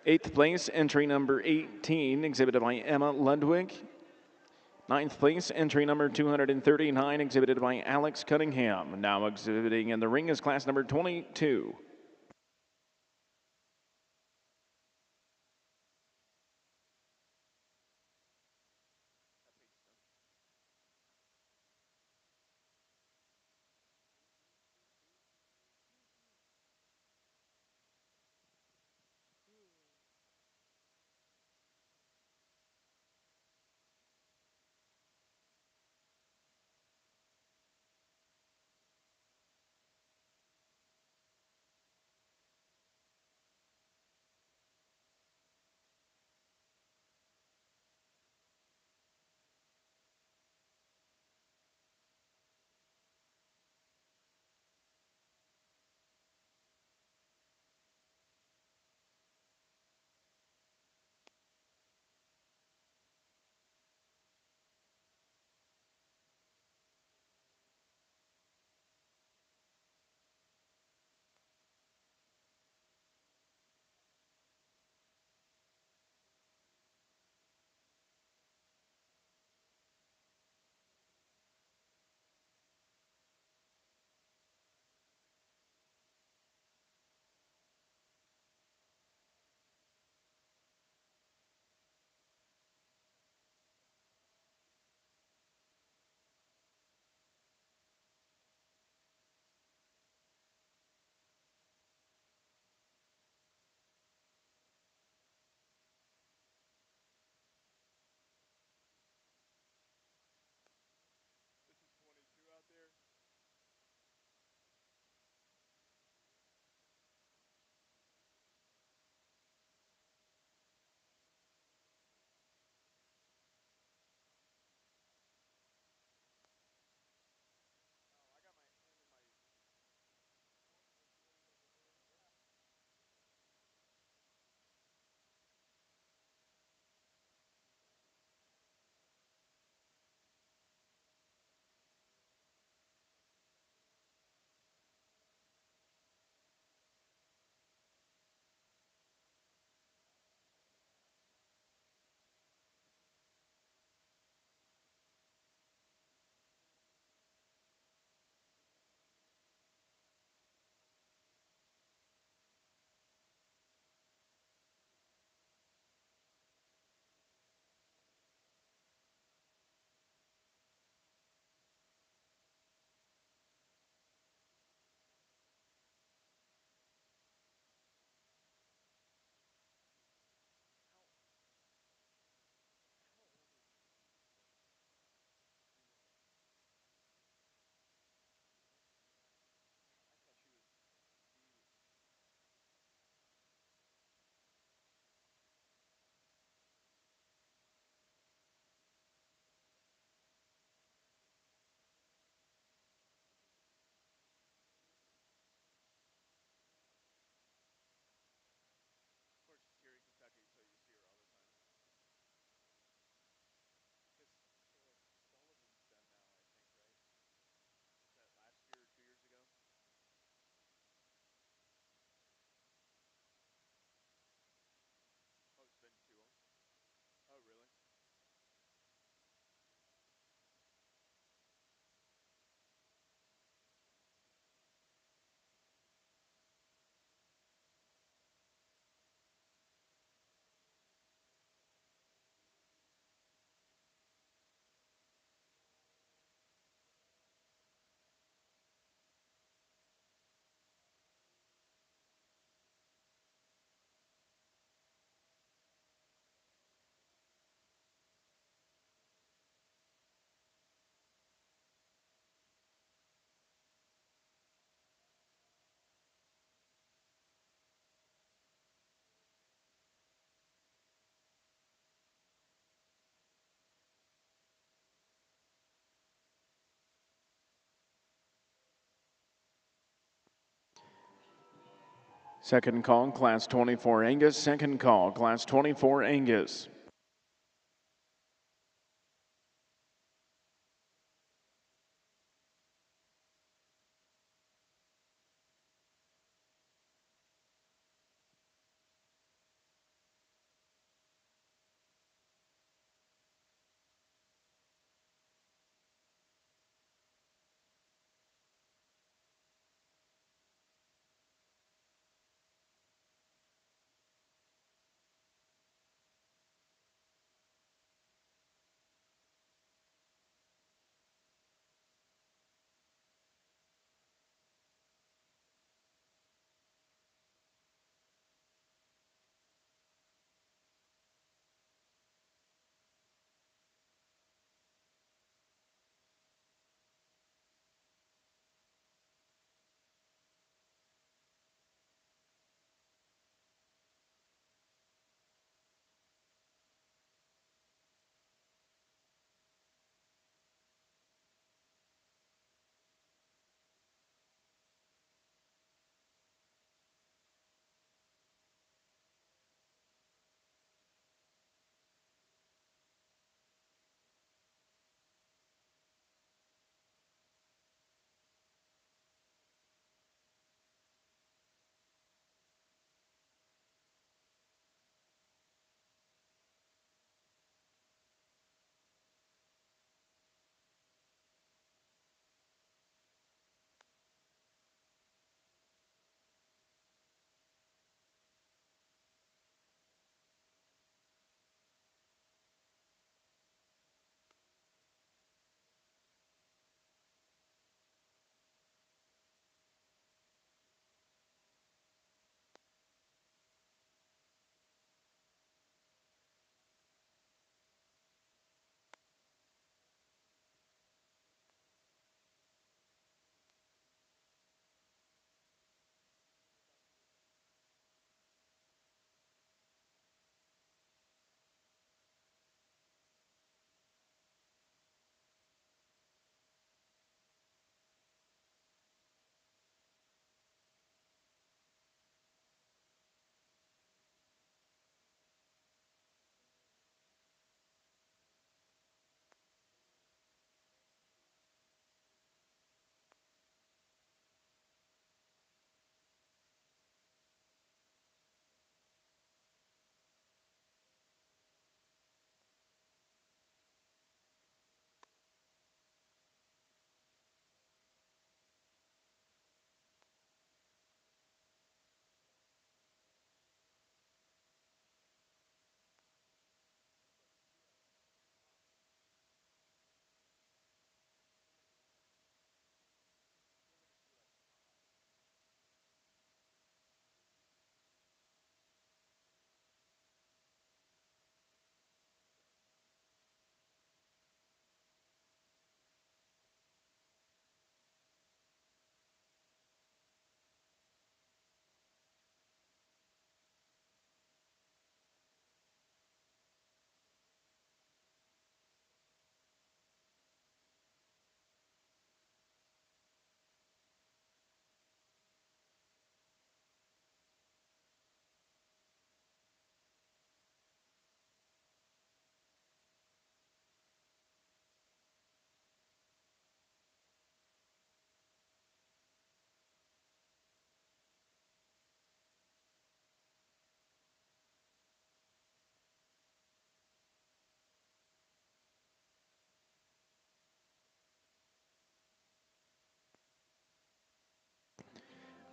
A: Eighth place, entry number 18, exhibited by Emma Ludwig. Ninth place, entry number 239, exhibited by Alex Cunningham. Now exhibiting in the ring is class number 22. Second call, Class 24 Angus. Second call, Class 24 Angus.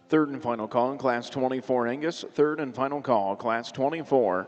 A: Third and final call, Class 24 Angus. Third and final call, Class 24.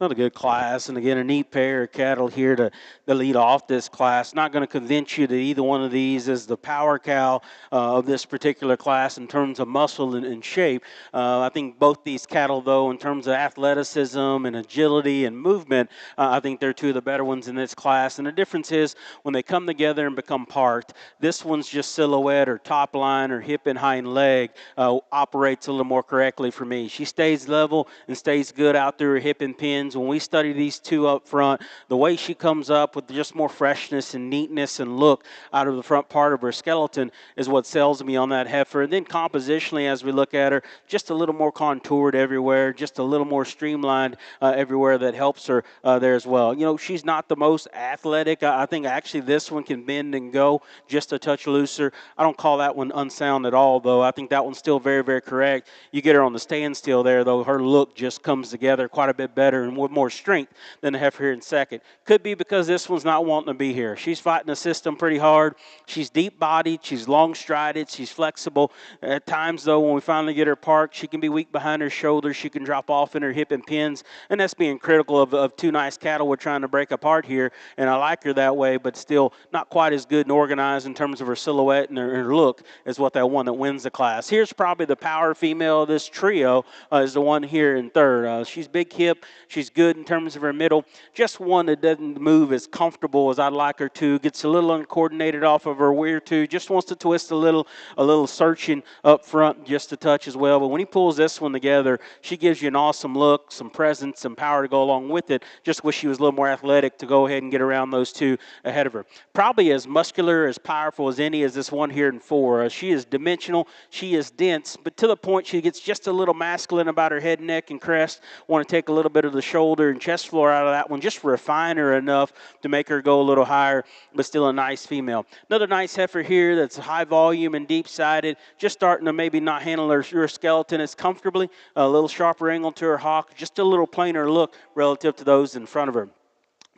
B: Another good class, and again, a neat pair of cattle here to lead off this class. Not going to convince you that either one of these is the power cow of this particular class in terms of muscle and shape. I think both these cattle, though, in terms of athleticism and agility and movement, I think they're two of the better ones in this class. And the difference is when they come together and become parked, this one's just silhouette or top line or hip and hind leg operates a little more correctly for me. She stays level and stays good out through her hip and pins. When we study these two up front, the way she comes up with just more freshness and neatness and look out of the front part of her skeleton is what sells me on that heifer. And then compositionally, as we look at her, just a little more contoured everywhere, just a little more streamlined everywhere that helps her there as well. You know, she's not the most athletic. I think actually this one can bend and go just a touch looser. I don't call that one unsound at all, though. I think that one's still very, very correct. You get her on the standstill there, though, her look just comes together quite a bit better and with more strength than the heifer here in second. Could be because this one's not wanting to be here. She's fighting the system pretty hard. She's deep-bodied. She's long-strided. She's flexible. At times, though, when we finally get her parked, she can be weak behind her shoulders. She can drop off in her hip and pins, and that's being critical of two nice cattle we're trying to break apart here, and I like her that way, but still not quite as good and organized in terms of her silhouette and her look as what that one that wins the class. Here's probably the power female of this trio is the one here in third. She's big hip. She's good in terms of her middle. Just one that doesn't move as comfortable as I'd like her to. Gets a little uncoordinated off of her rear too. Just wants to twist a little searching up front just a touch as well. But when he pulls this one together, she gives you an awesome look, some presence, some power to go along with it. Just wish she was a little more athletic to go ahead and get around those two ahead of her. Probably as muscular, as powerful as any as this one here in four. She is dimensional. She is dense, but to the point she gets just a little masculine about her head, neck, and crest. Want to take a little bit of the shoulder and chest floor out of that one, just refine her enough to make her go a little higher, but still a nice female. Another nice heifer here that's high volume and deep-sided, just starting to maybe not handle her skeleton as comfortably. A little sharper angle to her hock, just a little plainer look relative to those in front of her.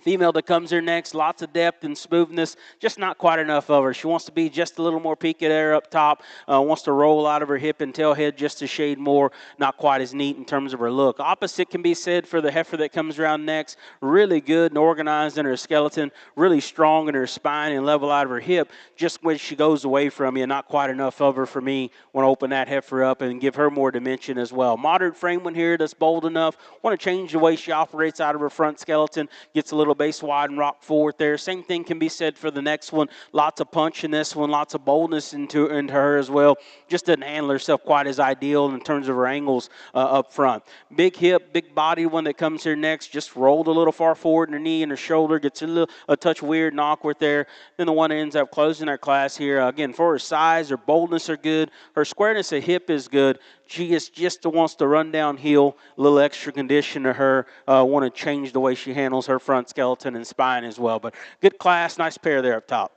B: Female that comes here next, lots of depth and smoothness, just not quite enough of her. She wants to be just a little more peaked there up top, wants to roll out of her hip and tail head just a shade more, not quite as neat in terms of her look. Opposite can be said for the heifer that comes around next, really good and organized in her skeleton, really strong in her spine and level out of her hip, just when she goes away from you, not quite enough of her for me. Want to open that heifer up and give her more dimension as well. Moderate frame one here that's bold enough, want to change the way she operates out of her front skeleton, gets a little base wide and rock forward there. Same thing can be said for the next one. Lots of punch in this one, lots of boldness into her as well. Just doesn't handle herself quite as ideal in terms of her angles up front. Big hip, big body one that comes here next, just rolled a little far forward in her knee and her shoulder, gets a touch weird and awkward there. Then the one that ends up closing our class here, again, for her size, her boldness are good, her squareness of hip is good. She just wants to run downhill, a little extra condition to her. Want to change the way she handles her front skeleton and spine as well. But good class, nice pair there up top.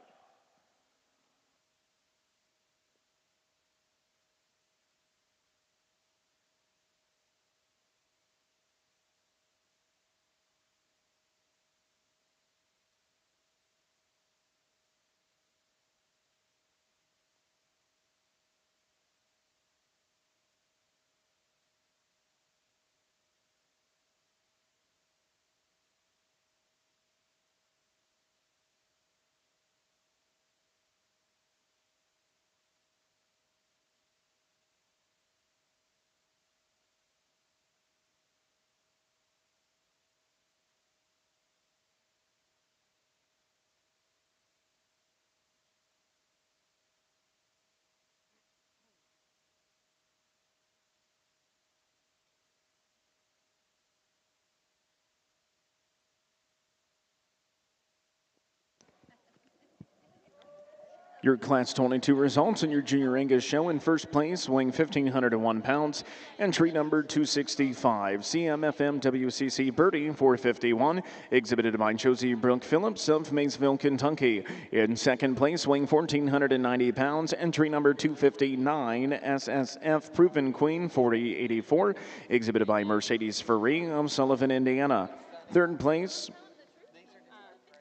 A: Your Class 22 results in your Junior Angus show. In first place, weighing 1,501 pounds, entry number 265, CMFM WCC Birdie 451, exhibited by Josie Brooke Phillips of Maysville, Kentucky. In second place, weighing 1,490 pounds, entry number 259, SSF Proven Queen 4084, exhibited by Mercedes Ferree of Sullivan, Indiana. Third place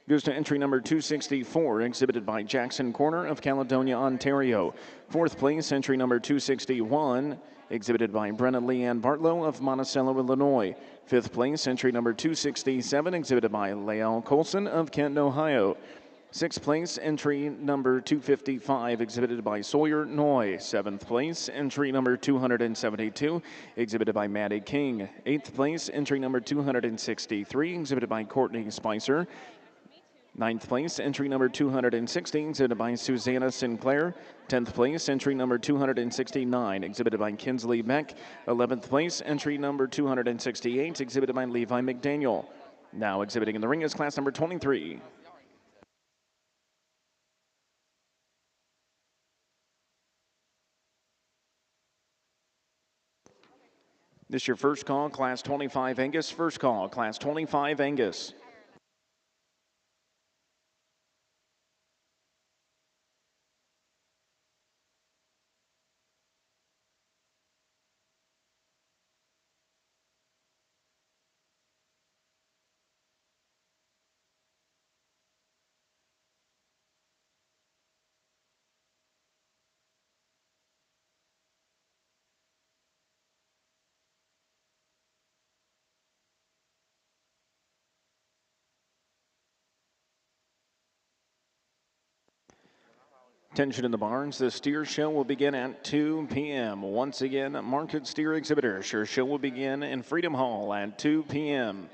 A: goes to entry number 264, exhibited by Jackson Corner of Caledonia, Ontario. Fourth place, entry number 261, exhibited by Brenna Leanne Bartlow of Monticello, Illinois. 5th place, entry number 267, exhibited by Lael Colson of Canton, Ohio. 6th place, entry number 255, exhibited by Sawyer Noy. 7th place, entry number 272, exhibited by Maddie King. 8th place, entry number 263, exhibited by Courtney Spicer. 9th place, entry number 260, exhibited by Susanna Sinclair. 10th place, entry number 269, exhibited by Kinsley Beck. 11th place, entry number 268, exhibited by Levi McDaniel. Now exhibiting in the ring is class number 23. This is your first call, class 25 Angus. First call, class 25 Angus. Attention in the barns. The steer show will begin at 2 p.m. Once again, Market Steer Exhibitor. Show will begin in Freedom Hall at 2 p.m.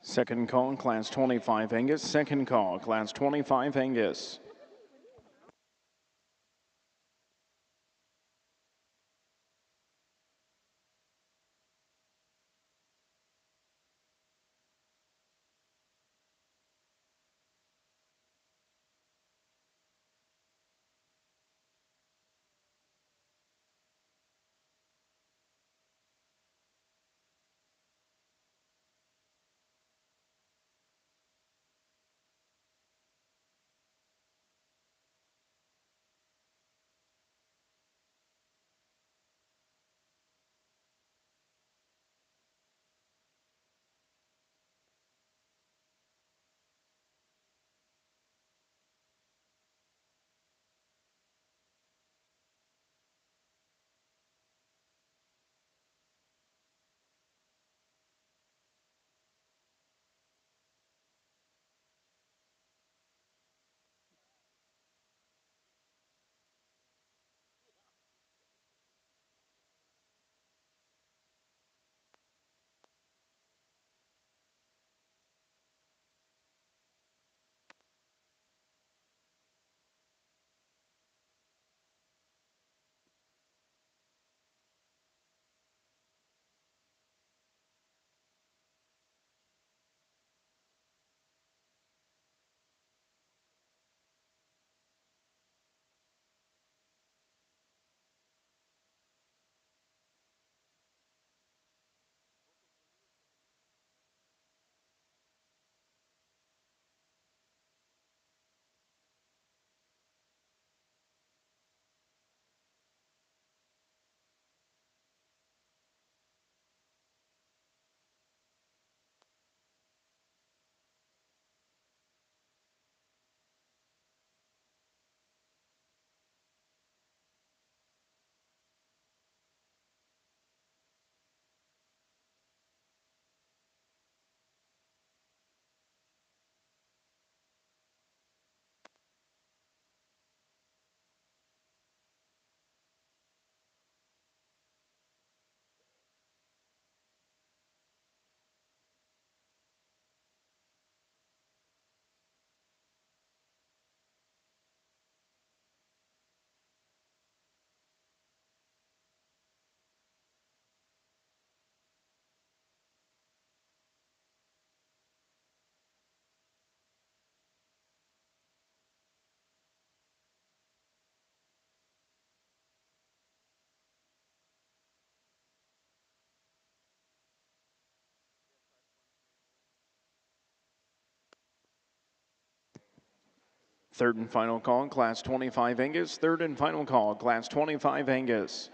A: Second call, Class 25 Angus. Second call, Class 25 Angus. Third and final call, Class 25 Angus. Third and final call, Class 25 Angus.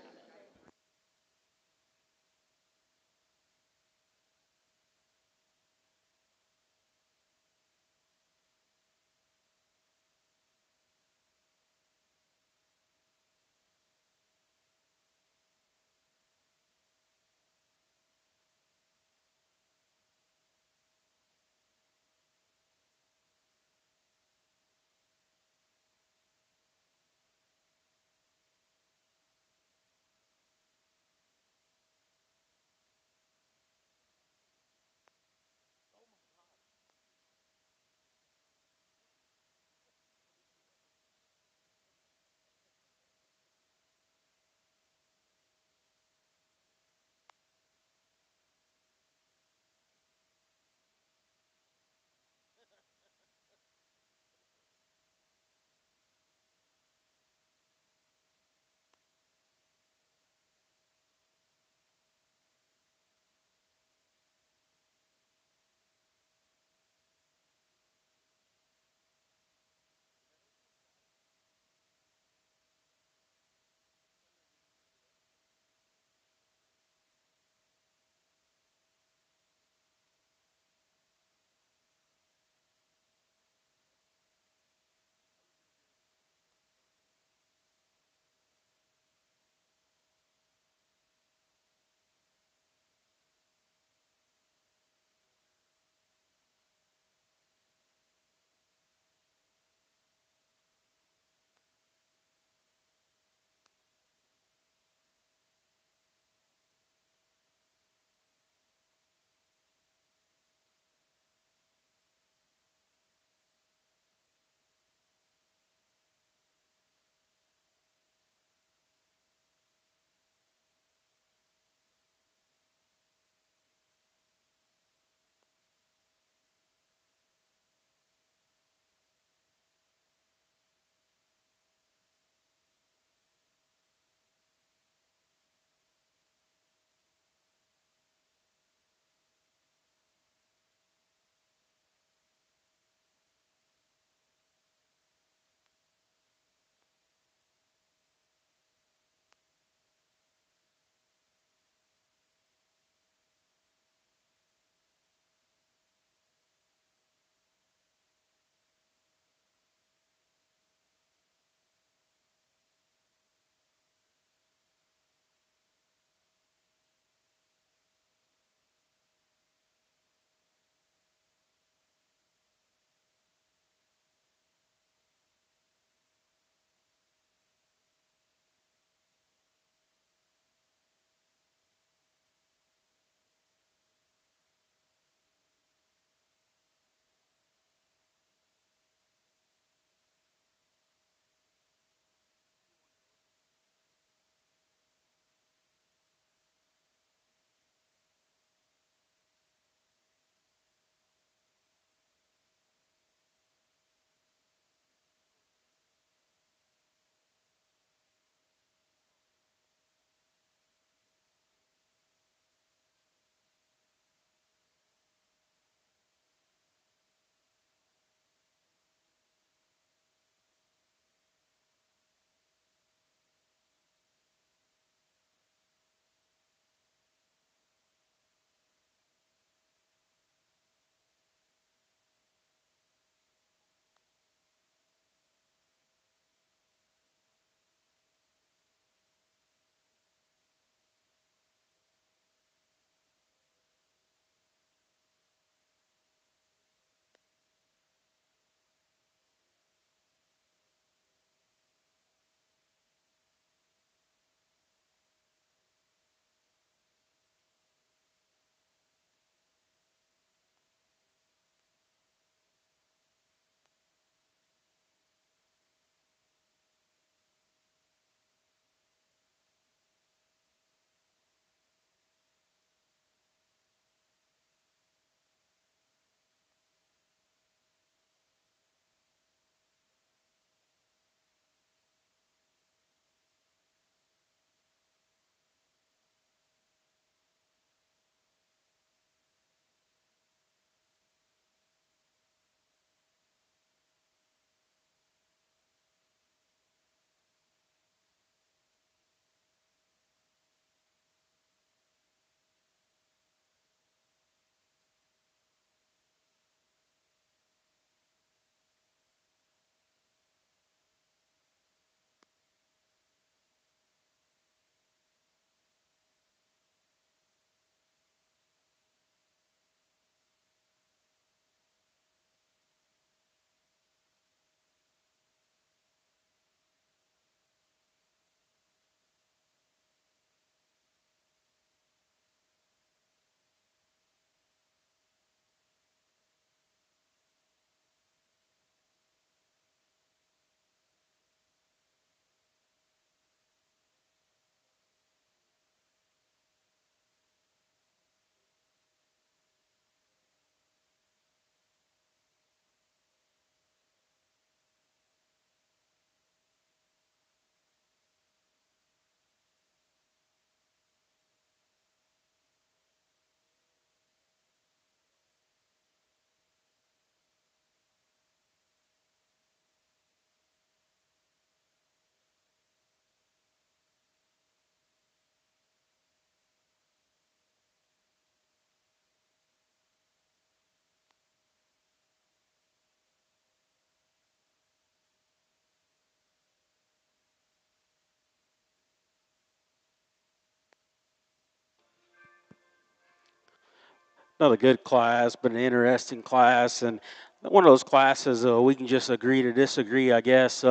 B: another good class, but an interesting class. And one of those classes we can just agree to disagree, I guess,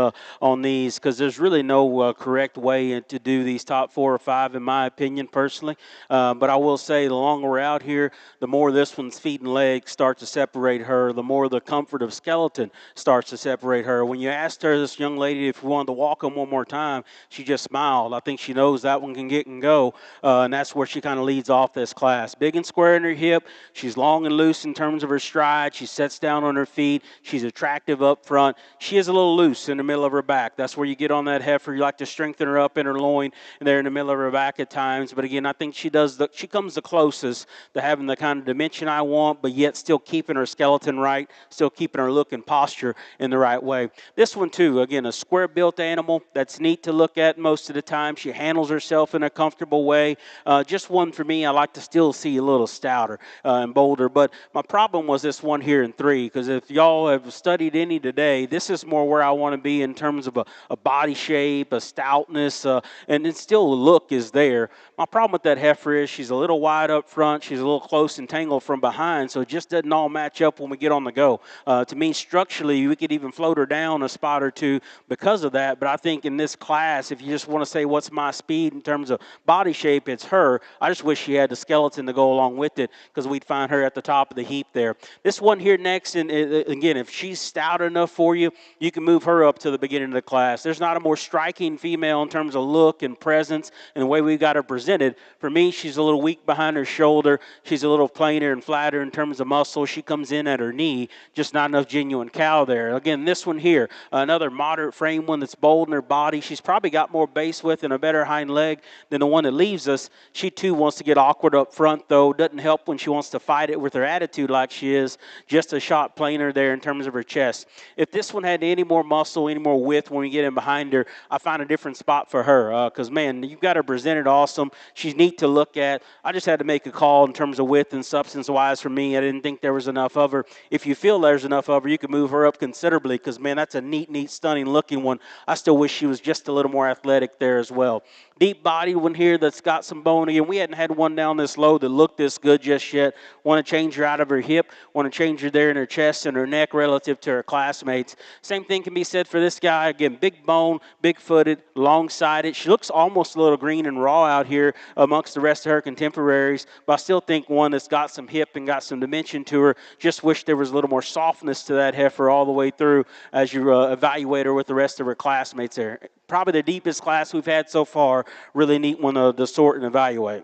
B: on these, because there's really no correct way to do these top 4 or 5, in my opinion, personally. But I will say, the longer we're out here, the more this one's feet and legs start to separate her, the more the comfort of skeleton starts to separate her. When you asked her, this young lady, if we wanted to walk them one more time, she just smiled. I think she knows that one can get and go, and that's where she kind of leads off this class. Big and square in her hip. She's long and loose in terms of her stride. She sets down on her feet. She's attractive up front. She is a little loose in the middle of her back. That's where you get on that heifer. You like to strengthen her up in her loin and there in the middle of her back at times. But again, I think she comes the closest to having the kind of dimension I want, but yet still keeping her skeleton right, still keeping her look and posture in the right way. This one too, again, a square-built animal that's neat to look at most of the time. She handles herself in a comfortable way. Just one for me, I like to still see a little stouter and bolder. But my problem was this one here in 3, because if y'all have studied any today, this is more where I want to be in terms of a body shape, a stoutness, and then still the look is there. My problem with that heifer is she's a little wide up front, she's a little close and tangled from behind, so it just doesn't all match up when we get on the go. To me, structurally, we could even float her down a spot or two because of that, but I think in this class, if you just want to say what's my speed in terms of body shape, it's her. I just wish she had the skeleton to go along with it, because we'd find her at the top of the heap there. This one here next, and again, if she's stout enough for you, you can move her up to the beginning of the class. There's not a more striking female in terms of look and presence and the way we got her presented. For me, she's a little weak behind her shoulder. She's a little plainer and flatter in terms of muscle. She comes in at her knee, just not enough genuine cow there. Again, this one here, another moderate frame one that's bold in her body. She's probably got more base width and a better hind leg than the one that leaves us. She too wants to get awkward up front, though. Doesn't help when she wants to fight it with her attitude like she is. Just a shot plainer there in terms of her chest. If this one had any more muscle, any more width when we get in behind her, I find a different spot for her, because, man, you've got her presented awesome. She's neat to look at. I just had to make a call in terms of width and substance-wise for me. I didn't think there was enough of her. If you feel there's enough of her, you can move her up considerably, because, man, that's a neat, stunning-looking one. I still wish she was just a little more athletic there as well. Deep body one here that's got some bone. Again, we hadn't had one down this low that looked this good just yet. Want to change her out of her hip. Want to change her there in her chest and her neck relative to her classmates. Same thing can be said for this guy. Again, big bone, big-footed, long-sided. She looks almost a little green and raw out here amongst the rest of her contemporaries, but I still think one that's got some hip and got some dimension to her. Just wish there was a little more softness to that heifer all the way through as you evaluate her with the rest of her classmates there. Probably the deepest class we've had so far. Really neat one to sort and evaluate.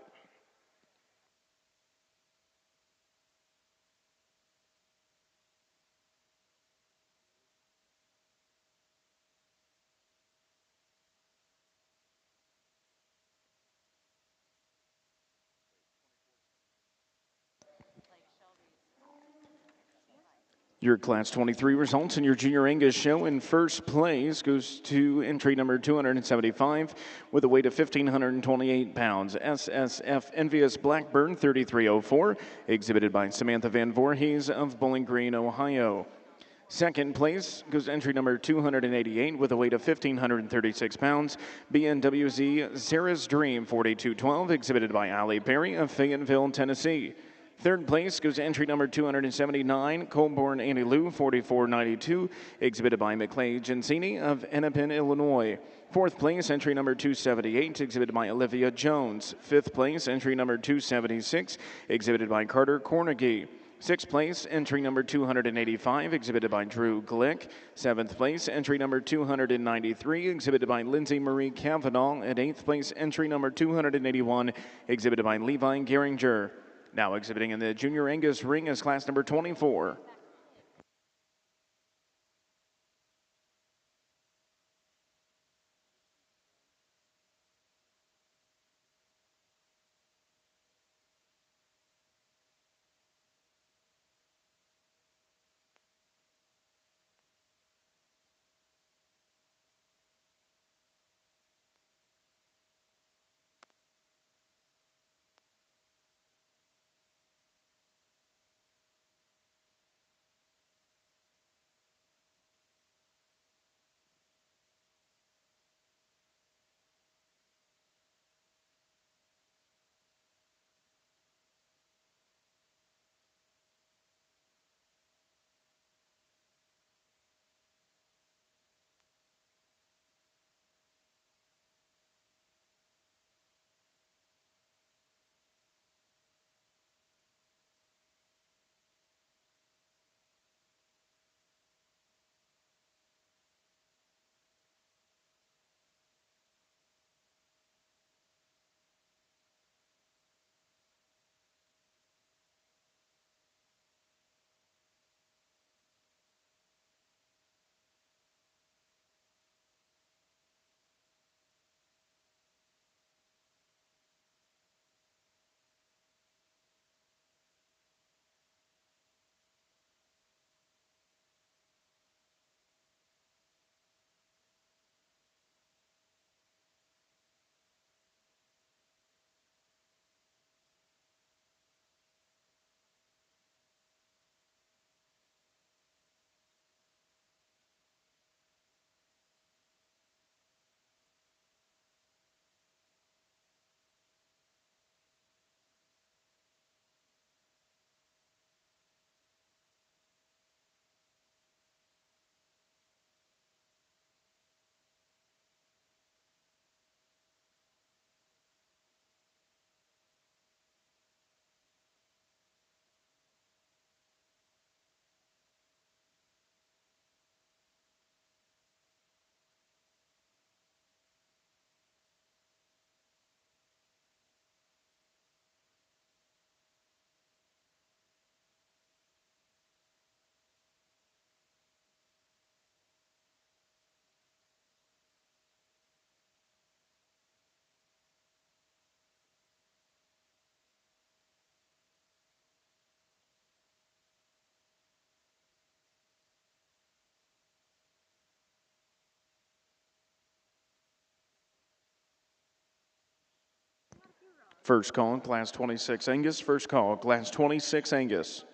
A: Your Class 23 results in your Junior Angus show. In first place goes to entry number 275 with a weight of 1,528 pounds. SSF Envious Blackburn 3304, exhibited by Samantha Van Voorhees of Bowling Green, Ohio. Second place goes entry number 288 with a weight of 1,536 pounds. BNWZ Sarah's Dream 4212, exhibited by Allie Perry of Fayetteville, Tennessee. Third place goes entry number 279, Colborne Annie Lou 4492, exhibited by McClay Gensini of Hennepin, Illinois. Fourth place, entry number 278, exhibited by Olivia Jones. Fifth place, entry number 276, exhibited by Carter Cornegie. Sixth place, entry number 285, exhibited by Drew Glick. Seventh place, entry number 293, exhibited by Lindsay Marie Cavanaugh. And eighth place, entry number 281, exhibited by Levi Geringer. Now exhibiting in the Junior Angus ring is class number 24. First call, Class 26 Angus. First call, Class 26 Angus.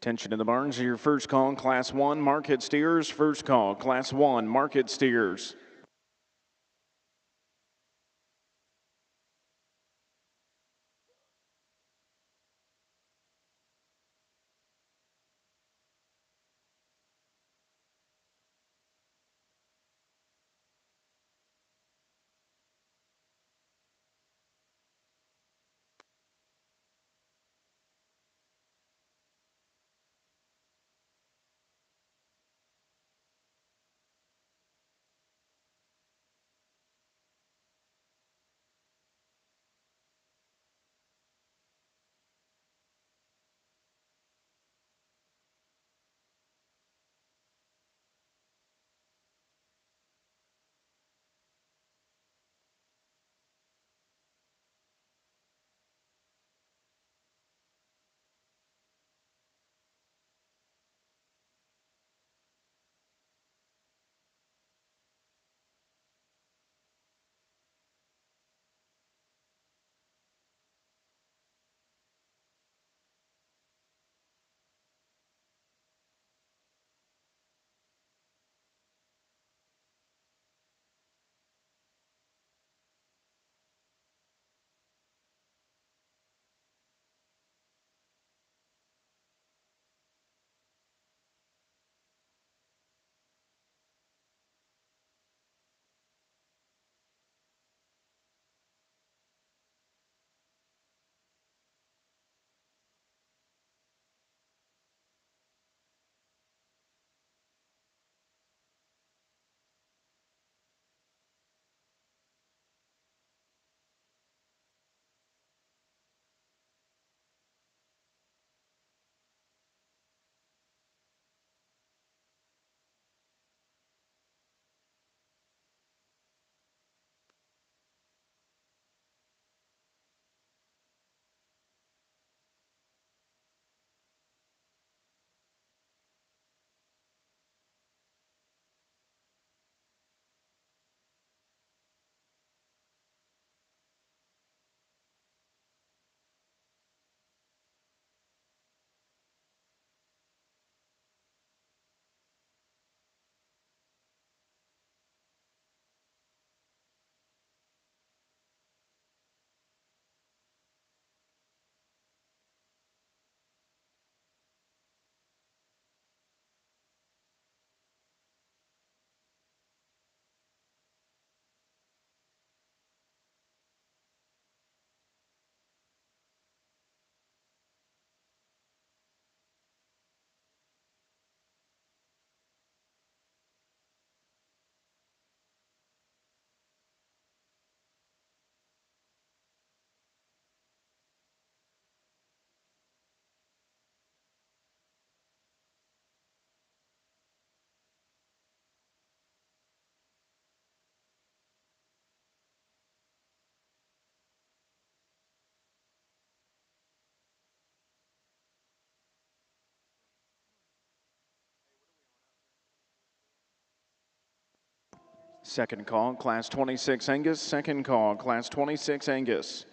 A: Attention in the barns, your first call, Class 1, market steers. First call, Class 1, market steers. Second call, Class 26 Angus. Second call, Class 26 Angus.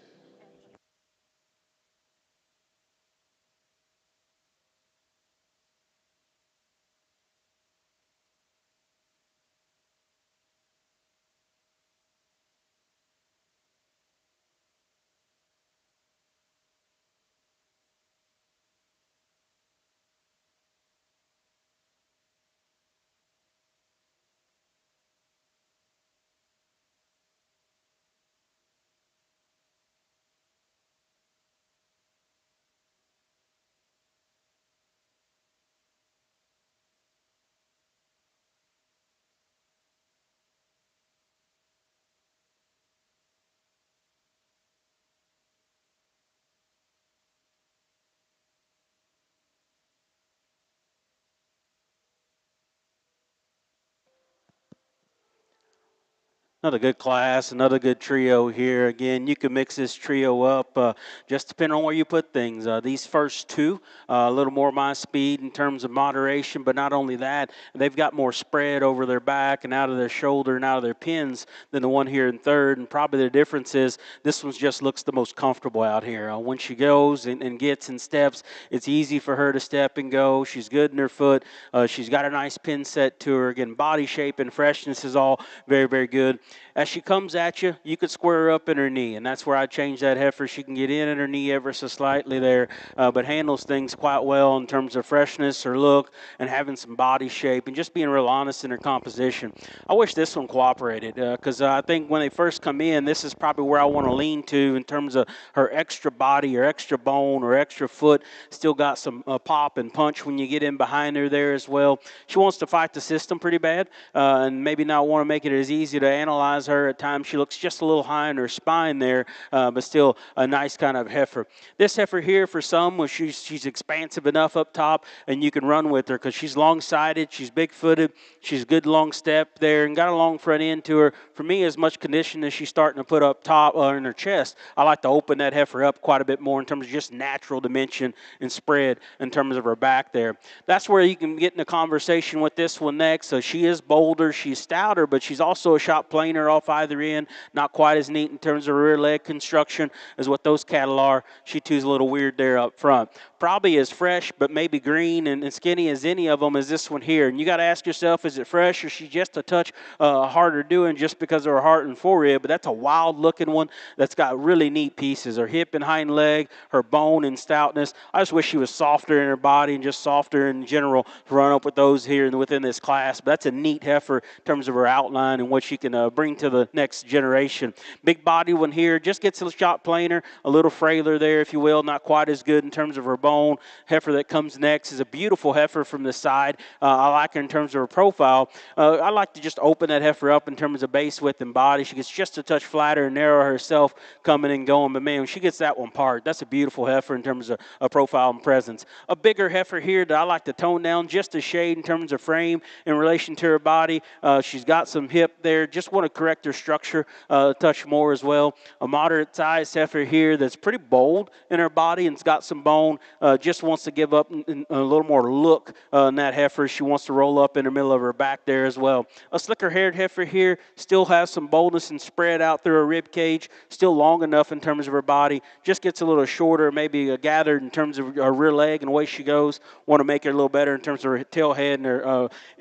B: Another good class, another good trio here. Again, you can mix this trio up just depending on where you put things. These first two, a little more my speed in terms of moderation, but not only that, they've got more spread over their back and out of their shoulder and out of their pins than the one here in third. And probably the difference is this one just looks the most comfortable out here. When she goes and gets and steps, it's easy for her to step and go. She's good in her foot. She's got a nice pin set to her. Again, body shape and freshness is all very, very good. As she comes at you, you could square her up in her knee, and that's where I change that heifer. She can get in her knee ever so slightly there, but handles things quite well in terms of freshness, her look, and having some body shape, and just being real honest in her composition. I wish this one cooperated because I think when they first come in, this is probably where I want to lean to in terms of her extra body or extra bone or extra foot. Still got some pop and punch when you get in behind her there as well. She wants to fight the system pretty bad and maybe not want to make it as easy to analyze her. At times she looks just a little high in her spine there, but still a nice kind of heifer. This heifer here for some, well, she's expansive enough up top and you can run with her because she's long-sided, she's big-footed, she's good long step there and got a long front end to her. For me, as much condition as she's starting to put up top in her chest, I like to open that heifer up quite a bit more in terms of just natural dimension and spread in terms of her back there. That's where you can get in a conversation with this one next. So she is bolder, she's stouter, but she's also a shot planer off either end. Not quite as neat in terms of rear leg construction as what those cattle are. She too's a little weird there up front. Probably as fresh, but maybe green and skinny as any of them as this one here. And you got to ask yourself, is it fresh or is she just a touch harder doing just because of her heart and forerib? But that's a wild looking one that's got really neat pieces. Her hip and hind leg, her bone and stoutness. I just wish she was softer in her body and just softer in general to run up with those here within this class. But that's a neat heifer in terms of her outline and what she can bring to the next generation. Big body one here, just gets a shot plainer, a little frailer there, if you will, not quite as good in terms of her bone. Heifer that comes next is a beautiful heifer from the side. I like her in terms of her profile. I like to just open that heifer up in terms of base width and body. She gets just a touch flatter and narrow herself coming and going, but man, when she gets that one part, that's a beautiful heifer in terms of profile and presence. A bigger heifer here that I like to tone down just a shade in terms of frame in relation to her body. She's got some hip there. Just want to correct her structure a touch more as well. A moderate size heifer here that's pretty bold in her body and's got some bone. Just wants to give up a little more look in that heifer. She wants to roll up in the middle of her back there as well. A slicker haired heifer here still has some boldness and spread out through her rib cage. Still long enough in terms of her body. Just gets a little shorter, maybe gathered in terms of her rear leg and the way she goes. Want to make her a little better in terms of her tail head and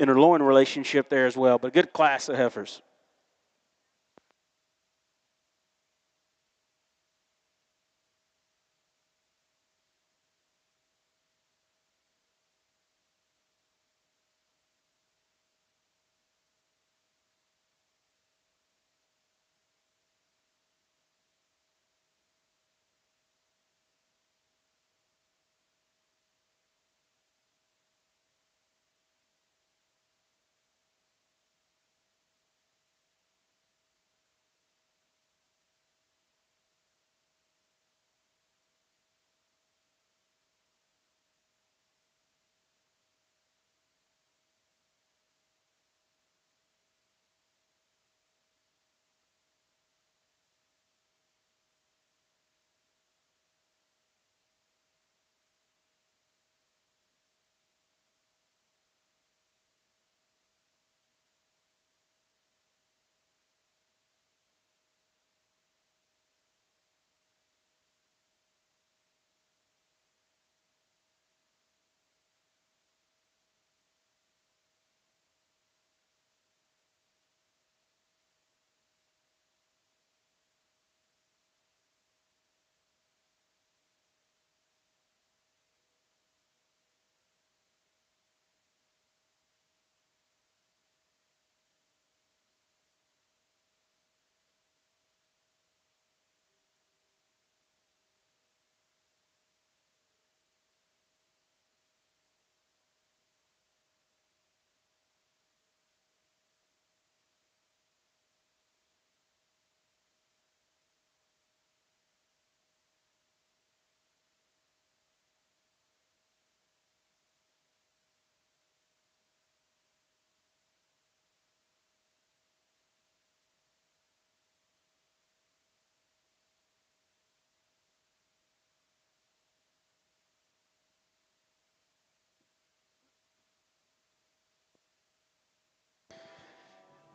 B: her loin relationship there as well. But a good class of heifers.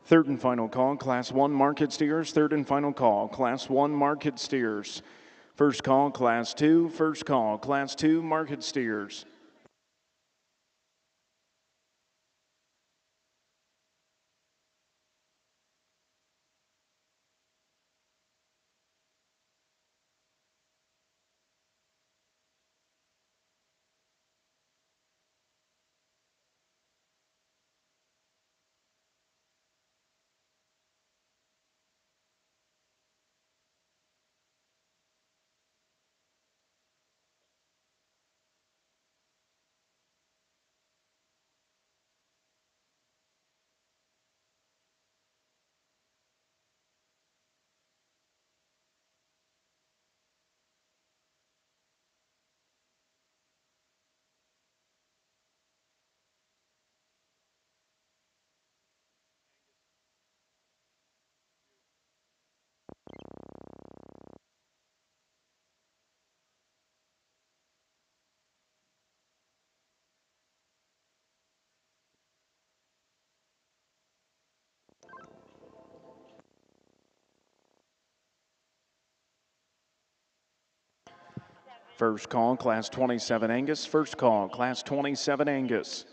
A: Third and final call, Class 1 market steers. Third and final call, Class 1 market steers. First call, Class 2. First call, Class 2 market steers. First call, Class 27 Angus. First call, Class 27 Angus.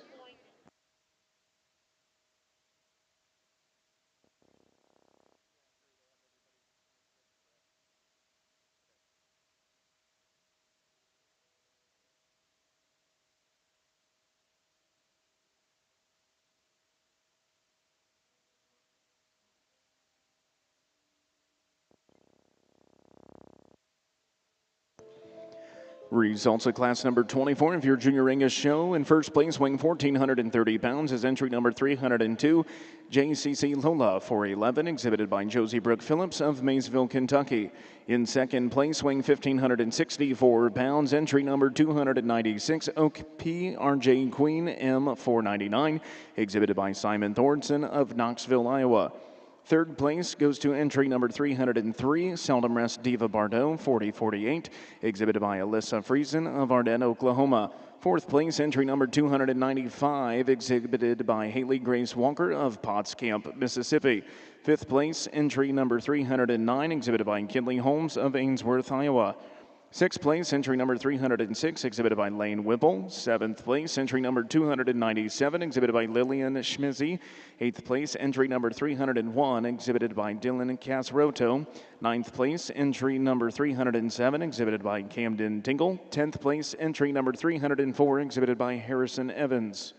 A: Results of class number 24 of your Junior Angus show. In first place, weighing 1,430 pounds, is entry number 302, JCC Lola 411, exhibited by Josie Brooke Phillips of Maysville, Kentucky. In second place, weighing 1,564 pounds, entry number 296, Oak PRJ Queen M499, exhibited by Simon Thornton of Knoxville, Iowa. Third place goes to entry number 303, Seldom Rest Diva Bardot, 4048, exhibited by Alyssa Friesen of Ardenne, Oklahoma. Fourth place, entry number 295, exhibited by Haley Grace Walker of Potts Camp, Mississippi. Fifth place, entry number 309, exhibited by Kinley Holmes of Ainsworth, Iowa. Sixth place, entry number 306, exhibited by Lane Whipple. Seventh place, entry number 297, exhibited by Lillian Schmizzy. Eighth place, entry number 301, exhibited by Dylan Casroto. Ninth place, entry number 307, exhibited by Camden Tingle. 10th place, entry number 304, exhibited by Harrison Evans.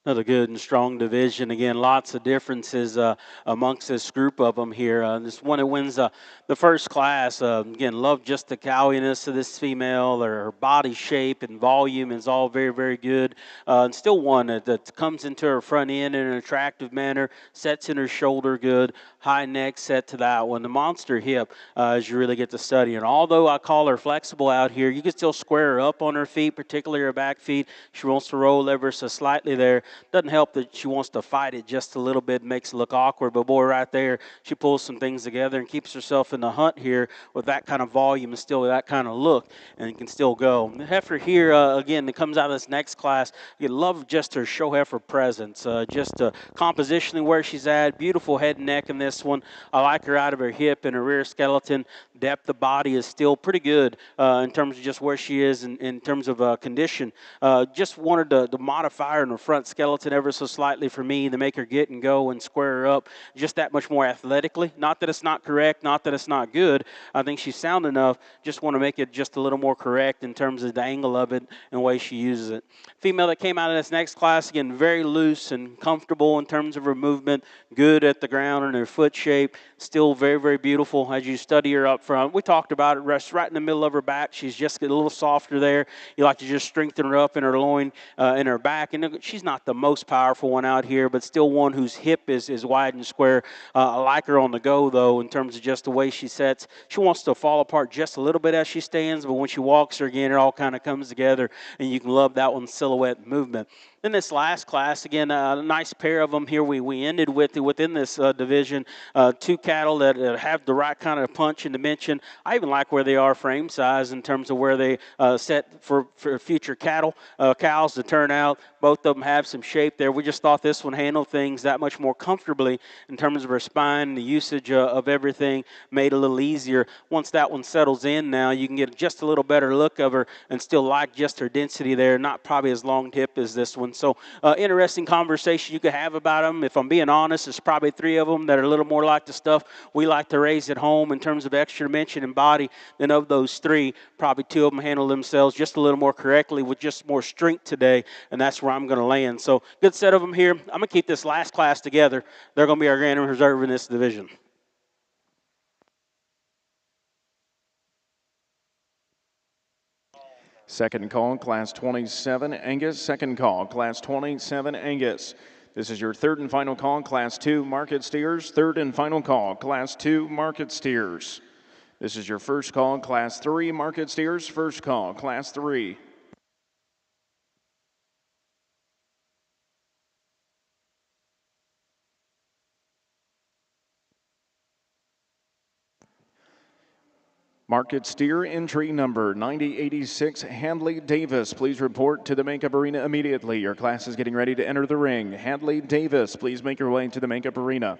B: Another good and strong division. Again, lots of differences amongst this group of them here. This one that wins the first class. Again, love just the cowiness of this female. Her body shape and volume is all very, very good. And still one that comes into her front end in an attractive manner, sets in her shoulder good, high neck set to that one. The monster hip, as you really get to study. And although I call her flexible out here, you can still square her up on her feet, particularly her back feet. She wants to roll ever so slightly there. Doesn't help that she wants to fight it just a little bit, makes it look awkward. But boy, right there, she pulls some things together and keeps herself in the hunt here with that kind of volume and still that kind of look, and can still go. The heifer here, again, that comes out of this next class, you love just her show heifer presence, just compositionally where she's at. Beautiful head and neck in this one. I like her out of her hip and her rear skeleton. Depth of body is still pretty good in terms of just where she is in terms of condition. Just wanted to modify her in the front skeleton ever so slightly for me to make her get and go and square her up just that much more athletically. Not that it's not correct, not that it's not good. I think she's sound enough. Just want to make it just a little more correct in terms of the angle of it and the way she uses it. Female that came out of this next class, again, very loose and comfortable in terms of her movement, good at the ground and her foot shape, still very, very beautiful as you study her up front. We talked about it, rests right in the middle of her back. She's just a little softer there. You like to just strengthen her up in her loin, in her back. And she's not the most powerful one out here, but still one whose hip is wide and square. I like her on the go, though, in terms of just the way she sets. She wants to fall apart just a little bit as she stands, but when she walks her again, it all kind of comes together, and you can love that one's silhouette movement. In this last class, again, a nice pair of them here. We ended with within this division, two cattle that have the right kind of punch and dimension. I even like where they are frame size in terms of where they set for future cows to turn out. Both of them have some shape there. We just thought this one handled things that much more comfortably in terms of her spine. The usage of everything made it a little easier. Once that one settles in now, you can get just a little better look of her and still like just her density there, not probably as long hip as this one. So interesting conversation you could have about them. If I'm being honest, there's probably three of them that are a little more like the stuff we like to raise at home in terms of extra dimension and body. Then of those three, probably two of them handle themselves just a little more correctly with just more strength today, and that's where I'm going to land. So good set of them here. I'm going to keep this last class together. They're going to be our grand reserve in this division.
A: Second call, Class 27 Angus. Second call, Class 27 Angus. This is your third and final call, Class 2 Market Steers. Third and final call, Class 2 Market Steers. This is your first call, Class 3 Market Steers. First call, Class 3. Market steer entry number 9086, Hadley Davis. Please report to the makeup arena immediately. Your class is getting ready to enter the ring. Hadley Davis, please make your way to the makeup arena.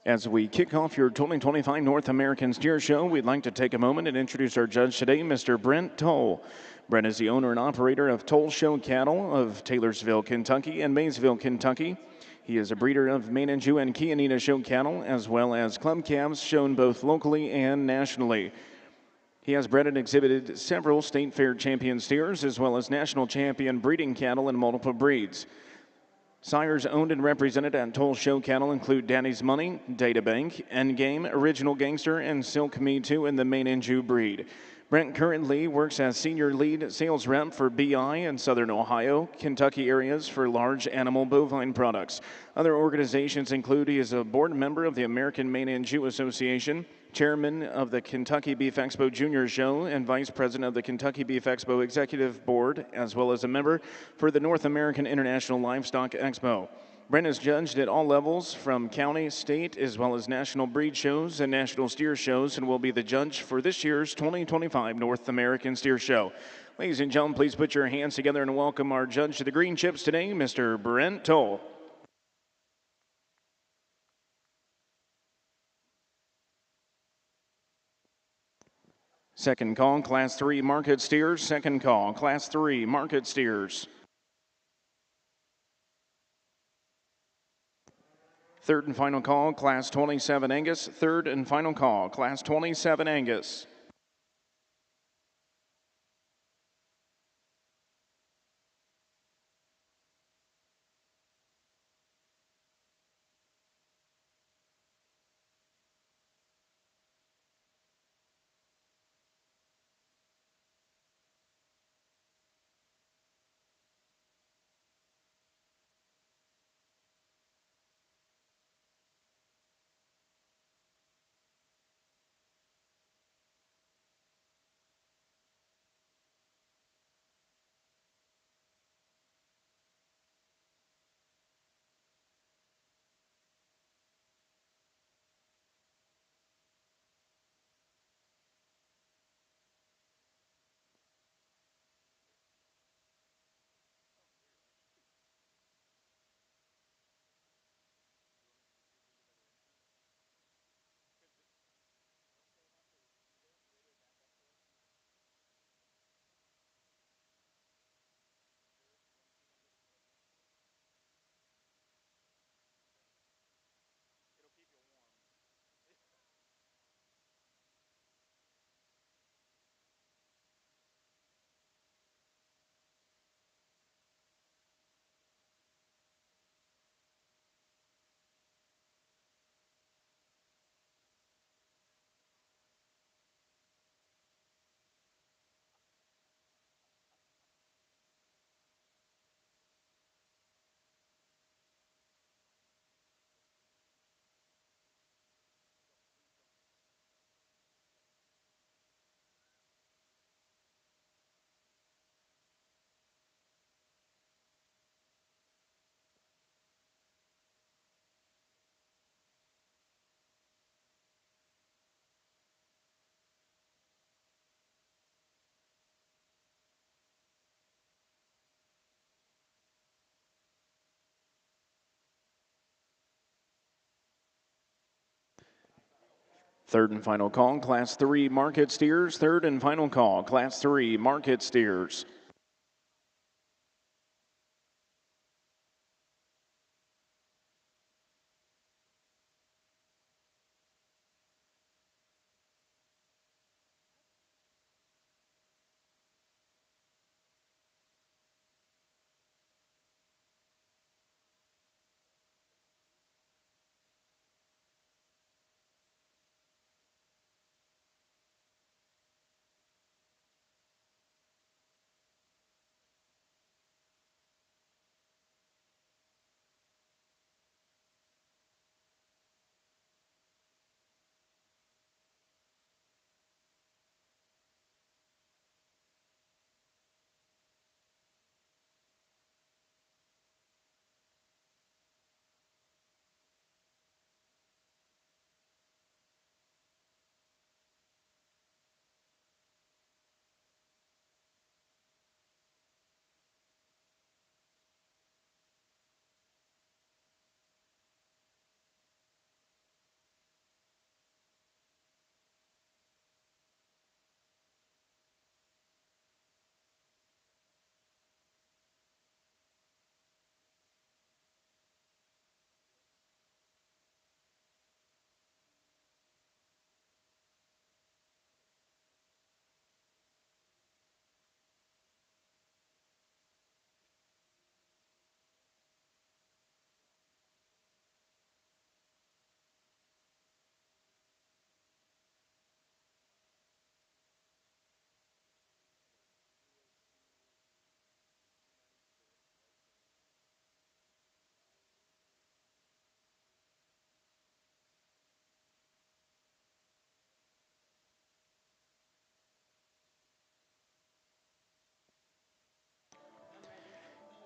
A: As we kick off your 2025 North American Steer Show, we'd like to take a moment and introduce our judge today, Mr. Brent Toll. Brent is the owner and operator of Toll Show Cattle of Taylorsville, Kentucky and Maysville, Kentucky. He is a breeder of Maine and Jew and Chianina show cattle, as well as club calves shown both locally and nationally. He has bred and exhibited several state fair champion steers, as well as national champion breeding cattle in multiple breeds. Sires owned and represented at Toll Show Cattle include Daddy's Money, Data Bank, Endgame, Original Gangster, and Silk Me Too in the Maine and Jew breed. Brent currently works as senior lead sales rep for BI in Southern Ohio, Kentucky areas for large animal bovine products. Other organizations include he is a board member of the American Maine and Jew Association, chairman of the Kentucky Beef Expo Junior Show, and vice president of the Kentucky Beef Expo Executive Board, as well as a member for the North American International Livestock Expo. Brent is judged at all levels from county, state, as well as national breed shows and national steer shows, and will be the judge for this year's 2025 North American Steer Show. Ladies and gentlemen, please put your hands together and welcome our judge to the green chips today, Mr. Brent Toll. Second call, Class 3 Market Steers. Second call, Class 3 Market Steers. Third and final call, Class 27 Angus. Third and final call, Class 27 Angus. Third and final call, Class 3 market steers. Third and final call, Class 3 market steers.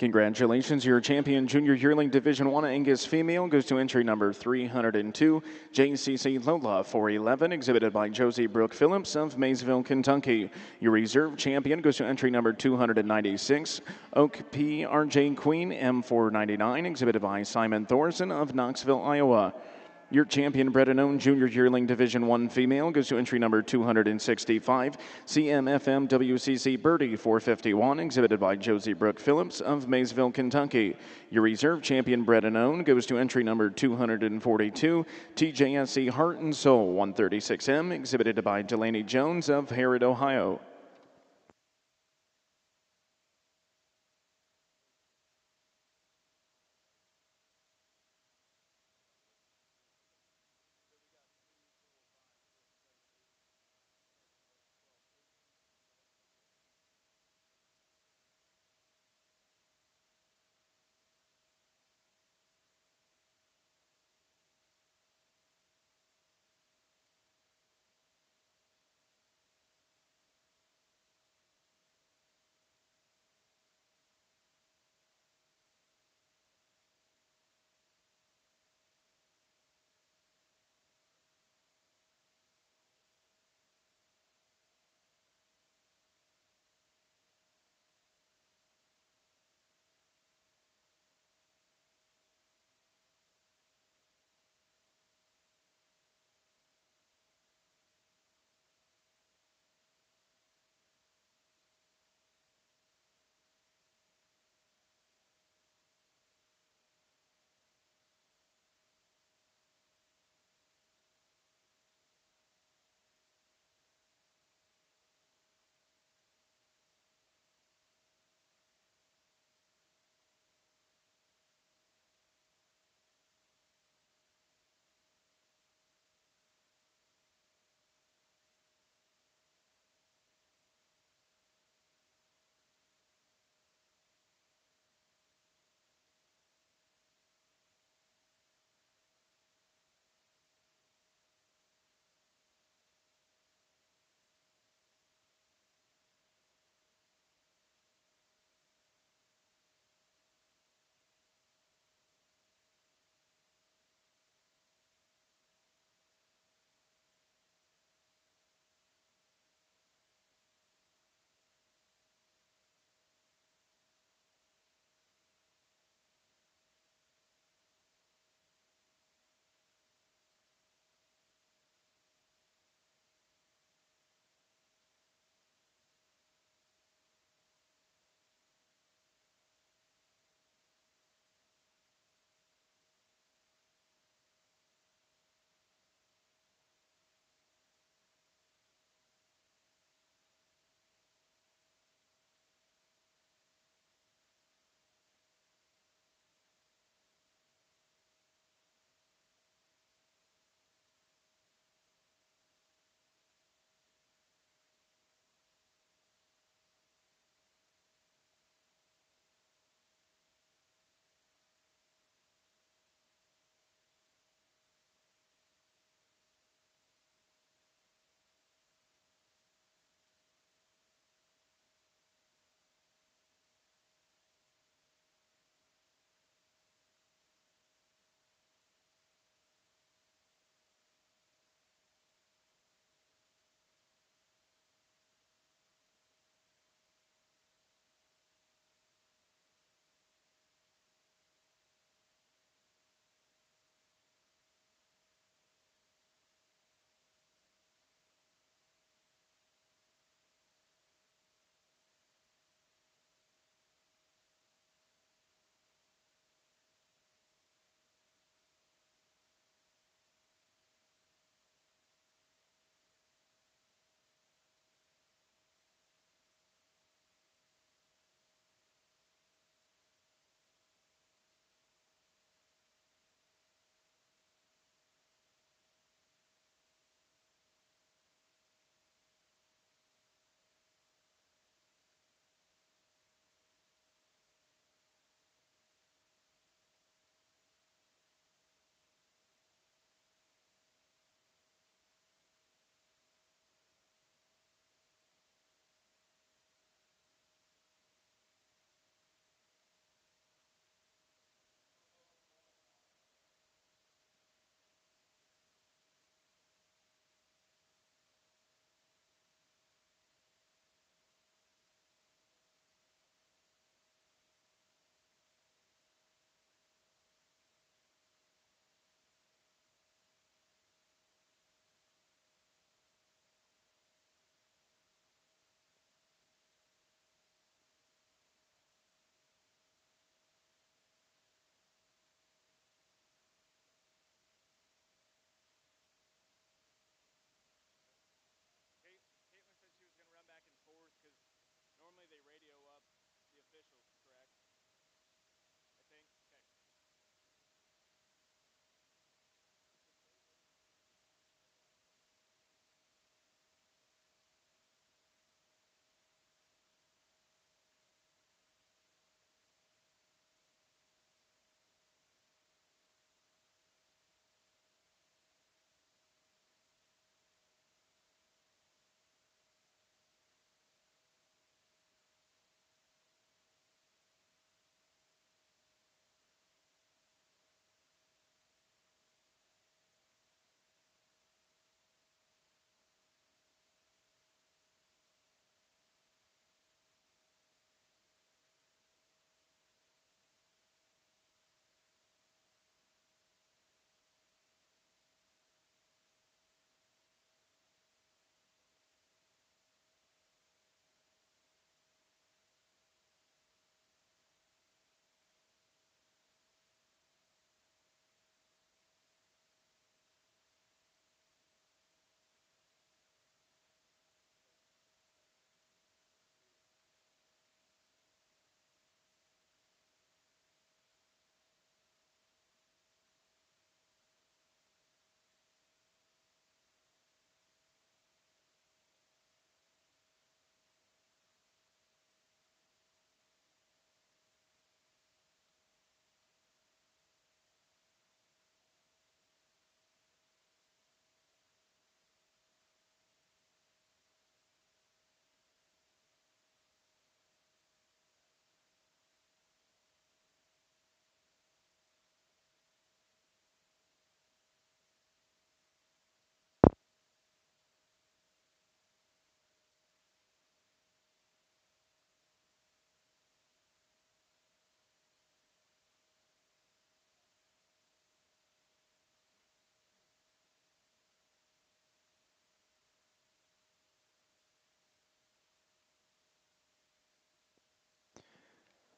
A: Congratulations, your champion junior yearling Division 1 Angus female goes to entry number 302, JCC Lola 411, exhibited by Josie Brooke Phillips of Maysville, Kentucky. Your reserve champion goes to entry number 296, Oak P. RJ Queen M499, exhibited by Simon Thorson of Knoxville, Iowa. Your champion bred and owned junior yearling Division 1 female goes to entry number 265, CMFM WCC Birdie 451, exhibited by Josie Brooke Phillips of Maysville, Kentucky. Your reserve champion bred and owned goes to entry number 242, TJSC Heart and Soul 136M, exhibited by Delaney Jones of Harrod, Ohio.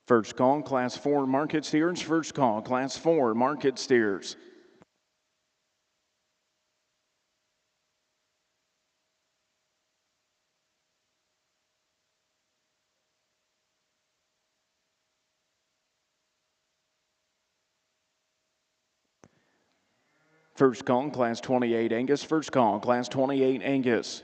A: First call, Class 4 market steers. First call, Class 4 market steers. First call, Class 28 Angus. First call, Class 28 Angus.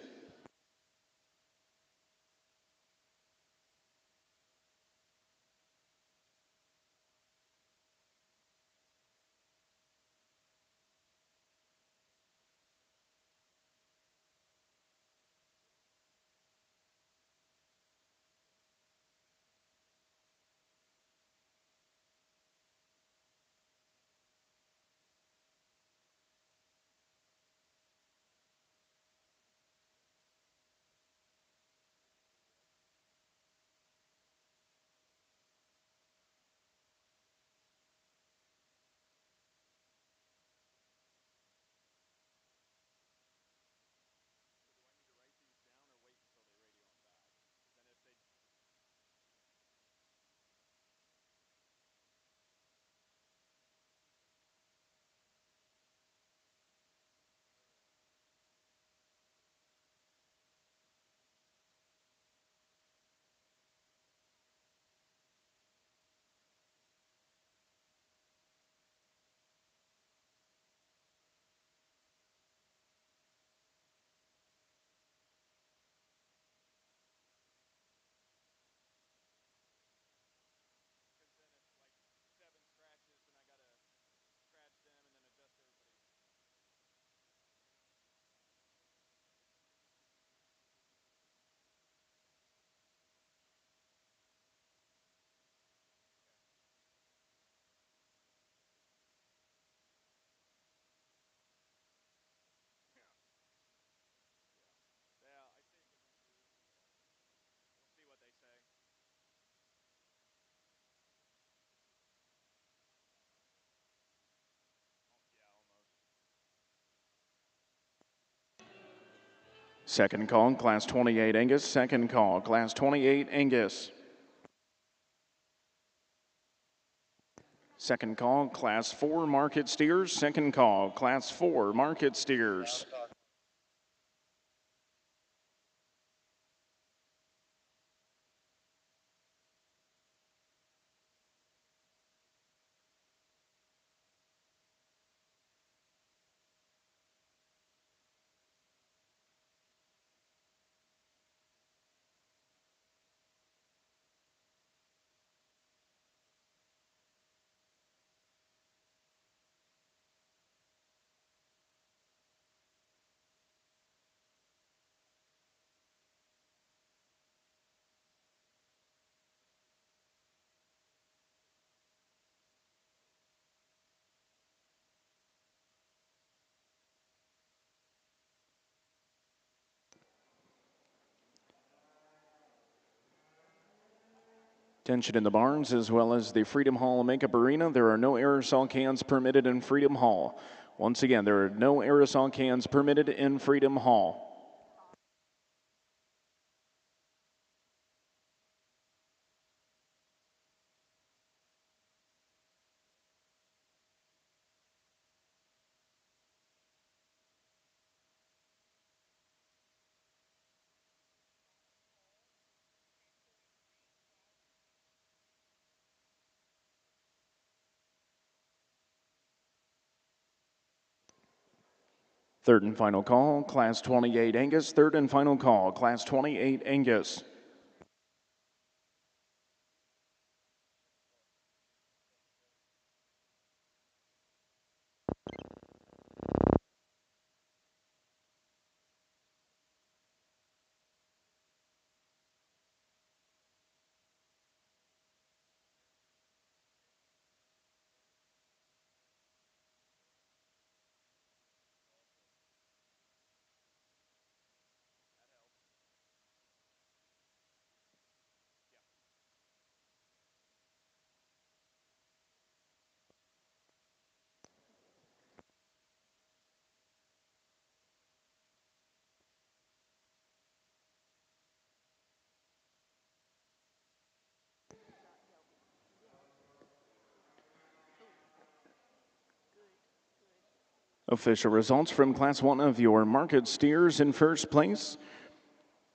A: Second call, Class 28 Angus. Second call, Class 28 Angus. Second call, Class 4 market steers. Second call, Class 4 market steers. Attention in the barns as well as the Freedom Hall Makeup Arena. There are no aerosol cans permitted in Freedom Hall. Once again, there are no aerosol cans permitted in Freedom Hall. Third and final call, Class 28 Angus. Third and final call, Class 28 Angus. Official results from Class 1 of your market steers. In first place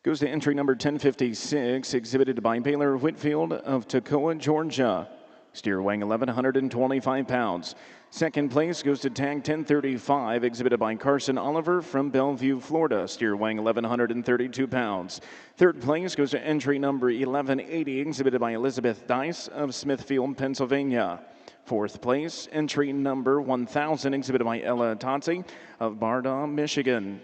A: goes to entry number 1056, exhibited by Baylor Whitfield of Toccoa, Georgia. Steer weighing 1,125 pounds. Second place goes to tag 1035, exhibited by Carson Oliver from Bellevue, Florida. Steer weighing 1,132 pounds. Third place goes to entry number 1180, exhibited by Elizabeth Dice of Smithfield, Pennsylvania. Fourth place, entry number 1000, exhibited by Ella Totzi of Bardaw, Michigan.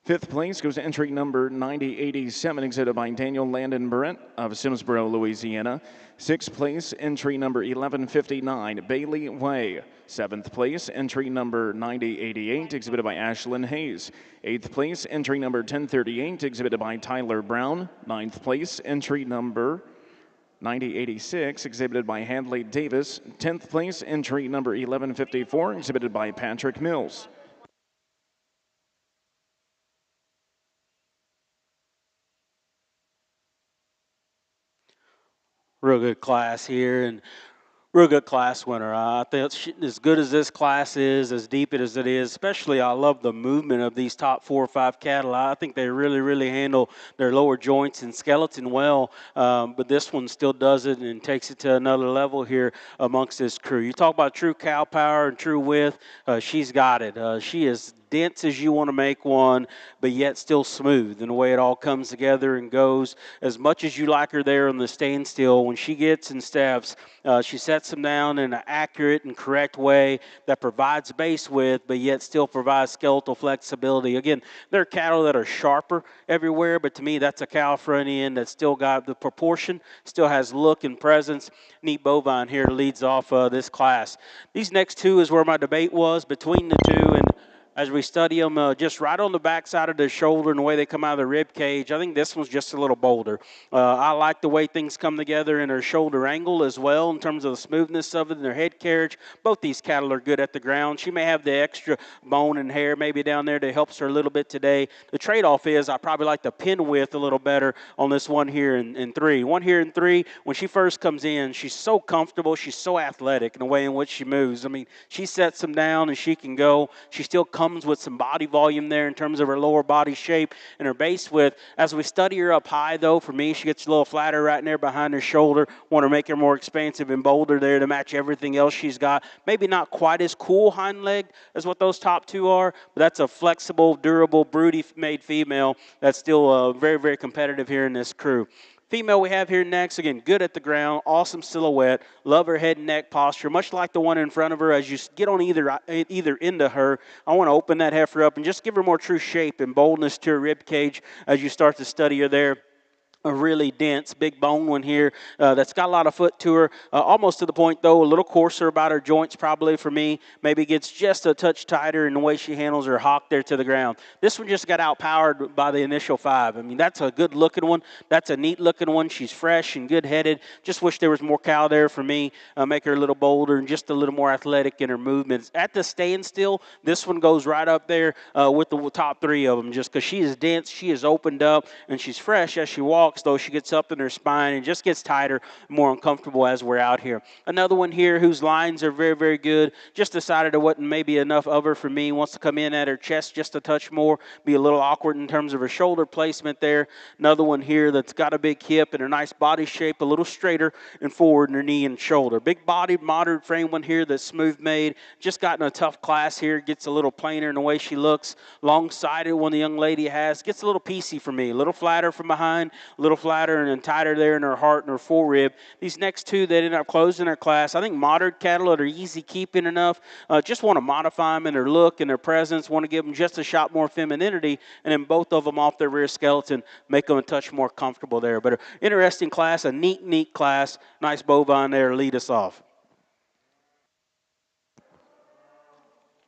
A: Fifth place goes to entry number 9087, exhibited by Daniel Landon Barrett of Simsboro, Louisiana. Sixth place, entry number 1159, Bailey Way. Seventh place, entry number 9088, exhibited by Ashlyn Hayes. Eighth place, entry number 1038, exhibited by Tyler Brown. Ninth place, entry number 9086, exhibited by Hadley Davis. 10th place, entry number 1154, exhibited by Patrick Mills.
B: Real good class here, and real good class winner. I think as good as this class is, as deep as it is, especially I love the movement of these top 4 or 5 cattle. I think they really handle their lower joints and skeleton well, but this one still does it and takes it to another level here amongst this crew. You talk about true cow power and true width, she's got it. She is dense as you want to make one, but yet still smooth in the way it all comes together and goes. As much as you like her there on the standstill, when she gets and steps, she sets them down in an accurate and correct way that provides base width, but yet still provides skeletal flexibility. Again, there are cattle that are sharper everywhere, but to me, that's a cow front end that's still got the proportion, still has look and presence. Neat bovine here leads off this class. These next two is where my debate was between the two, and as we study them, just right on the backside of the shoulder and the way they come out of the rib cage, I think this one's just a little bolder. I like the way things come together in her shoulder angle as well in terms of the smoothness of it and their head carriage. Both these cattle are good at the ground. She may have the extra bone and hair maybe down there that helps her a little bit today. The trade-off is I probably like the pin width a little better on this one here in 3. One here in 3, when she first comes in, she's so comfortable. She's so athletic in the way in which she moves. I mean, she sets them down and she can go. She still comes with some body volume there in terms of her lower body shape and her base width. As we study her up high, though, for me, she gets a little flatter right in there behind her shoulder. Want to make her more expansive and bolder there to match everything else she's got. Maybe not quite as cool hind leg as what those top two are, but that's a flexible, durable, broody-made female that's still very competitive here in this crew. Female we have here next, again, good at the ground, awesome silhouette, love her head and neck posture, much like the one in front of her. As you get on either end of her, I want to open that heifer up and just give her more true shape and boldness to her rib cage as you start to study her there. A really dense, big bone one here that's got a lot of foot to her, almost to the point, though, a little coarser about her joints probably for me. Maybe gets just a touch tighter in the way she handles her hock there to the ground. This one just got outpowered by the initial 5. I mean, that's a good-looking one. That's a neat-looking one. She's fresh and good-headed. Just wish there was more cow there for me. Make her a little bolder and just a little more athletic in her movements. At the standstill, this one goes right up there with the top 3 of them just because she is dense, she is opened up, and she's fresh as she walks. Though she gets up in her spine and just gets tighter, more uncomfortable as we're out here. Another one here whose lines are very good. Just decided there wasn't maybe enough of her for me. Wants to come in at her chest just a touch more. Be a little awkward in terms of her shoulder placement there. Another one here that's got a big hip and her nice body shape, a little straighter and forward in her knee and shoulder. Big bodied, moderate frame one here that's smooth made. Just gotten a tough class here. Gets a little plainer in the way she looks. Long-sided one the young lady has. Gets a little piecey for me. A little flatter from behind. A little flatter and tighter there in her heart and her forerib. These next two that end up closing their class, I think moderate cattle that are easy keeping enough. Just want to modify them in their look and their presence. Want to give them just a shot more femininity, and then both of them off their rear skeleton, make them a touch more comfortable there. But an interesting class, a neat class. Nice bovine there to lead us off.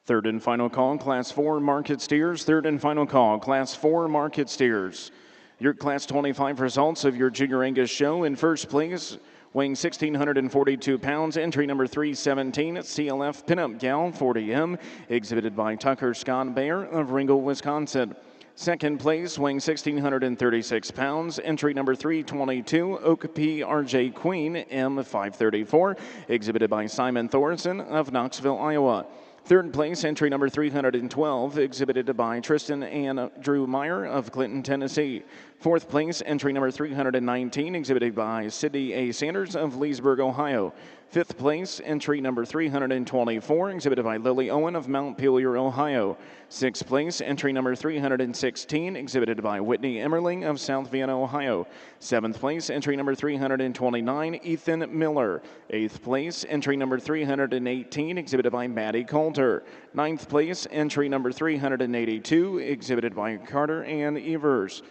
A: Third and final call, Class 4 market steers. Third and final call, Class 4 market steers. Your Class 25 results of your Junior Angus show. In first place, weighing 1,642 pounds, entry number 317, CLF Pinup Gal 40M, exhibited by Tucker Scott Bayer of Ringgold, Wisconsin. Second place, weighing 1,636 pounds, entry number 322, Oak P. RJ Queen M534, exhibited by Simon Thorson of Knoxville, Iowa. Third place, entry number 312, exhibited by Tristan and Drew Meyer of Clinton, Tennessee. Fourth place, entry number 319, exhibited by Sydney A. Sanders of Leesburg, Ohio. Fifth place, entry number 324, exhibited by Lily Owen of Montpelier, Ohio. Sixth place, entry number 316, exhibited by Whitney Emmerling of South Vienna, Ohio. Seventh place, entry number 329, Ethan Miller. Eighth place, entry number 318, exhibited by Maddie Coulter. Ninth place, entry number 382, exhibited by Carter Ann Evers.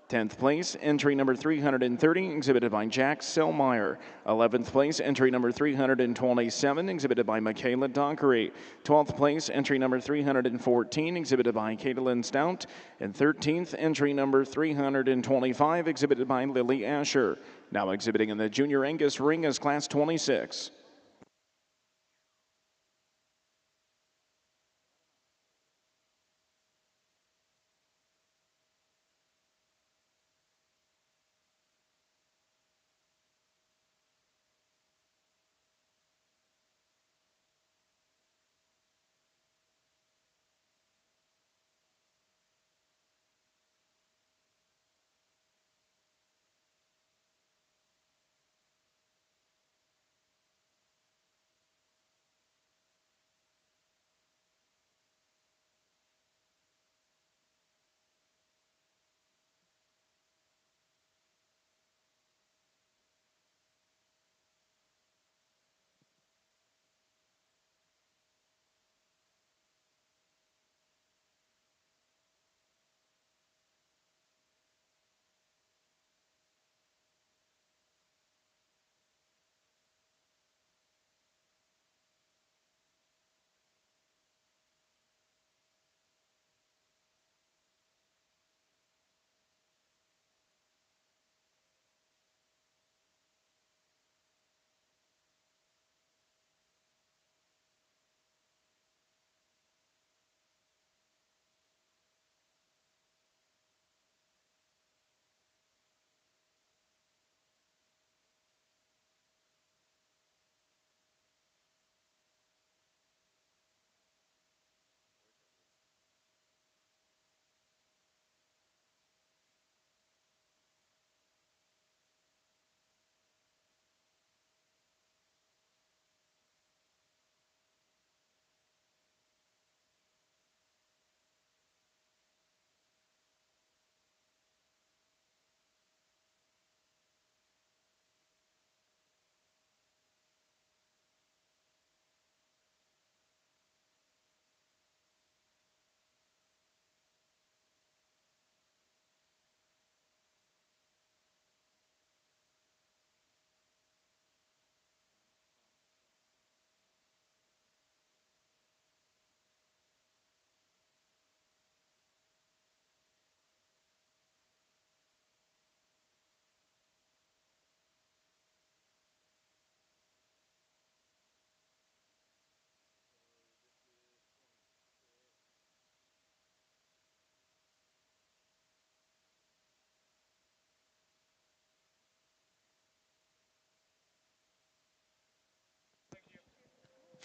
A: 10th place, entry number 330, exhibited by Jack Selmeyer. 11th place, entry number 327, exhibited by Michaela Dockery. 12th place, entry number 314, exhibited by Caitlin Stout. And 13th, entry number 325, exhibited by Lily Asher. Now exhibiting in the Junior Angus ring is Class 26.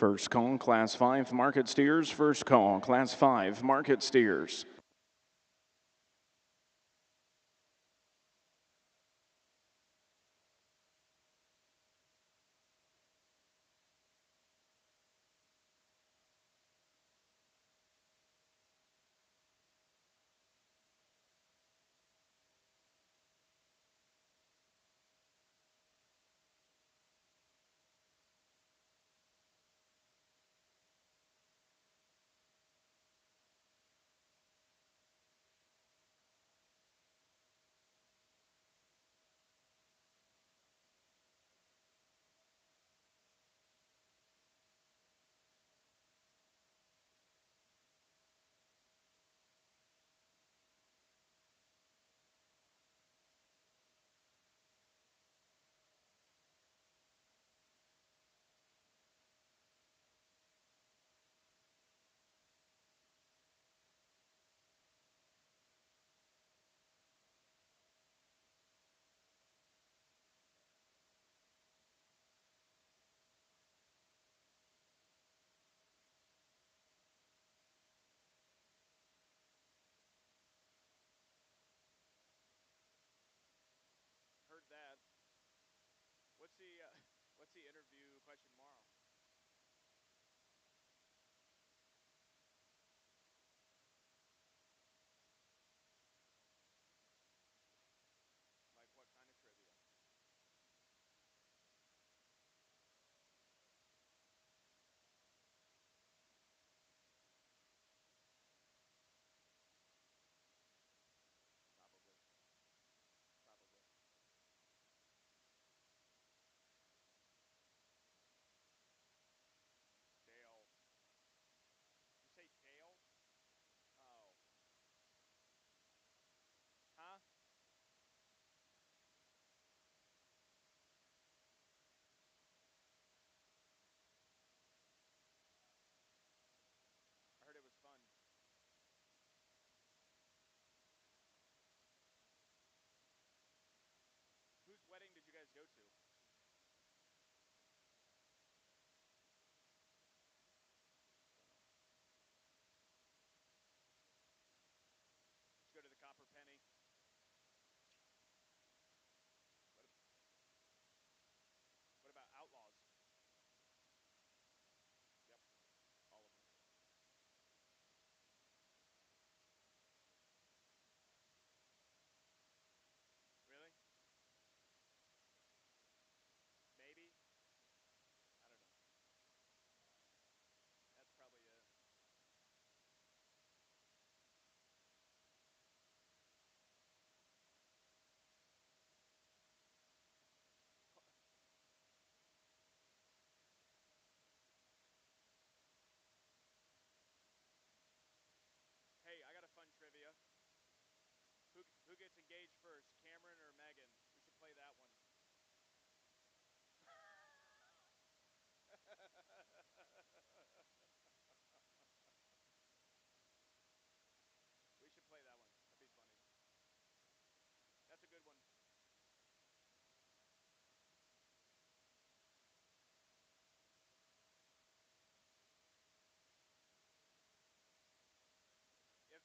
A: First call, Class 5 market steers. First call, Class 5 market steers. what's the interview question tomorrow? Like what kind of trivia? Probably. Probably. Dale. Did you say Dale? Oh. Huh? I heard it was fun. Whose wedding did you guys go to? Don't know. Did you go to the Copper Penny? What, what about Outlaws? Yep, all of them. Really? Maybe? I don't know. That's probably it. Hey, I got a fun trivia. Who gets engaged first, Cameron or Megan? We should play that one. We should play that one. That'd be funny. That's a good one. If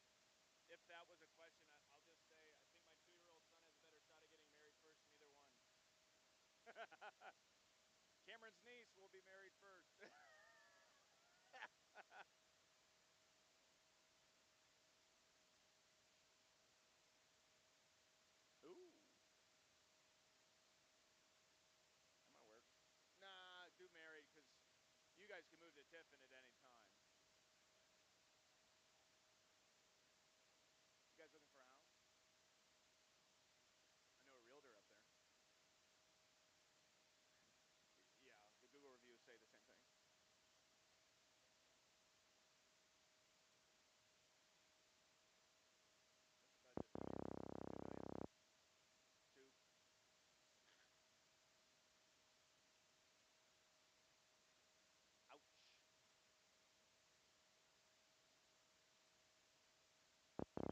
A: if that was a question, I'll just say I think my 2-year-old son has a better shot at getting married first than either one. Cameron's niece will be married first. Ooh, that might work. Nah, do married because you guys can move to Tiffin at any time. You guys looking for a house? I know a realtor up there. Yeah, the Google reviews say the same thing. What's the budget? 2 million? Two? Ouch. Keep in mind. What is it?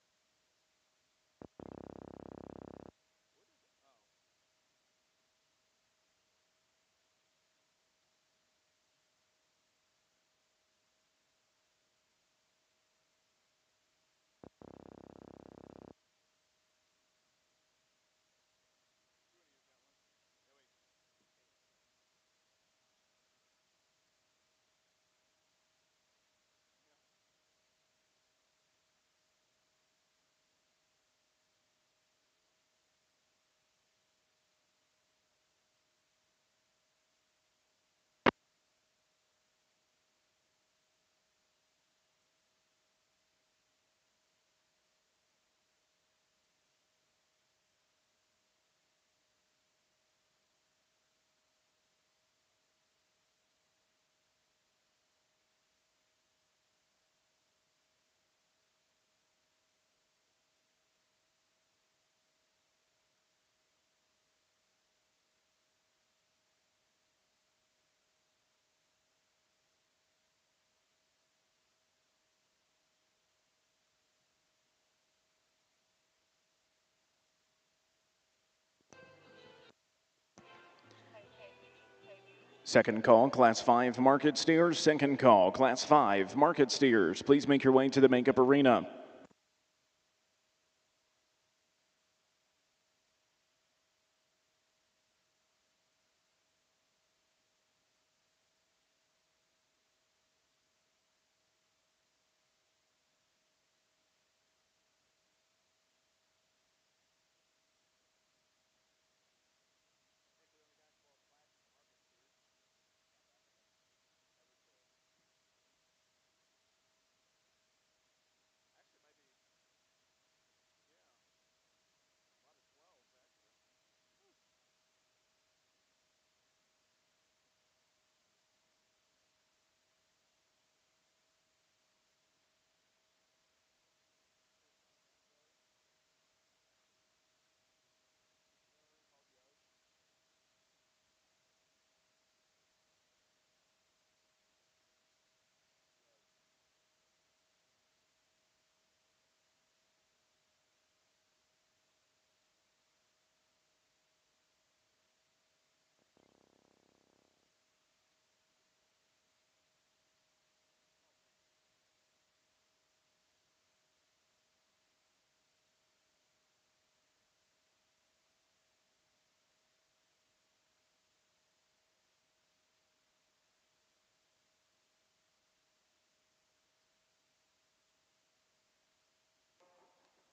A: Oh. You want to use that one? Yeah, wait. Hey. Yeah. Second call, Class 5 market steers. Second call, Class 5 market steers. Please make your way to the makeup arena.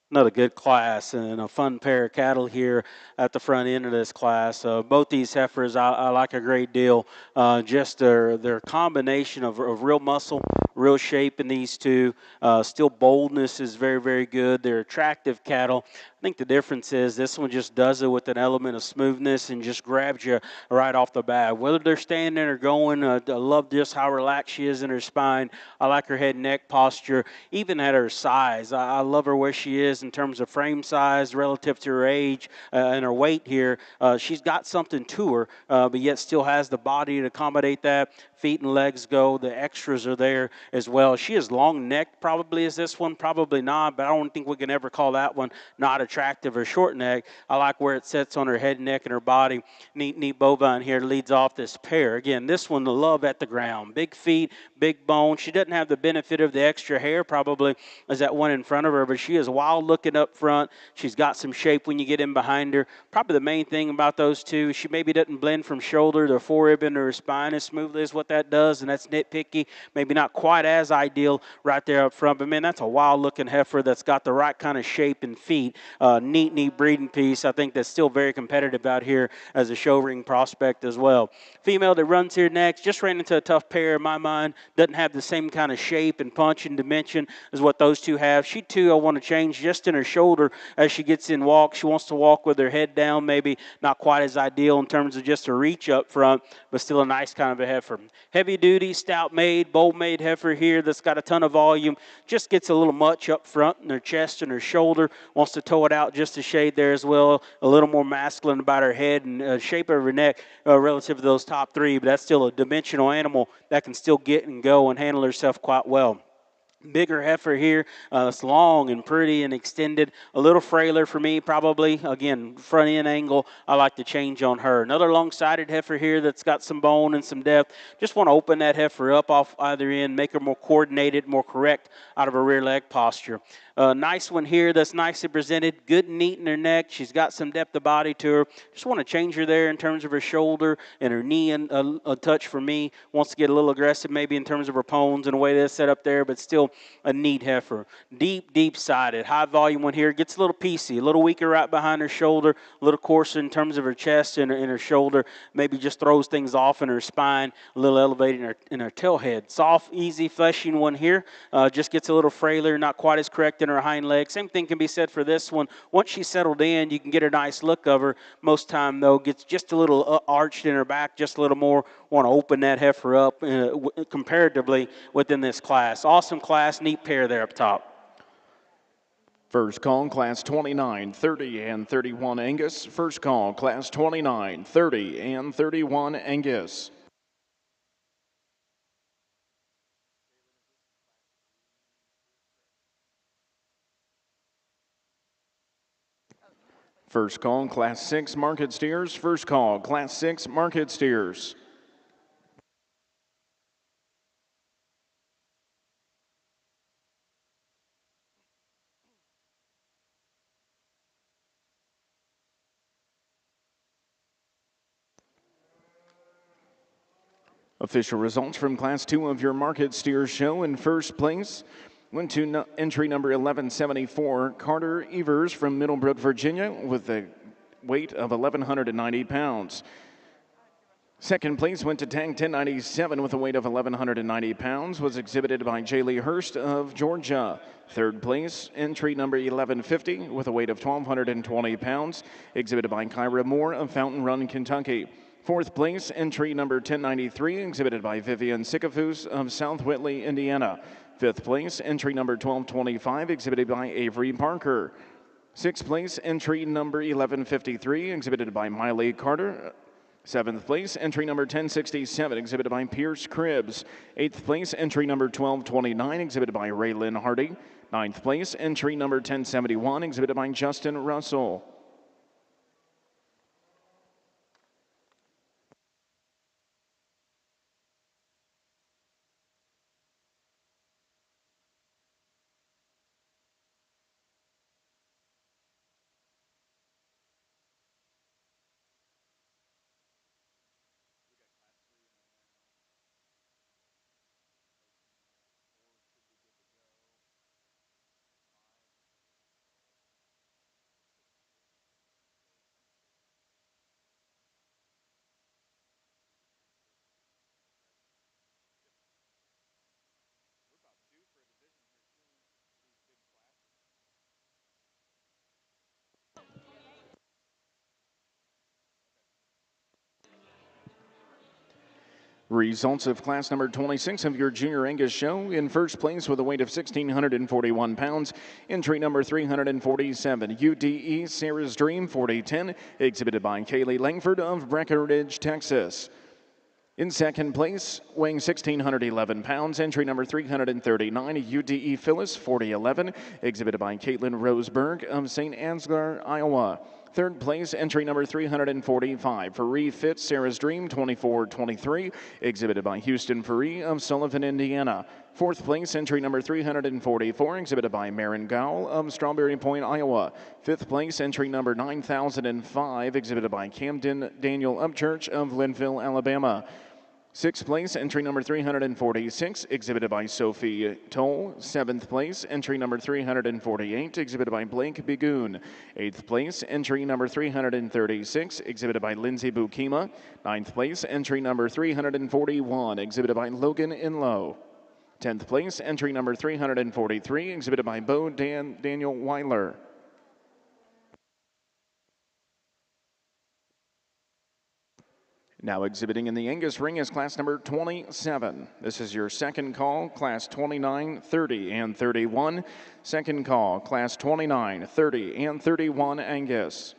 B: Another good class and a fun pair of cattle here at the front end of this class. Both these heifers I like a great deal. Just their combination of real muscle, real shape in these two. Still boldness is very, very good. They're attractive cattle. I think the difference is this one just does it with an element of smoothness and just grabs you right off the bat. Whether they're standing or going, I love just how relaxed she is in her spine. I like her head and neck posture, even at her size. I love her where she is in terms of frame size relative to her age and her weight here. She's got something to her, but yet still has the body to accommodate that. Feet and legs go. The extras are there as well. She is long necked, probably as this one, probably not, but I don't think we can ever call that one not attractive or short neck. I like where it sits on her head, neck, and her body. Neat bovine here leads off this pair. Again, this one, the love at the ground. Big feet, big bone. She doesn't have the benefit of the extra hair probably as that one in front of her, but she is wild looking up front. She's got some shape when you get in behind her. Probably the main thing about those two, she maybe doesn't blend from shoulder to forerib into her spine as smoothly as what that does, and that's nitpicky. Maybe not quite as ideal right there up front, but man, that's a wild looking heifer that's got the right kind of shape and feet. Neat breeding piece. I think that's still very competitive out here as a show ring prospect as well. Female that runs here next just ran into a tough pair in my mind. Doesn't have the same kind of shape and punch and dimension as what those two have. She too, I want to change just in her shoulder as she gets in walk. She wants to walk with her head down, maybe not quite as ideal in terms of just her reach up front, but still a nice kind of a heifer. Heavy duty, stout made, bold made heifer here that's got a ton of volume. Just gets a little much up front in her chest and her shoulder. Wants to toe it out just a shade there as well. A little more masculine about her head and shape of her neck relative to those top three, but that's still a dimensional animal that can still get and go and handle herself quite well. Bigger heifer here. It's long and pretty and extended. A little frailer for me, probably. Again, front end angle, I like to change on her. Another long-sided heifer here that's got some bone and some depth. Just want to open that heifer up off either end, make her more coordinated, more correct out of her rear leg posture. Nice one here that's nicely presented. Good and neat in her neck. She's got some depth of body to her. Just want to change her there in terms of her shoulder and her knee and a touch for me. Wants to get a little aggressive maybe in terms of her pones and the way that's set up there, but still a neat heifer. Deep sided. High volume one here. Gets a little piecey, a little weaker right behind her shoulder, a little coarser in terms of her chest and her shoulder. Maybe just throws things off in her spine, a little elevated in her tail head. Soft, easy, fleshing one here. Just gets a little frailer, not quite as correct in her hind leg. Same thing can be said for this one. Once she's settled in, you can get a nice look of her. Most time, though, gets just a little arched in her back, just a little more. Want to open that heifer up comparatively within this class. Awesome class, neat pair there up top.
A: First call, Class 29, 30, and 31 Angus. First call, Class 29, 30, and 31 Angus. First call, Class 6 market steers. First call, Class 6 market steers. Official results from Class 2 of your Market Steer Show. In first place went to entry number 1174, Carter Evers from Middlebrook, Virginia, with a weight of 1,190 pounds. Second place went to Tang 1097 with a weight of 1,190 pounds, was exhibited by Jaylee Hurst of Georgia. Third place, entry number 1150 with a weight of 1,220 pounds, exhibited by Kyra Moore of Fountain Run, Kentucky. Fourth place, entry number 1093, exhibited by Vivian Sikafus of South Whitley, Indiana. Fifth place, entry number 1225, exhibited by Avery Parker. Sixth place, entry number 1153, exhibited by Miley Carter. Seventh place, entry number 1067, exhibited by Pierce Cribbs. Eighth place, entry number 1229, exhibited by Raylyn Hardy. Ninth place, entry number 1071, exhibited by Justin Russell. Results of class number 26 of your Junior Angus show. In first place with a weight of 1,641 pounds, entry number 347, UDE Sarah's Dream 4010, exhibited by Kaylee Langford of Breckenridge, Texas. In second place, weighing 1,611 pounds, entry number 339, UDE Phyllis 4011, exhibited by Caitlin Roseberg of St. Ansgar, Iowa. Third place, entry number 345, Faree Fitz Sarah's Dream 2423, exhibited by Houston Faree of Sullivan, Indiana. Fourth place, entry number 344, exhibited by Marin Gowell of Strawberry Point, Iowa. Fifth place, entry number 9005, exhibited by Camden Daniel Upchurch of Linville, Alabama. Sixth place, entry number 346, exhibited by Sophie Toll. Seventh place, entry number 348, exhibited by Blake Bigoon. Eighth place, entry number 336, exhibited by Lindsay Bukima. Ninth place, entry number 341, exhibited by Logan Inlow. 10th place, entry number 343, exhibited by Daniel Weiler. Now exhibiting in the Angus ring is class number 27. This is your second call, class 29, 30, and 31. Second call, class 29, 30, and 31 Angus.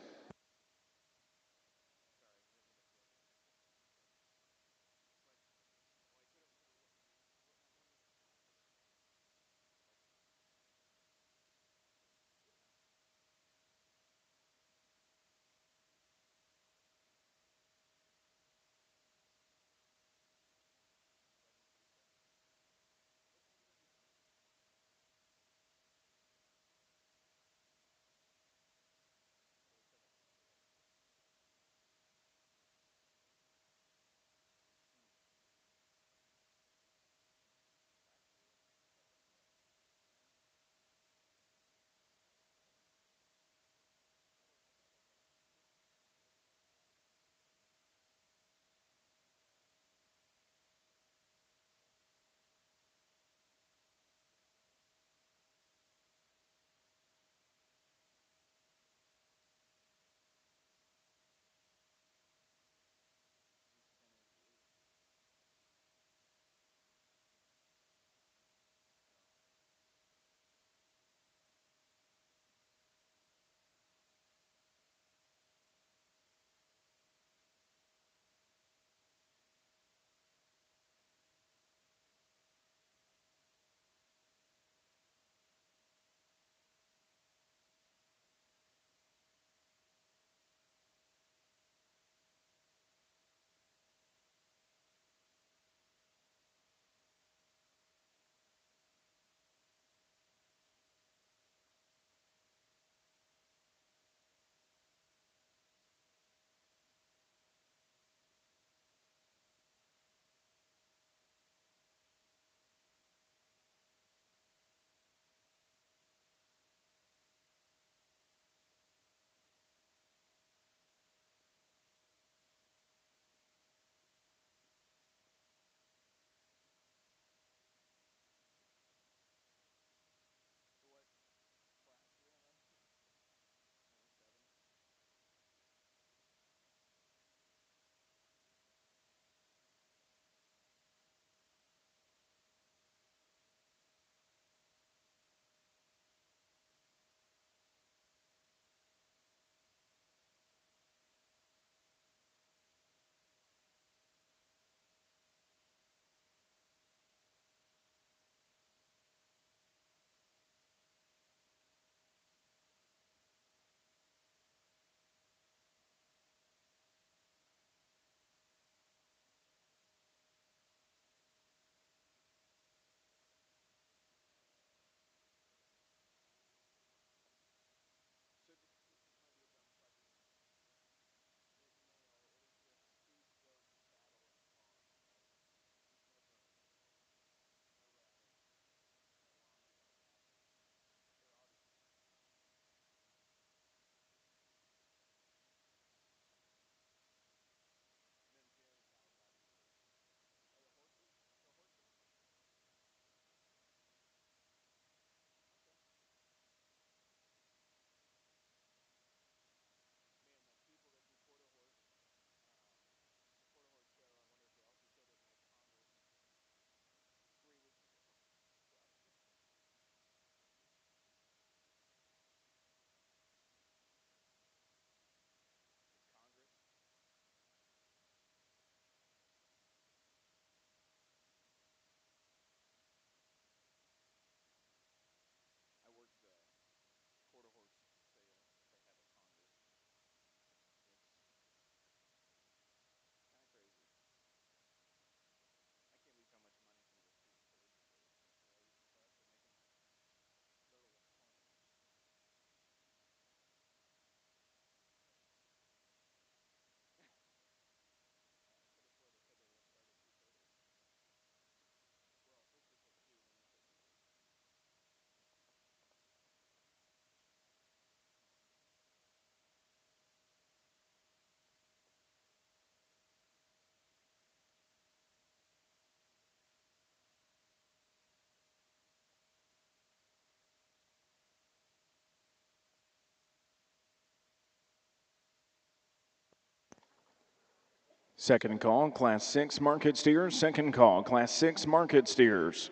A: Second call, Class 6 market steers. Second call, Class 6 market steers.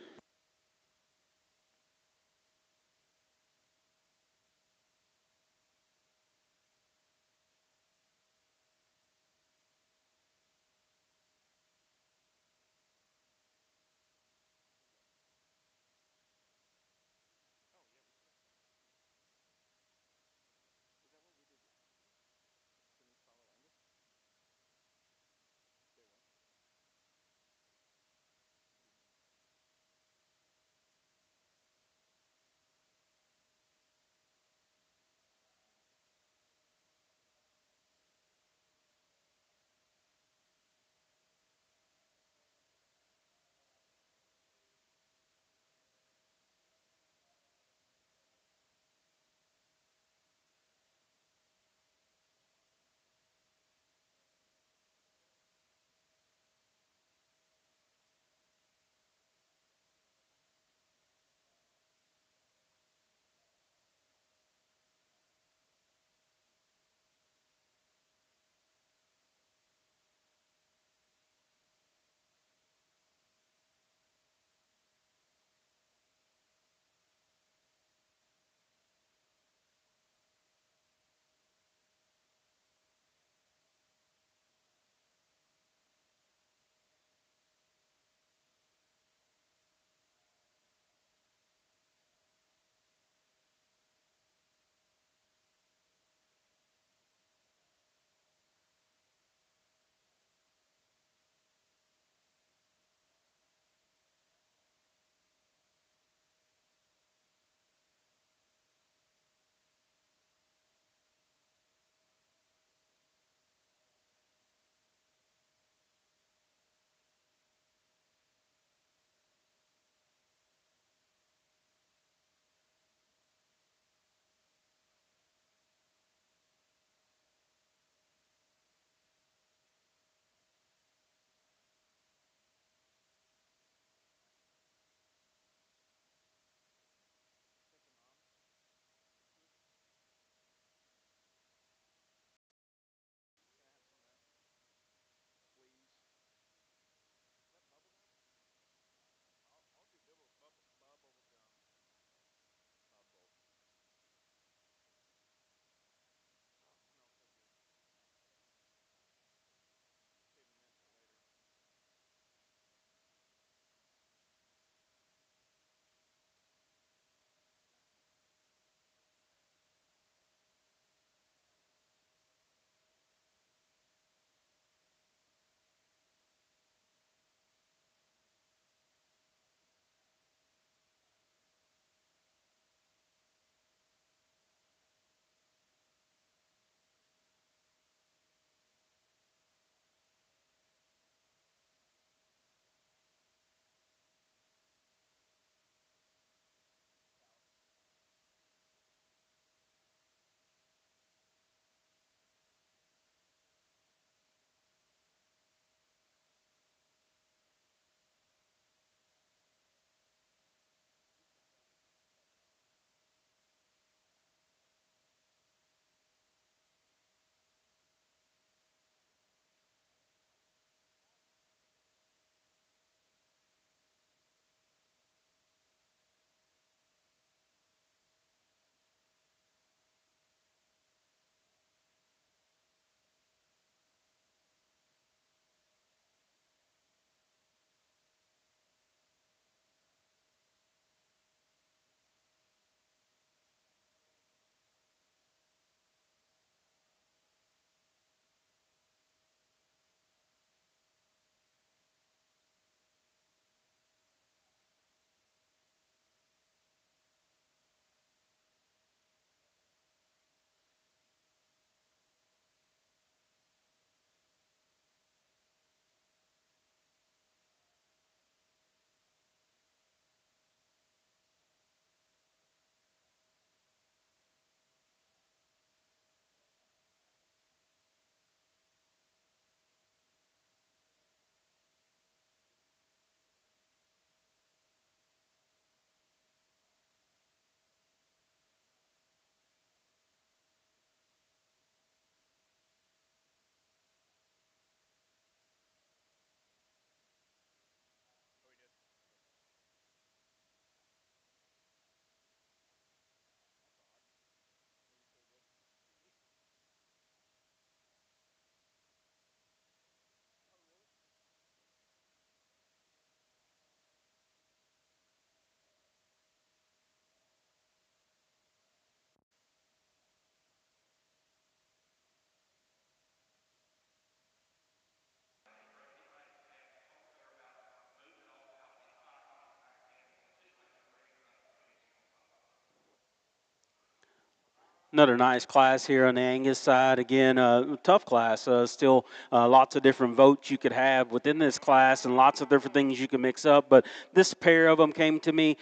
B: Another nice class here on the Angus side. Again, tough class. Still lots of different votes you could have within this class and lots of different things you can mix up. But this pair of them came to me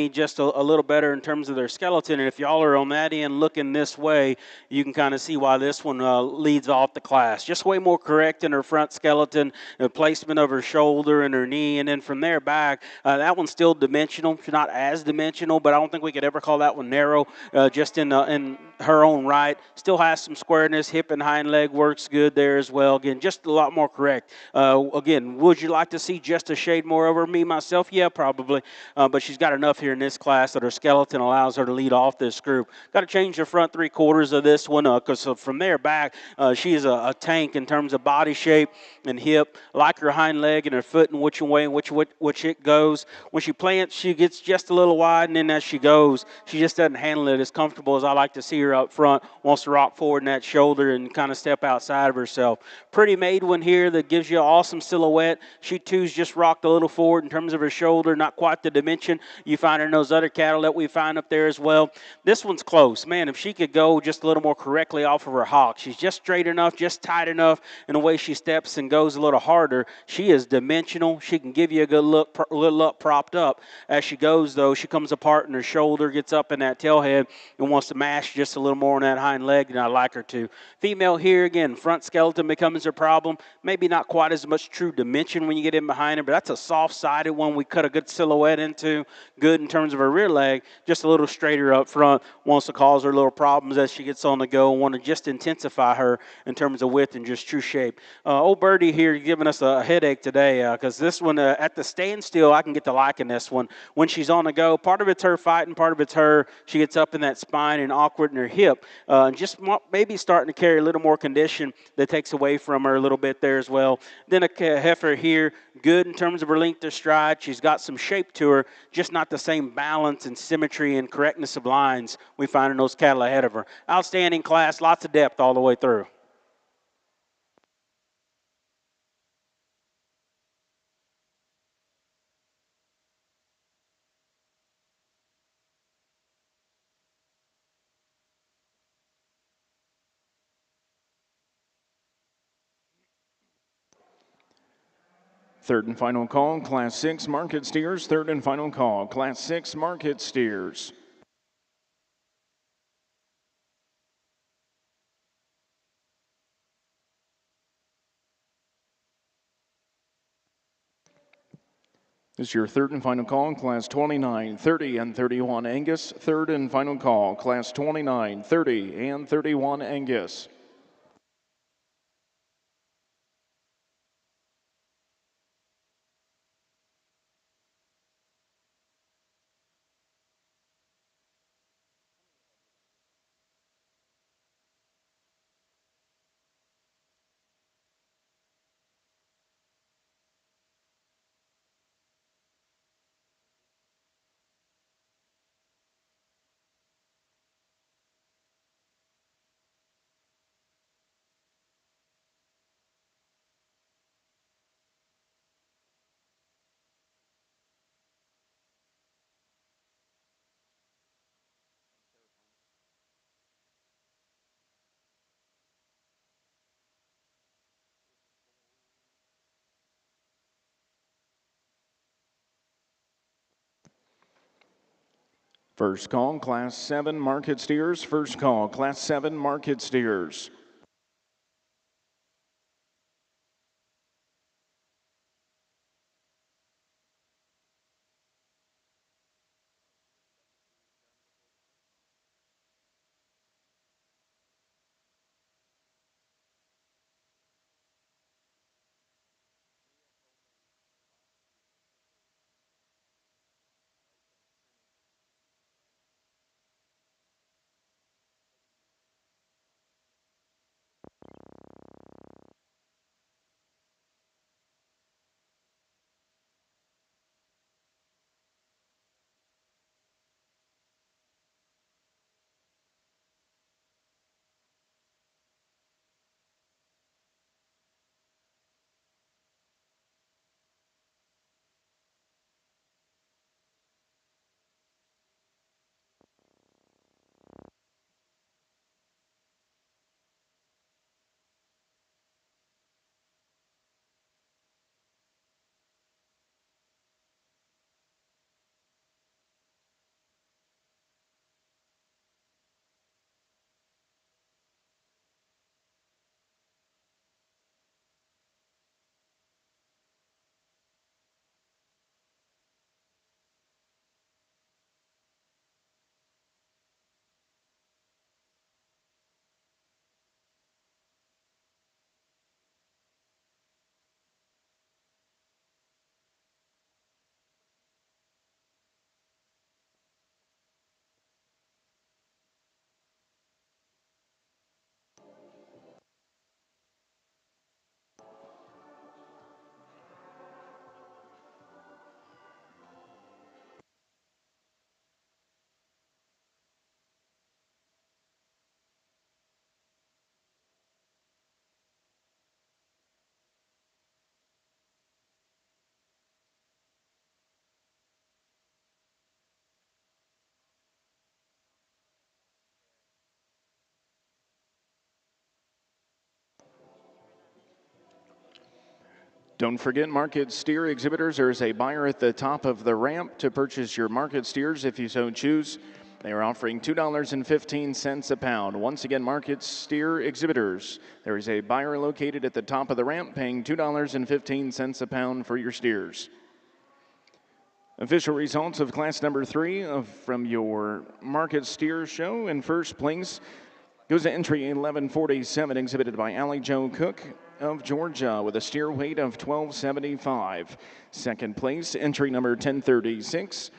B: just a little better in terms of their skeleton. And if y'all are on that end looking this way, you can kind of see why this one leads off the class. Just way more correct in her front skeleton, the placement of her shoulder and her knee. And then from there back, that one's still dimensional. She's not as dimensional, but I don't think we could ever call that one narrow. Just in her own right, still has some squareness. Hip and hind leg works good there as well. Again, just a lot more correct. Again, would you like to see just a shade more over me myself? Yeah, probably. But she's got enough here in this class that her skeleton allows her to lead off this group. Got to change the front 3/4 of this one because from there back, she is a tank in terms of body shape and hip. Like her hind leg and her foot and which way in which it goes. When she plants, she gets just a little wide, and then as she goes, she just doesn't handle it as comfortable as I like to see her up front. Wants to rock forward in that shoulder and kind of step outside of herself. Pretty made one here that gives you an awesome silhouette. She too's just rocked a little forward in terms of her shoulder, not quite the dimension you find in those other cattle that we find up there as well. This one's close. Man, if she could go just a little more correctly off of her hock, she's just straight enough, just tight enough in the way she steps and goes a little harder. She is dimensional. She can give you a good look, little up propped up. As she goes, though, she comes apart and her shoulder gets up in that tailhead and wants to mash just a little more on that hind leg than I like her to. Female here, again, front skeleton becomes her problem. Maybe not quite as much true dimension when you get in behind her, but that's a soft-sided one we cut a good silhouette into. Good in terms of her rear leg, just a little straighter up front. Wants to cause her little problems as she gets on the go. Want to just intensify her in terms of width and just true shape. Old Birdie here giving us a headache today because this one at the standstill, I can get to liking this one. When she's on the go, part of it's her fighting, part of it's her. She gets up in that spine and awkward in her hip. And just maybe starting to carry a little more condition that takes away from her a little bit there as well. Then a heifer here, good in terms of her length of stride. She's got some shape to her, just not the same balance and symmetry and correctness of lines we find in those cattle ahead of her. Outstanding class, lots of depth all the way through.
A: Third and final call, Class 6 market steers. Third and final call, Class 6 market steers. This is your third and final call, Class 29, 30, and 31 Angus. Third and final call, Class 29, 30, and 31 Angus. First call, Class 7 market steers. First call, Class 7 market steers. Don't forget, market steer exhibitors. There is a buyer at the top of the ramp to purchase your market steers if you so choose. They are offering $2.15 a pound. Once again, market steer exhibitors. There is a buyer located at the top of the ramp paying $2.15 a pound for your steers. Official results of class number 3 from your market steer show. In first place goes to entry 1147, exhibited by Allie Joe Cook of Georgia with a steer weight of 1275. Second place, entry number 1036,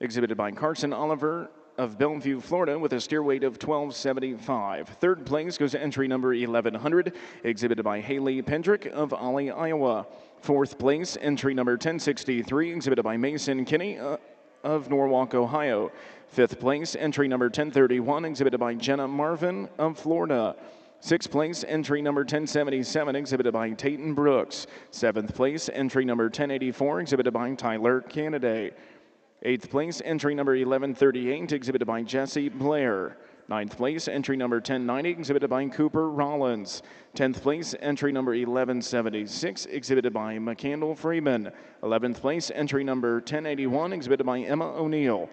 A: exhibited by Carson Oliver of Bellevue, Florida, with a steer weight of 1275. Third place goes to entry number 1100, exhibited by Haley Pendrick of Ollie, Iowa. Fourth place, entry number 1063, exhibited by Mason Kinney of Norwalk, Ohio. Fifth place, entry number 1031, exhibited by Jenna Marvin of Florida. Sixth place, entry number 1077, exhibited by Tayton Brooks. Seventh place, entry number 1084, exhibited by Tyler Canaday. Eighth place, entry number 1138, exhibited by Jesse Blair. Ninth place, entry number 1090, exhibited by Cooper Rollins. 10th place, entry number 1176, exhibited by McCandle Freeman. 11th place, entry number 1081, exhibited by Emma O'Neill.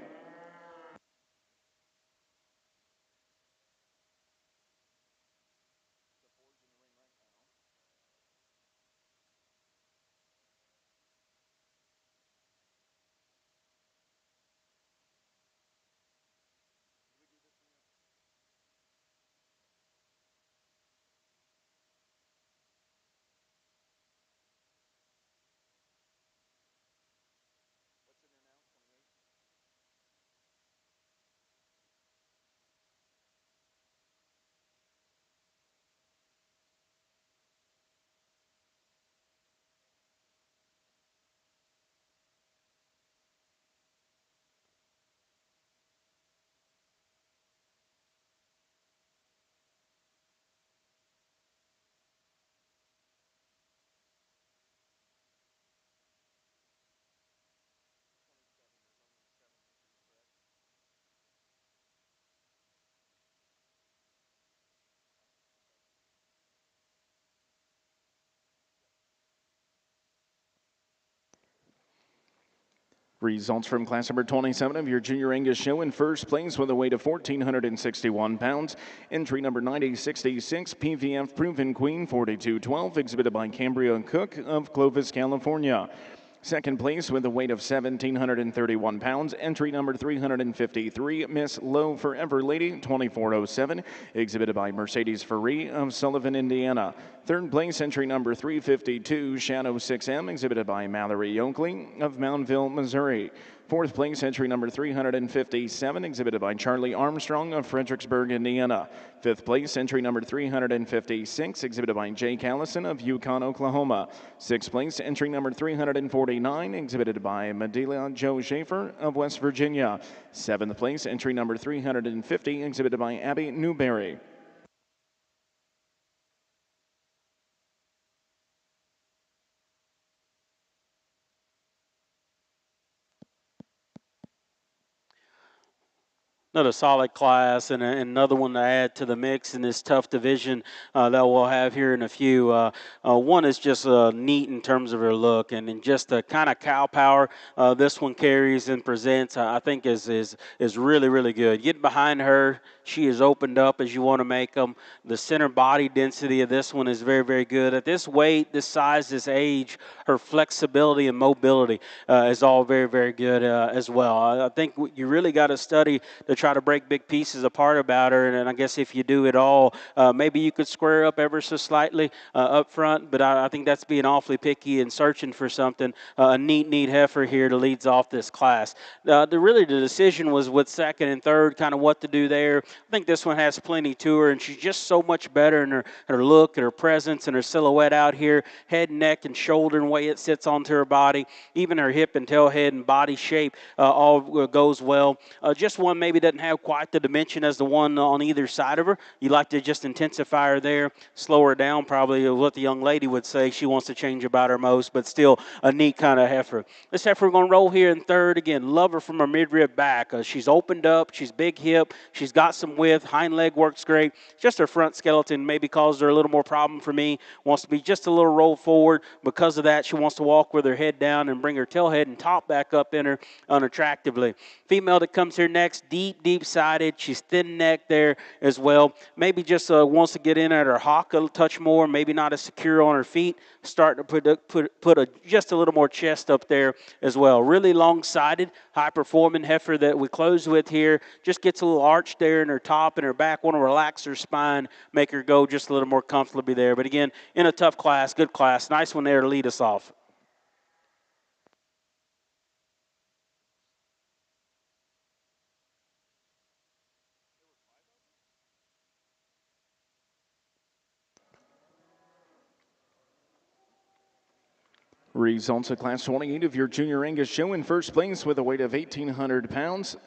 A: Results from class number 27 of your Junior Angus show. In first place with a weight of 1,461 pounds, entry number 9066, PVF Proven Queen 4212, exhibited by Cambria Cook of Clovis, California. Second place with a weight of 1,731 pounds, entry number 353, Miss Low Forever Lady 2407, exhibited by Mercedes Ferree of Sullivan, Indiana. Third place, entry number 352, Shadow 6M, exhibited by Mallory Oakley of Moundville, Missouri. Fourth place, entry number 357, exhibited by Charlie Armstrong of Fredericksburg, Indiana. Fifth place, entry number 356, exhibited by Jay Callison of Yukon, Oklahoma. Sixth place, entry number 349, exhibited by Madelia Joe Schaefer of West Virginia. Seventh place, entry number 350, exhibited by Abby Newberry.
B: Another solid class and another one to add to the mix in this tough division that we'll have here in a few. One is just neat in terms of her look and just the kind of cow power this one carries and presents. I think is really, really good. Get behind her. She is opened up as you want to make them. The center body density of this one is very, very good. At this weight, this size, this age, her flexibility and mobility is all very, very good as well. I think you really got to study to try to break big pieces apart about her, and I guess if you do it all, maybe you could square up ever so slightly up front, but I think that's being awfully picky and searching for something. A neat heifer here to leads off this class. The decision was with second and third, kind of what to do there. I think this one has plenty to her, and she's just so much better in her look and her presence and her silhouette out here, head, neck, and shoulder and way it sits onto her body. Even her hip and tail head and body shape all goes well. Just one maybe that doesn't have quite the dimension as the one on either side of her. You like to just intensify her there, slow her down, probably what the young lady would say she wants to change about her most, but still a neat kind of heifer. This heifer we're going to roll here in third. Again, love her from her midrib back. She's opened up. She's big hip. She's got some width. Hind leg works great. Just her front skeleton maybe caused her a little more problem for me. Wants to be just a little roll forward. Because of that, she wants to walk with her head down and bring her tail head and top back up in her unattractively. Female that comes here next, deep sided. She's thin neck there as well. Maybe just wants to get in at her hock a touch more. Maybe not as secure on her feet. Starting to put just a little more chest up there as well. Really long-sided, high-performing heifer that we close with here. Just gets a little arch there in her top and her back. Want to relax her spine, make her go just a little more comfortably there. But again, in a tough class, good class. Nice one there to lead us off.
A: Results of Class 28 of your Junior Angus show. In first place with a weight of 1,800 pounds.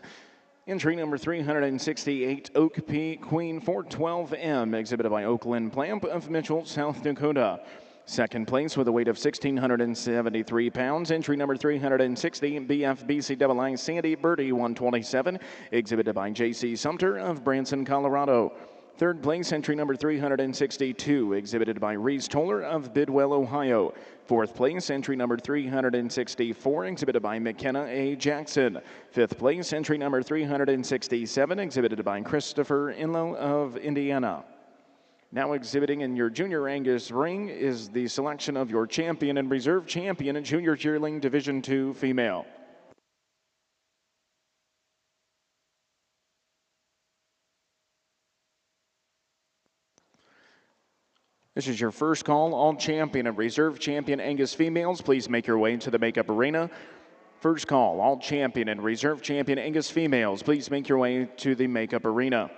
A: Entry number 368, Oak P Queen 412M, exhibited by Oakland Plamp of Mitchell, South Dakota. Second place with a weight of 1,673 pounds. Entry number 360, BFBCII Sandy Birdie 127, exhibited by J.C. Sumter of Branson, Colorado. Third place, entry number 362, exhibited by Reese Toller of Bidwell, Ohio. Fourth place, entry number 364, exhibited by McKenna A. Jackson. Fifth place, entry number 367, exhibited by Christopher Inlow of Indiana. Now exhibiting in your Junior Angus ring is the selection of your champion and reserve champion in Junior Yearling Division II female. This is your first call. All champion and reserve champion Angus females, please make your way to the makeup arena. First call. All champion and reserve champion Angus females, please make your way to the makeup arena.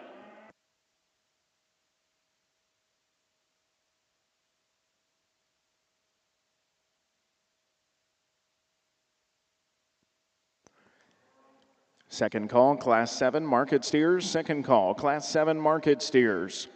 A: Second call, Class 7 market steers. Second call, Class 7 market steers.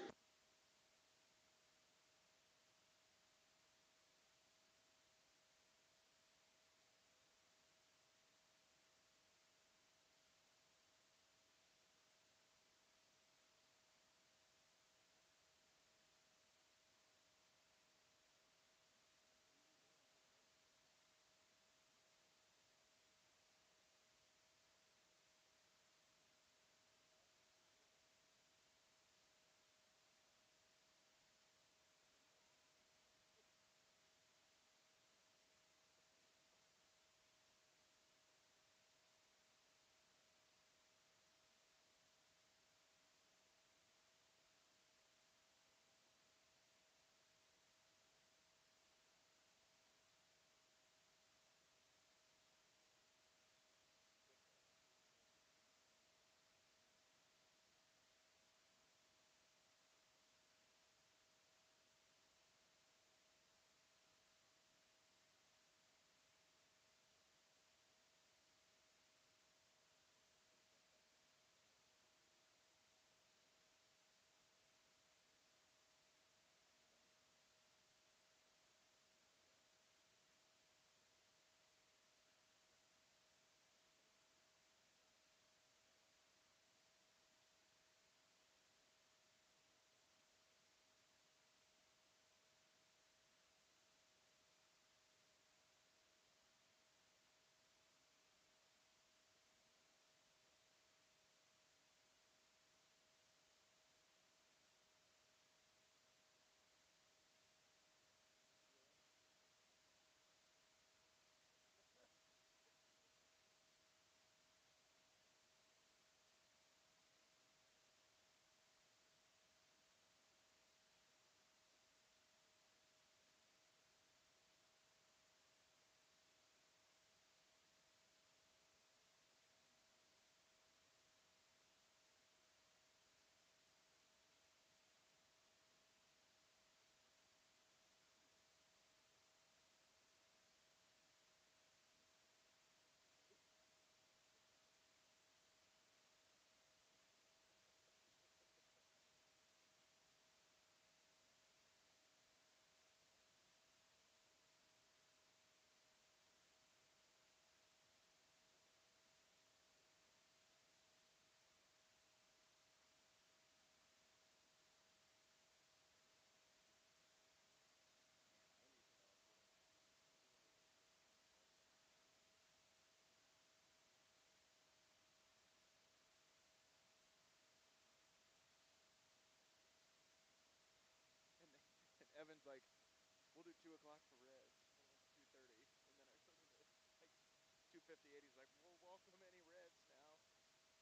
D: Ryan's like, we'll do 2 o'clock for Reds. And it was 2:30. And then I put in the, like, 2:58. He's like, we'll welcome any Reds now. Who's that?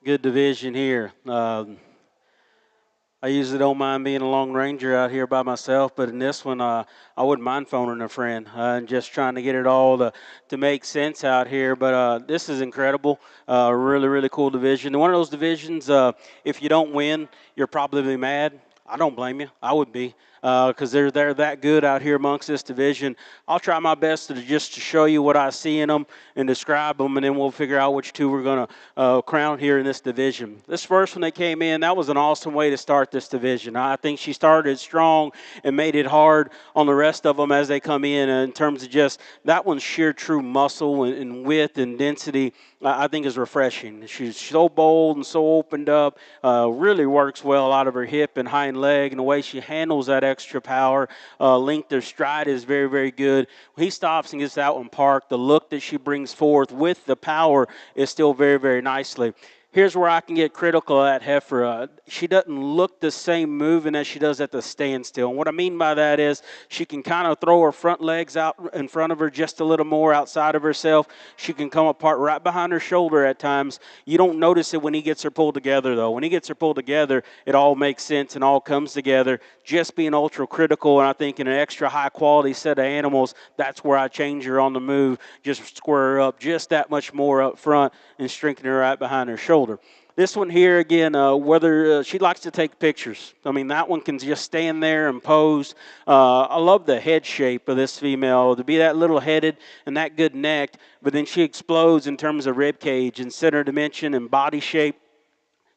B: good division here. I usually don't mind being a Lone Ranger out here by myself, but in this one, I wouldn't mind phoning a friend and just trying to get it all to make sense out here. But this is incredible. Really, really cool division. One of those divisions, if you don't win, you're probably mad. I don't blame you. I would be because they're that good out here amongst this division. I'll try my best to show you what I see in them and describe them, and then we'll figure out which two we're going to crown here in this division. This first one that came in, that was an awesome way to start this division. I think she started strong and made it hard on the rest of them as they come in terms of just that one's sheer true muscle and width and density. I think is refreshing. She's so bold and so opened up. Really works well out of her hip and hind leg, and the way she handles that extra power. Length of stride is very, very good. He stops and gets out and parked. The look that she brings forth with the power is still very, very nicely. Here's where I can get critical at Heifer. She doesn't look the same moving as she does at the standstill. And what I mean by that is she can kind of throw her front legs out in front of her just a little more outside of herself. She can come apart right behind her shoulder at times. You don't notice it when he gets her pulled together, though. When he gets her pulled together, it all makes sense and all comes together. Just being ultra critical, and I think in an extra high quality set of animals, that's where I change her on the move. Just square her up just that much more up front and strengthen her right behind her shoulder. This one here, again, whether she likes to take pictures. I mean, that one can just stand there and pose. I love the head shape of this female, to be that little headed and that good necked, but then she explodes in terms of rib cage and center dimension and body shape.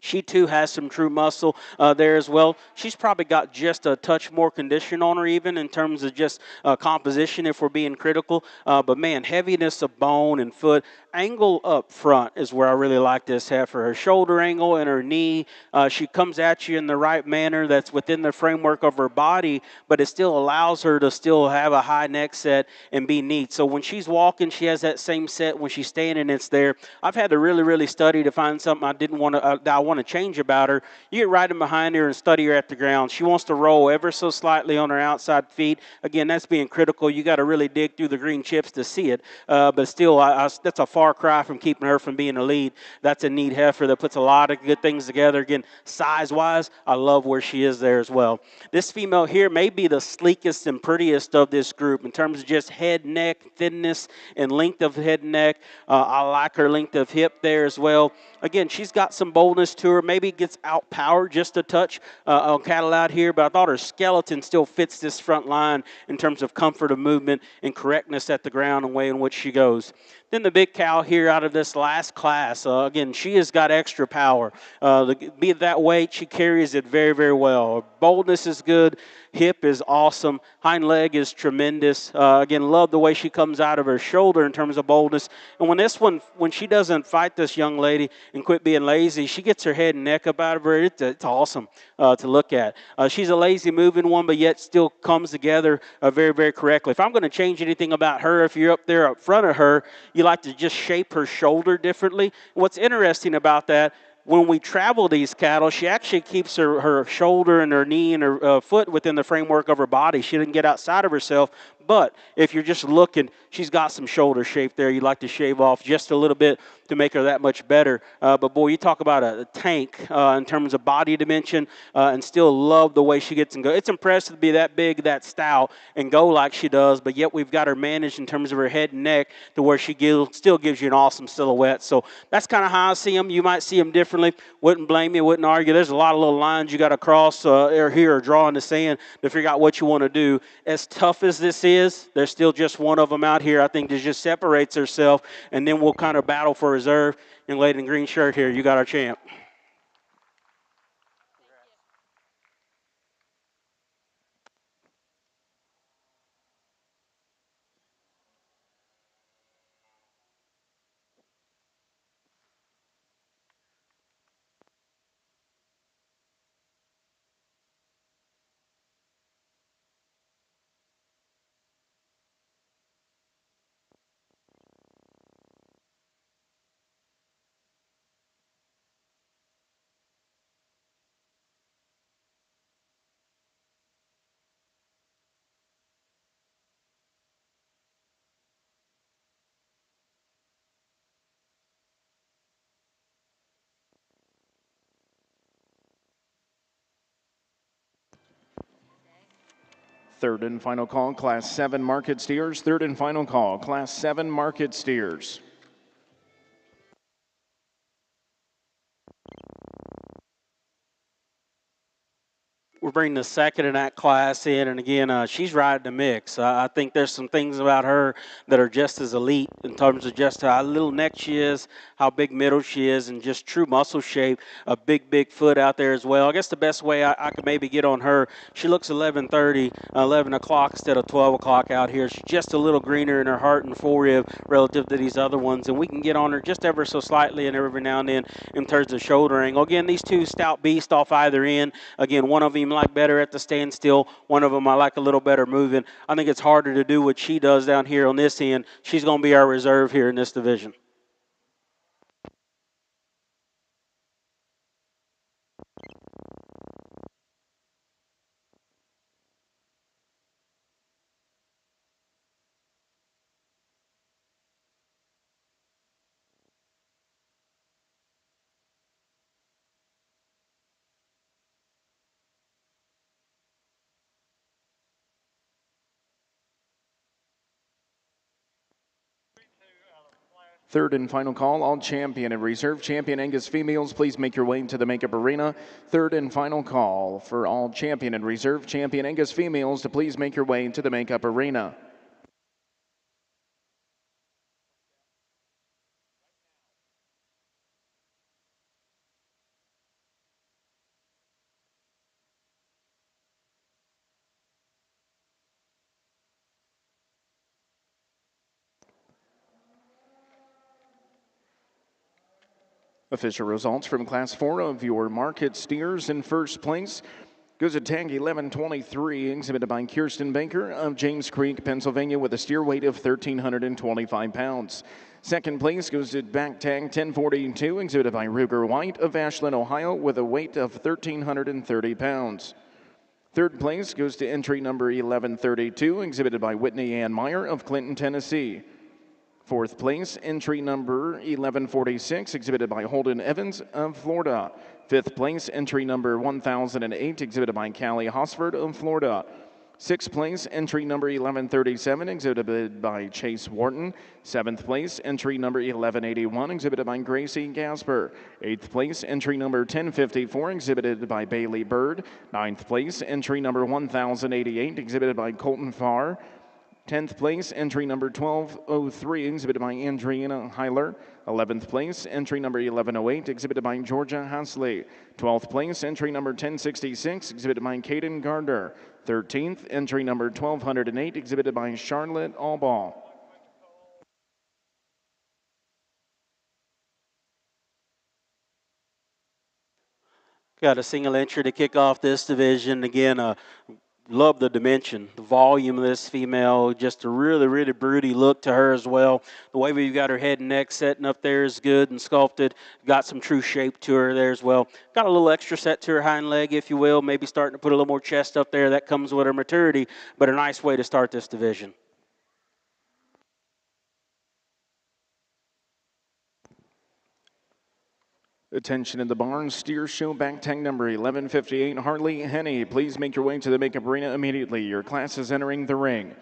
B: She, too, has some true muscle there as well. She's probably got just a touch more condition on her, even in terms of just composition, if we're being critical. But, man, heaviness of bone and foot. Angle up front is where I really like this heifer. Her shoulder angle and her knee. She comes at you in the right manner that's within the framework of her body, but it still allows her to still have a high neck set and be neat. So when she's walking, she has that same set. When she's standing, it's there. I've had to really, really study to find something I didn't want to, that I want to change about her. You get right in behind her and study her at the ground. She wants to roll ever so slightly on her outside feet. Again, that's being critical. You got to really dig through the green chips to see it. But still, that's a far cry from keeping her from being a lead. That's a neat heifer that puts a lot of good things together. Again, size-wise, I love where she is there as well. This female here may be the sleekest and prettiest of this group in terms of just head, neck, thinness, and length of head and neck. I like her length of hip there as well. Again, she's got some boldness to her. Maybe gets outpowered just a touch on cattle out here, but I thought her skeleton still fits this front line in terms of comfort of movement and correctness at the ground and way in which she goes. Then the big cow here out of this last class, again, she has got extra power. Be it that weight, she carries it very, very well. Her boldness is good. Hip is awesome. Hind leg is tremendous. Again, love the way she comes out of her shoulder in terms of boldness. And when she doesn't fight this young lady and quit being lazy, she gets her head and neck up out of her. It's awesome to look at. She's a lazy moving one, but yet still comes together very, very correctly. If I'm going to change anything about her, if you're up there up front of her, you like to just shape her shoulder differently. What's interesting about that, when we travel these cattle, she actually keeps her shoulder and her knee and her foot within the framework of her body. She didn't get outside of herself. But if you're just looking, she's got some shoulder shape there. You'd like to shave off just a little bit to make her that much better. But, boy, you talk about a tank in terms of body dimension and still love the way she gets and go. It's impressive to be that big, that stout, and go like she does, but yet we've got her managed in terms of her head and neck to where she still gives you an awesome silhouette. So that's kind of how I see them. You might see them differently. Wouldn't blame you, wouldn't argue. There's a lot of little lines you got to cross or here or draw in the sand to figure out what you want to do. As tough as this is, there's still just one of them out here, I think, that just separates herself, and then we'll kind of battle for reserve. Young lady in green shirt here, you got our champ.
A: Third and final call, Class 7 market steers. Third and final call, Class 7 market steers.
B: We're bringing the second in that class in, and again, she's right in the mix. I think there's some things about her that are just as elite in terms of just how little neck she is, how big middle she is, and just true muscle shape. A big foot out there as well. I guess the best way I could maybe get on her, she looks 11:30, 11 o'clock instead of 12 o'clock out here. She's just a little greener in her heart and forerib relative to these other ones, and we can get on her just ever so slightly and every now and then in terms of shoulder angle. Again, these two stout beasts off either end. Again, one of them like better at the standstill. One of them I like a little better moving. I think it's harder to do what she does down here on this end. She's going to be our reserve here in this division.
A: Third and final call, all champion and reserve champion Angus females, please make your way into the makeup arena. Third and final call for all champion and reserve champion Angus females to please make your way into the makeup arena. Official results from Class 4 of your market steers. In first place goes a tag 1123, exhibited by Kirsten Baker of James Creek, Pennsylvania, with a steer weight of 1,325 pounds. Second place goes to back tag 1042, exhibited by Ruger White of Ashland, Ohio, with a weight of 1,330 pounds. Third place goes to entry number 1132, exhibited by Whitney Ann Meyer of Clinton, Tennessee. Fourth place, entry number 1146, exhibited by Holden Evans of Florida. Fifth place, entry number 1008, exhibited by Callie Hosford of Florida. Sixth place, entry number 1137, exhibited by Chase Wharton. Seventh place, entry number 1181, exhibited by Gracie Gasper. Eighth place, entry number 1054, exhibited by Bailey Bird. Ninth place, entry number 1088, exhibited by Colton Farr. 10th place, entry number 1203, exhibited by Andriana Heiler. 11th place, entry number 1108, exhibited by Georgia Hasley. 12th place, entry number 1066, exhibited by Caden Gardner. 13th, entry number 1208, exhibited by Charlotte Allball.
B: Got a single entry to kick off this division. Again, love the dimension, the volume of this female, just a really broody look to her as well. The way we've got her head and neck setting up there is good and sculpted. Got some true shape to her there as well. Got a little extra set to her hind leg, if you will, maybe starting to put a little more chest up there. That comes with her maturity, but a nice way to start this division.
A: Attention in the barn, steer show back tag number 1158, Harley Henney. Please make your way to the makeup arena immediately. Your class is entering the ring.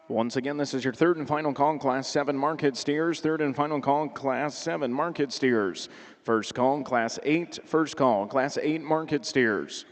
A: Once again, this is your third and final call, Class 7 market steers. Third and final call, Class 7 market steers. First call, Class 8. First call, Class 8 market steers.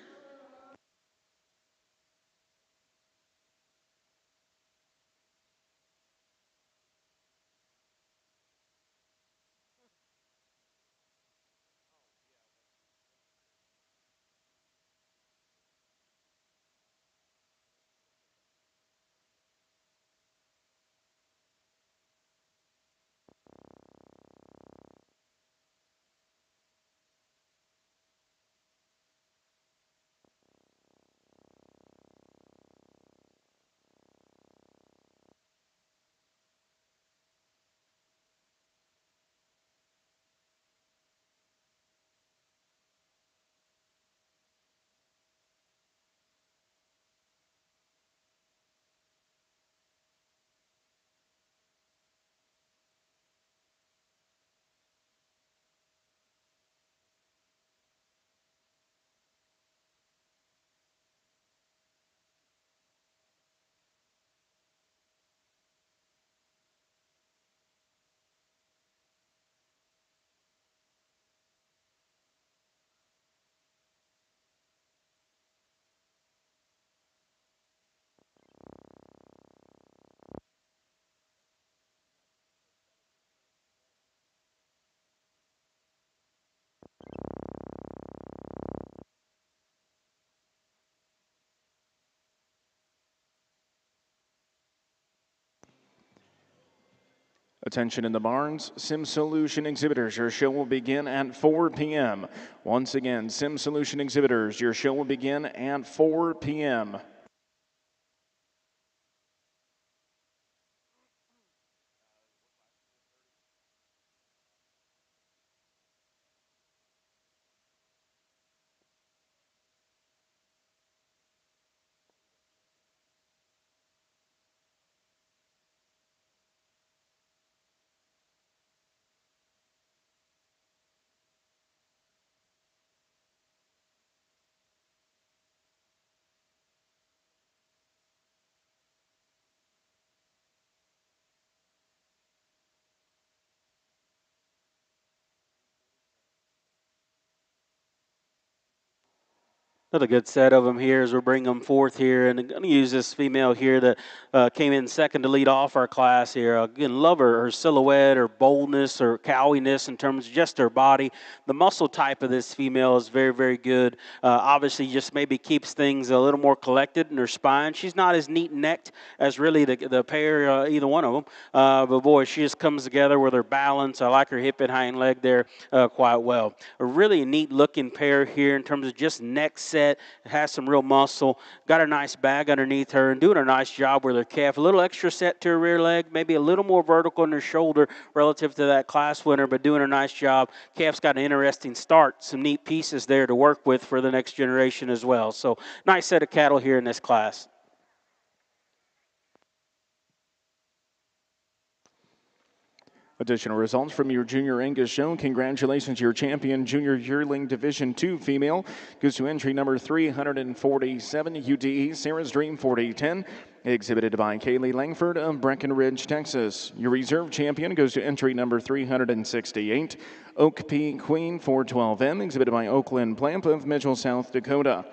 A: Attention in the barns, Sim Solution exhibitors, your show will begin at 4 p.m. Once again, Sim Solution exhibitors, your show will begin at 4 p.m.
B: Another good set of them here as we bring them forth here. And I'm going to use this female here that came in second to lead off our class here. Again, love her silhouette, her boldness, her cowiness in terms of just her body. The muscle type of this female is very, very good. Obviously, just maybe keeps things a little more collected in her spine. She's not as neat necked as really the pair, either one of them. But boy, she just comes together with her balance. I like her hip and hind leg there quite well. A really neat looking pair here in terms of just neck set. Has some real muscle. Got a nice bag underneath her and doing a nice job with her calf. A little extra set to her rear leg, maybe a little more vertical in her shoulder relative to that class winner, but doing a nice job. Calf's got an interesting start. Some neat pieces there to work with for the next generation as well. So nice set of cattle here in this class.
A: Additional results from your Junior Angus show. Congratulations, your champion Junior Yearling Division II female goes to entry number 347, UTE Sarah's Dream 4010, exhibited by Kaylee Langford of Breckenridge, Texas. Your reserve champion goes to entry number 368, Oak P Queen 412M, exhibited by Oakland Plamp of Mitchell, South Dakota.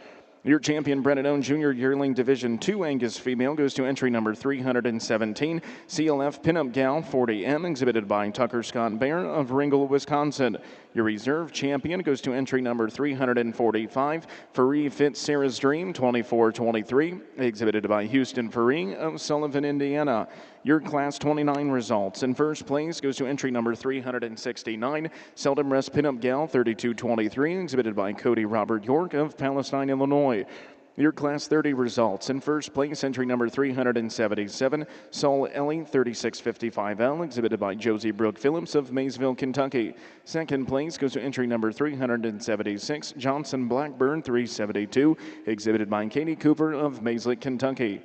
A: Your champion, Brennan Junior Yearling Division II Angus female goes to entry number 317, CLF Pinup Gal 40M, exhibited by Tucker Scott Bear of Ringgold, Wisconsin. Your reserve champion goes to entry number 345, Faree Fitz Sarah's Dream 2423, exhibited by Houston Faree of Sullivan, Indiana. Your Class 29 results. In first place goes to entry number 369, Seldom Rest Pinup Gal 3223, exhibited by Cody Robert York of Palestine, Illinois. Your Class 30 results. In first place, entry number 377, Saul Ellie 3655L, exhibited by Josie Brooke Phillips of Maysville, Kentucky. Second place goes to entry number 376, Johnson Blackburn 372, exhibited by Katie Cooper of Mayslick, Kentucky.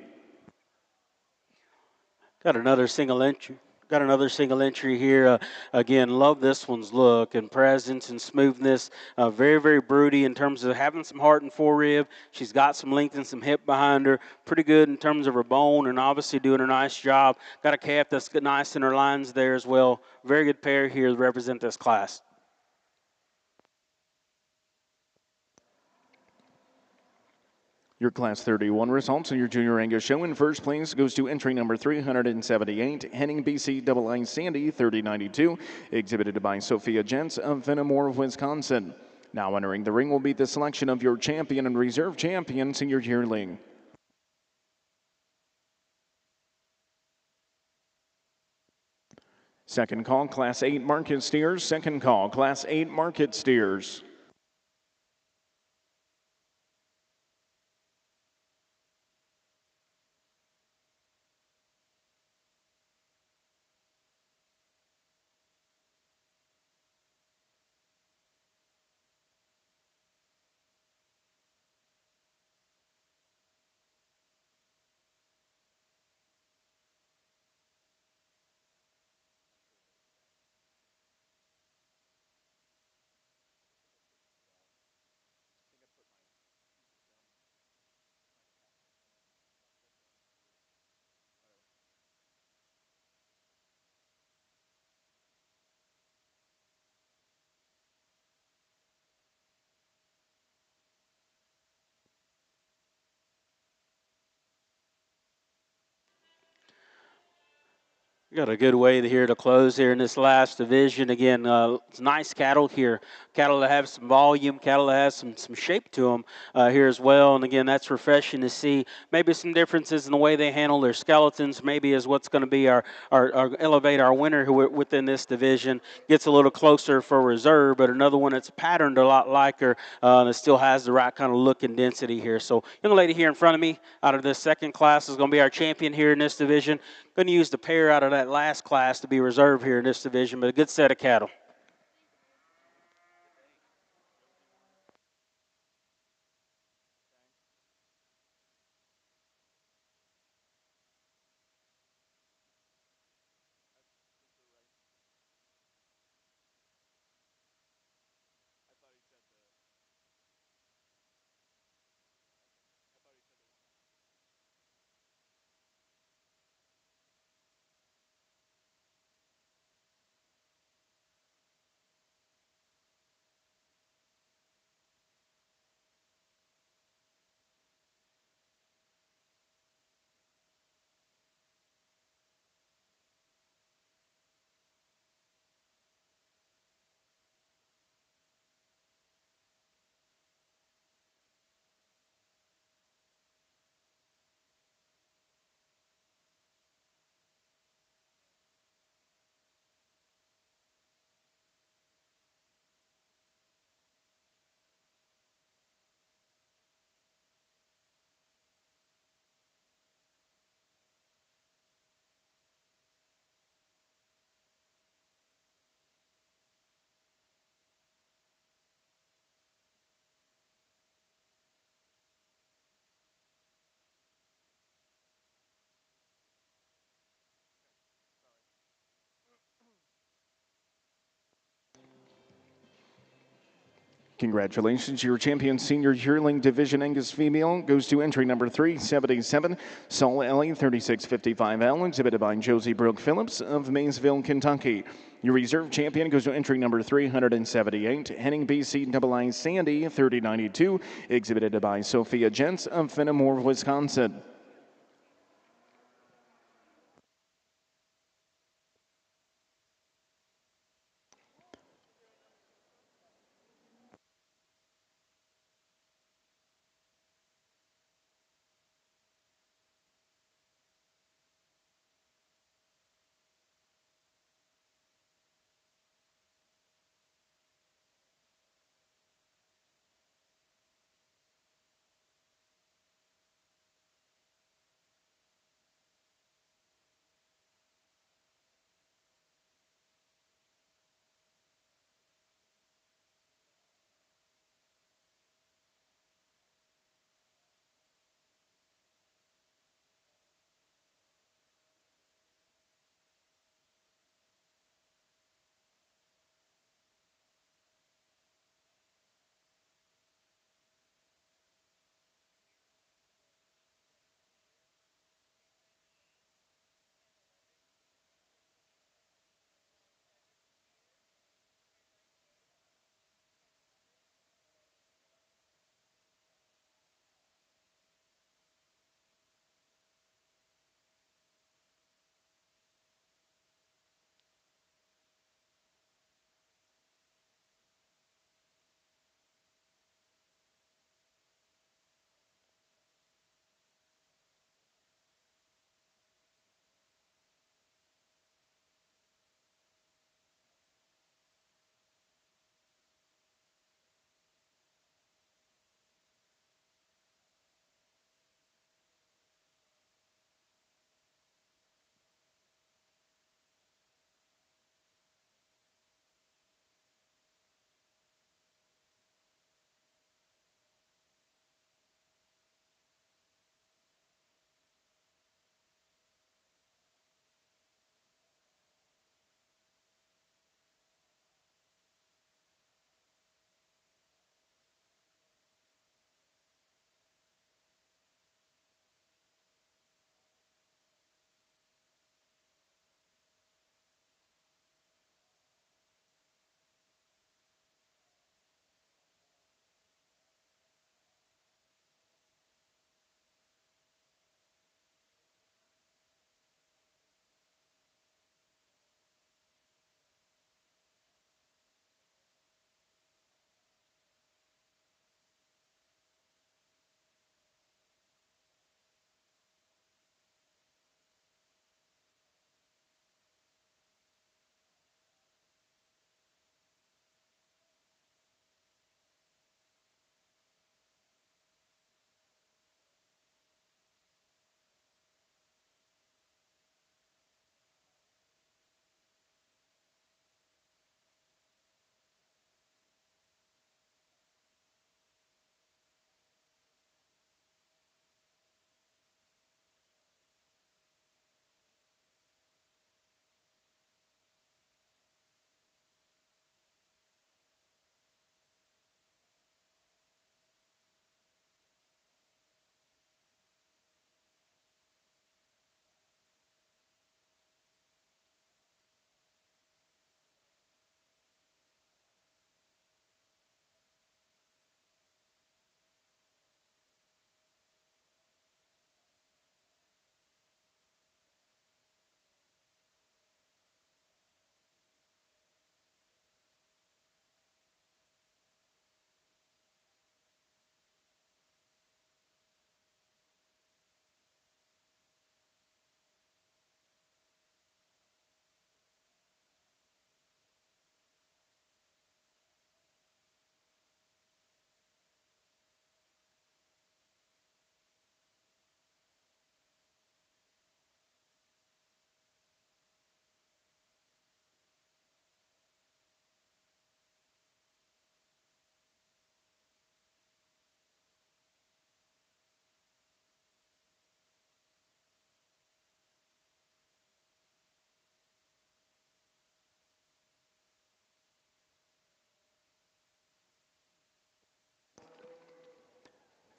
B: Got another single entry here. Again, love this one's look and presence and smoothness. Very, very broody in terms of having some heart and forerib. She's got some length and some hip behind her. Pretty good in terms of her bone and obviously doing a nice job. Got a calf that's nice in her lines there as well. Very good pair here to represent this class.
A: Your Class 31 results in your Junior Angus show. In first place goes to entry number 378, Henning BCII Sandy 3092, exhibited by Sophia Jentz of Fenimore, Wisconsin. Now entering the ring will be the selection of your champion and reserve champion senior yearling. Second call, Class 8 market steers. Second call, Class 8 market steers.
B: Got a good way here to close here in this last division. Again, it's nice cattle here. Cattle that have some volume, cattle that have some shape to them here as well. And again, that's refreshing to see. Maybe some differences in the way they handle their skeletons. Maybe is what's going to be our elevate our winner within this division. Gets a little closer for reserve, but another one that's patterned a lot like her that still has the right kind of look and density here. So, young lady here in front of me out of this second class is going to be our champion here in this division. Going to use the pair out of that last class to be reserved here in this division, but a good set of cattle.
A: Congratulations, your champion senior yearling division Angus female goes to entry number 377, Saul Ellie 3655L, exhibited by Josie Brooke Phillips of Maysville, Kentucky. Your reserve champion goes to entry number 378, Henning BCII Sandy 3092, exhibited by Sophia Jentz of Fenimore, Wisconsin.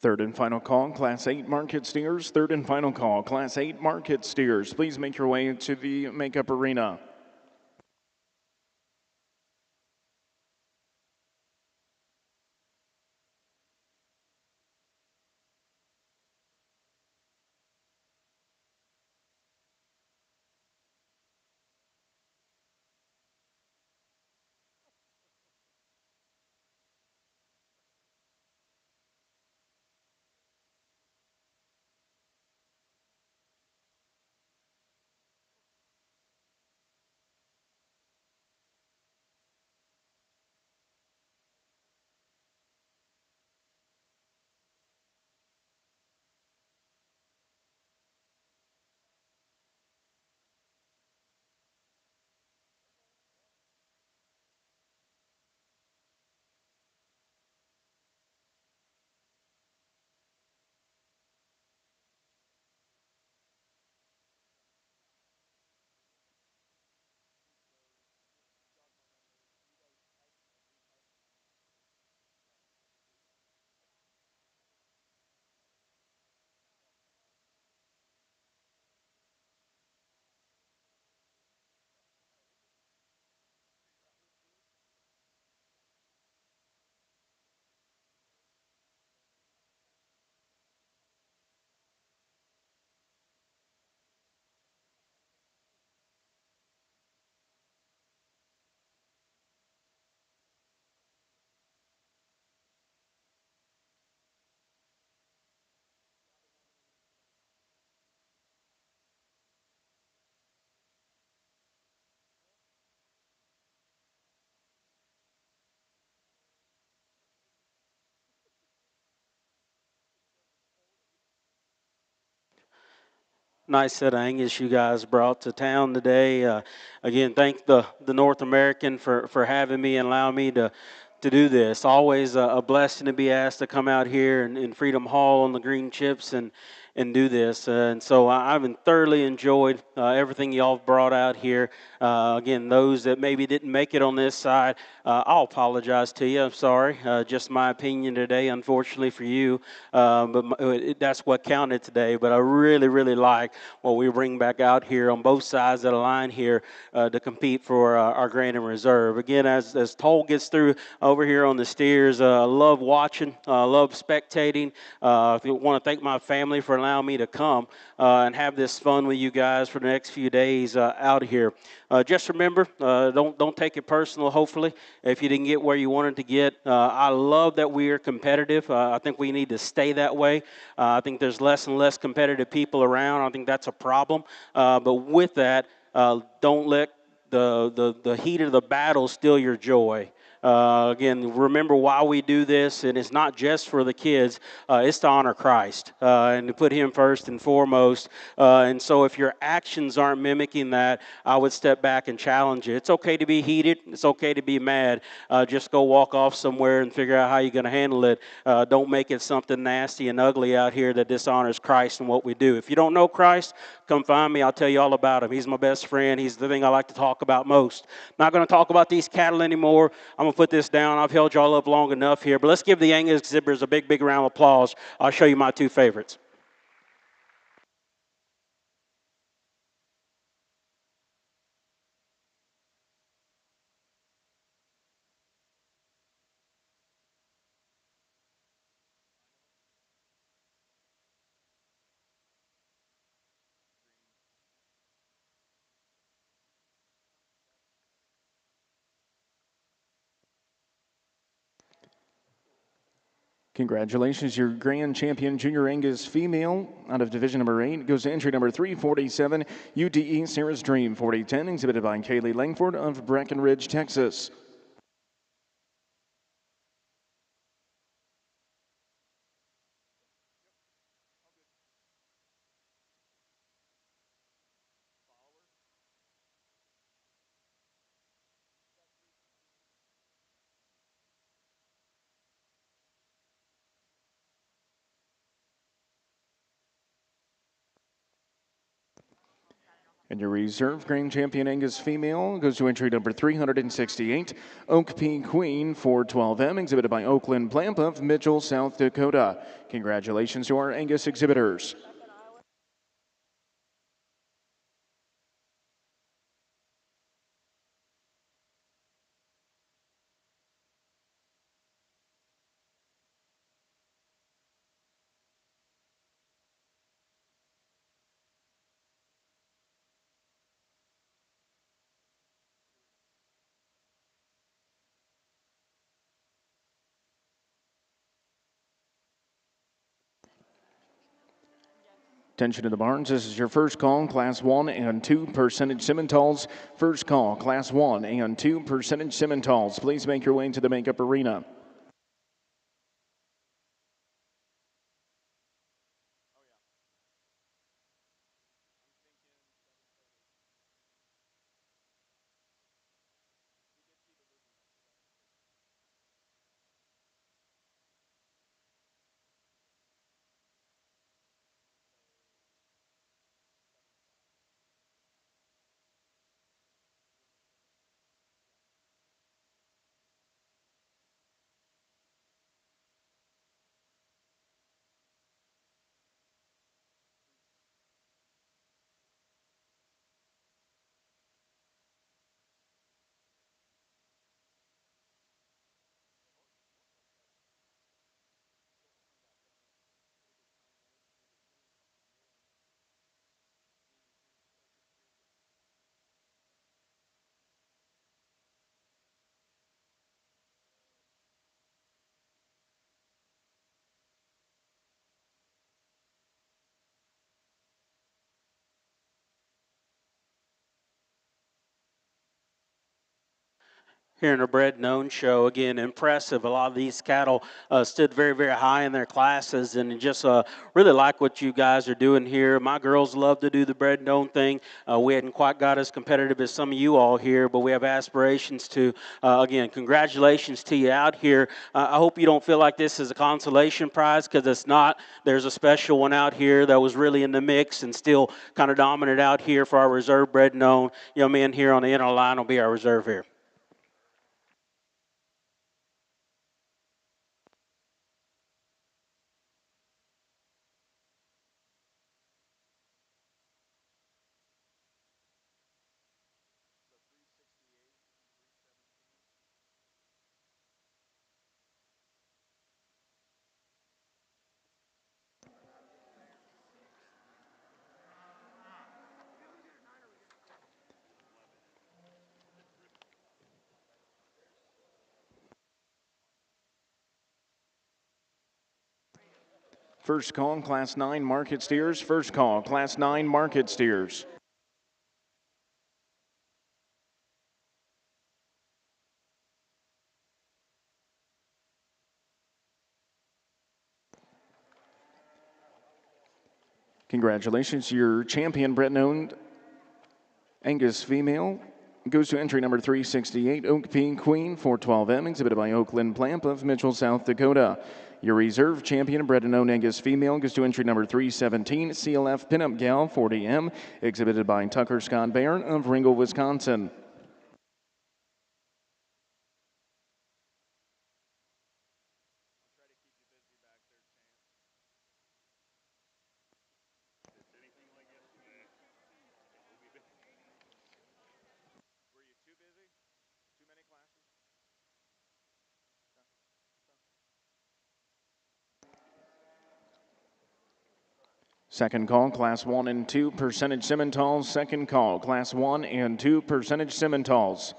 A: Third and final call, Class 8 market steers. Third and final call, Class 8 market steers. Please make your way to the makeup arena.
B: Nice set of Angus you guys brought to town today. Again, thank the North American for having me and allowing me to do this. Always a blessing to be asked to come out here in Freedom Hall on the green chips and do this. And so I've thoroughly enjoyed everything y'all have brought out here. Again, those that maybe didn't make it on this side, I'll apologize to you. I'm sorry. Just my opinion today, unfortunately for you. That's what counted today. But I really, really like what we bring back out here on both sides of the line here to compete for our Grand and Reserve. Again, as Toll gets through over here on the steers, love watching, love spectating. I want to thank my family for allowing me to come and have this fun with you guys for the next few days out here. Just remember, don't take it personal. Hopefully, if you didn't get where you wanted to get, I love that we are competitive. I think we need to stay that way. I think there's less and less competitive people around. I think that's a problem. But with that, don't let the heat of the battle steal your joy. Again, remember why we do this, and it's not just for the kids. It's to honor Christ and to put Him first and foremost. And so if your actions aren't mimicking that, I would step back and challenge you. It's okay to be heated. It's okay to be mad. Just go walk off somewhere and figure out how you're going to handle it. Don't make it something nasty and ugly out here that dishonors Christ and what we do. If you don't know Christ, come find me. I'll tell you all about Him. He's my best friend. He's the thing I like to talk about most. Not going to talk about these cattle anymore. I'm going to put this down. I've held y'all up long enough here. But let's give the Angus exhibitors a big, big round of applause. I'll show you my two favorites.
A: Congratulations, your grand champion junior Angus female out of division number 8 goes to entry number 347, UTE Sarah's Dream 4010, exhibited by Kaylee Langford of Breckenridge, Texas. And your reserve grand champion Angus female goes to entry number 368, Oak P Queen 412M, exhibited by Oakland Plamp of Mitchell, South Dakota. Congratulations to our Angus exhibitors. Attention to the barns. This is your first call, Class 1 and 2 percentage Simmentals. First call, Class 1 and 2 percentage Simmentals. Please make your way into the makeup arena.
B: Here in a bred known show. Again, impressive. A lot of these cattle stood very, very high in their classes, and just really like what you guys are doing here. My girls love to do the bred known thing. We hadn't quite got as competitive as some of you all here, but we have aspirations to. Again, congratulations to you out here. I hope you don't feel like this is a consolation prize, because it's not. There's a special one out here that was really in the mix and still kind of dominant out here for our reserve bred known. Young man here on the inner line will be our reserve here.
A: First call, Class 9 market steers. First call, Class 9 market steers. Congratulations, your champion bred-owned Angus female goes to entry number 368, Oak P Queen 412M, exhibited by Oakland Plamp of Mitchell, South Dakota. Your reserve champion bred-owned Angus female goes to entry number 317, CLF Pinup Gal 40M, exhibited by Tucker Scott Barron of Ringgold, Wisconsin. Second call, Class 1 and 2 percentage Simmentals. Second call, Class 1 and 2 percentage Simmentals.